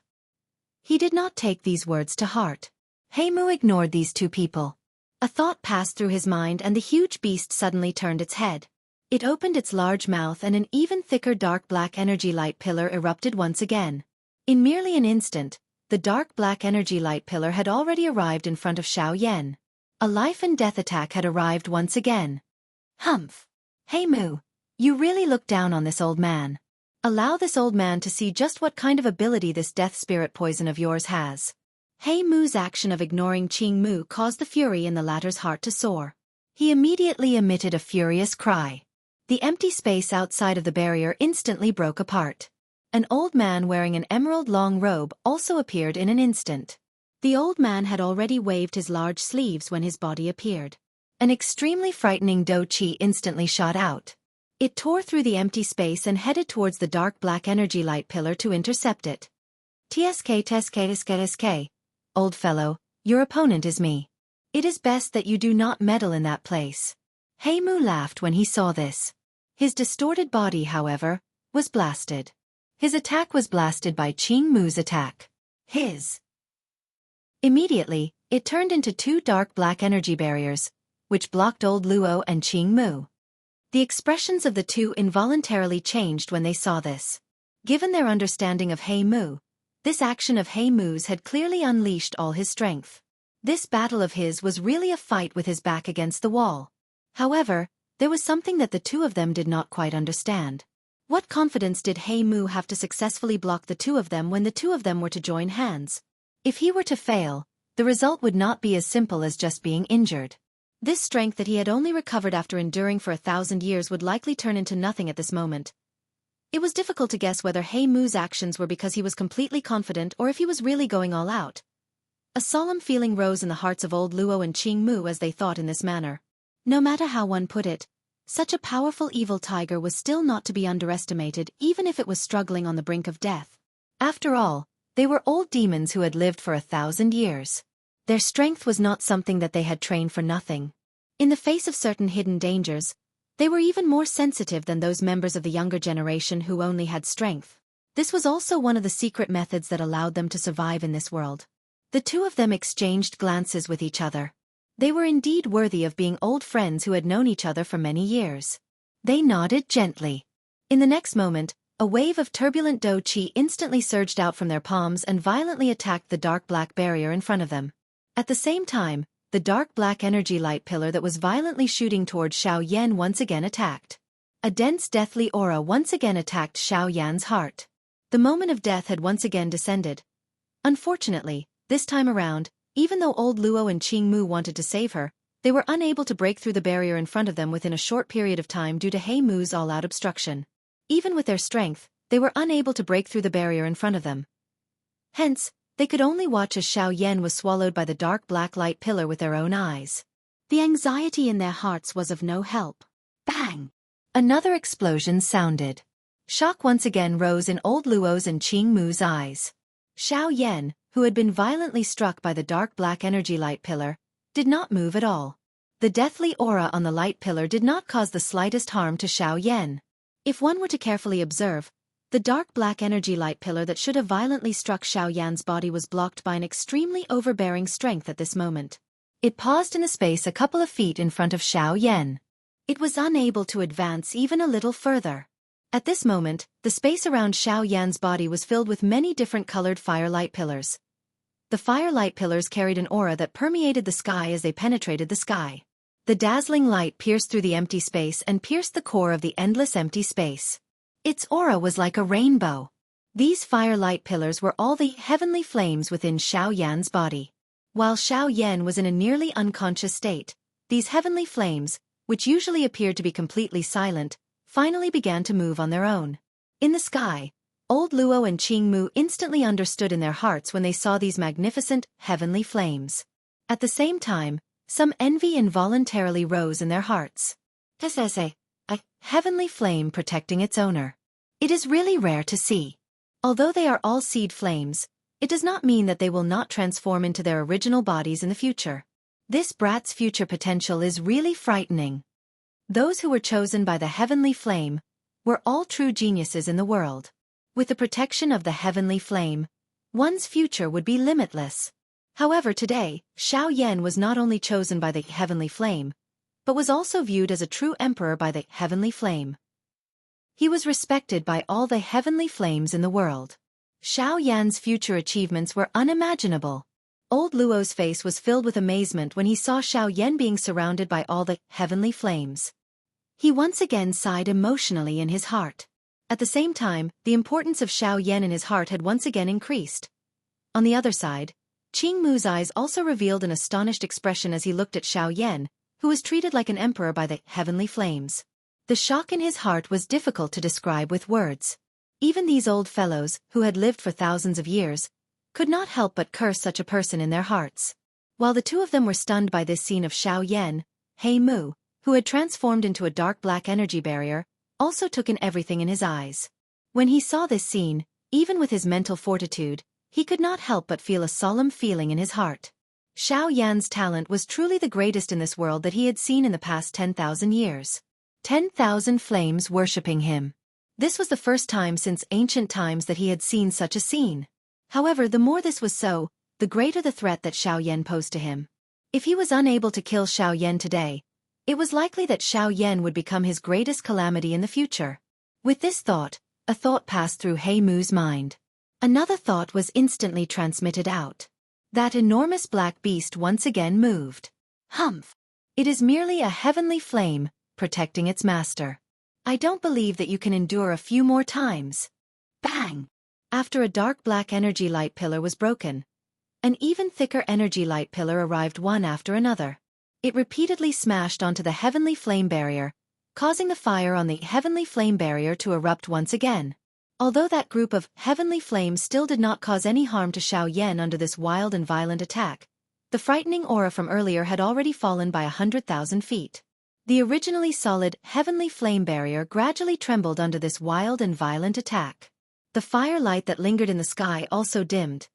He did not take these words to heart. He Mu ignored these 2 people. A thought passed through his mind and the huge beast suddenly turned its head. It opened its large mouth and an even thicker dark black energy light pillar erupted once again. In merely an instant, the dark black energy light pillar had already arrived in front of Xianxia. A life and death attack had arrived once again. Humph! He Mu, you really look down on this old man. Allow this old man to see just what kind of ability this death spirit poison of yours has. He Mu's action of ignoring Qing Mu caused the fury in the latter's heart to soar. He immediately emitted a furious cry. The empty space outside of the barrier instantly broke apart. An old man wearing an emerald long robe also appeared in an instant. The old man had already waved his large sleeves when his body appeared. An extremely frightening Do Chi instantly shot out. It tore through the empty space and headed towards the dark black energy light pillar to intercept it. TSK, old fellow, your opponent is me. It is best that you do not meddle in that place. He Mu laughed when he saw this. His distorted body, however, was blasted. His attack was blasted by Qing Mu's attack. Immediately, it turned into 2 dark black energy barriers, which blocked old Luo and Qing Mu. The expressions of the 2 involuntarily changed when they saw this. Given their understanding of He Mu, this action of He Mu's had clearly unleashed all his strength. This battle of his was really a fight with his back against the wall. However, there was something that the 2 of them did not quite understand. What confidence did He Mu have to successfully block the 2 of them when the 2 of them were to join hands? If he were to fail, the result would not be as simple as just being injured. This strength that he had only recovered after enduring for 1,000 years would likely turn into nothing at this moment. It was difficult to guess whether He Mu's actions were because he was completely confident or if he was really going all out. A solemn feeling rose in the hearts of old Luo and Jianghu as they thought in this manner. No matter how one put it, such a powerful evil tiger was still not to be underestimated even if it was struggling on the brink of death. After all, they were old demons who had lived for 1,000 years. Their strength was not something that they had trained for nothing. In the face of certain hidden dangers, they were even more sensitive than those members of the younger generation who only had strength. This was also one of the secret methods that allowed them to survive in this world. The two of them exchanged glances with each other. They were indeed worthy of being old friends who had known each other for many years. They nodded gently. In the next moment, a wave of turbulent Do Qi instantly surged out from their palms and violently attacked the dark black barrier in front of them. At the same time, the dark black energy light pillar that was violently shooting toward Xiaoyan once again attacked. A dense deathly aura once again attacked Xiaoyan's heart. The moment of death had once again descended. Unfortunately, this time around, even though old Luo and Jianghu wanted to save her, they were unable to break through the barrier in front of them within a short period of time due to He Mu's all-out obstruction. Even with their strength, they were unable to break through the barrier in front of them. Hence, they could only watch as Xiaoyan was swallowed by the dark black light pillar with their own eyes. The anxiety in their hearts was of no help. Bang! Another explosion sounded. Shock once again rose in old Luo's and Jianghu's eyes. Xiaoyan, who had been violently struck by the dark black energy light pillar, did not move at all. The deathly aura on the light pillar did not cause the slightest harm to Xiaoyan. If one were to carefully observe, the dark black energy light pillar that should have violently struck Xiaoyan's body was blocked by an extremely overbearing strength at this moment. It paused in the space a couple of feet in front of Xiaoyan. It was unable to advance even a little further. At this moment, the space around Xiaoyan's body was filled with many different colored firelight pillars. The firelight pillars carried an aura that permeated the sky as they penetrated the sky. The dazzling light pierced through the empty space and pierced the core of the endless empty space. Its aura was like a rainbow. These firelight pillars were all the heavenly flames within Xiaoyan's body. While Xiaoyan was in a nearly unconscious state, these heavenly flames, which usually appeared to be completely silent, finally began to move on their own. In the sky, old Luo and Jianghu instantly understood in their hearts when they saw these magnificent, heavenly flames. At the same time, some envy involuntarily rose in their hearts. This is a heavenly flame protecting its owner. It is really rare to see. Although they are all seed flames, it does not mean that they will not transform into their original bodies in the future. This brat's future potential is really frightening. Those who were chosen by the heavenly flame were all true geniuses in the world. With the protection of the heavenly flame, one's future would be limitless. However, today, Xiaoyan was not only chosen by the heavenly flame, but was also viewed as a true emperor by the heavenly flame. He was respected by all the heavenly flames in the world. Xiaoyan's future achievements were unimaginable. Old Luo's face was filled with amazement when he saw Xiaoyan being surrounded by all the heavenly flames. He once again sighed emotionally in his heart. At the same time, the importance of Xiaoyan in his heart had once again increased. On the other side, Jianghu's eyes also revealed an astonished expression as he looked at Xiaoyan, who was treated like an emperor by the heavenly flames. The shock in his heart was difficult to describe with words. Even these old fellows, who had lived for thousands of years, could not help but curse such a person in their hearts. While the two of them were stunned by this scene of Xiaoyan, He Mu, who had transformed into a dark black energy barrier, also took in everything in his eyes. When he saw this scene, even with his mental fortitude, he could not help but feel a solemn feeling in his heart. Xiaoyan's talent was truly the greatest in this world that he had seen in the past 10,000 years. 10,000 flames worshipping him. This was the first time since ancient times that he had seen such a scene. However, the more this was so, the greater the threat that Xiaoyan posed to him. If he was unable to kill Xiaoyan today, it was likely that Xiaoyan would become his greatest calamity in the future. With this thought, a thought passed through He Mu's mind. Another thought was instantly transmitted out. That enormous black beast once again moved. Humph! It is merely a heavenly flame, protecting its master. I don't believe that you can endure a few more times. Bang! After a dark black energy light pillar was broken, an even thicker energy light pillar arrived one after another. It repeatedly smashed onto the heavenly flame barrier, causing the fire on the heavenly flame barrier to erupt once again. Although that group of heavenly flames still did not cause any harm to Xiaoyan under this wild and violent attack, the frightening aura from earlier had already fallen by 100,000 feet. The originally solid heavenly flame barrier gradually trembled under this wild and violent attack. The fire light that lingered in the sky also dimmed.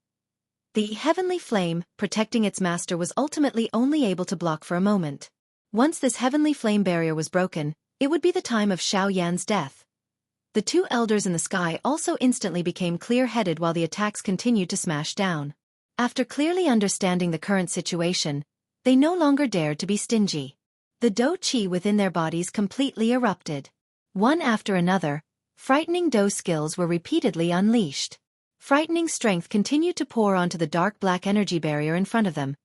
The heavenly flame, protecting its master, was ultimately only able to block for a moment. Once this heavenly flame barrier was broken, it would be the time of Xiaoyan's death. The two elders in the sky also instantly became clear-headed while the attacks continued to smash down. After clearly understanding the current situation, they no longer dared to be stingy. The Do Qi within their bodies completely erupted. One after another, frightening Do skills were repeatedly unleashed. Frightening strength continued to pour onto the dark black energy barrier in front of them,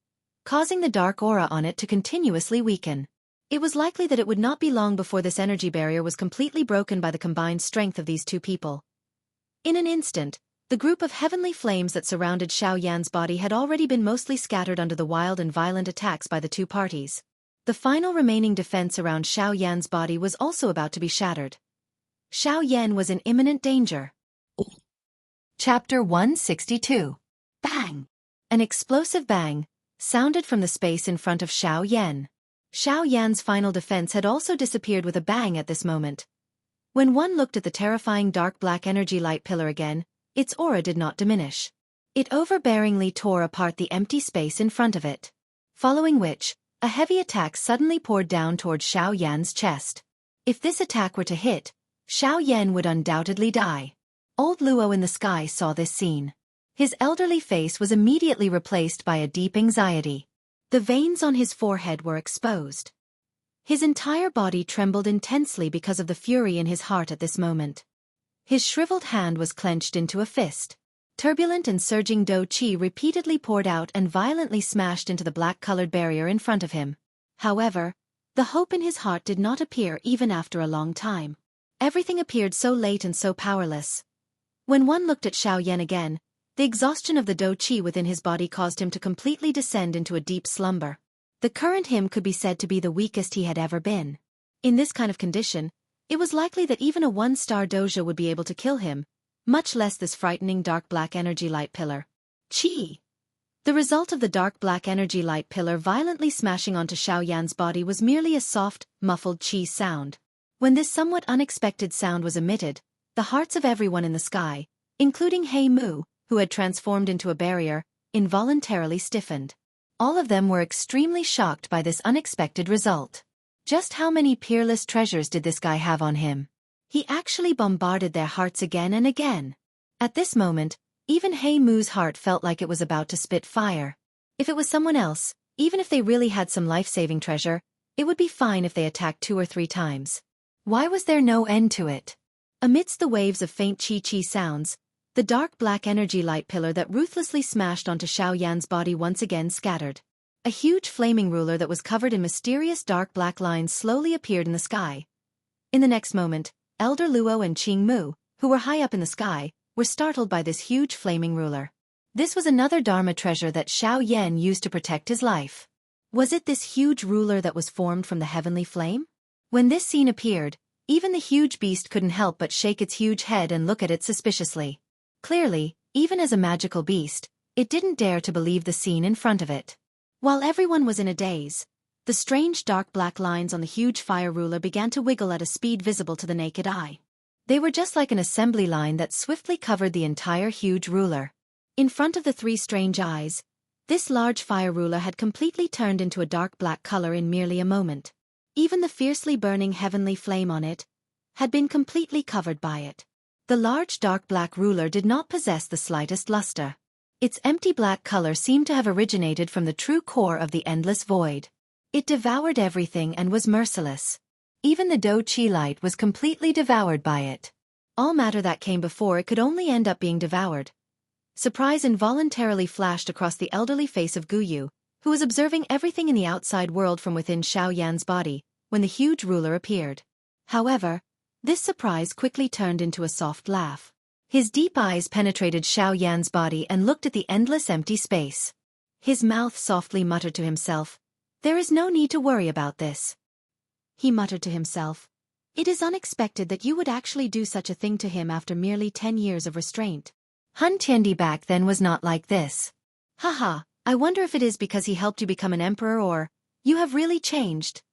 causing the dark aura on it to continuously weaken. It was likely that it would not be long before this energy barrier was completely broken by the combined strength of these two people. In an instant, the group of heavenly flames that surrounded Xiaoyan's body had already been mostly scattered under the wild and violent attacks by the two parties. The final remaining defense around Xiaoyan's body was also about to be shattered. Xiaoyan was in imminent danger. Chapter 162. Bang! An explosive bang sounded from the space in front of Xiaoyan. Xiaoyan's final defense had also disappeared with a bang at this moment. When one looked at the terrifying dark black energy light pillar again, its aura did not diminish. It overbearingly tore apart the empty space in front of it. Following which, a heavy attack suddenly poured down toward Xiaoyan's chest. If this attack were to hit, Xiaoyan would undoubtedly die. Old Luo in the sky saw this scene. His elderly face was immediately replaced by a deep anxiety. The veins on his forehead were exposed. His entire body trembled intensely because of the fury in his heart at this moment. His shriveled hand was clenched into a fist. Turbulent and surging Do Qi repeatedly poured out and violently smashed into the black-colored barrier in front of him. However, the hope in his heart did not appear even after a long time. Everything appeared so late and so powerless. When one looked at Xiaoyan again, the exhaustion of the Do Qi within his body caused him to completely descend into a deep slumber. The current him could be said to be the weakest he had ever been. In this kind of condition, it was likely that even a one-star dojo would be able to kill him, much less this frightening dark black energy light pillar. Qi! The result of the dark black energy light pillar violently smashing onto Xiaoyan's body was merely a soft, muffled qi sound. When this somewhat unexpected sound was emitted, the hearts of everyone in the sky, including He Mu, who had transformed into a barrier, involuntarily stiffened. All of them were extremely shocked by this unexpected result. Just how many peerless treasures did this guy have on him? He actually bombarded their hearts again and again. At this moment, even He Mu's heart felt like it was about to spit fire. If it was someone else, even if they really had some life-saving treasure, it would be fine if they attacked 2 or 3 times. Why was there no end to it? Amidst the waves of faint chi-chi sounds, the dark black energy light pillar that ruthlessly smashed onto Xiaoyan's body once again scattered. A huge flaming ruler that was covered in mysterious dark black lines slowly appeared in the sky. In the next moment, Elder Luo and Qing Mu, who were high up in the sky, were startled by this huge flaming ruler. This was another Dharma treasure that Xiaoyan used to protect his life. Was it this huge ruler that was formed from the heavenly flame? When this scene appeared, even the huge beast couldn't help but shake its huge head and look at it suspiciously. Clearly, even as a magical beast, it didn't dare to believe the scene in front of it. While everyone was in a daze, the strange dark black lines on the huge fire ruler began to wiggle at a speed visible to the naked eye. They were just like an assembly line that swiftly covered the entire huge ruler. In front of the 3 strange eyes, this large fire ruler had completely turned into a dark black color in merely a moment. Even the fiercely burning heavenly flame on it had been completely covered by it. The large dark black ruler did not possess the slightest luster. Its empty black color seemed to have originated from the true core of the endless void. It devoured everything and was merciless. Even the Do Qi light was completely devoured by it. All matter that came before it could only end up being devoured. Surprise involuntarily flashed across the elderly face of Guyu, who was observing everything in the outside world from within Xiaoyan's body, when the huge ruler appeared. However, this surprise quickly turned into a soft laugh. His deep eyes penetrated Xiaoyan's body and looked at the endless empty space. His mouth softly muttered to himself, There is no need to worry about this. He muttered to himself. It is unexpected that you would actually do such a thing to him after merely 10 years of restraint. Hun Tiandi back then was not like this. Haha, I wonder if it is because he helped you become an emperor or, you have really changed.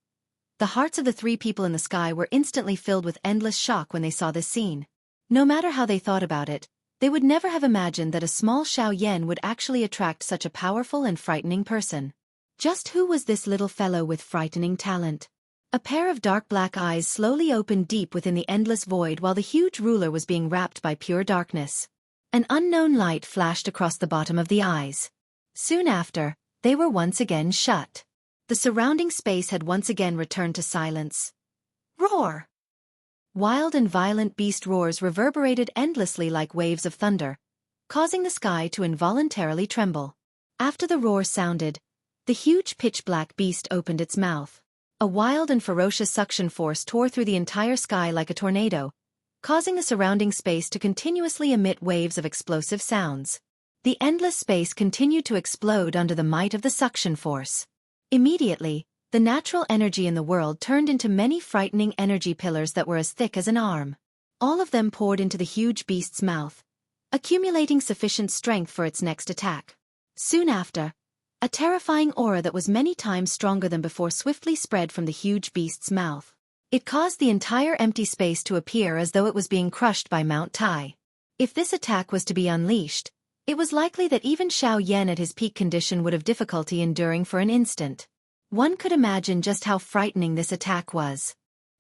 The hearts of the three people in the sky were instantly filled with endless shock when they saw this scene. No matter how they thought about it, they would never have imagined that a small Xiaoyan would actually attract such a powerful and frightening person. Just who was this little fellow with frightening talent? A pair of dark black eyes slowly opened deep within the endless void while the huge ruler was being wrapped by pure darkness. An unknown light flashed across the bottom of the eyes. Soon after, they were once again shut. The surrounding space had once again returned to silence. Roar! Wild and violent beast roars reverberated endlessly like waves of thunder, causing the sky to involuntarily tremble. After the roar sounded, the huge pitch-black beast opened its mouth. A wild and ferocious suction force tore through the entire sky like a tornado, causing the surrounding space to continuously emit waves of explosive sounds. The endless space continued to explode under the might of the suction force. Immediately, the natural energy in the world turned into many frightening energy pillars that were as thick as an arm. All of them poured into the huge beast's mouth, accumulating sufficient strength for its next attack. Soon after, a terrifying aura that was many times stronger than before swiftly spread from the huge beast's mouth. It caused the entire empty space to appear as though it was being crushed by Mount Tai. If this attack was to be unleashed, it was likely that even Xiao Yan at his peak condition would have difficulty enduring for an instant. One could imagine just how frightening this attack was.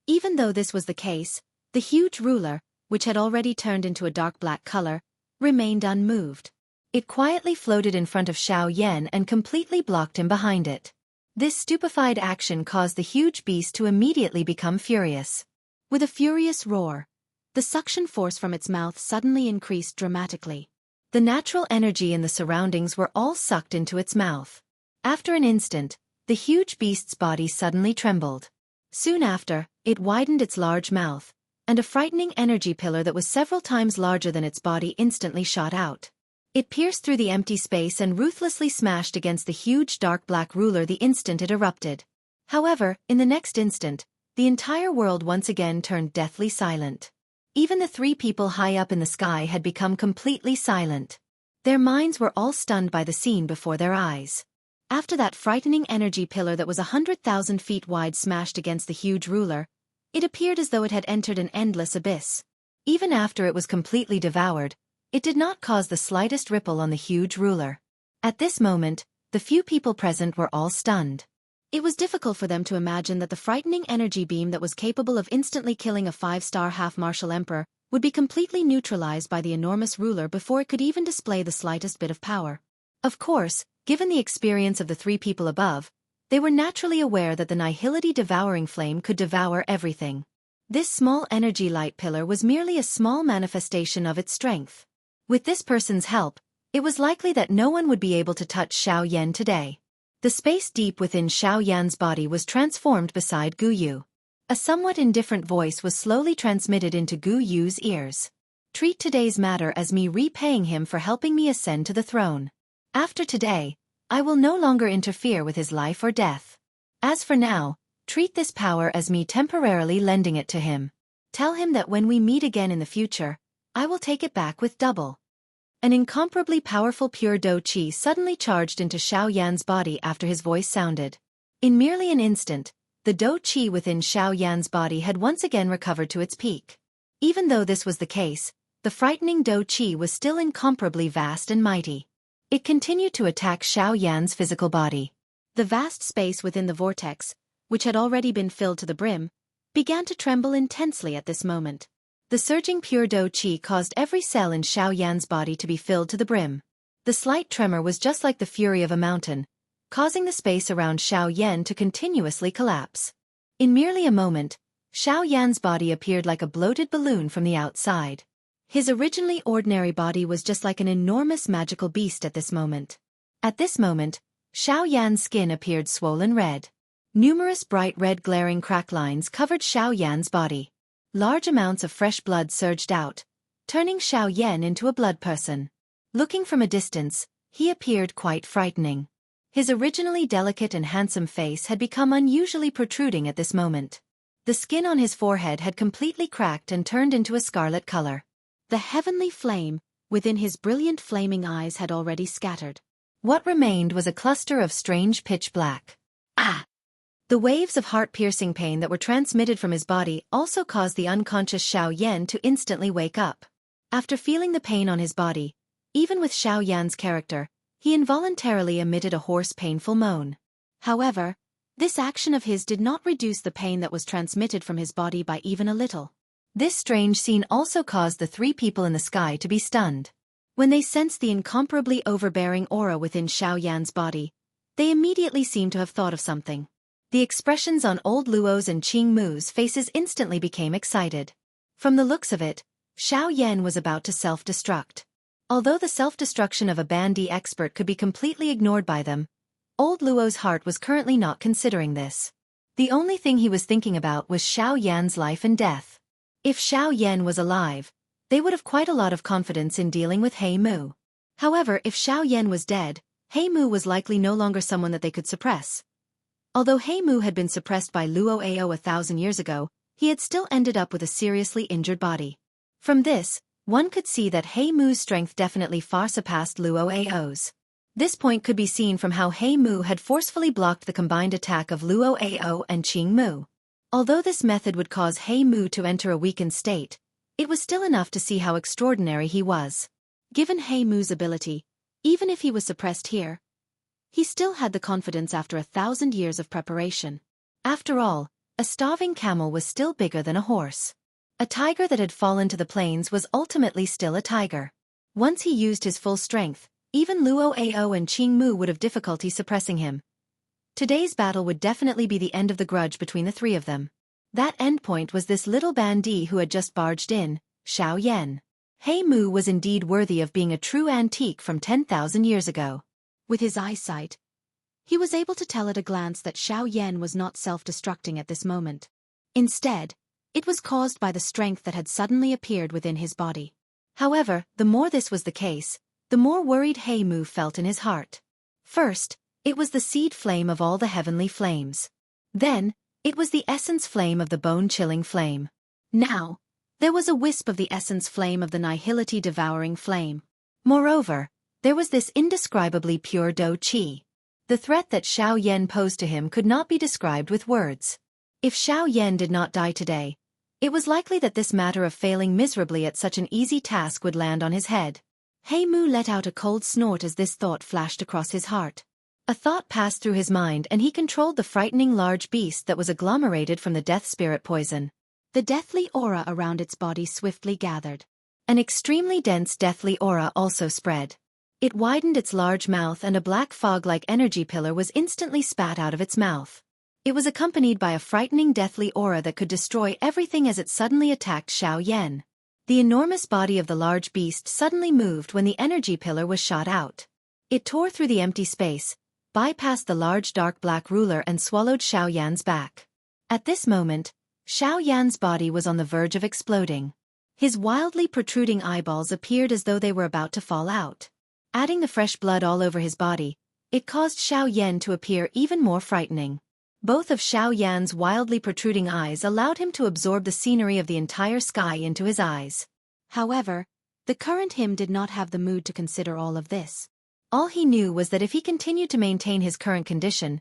Even though this was the case, the huge ruler, which had already turned into a dark black color, remained unmoved. It quietly floated in front of Xiao Yan and completely blocked him behind it. This stupefied action caused the huge beast to immediately become furious. With a furious roar, the suction force from its mouth suddenly increased dramatically. The natural energy in the surroundings were all sucked into its mouth. After an instant, the huge beast's body suddenly trembled. Soon after, it widened its large mouth, and a frightening energy pillar that was several times larger than its body instantly shot out. It pierced through the empty space and ruthlessly smashed against the huge dark black ruler the instant it erupted. However, in the next instant, the entire world once again turned deathly silent. Even the three people high up in the sky had become completely silent. Their minds were all stunned by the scene before their eyes. After that frightening energy pillar that was 100,000 feet wide smashed against the huge ruler, it appeared as though it had entered an endless abyss. Even after it was completely devoured, it did not cause the slightest ripple on the huge ruler. At this moment, the few people present were all stunned. It was difficult for them to imagine that the frightening energy beam that was capable of instantly killing a 5-star half-martial emperor would be completely neutralized by the enormous ruler before it could even display the slightest bit of power. Of course, given the experience of the three people above, they were naturally aware that the Nihility devouring flame could devour everything. This small energy light pillar was merely a small manifestation of its strength. With this person's help, it was likely that no one would be able to touch Xiao Yan today. The space deep within Xiao Yan's body was transformed beside Gu Yu. A somewhat indifferent voice was slowly transmitted into Gu Yu's ears. Treat today's matter as me repaying him for helping me ascend to the throne. After today, I will no longer interfere with his life or death. As for now, treat this power as me temporarily lending it to him. Tell him that when we meet again in the future, I will take it back with double. An incomparably powerful pure Do Qi suddenly charged into Xiao Yan's body after his voice sounded. In merely an instant, the Do Qi within Xiao Yan's body had once again recovered to its peak. Even though this was the case, the frightening Do Qi was still incomparably vast and mighty. It continued to attack Xiao Yan's physical body. The vast space within the vortex, which had already been filled to the brim, began to tremble intensely at this moment. The surging pure Do Qi caused every cell in Xiao Yan's body to be filled to the brim. The slight tremor was just like the fury of a mountain, causing the space around Xiao Yan to continuously collapse. In merely a moment, Xiao Yan's body appeared like a bloated balloon from the outside. His originally ordinary body was just like an enormous magical beast at this moment. At this moment, Xiao Yan's skin appeared swollen red. Numerous bright red glaring crack lines covered Xiao Yan's body. Large amounts of fresh blood surged out, turning Xiao Yan into a blood person. Looking from a distance, he appeared quite frightening. His originally delicate and handsome face had become unusually protruding at this moment. The skin on his forehead had completely cracked and turned into a scarlet color. The heavenly flame within his brilliant flaming eyes had already scattered. What remained was a cluster of strange pitch black. Ah! The waves of heart-piercing pain that were transmitted from his body also caused the unconscious Xiaoyan to instantly wake up. After feeling the pain on his body, even with Xiaoyan's character, he involuntarily emitted a hoarse painful moan. However, this action of his did not reduce the pain that was transmitted from his body by even a little. This strange scene also caused the three people in the sky to be stunned. When they sensed the incomparably overbearing aura within Xiaoyan's body, they immediately seemed to have thought of something. The expressions on old Luo's and Qing Mu's faces instantly became excited. From the looks of it, Xiaoyan was about to self-destruct. Although the self-destruction of a bandy expert could be completely ignored by them, old Luo's heart was currently not considering this. The only thing he was thinking about was Xiaoyan's life and death. If Xiaoyan was alive, they would have quite a lot of confidence in dealing with He Mu. However, if Xiaoyan was dead, He Mu was likely no longer someone that they could suppress. Although He Mu had been suppressed by Luo Ao 1,000 years ago, he had still ended up with a seriously injured body. From this, one could see that He Mu's strength definitely far surpassed Luo Ao's. This point could be seen from how He Mu had forcefully blocked the combined attack of Luo Ao and Qing Mu. Although this method would cause He Mu to enter a weakened state, it was still enough to see how extraordinary he was. Given He Mu's ability, even if he was suppressed here, he still had the confidence after 1,000 years of preparation. After all, a starving camel was still bigger than a horse. A tiger that had fallen to the plains was ultimately still a tiger. Once he used his full strength, even Luo Ao and Qing Mu would have difficulty suppressing him. Today's battle would definitely be the end of the grudge between the three of them. That endpoint was this little bandit who had just barged in, Xiaoyan. He Mu was indeed worthy of being a true antique from 10,000 years ago. With his eyesight, he was able to tell at a glance that Xiaoyan was not self-destructing at this moment. Instead, it was caused by the strength that had suddenly appeared within his body. However, the more this was the case, the more worried He Mu felt in his heart. First, it was the seed flame of all the heavenly flames. Then, it was the essence flame of the bone-chilling flame. Now, there was a wisp of the essence flame of the nihility-devouring flame. Moreover, there was this indescribably pure Do Qi. The threat that Xiaoyan posed to him could not be described with words. If Xiaoyan did not die today, it was likely that this matter of failing miserably at such an easy task would land on his head. He Mu let out a cold snort as this thought flashed across his heart. A thought passed through his mind and he controlled the frightening large beast that was agglomerated from the death spirit poison. The deathly aura around its body swiftly gathered. An extremely dense deathly aura also spread. It widened its large mouth and a black fog-like energy pillar was instantly spat out of its mouth. It was accompanied by a frightening deathly aura that could destroy everything as it suddenly attacked Xiaoyan. The enormous body of the large beast suddenly moved when the energy pillar was shot out. It tore through the empty space, bypassed the large dark black ruler and swallowed Xiaoyan's back. At this moment, Xiaoyan's body was on the verge of exploding. His wildly protruding eyeballs appeared as though they were about to fall out. Adding the fresh blood all over his body, it caused Xiaoyan to appear even more frightening. Both of Xiaoyan's wildly protruding eyes allowed him to absorb the scenery of the entire sky into his eyes. However, the current him did not have the mood to consider all of this. All he knew was that if he continued to maintain his current condition,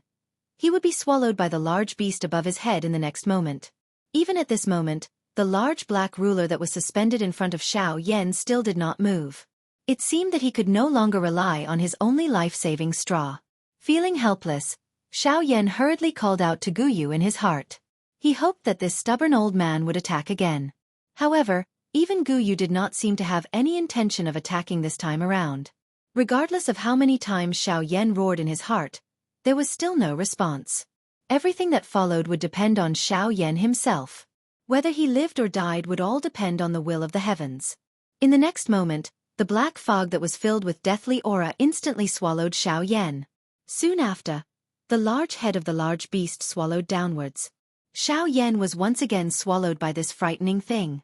he would be swallowed by the large beast above his head in the next moment. Even at this moment, the large black ruler that was suspended in front of Xiaoyan still did not move. It seemed that he could no longer rely on his only life-saving straw. Feeling helpless, Xiaoyan hurriedly called out to Guyu in his heart. He hoped that this stubborn old man would attack again. However, even Guyu did not seem to have any intention of attacking this time around. Regardless of how many times Xiaoyan roared in his heart, there was still no response. Everything that followed would depend on Xiaoyan himself. Whether he lived or died would all depend on the will of the heavens. In the next moment, the black fog that was filled with deathly aura instantly swallowed Xiaoyan. Soon after, the large head of the large beast swallowed downwards. Xiaoyan was once again swallowed by this frightening thing.